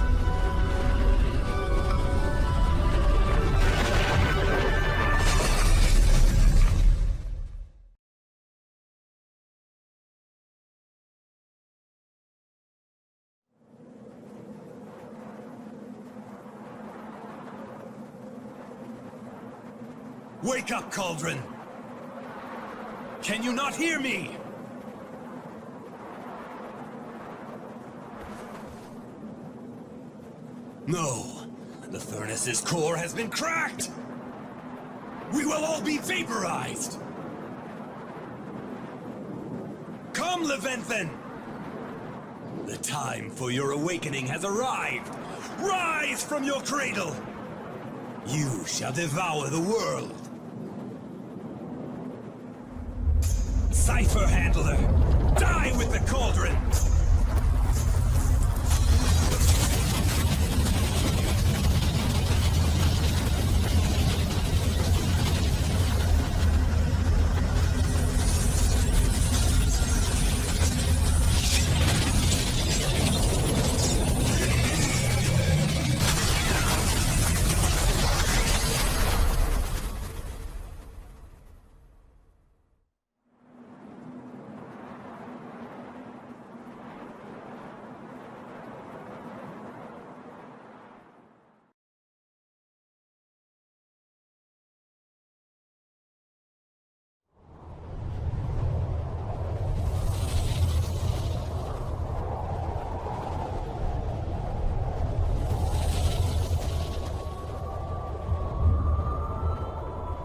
Wake up, Cauldron! Can you not hear me? No, the furnace's core has been cracked! We will all be vaporized! Come, Levanthan! The time for your awakening has arrived! Rise from your cradle! You shall devour the world! Cipher Handler, die with the cauldron!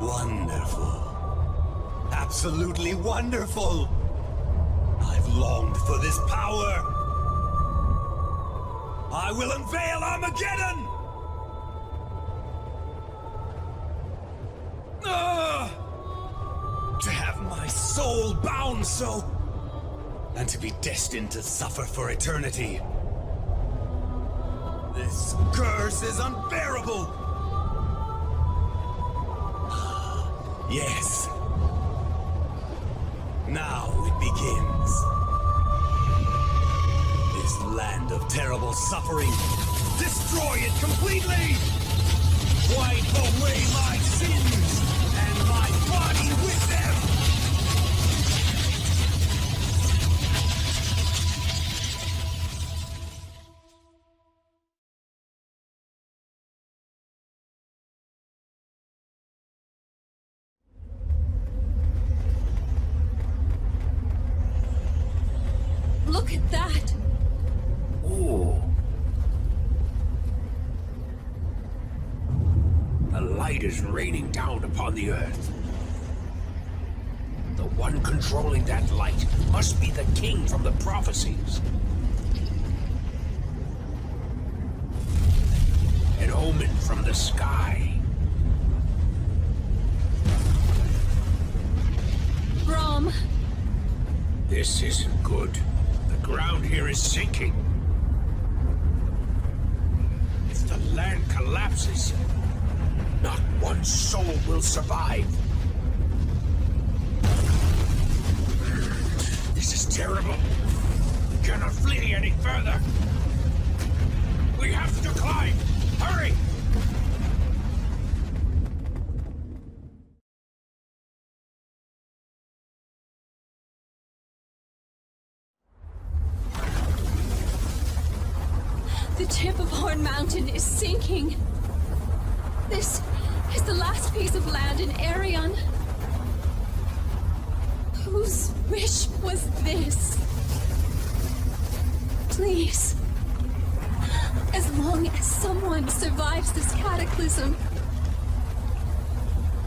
Wonderful. Absolutely wonderful! I've longed for this power! I will unveil Armageddon! To have my soul bound so, and to be destined to suffer for eternity. This curse is unbearable! Yes. Now it begins. This land of terrible suffering. Destroy it completely! Wipe away my sins, and my body with them! Look at that! Oh. greed is raining down upon the earth. The one controlling that light must be the king from the prophecies. An omen from the sky. Brom! This isn't good. The ground here is sinking. If the land collapses, not one soul will survive. This is terrible. We cannot flee any further. We have to climb. Hurry! The tip of Horn Mountain is sinking. This is the last piece of land in Arion. Whose wish was this? Please, as long as someone survives this cataclysm,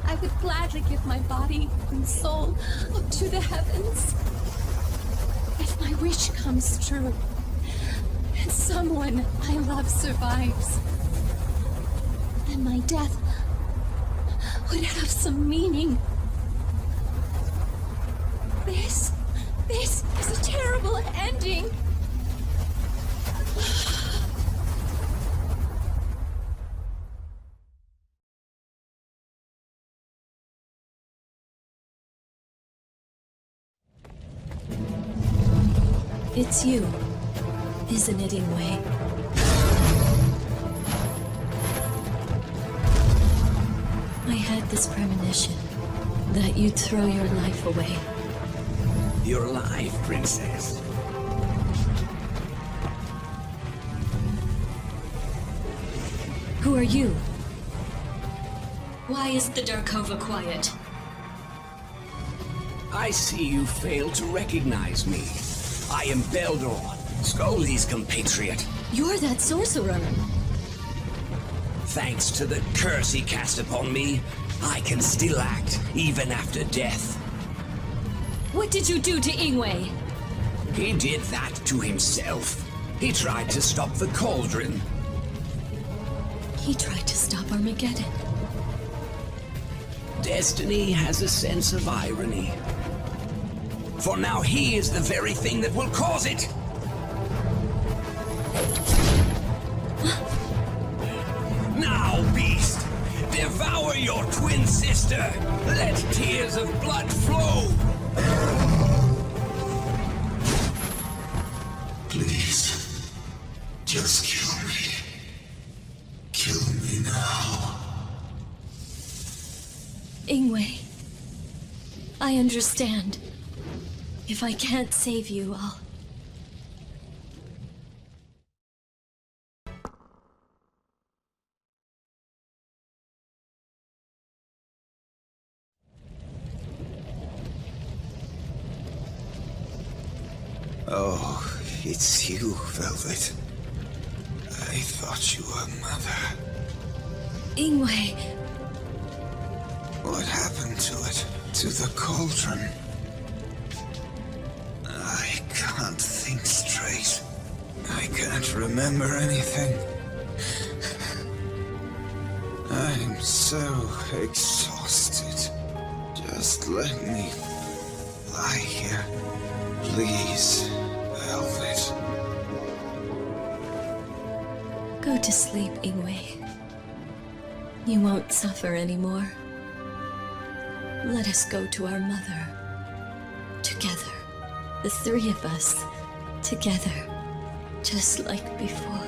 I would gladly give my body and soul up to the heavens. If my wish comes true, and someone I love survives, then my death would have some meaning. This is a terrible ending. It's you, isn't it, Ingwe? I had this premonition that you'd throw your life away. You're alive, Princess. Who are you? Why is the Darkova quiet? I see you failed to recognize me. I am Beldor, Scully's compatriot. You're that sorcerer. Thanks to the curse he cast upon me, I can still act, even after death. What did you do to Ingwe? He did that to himself. He tried to stop the cauldron. He tried to stop Armageddon. Destiny has a sense of irony. For now he is the very thing that will cause it. Now, beast, devour your twin sister. Let tears of blood flow. Please, just kill me. Kill me now. Ingwe, I understand. If I can't save you, I'll... Oh, it's you, Velvet. I thought you were Mother. Ingwe... What happened to it? To the cauldron? I can't think straight. I can't remember anything. I'm so exhausted. Just let me lie here. Please, Velvet. Go to sleep, Ingwe. You won't suffer anymore. Let us go to our mother. Together. The three of us. Together. Just like before.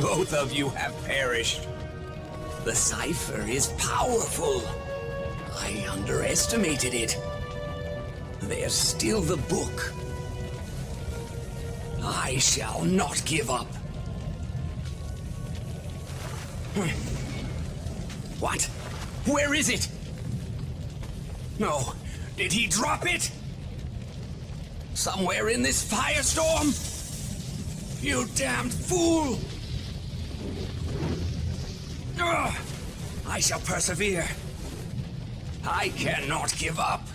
Both of you have perished. The cipher is powerful. I underestimated it. There's still the book. I shall not give up. What? Where is it? No. Did he drop it? Somewhere in this firestorm? You damned fool! Ugh! I shall persevere. I cannot give up.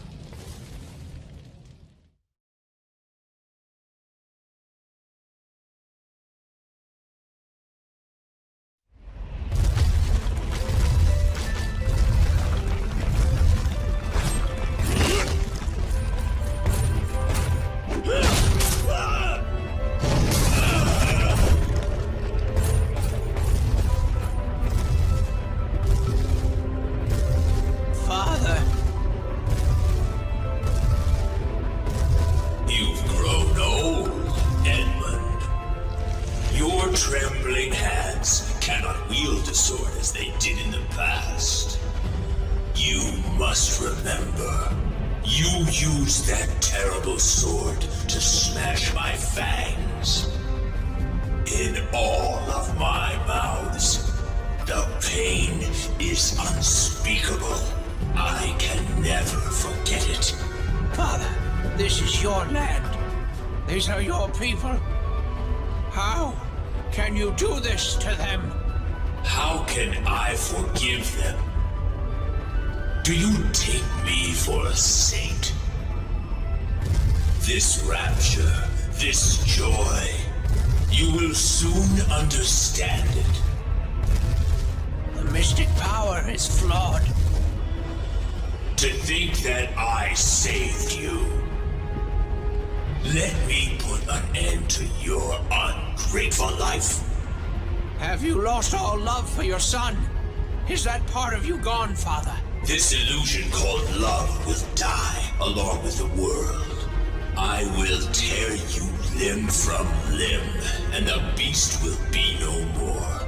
Father. You've grown old, Edmund. Your trembling hands cannot wield a sword as they did in the past. You must remember, you used that terrible sword to smash my fangs. In all of my mouths, the pain is unspeakable. I can never forget it. Father, this is your land. These are your people. How can you do this to them? How can I forgive them? Do you take me for a saint? This rapture, this joy, you will soon understand it. The mystic power is flawed. To think that I saved you. Let me put an end to your ungrateful life. Have you lost all love for your son? Is that part of you gone, Father? This illusion called love will die along with the world. I will tear you limb from limb, and the beast will be no more.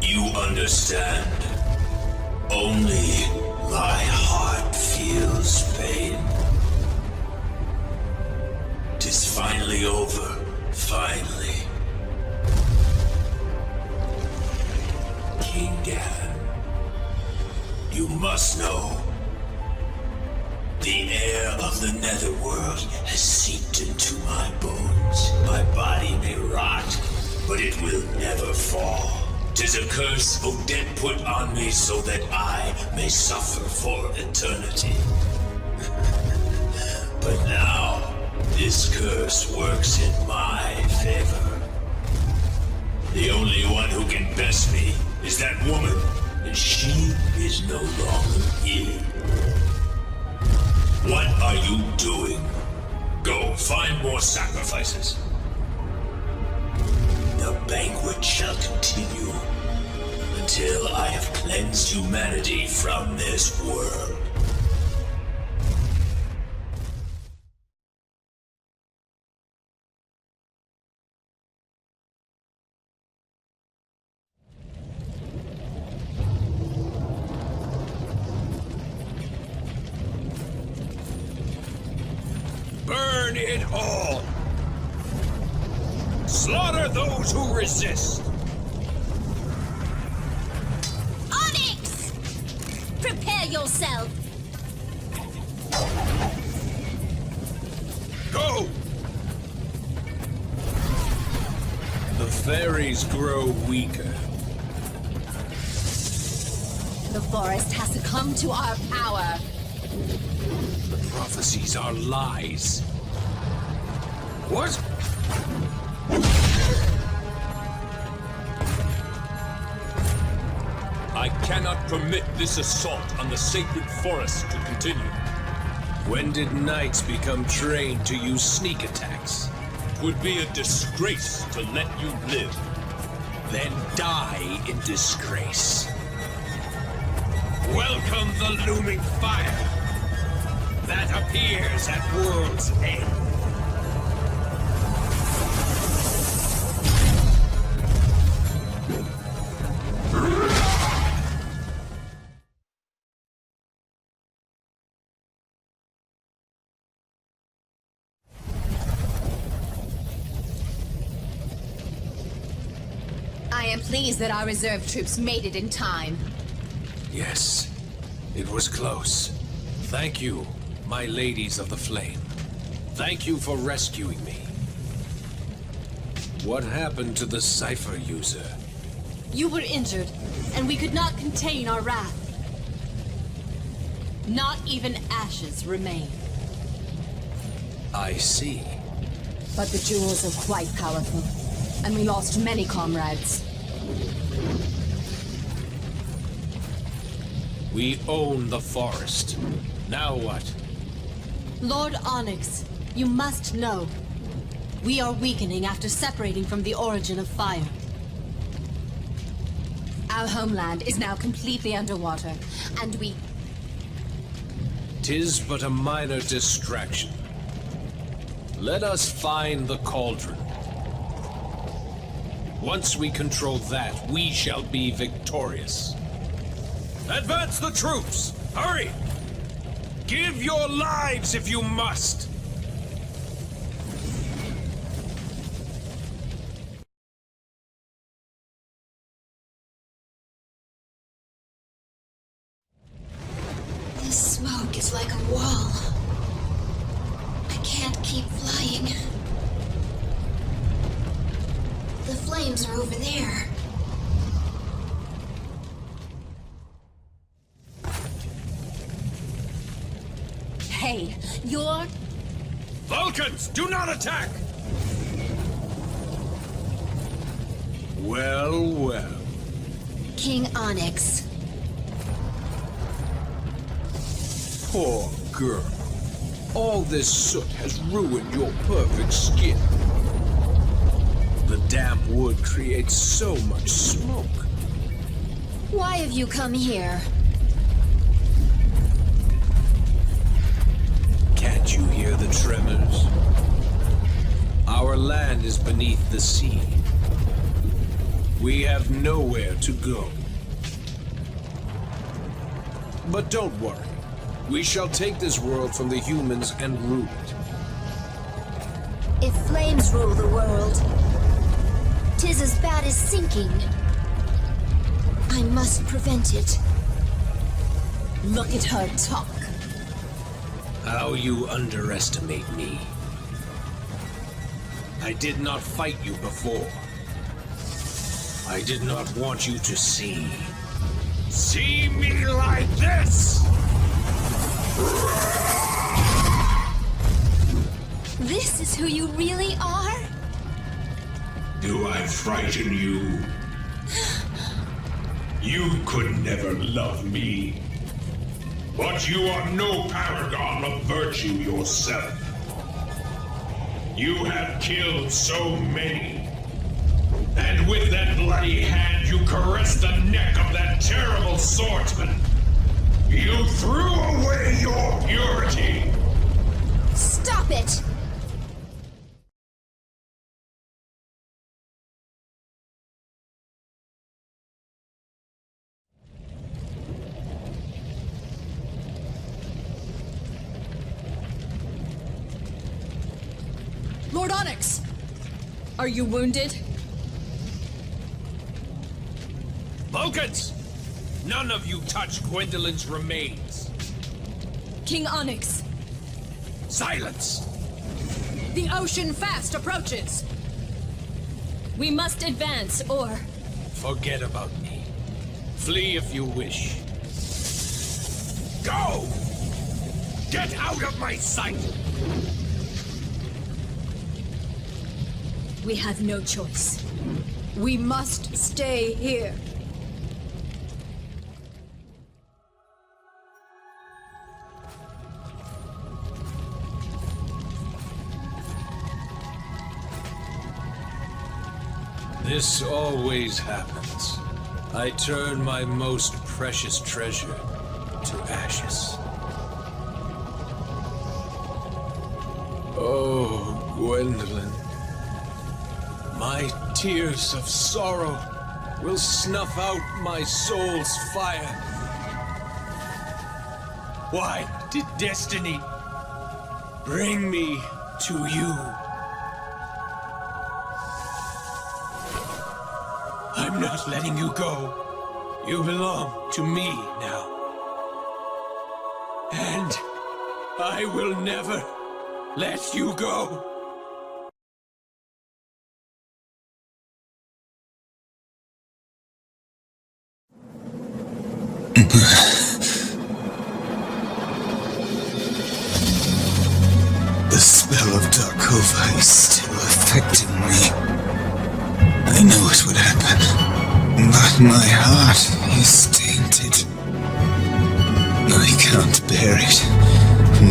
You understand? Only my heart feels pain. 'Tis finally over. Finally. King Gan, you must know. The air of the netherworld has seeped into my bones. My body may rot, but it will never fall. 'Tis a curse Odin put on me so that I may suffer for eternity. But now, this curse works in my favor. The only one who can best me is that woman, and she is no longer here. What are you doing? Go, find more sacrifices. The banquet shall continue until I have cleansed humanity from this world. Burn it all! Slaughter those who resist! Onyx! Prepare yourself! Go! The fairies grow weaker. The forest has succumbed to our power. The prophecies are lies. What? I cannot permit this assault on the sacred forest to continue. When did knights become trained to use sneak attacks? It would be a disgrace to let you live, then die in disgrace. Welcome the looming fire that appears at world's end. am pleased that our reserve troops made it in time. Yes, it was close. Thank you, my ladies of the flame. Thank you for rescuing me. What happened to the cipher user? You were injured, and we could not contain our wrath. Not even ashes remain. I see. But the jewels are quite powerful, and we lost many comrades. We own the forest. Now what? Lord Onyx, you must know. We are weakening after separating from the origin of fire. Our homeland is now completely underwater, and we... 'Tis but a minor distraction. Let us find the cauldron. Once we control that, we shall be victorious. Advance the troops! Hurry! Give your lives if you must! This smoke is like a wall. I can't keep flying. The flames are over there. Hey, you're... Vulcans, do not attack! Well, well. King Onyx. Poor girl. All this soot has ruined your perfect skin. The damp wood creates so much smoke. Why have you come here? Can't you hear the tremors? Our land is beneath the sea. We have nowhere to go. But don't worry. We shall take this world from the humans and rule it. If flames rule the world, 'tis as bad as sinking. I must prevent it. Look at her talk. How you underestimate me. I did not fight you before. I did not want you to see. See me like this! This is who you really are? Do I frighten you? You could never love me. But you are no paragon of virtue yourself. You have killed so many. And with that bloody hand you caressed the neck of that terrible swordsman. You threw away your purity. Stop it! Lord Onyx! Are you wounded? Vulcans! None of you touch Gwendolyn's remains. King Onyx! Silence! The ocean fast approaches! We must advance, or... Forget about me. Flee if you wish. Go! Get out of my sight! We have no choice. We must stay here. This always happens. I turn my most precious treasure to ashes. Oh, Gwendolyn. My tears of sorrow will snuff out my soul's fire. Why did destiny bring me to you? I'm not letting you go. You belong to me now. And I will never let you go. The spell of Darkova is still affecting me. I knew it would happen, but my heart is tainted. I can't bear it.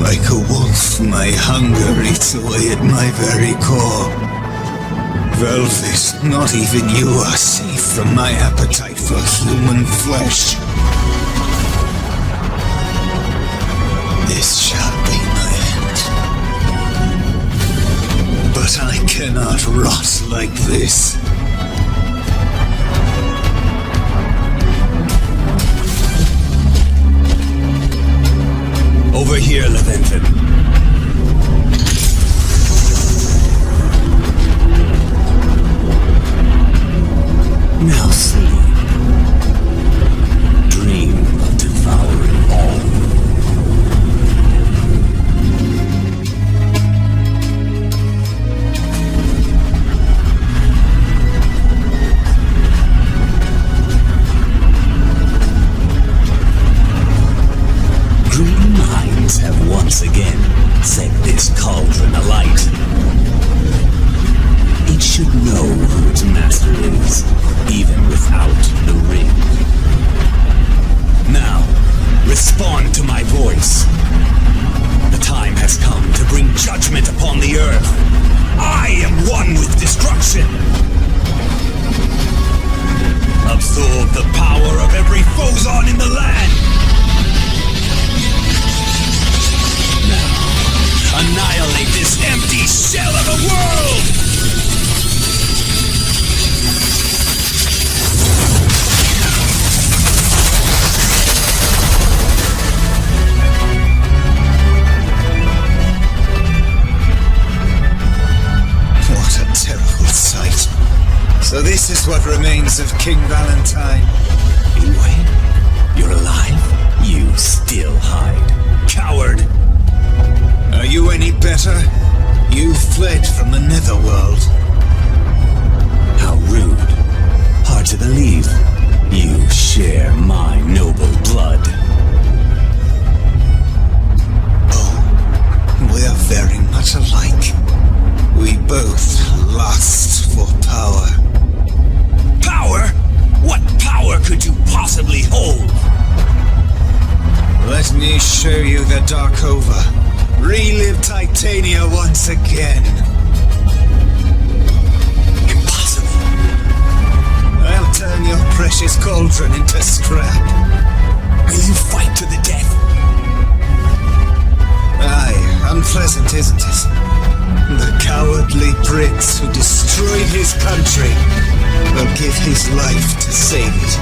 Like a wolf, my hunger eats away at my very core. Velvet, not even you are safe from my appetite for human flesh. This shall be my end. But I cannot rot like this. Over here, Leventham. Now sleep. Dream of devouring all. Green minds have once again set this cauldron alight. It should know who its master is, even without the ring. Now, respond to my voice. The time has come to bring judgment upon the earth. I am one with destruction. Absorb the power of every Phozon in the land. Now, annihilate this empty shell of a world! What a terrible sight. So this is what remains of King Valentine. Anyway, you're alive. You still hide. Coward! Are you any better? You fled from the netherworld. How rude. Hard to believe. You share my noble blood. Oh, we're very much alike. We both lust for power. Power? What power could you possibly hold? Let me show you the Darkova. Relive Titania once again. Impossible. I'll turn your precious cauldron into scrap. Will you fight to the death? Aye, unpleasant, isn't it? The cowardly prince who destroyed his country will give his life to save it.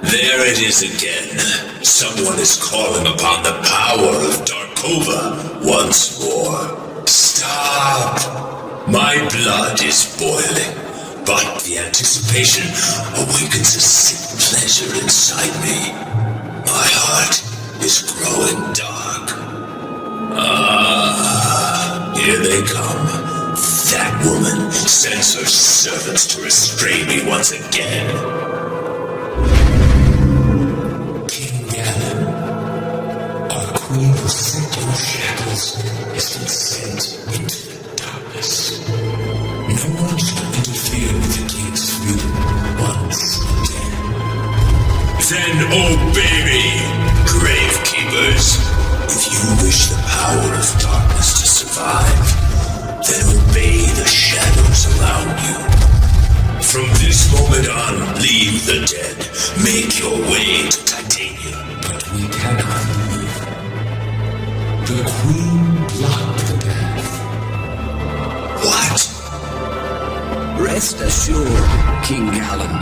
There it is again. Someone is calling upon the power of Darkova once more. Stop! My blood is boiling, but the anticipation awakens a sick pleasure inside me. My heart is growing dark. Ah, here they come. That woman sends her servants to restrain me once again. Queen who sent your shadows has been sent into the darkness. No one shall interfere with the king's freedom once again. Then obey me, gravekeepers. If you wish the power of darkness to survive, then obey the shadows around you. From this moment on, leave the dead. Make your way to Titania. But we cannot leave. The Queen blocked the path. What? Rest assured, King Alan.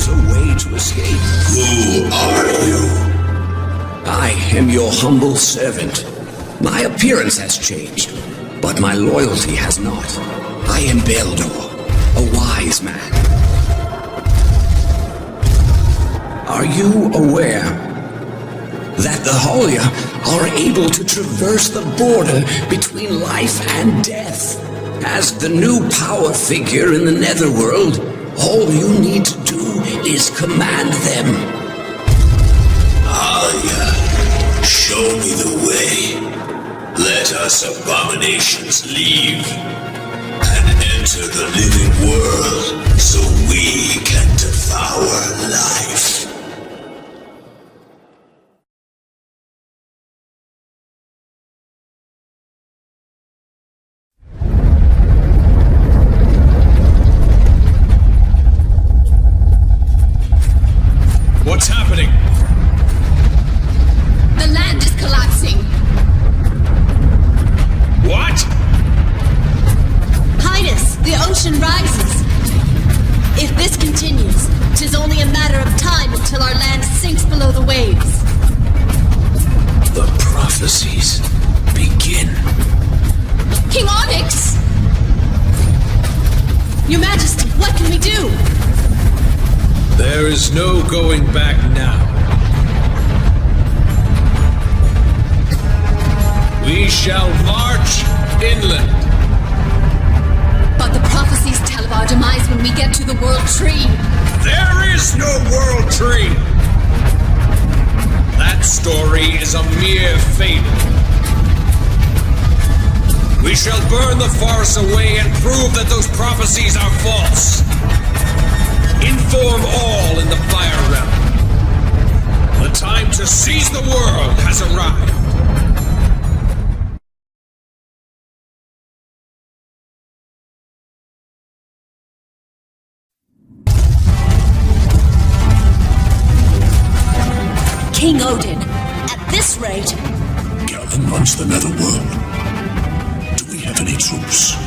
a way to escape. Who are you? I am your humble servant. My appearance has changed, but my loyalty has not. I am Beldor, a wise man. Are you aware that the Holia are able to traverse the border between life and death? As the new power figure in the Netherworld, all you need to do is command them. Holia, show me the way. Let us abominations leave and enter the living world so we can devour life. What's happening? The land is collapsing. What? Highness, the ocean rises. If this continues, 'tis only a matter of time until our land sinks below the waves. The prophecies begin. King Onyx! Your Majesty, what can we do? There is no going back now. We shall march inland. But the prophecies tell of our demise when we get to the World Tree. There is no World Tree! That story is a mere fable. We shall burn the farce away and prove that those prophecies are false. Inform all in the Fire Realm. The time to seize the world has arrived. King Odin, at this rate... Galen runs the Netherworld. Do we have any troops?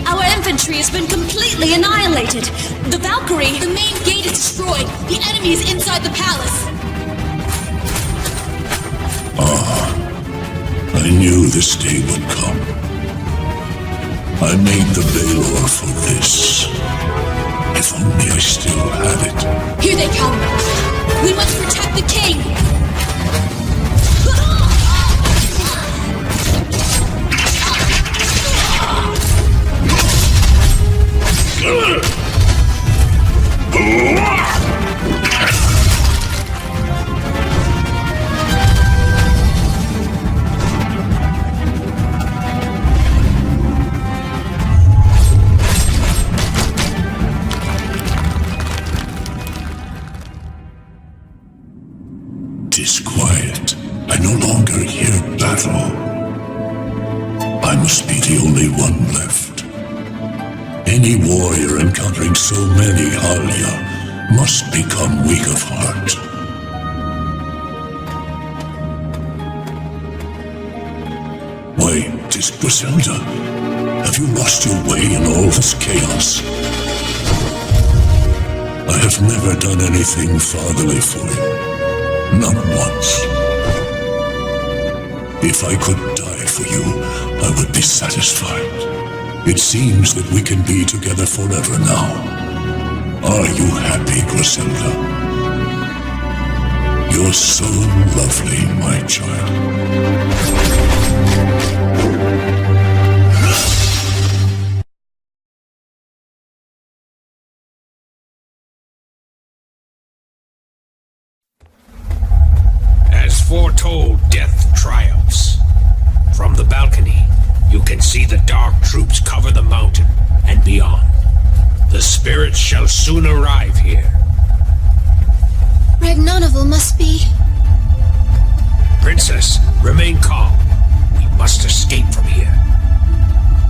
Our infantry has been completely annihilated. The Valkyrie... The main gate is destroyed. The enemy is inside the palace. I knew this day would come. I made the Balor for this. If only I still had it. Here they come. We must protect the king. Disquiet. I no longer hear battle. I must be the only one left. Any warrior encountering so many Halia must become weak of heart. Why, 'tis Griselda. Have you lost your way in all this chaos? I have never done anything fatherly for you. Not once. If I could die for you, I would be satisfied. It seems that we can be together forever now. Are you happy, Griselda? You're so lovely, my child. As foretold, death triumphs. From the balcony, you can see the dark troops cover the mountain and beyond. The spirits shall soon arrive here. Ragnarvel must be... Princess, remain calm. We must escape from here.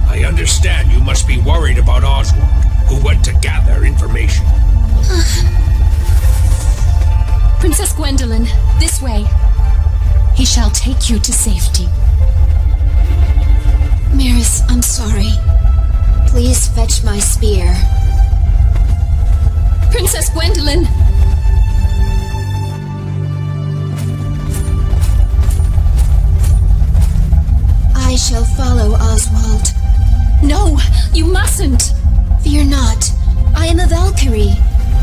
I understand you must be worried about Oswald, who went to gather information. Princess Gwendolyn, this way. He shall take you to safety. Maris, I'm sorry. Please fetch my spear. Princess Gwendolyn! I shall follow Oswald. No, you mustn't! Fear not. I am a Valkyrie.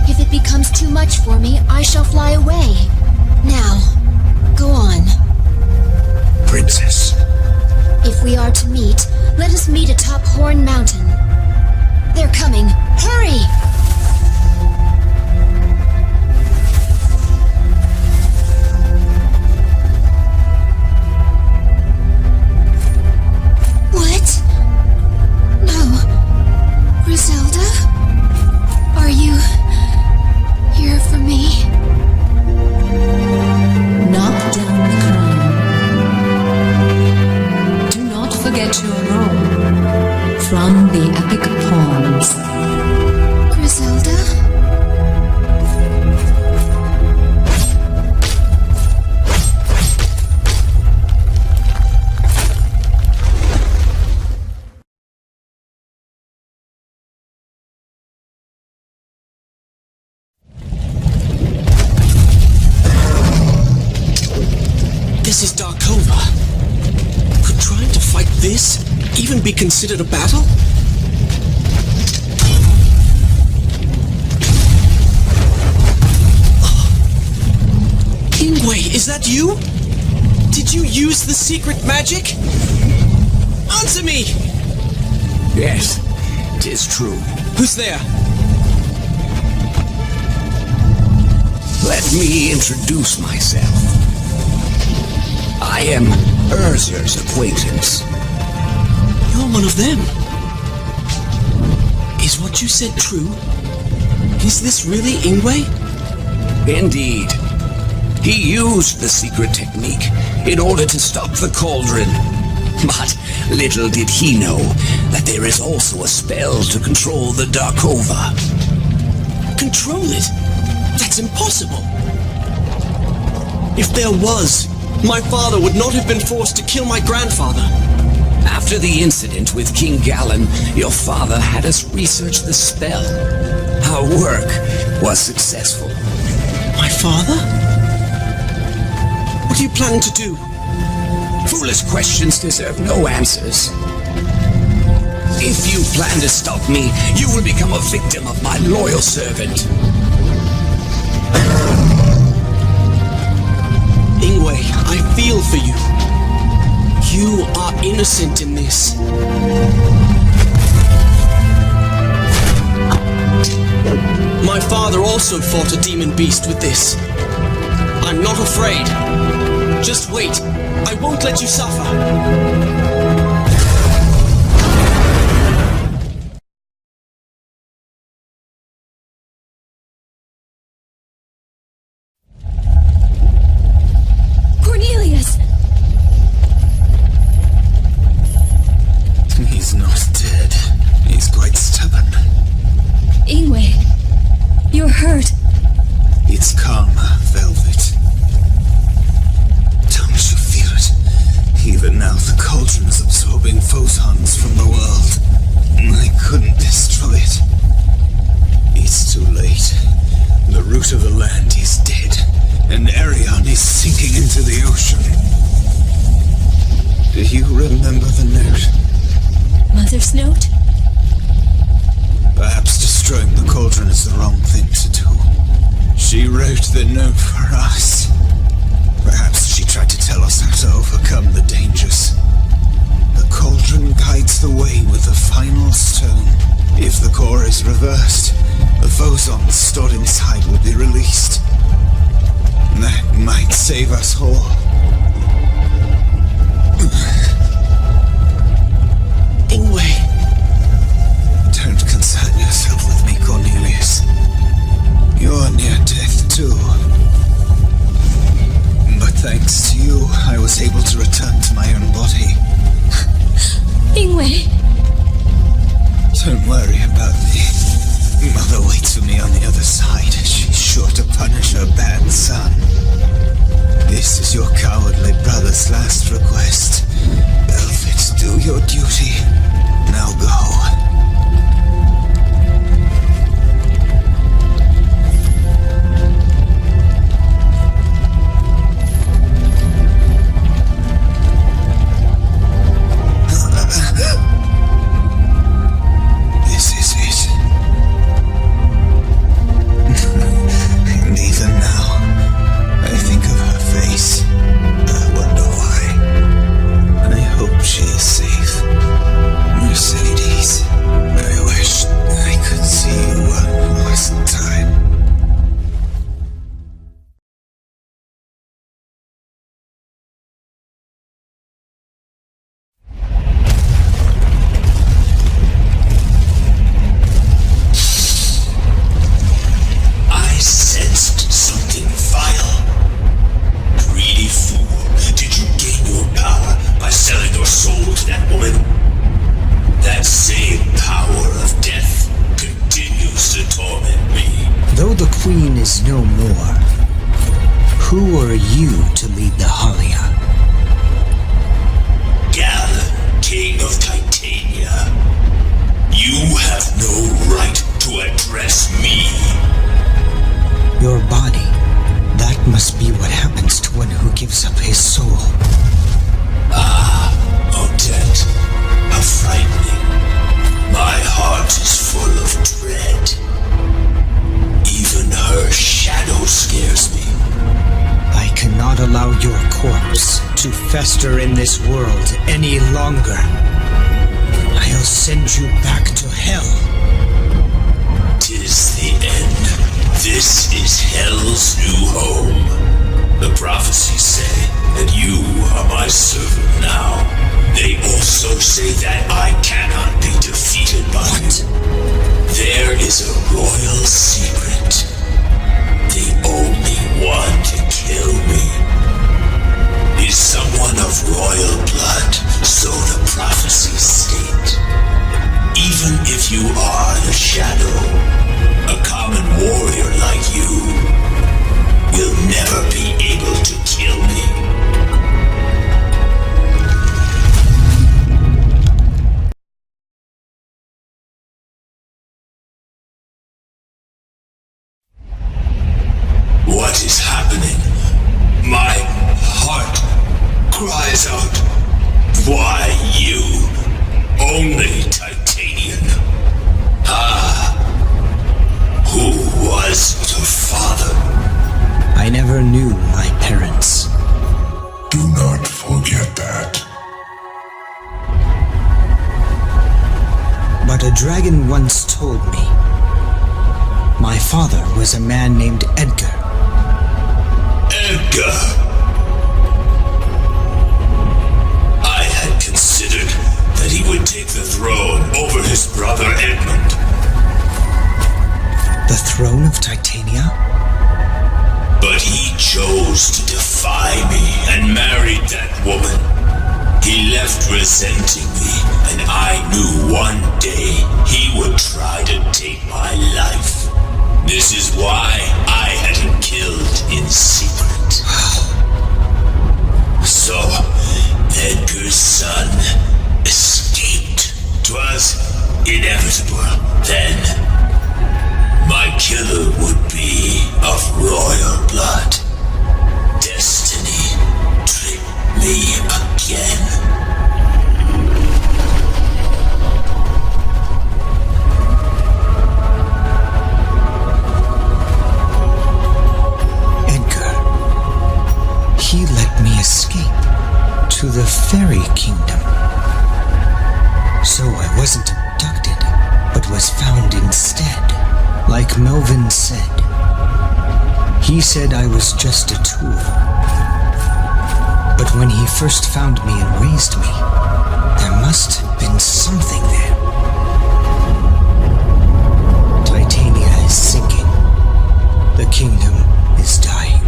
If it becomes too much for me, I shall fly away. Now, go on. Princess. If we are to meet, let us meet atop Horn Mountain. They're coming. Hurry! What? No. Griselda? Are you here for me? Knock down the crown. Do not forget your role. From the epic poems. Griselda? This is Darkova. Could trying to fight this even be considered a battle? Ingwe, is that you? Did you use the secret magic? Answer me! Yes, 'tis true. Who's there? Let me introduce myself. I am Urzur's acquaintance. You're one of them. Is what you said true? Is this really Ingwe? Indeed. He used the secret technique in order to stop the cauldron. But little did he know that there is also a spell to control the Darkova. Control it? That's impossible. If there was, my father would not have been forced to kill my grandfather. After the incident with King Galen, your father had us research the spell. Our work was successful. My father? What are you planning to do? Foolish questions deserve no answers. If you plan to stop me, you will become a victim of my loyal servant. Ingwe, I feel for you. You are innocent in this. My father also fought a demon beast with this. I'm not afraid. Just wait. I won't let you suffer. He's not dead. He's quite stubborn. Ingwe, you're hurt. It's karma, Velvet. Don't you feel it? Even now the cauldron is absorbing photons from the world. I couldn't destroy it. It's too late. The root of the land is dead, and Arion is sinking into the ocean. Do you remember the note? Mother's note? Perhaps destroying the cauldron is the wrong thing to do. She wrote the note for us. Perhaps she tried to tell us how to overcome the dangers. The cauldron guides the way with the final stone. If the core is reversed, the phosons stored inside will be released. That might save us all. Ingwe. Don't concern yourself with me, Cornelius. You're near death too. But thanks to you, I was able to return to my own body. Ingwe. Don't worry about me. Mother waits for me on the other side. She's sure to punish her bad son. This is your cowardly brother's last request. Velvet, do your duty. Now go. torment me. Though the queen is no more, who are you to lead the Halia? Galen, king of Titania. You have no right to address me. Your body, that must be what happens to one who gives up his soul. Ah, Odette, how frightening. My heart is full of dread. Even her shadow scares me. I cannot allow your corpse to fester in this world any longer. I'll send you back to hell. 'Tis the end. This is hell's new home. The prophecies say that you are my servant now. They also say that I cannot be defeated by it. There is a royal secret. The only one to kill me is someone of royal blood, so the prophecies state. Even if you are the shadow, a common warrior like you will never be able to kill me. What is happening? My heart cries out. Why you? Only Titanian. Ah. Who was your father? I never knew my parents. Do not forget that. But a dragon once told me my father was a man named Edgar. Edgar! I had considered that he would take the throne over his brother Edmund. The throne of Titania? But he chose to defy me and married that woman. He left resenting me, and I knew one day he would try to take my life. This is why I had him killed in secret. So, Edgar's son escaped. 'Twas inevitable then. My killer would be of royal blood. Destiny tricked me again. Edgar. He let me escape to the fairy kingdom. So I wasn't abducted, but was found instead. Like Melvin said, he said I was just a tool. But when he first found me and raised me, there must have been something there. Titania is sinking. The kingdom is dying.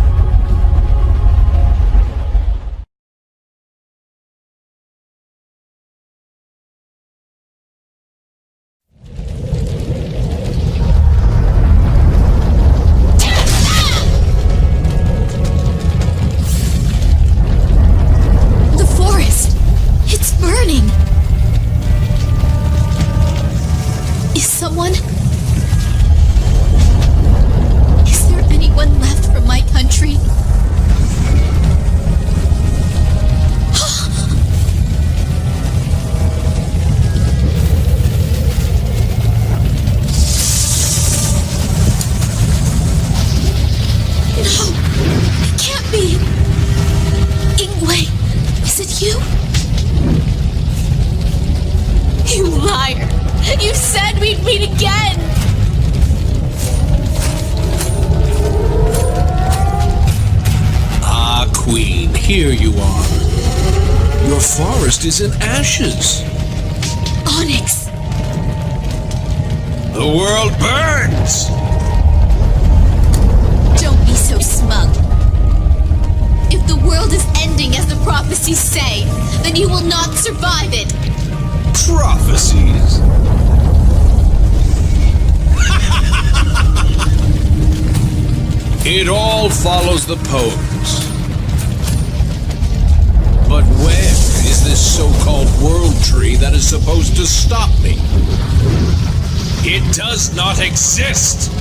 Here you are. Your forest is in ashes. Onyx! The world burns! Don't be so smug. If the world is ending as the prophecies say, then you will not survive it. Prophecies? It all follows the pose. But where is this so-called world tree that is supposed to stop me? It does not exist!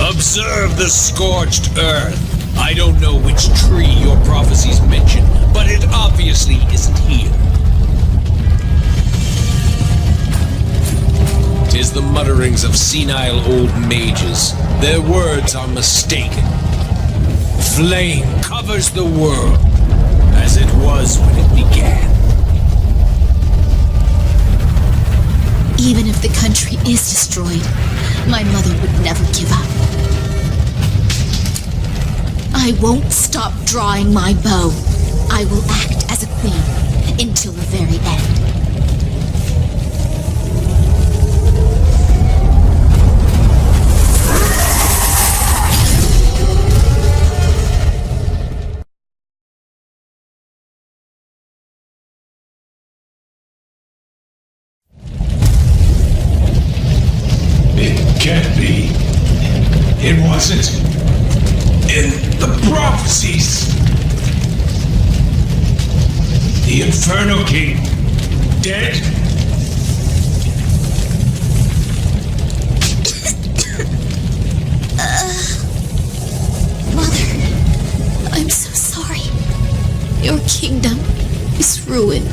Observe the scorched earth. I don't know which tree your prophecies mention, but it obviously isn't here. 'Tis the mutterings of senile old mages. Their words are mistaken. Flame covers the world, as it was when it began. Even if the country is destroyed, my mother would never give up. I won't stop drawing my bow. I will act as a queen until the very end. Can't be. It wasn't. In the prophecies. The Inferno King dead? Mother, I'm so sorry. Your kingdom is ruined.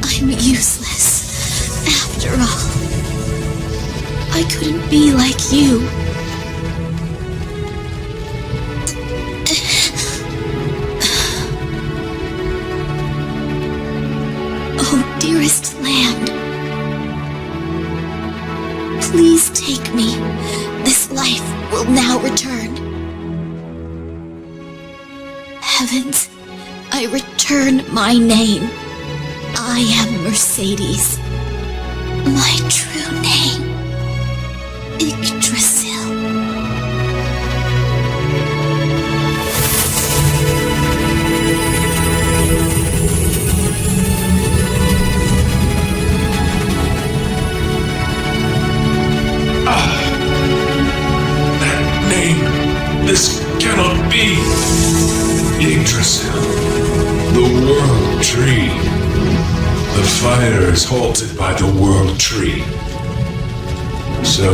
I'm useless. After all, I couldn't be like you. Oh, dearest land, please take me. This life will now return. Heavens, I return my name. I am Mercedes. My true name, Yggdrasil. That name, this cannot be. Yggdrasil, the World Tree. The fire is halted by the World Tree. So,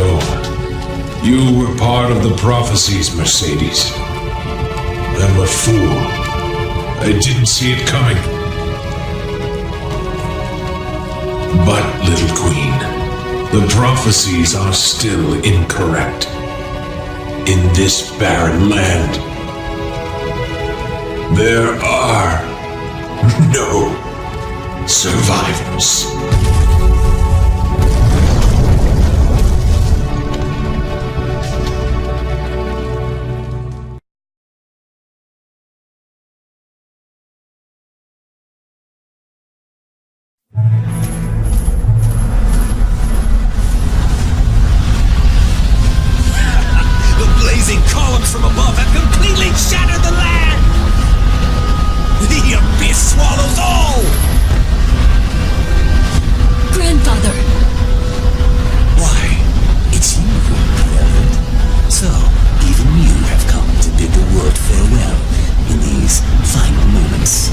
you were part of the prophecies, Mercedes. I'm a fool. I didn't see it coming. But, little queen, the prophecies are still incorrect. In this barren land, there are no survivors. The blazing columns from above have completely shattered the land! The abyss swallows all! Grandfather! Why, it's you, beloved. So, even you have come to bid the world farewell in these final moments.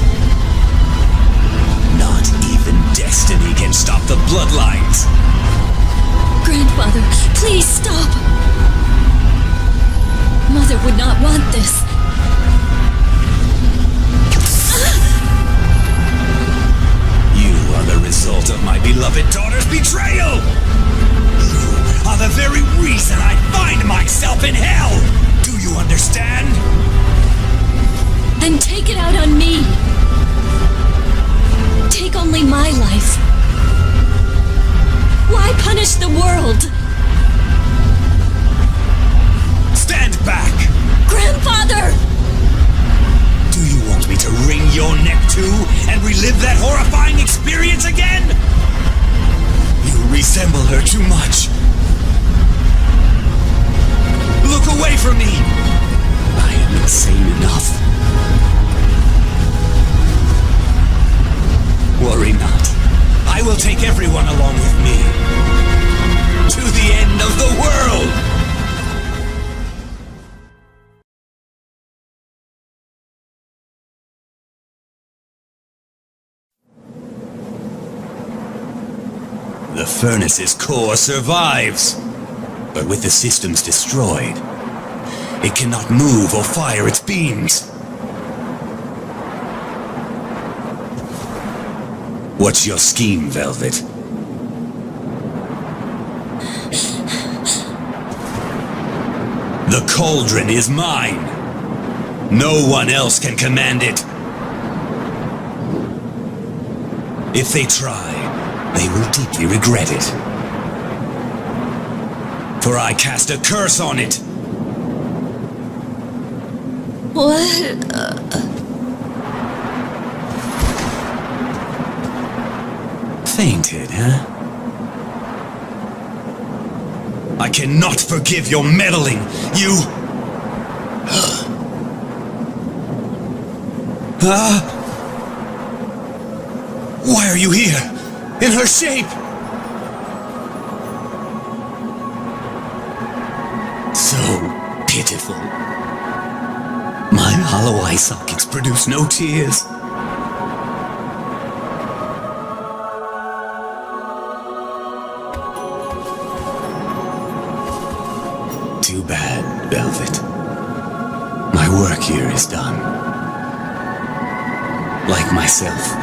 Not even destiny can stop the bloodlines! Grandfather, please stop! Mother would not want this. You are the result of my beloved daughter's betrayal! You are the very reason I find myself in hell! Do you understand? Then take it out on me. Take only my life. Why punish the world? Stand back! Grandfather! Do you want me to wring your neck too and relive that horrifying experience again? You resemble her too much. Look away from me! I am insane enough. Worry not. I will take everyone along with me. To the furnace's core survives. But with the systems destroyed, it cannot move or fire its beams. What's your scheme, Velvet? The cauldron is mine. No one else can command it. If they try, they will deeply regret it. For I cast a curse on it. What? Fainted, huh? I cannot forgive your meddling. You... Why are you here? In her shape? So pitiful. My hollow eye sockets produce no tears. Too bad, Velvet. My work here is done. Like myself,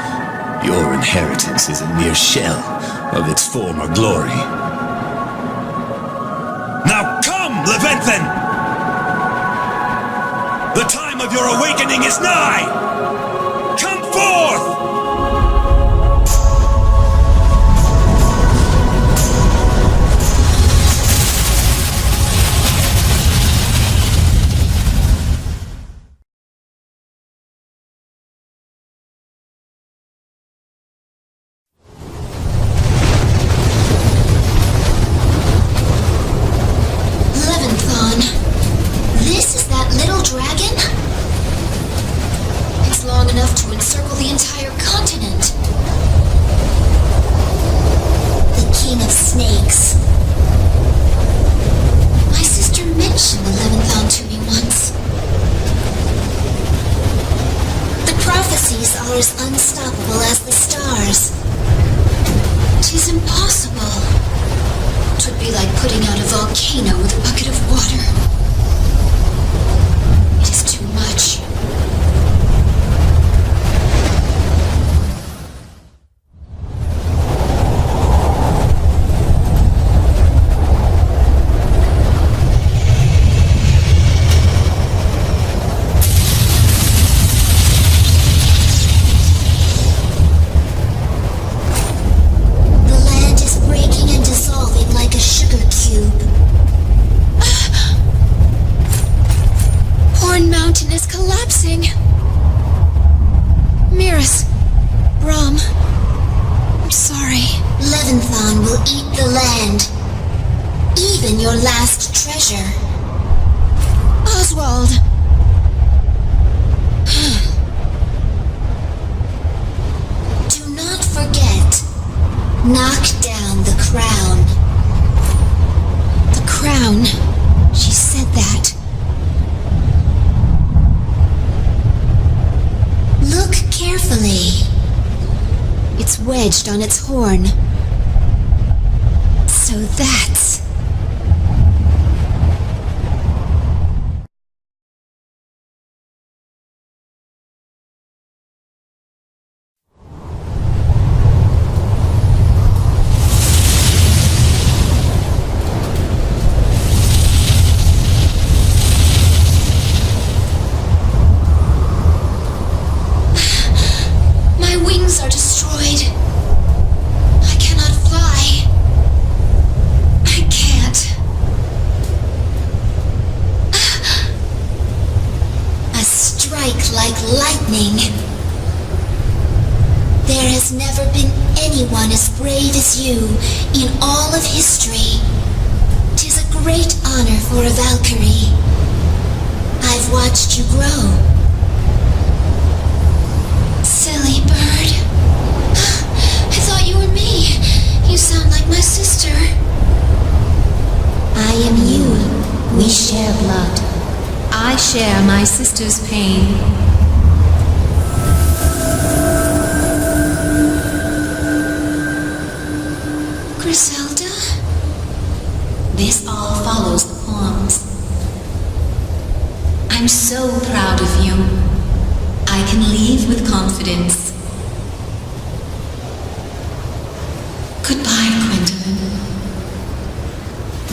your inheritance is a mere shell of its former glory. Now come, Levanthan! The time of your awakening is nigh! Come forth! On its horn. So that's... My wings are destroyed. Lightning. There has never been anyone as brave as you in all of history. 'Tis a great honor for a Valkyrie. I've watched you grow. Silly bird. I thought you were me. You sound like my sister. I am you. We share blood. I share my sister's pain. Griselda? This all follows the poems. I'm so proud of you. I can leave with confidence. Goodbye, Gwendolyn.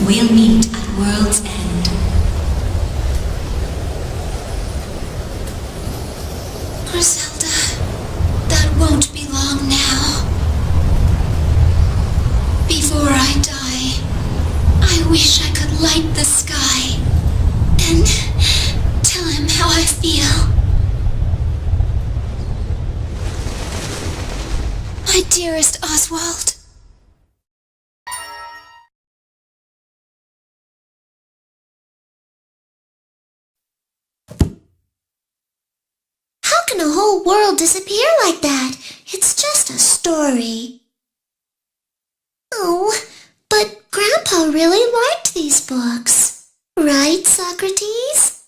We'll meet at World's End. Griselda, that won't be long now. Before I die, I wish I could light the sky and tell him how I feel. My dearest Oswald. How can a whole world disappear like that? It's just a story. Oh, but Grandpa really liked these books. Right, Socrates?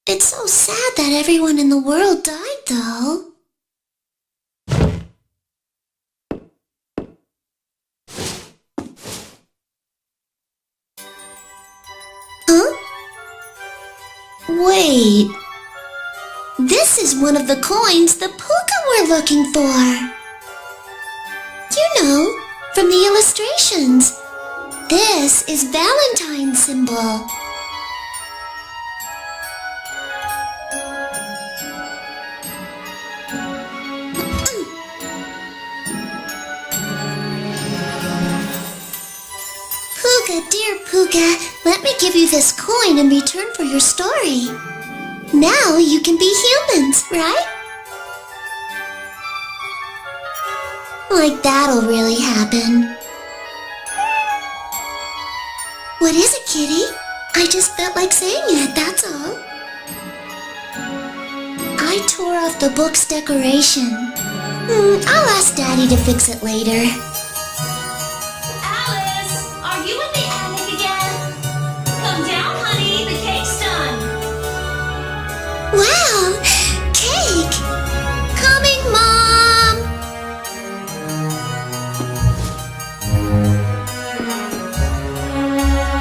It's so sad that everyone in the world died, though. Huh? Wait. This is one of the coins the Puka were looking for. You know, from the illustrations. This is Valentine's symbol. Puka, dear Puka, let me give you this coin in return for your story. Now you can be humans, right? Like that'll really happen. What is it, Kitty? I just felt like saying it, that's all. I tore off the book's decoration. I'll ask Daddy to fix it later. Alice, are you in the attic again? Come down, honey. The cake's done. Wow! Cake! Coming, Mom!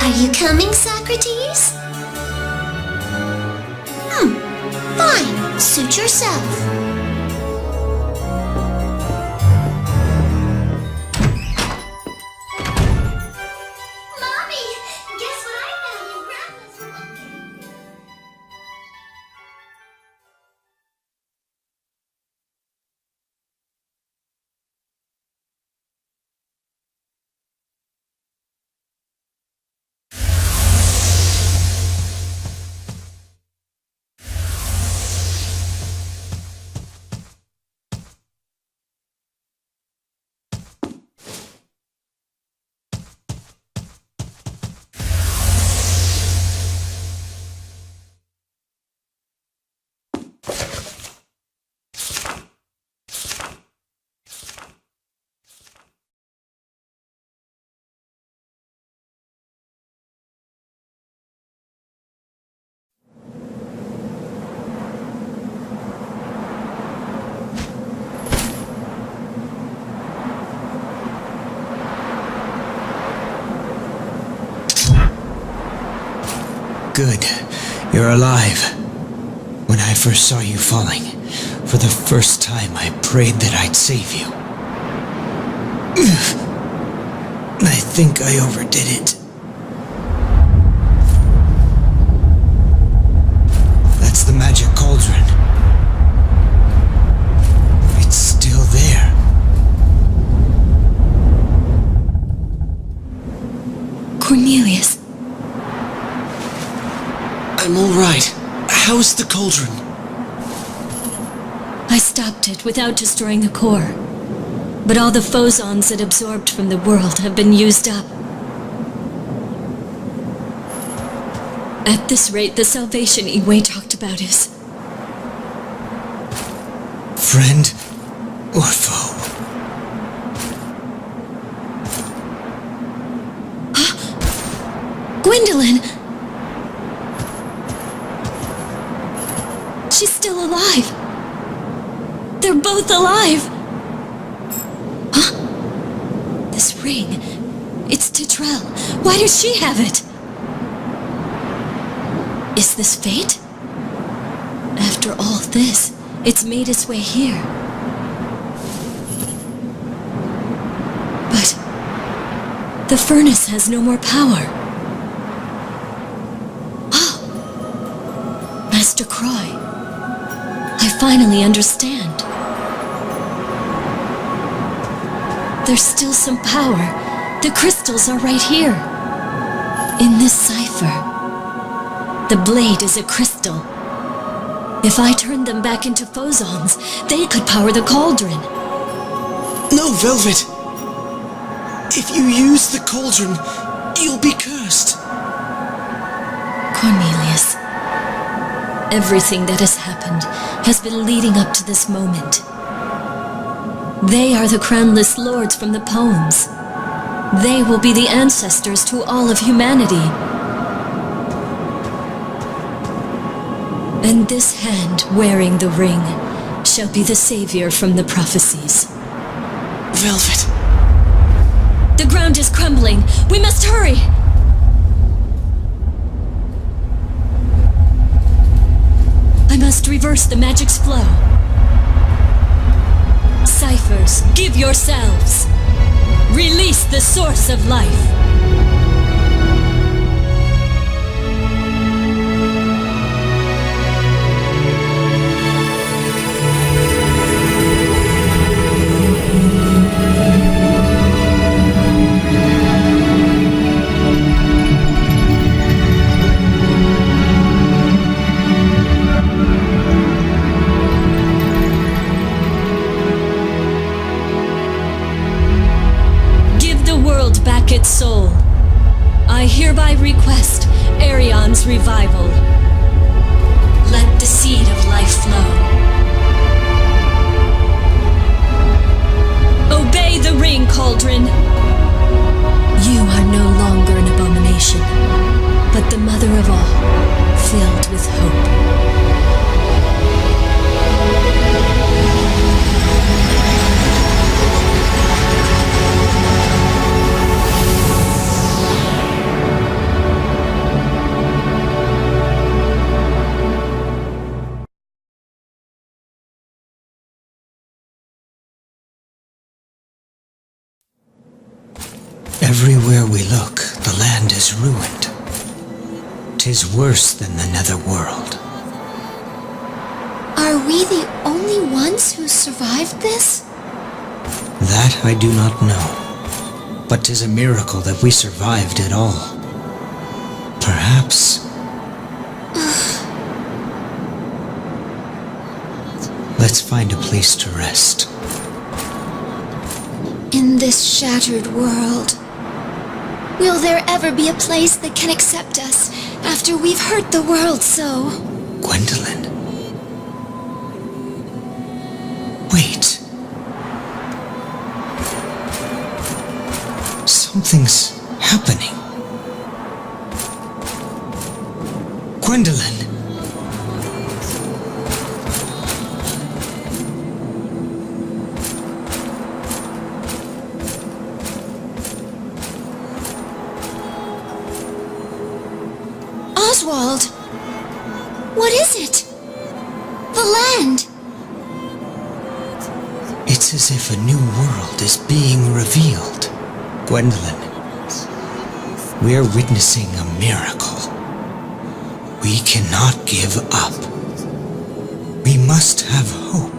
Are you coming, Socrates? Fine. Suit yourself. Mommy! Guess what I found in Grandpa's pocket? Good. You're alive. When I first saw you falling, for the first time I prayed that I'd save you. I think I overdid it. That's the magic cauldron. It's still there. Cornelius. I'm all right. How's the cauldron? I stopped it without destroying the core. But all the phosons it absorbed from the world have been used up. At this rate, the salvation Iwe talked about is... friend or foe? Gwendolyn! She's still alive. They're both alive. Huh? This ring. It's Titrel. Why does she have it? Is this fate? After all this, it's made its way here. But the furnace has no more power. Ah! Master Croy, I finally understand. There's still some power. The crystals are right here. In this cipher. The blade is a crystal. If I turned them back into phosons, they could power the cauldron. No, Velvet! If you use the cauldron, you'll be cursed. Cornelius, everything that has happened has been leading up to this moment. They are the crownless lords from the poems. They will be the ancestors to all of humanity. And this hand wearing the ring shall be the savior from the prophecies. Velvet. The ground is crumbling. We must hurry! I must reverse the magic's flow. Ciphers, give yourselves! Release the source of life! Back its soul. I hereby request Arion's revival. Let the seed of life flow. Obey the ring, Cauldron. You are no longer an abomination, but the mother of all, filled with hope. Everywhere we look, the land is ruined. 'Tis worse than the netherworld. Are we the only ones who survived this? That I do not know. But 'tis a miracle that we survived at all. Perhaps... Let's find a place to rest. In this shattered world, will there ever be a place that can accept us after we've hurt the world so? Gwendolyn. Wait. Something's happening. Gwendolyn. Oswald! What is it? The land! It's as if a new world is being revealed. Gwendolyn, we're witnessing a miracle. We cannot give up. We must have hope.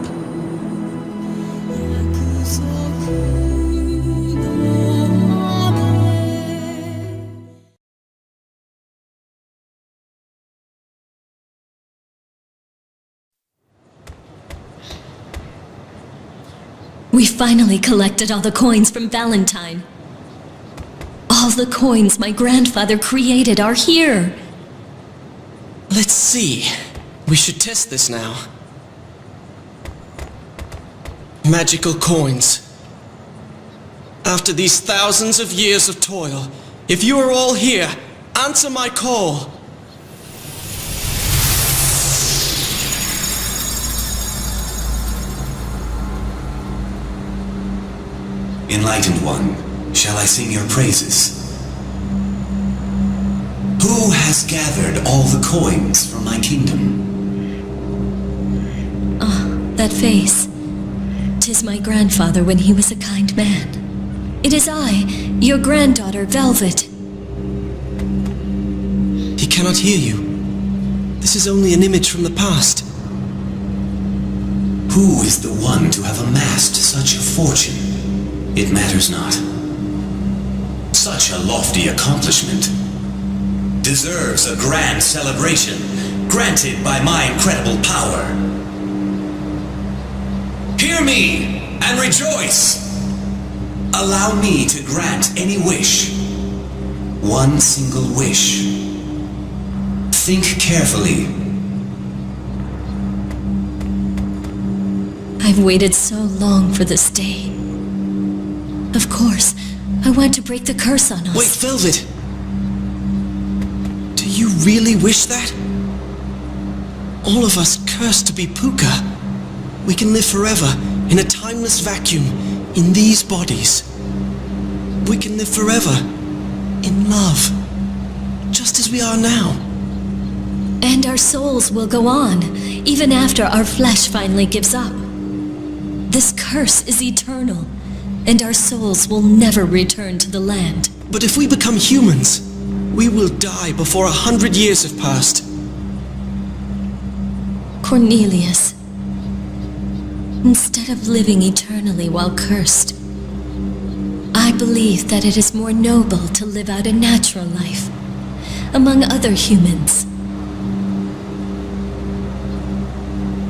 We finally collected all the coins from Valentine. All the coins my grandfather created are here. Let's see. We should test this now. Magical coins. After these thousands of years of toil, if you are all here, answer my call. Enlightened One, shall I sing your praises? Who has gathered all the coins from my kingdom? Ah, that face. 'Tis my grandfather when he was a kind man. It is I, your granddaughter, Velvet. He cannot hear you. This is only an image from the past. Who is the one to have amassed such a fortune? It matters not. Such a lofty accomplishment deserves a grand celebration granted by my incredible power. Hear me and rejoice! Allow me to grant any wish. One single wish. Think carefully. I've waited so long for this day. Of course, I want to break the curse on us. Wait, Velvet! Do you really wish that? All of us cursed to be Puka. We can live forever in a timeless vacuum in these bodies. We can live forever in love, just as we are now. And our souls will go on, even after our flesh finally gives up. This curse is eternal, and our souls will never return to the land. But if we become humans, we will die before 100 years have passed. Cornelius, instead of living eternally while cursed, I believe that it is more noble to live out a natural life among other humans.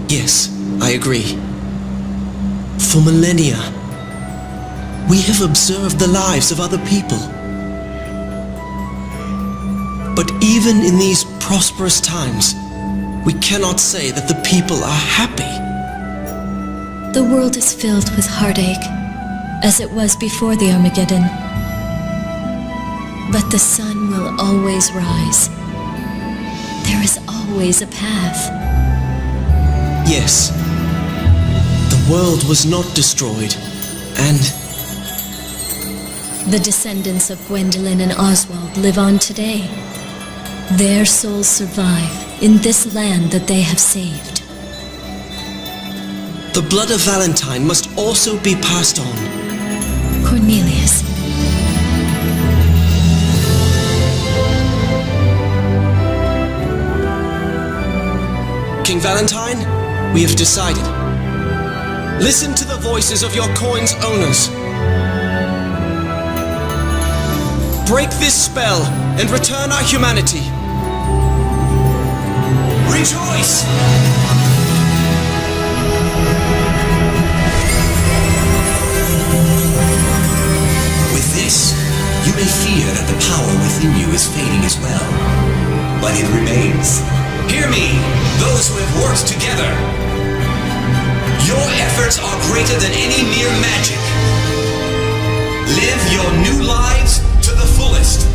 Yes, I agree. For millennia, we have observed the lives of other people. But even in these prosperous times, we cannot say that the people are happy. The world is filled with heartache, as it was before the Armageddon. But the sun will always rise. There is always a path. Yes, the world was not destroyed, and the descendants of Gwendolyn and Oswald live on today. Their souls survive in this land that they have saved. The blood of Valentine must also be passed on. Cornelius. King Valentine, we have decided. Listen to the voices of your coin's owners. Break this spell and return our humanity. Rejoice! With this, you may fear that the power within you is fading as well. But it remains. Hear me, those who have worked together. Your efforts are greater than any mere magic. Live your new lives to the fullest.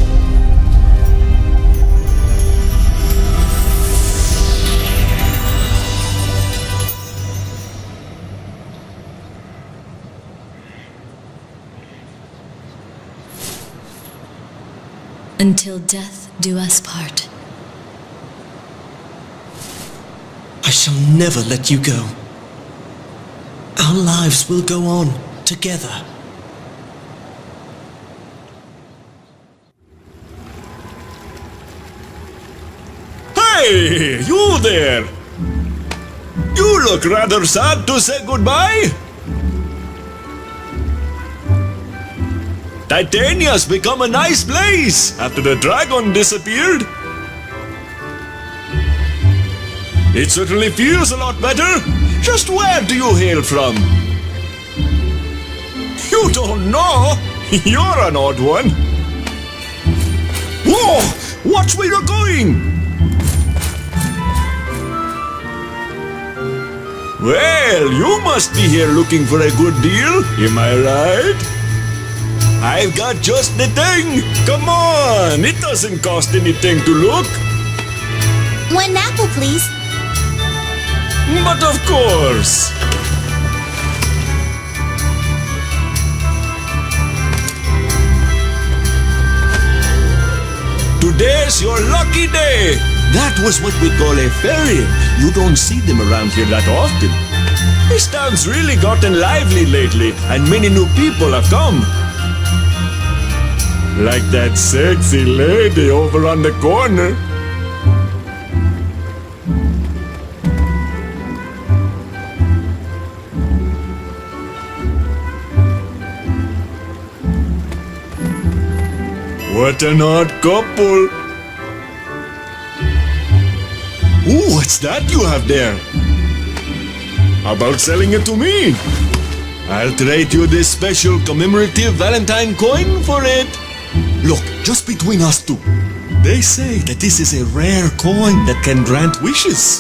Until death do us part. I shall never let you go. Our lives will go on together. Hey, you there! You look rather sad to say goodbye. Titania's become a nice place after the dragon disappeared. It certainly feels a lot better. Just where do you hail from? You don't know? You're an odd one. Whoa! Watch where you're going! Well, you must be here looking for a good deal, am I right? I've got just the thing. Come on, it doesn't cost anything to look. One apple, please. But of course. Today's your lucky day. That was what we call a fairy. You don't see them around here that often. This town's really gotten lively lately, and many new people have come. Like that sexy lady over on the corner. What an odd couple. Ooh, what's that you have there? How about selling it to me? I'll trade you this special commemorative Valentine coin for it. Look, just between us two. They say that this is a rare coin that can grant wishes.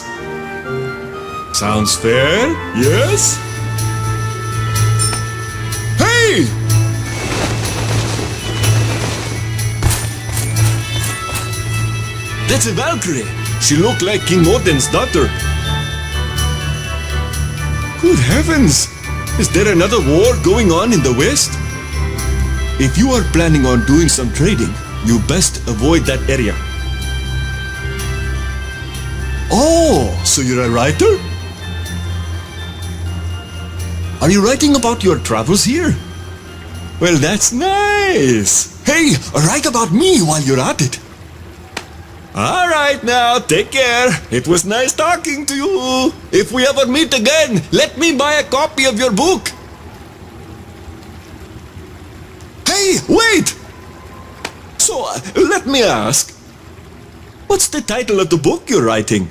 Sounds fair, yes? Hey! That's a Valkyrie. She looked like King Odin's daughter. Good heavens! Is there another war going on in the West? If you are planning on doing some trading, you best avoid that area. Oh, so you're a writer? Are you writing about your travels here? Well, that's nice. Hey, write about me while you're at it. All right now, take care. It was nice talking to you. If we ever meet again, let me buy a copy of your book. Hey, wait! So, let me ask, what's the title of the book you're writing?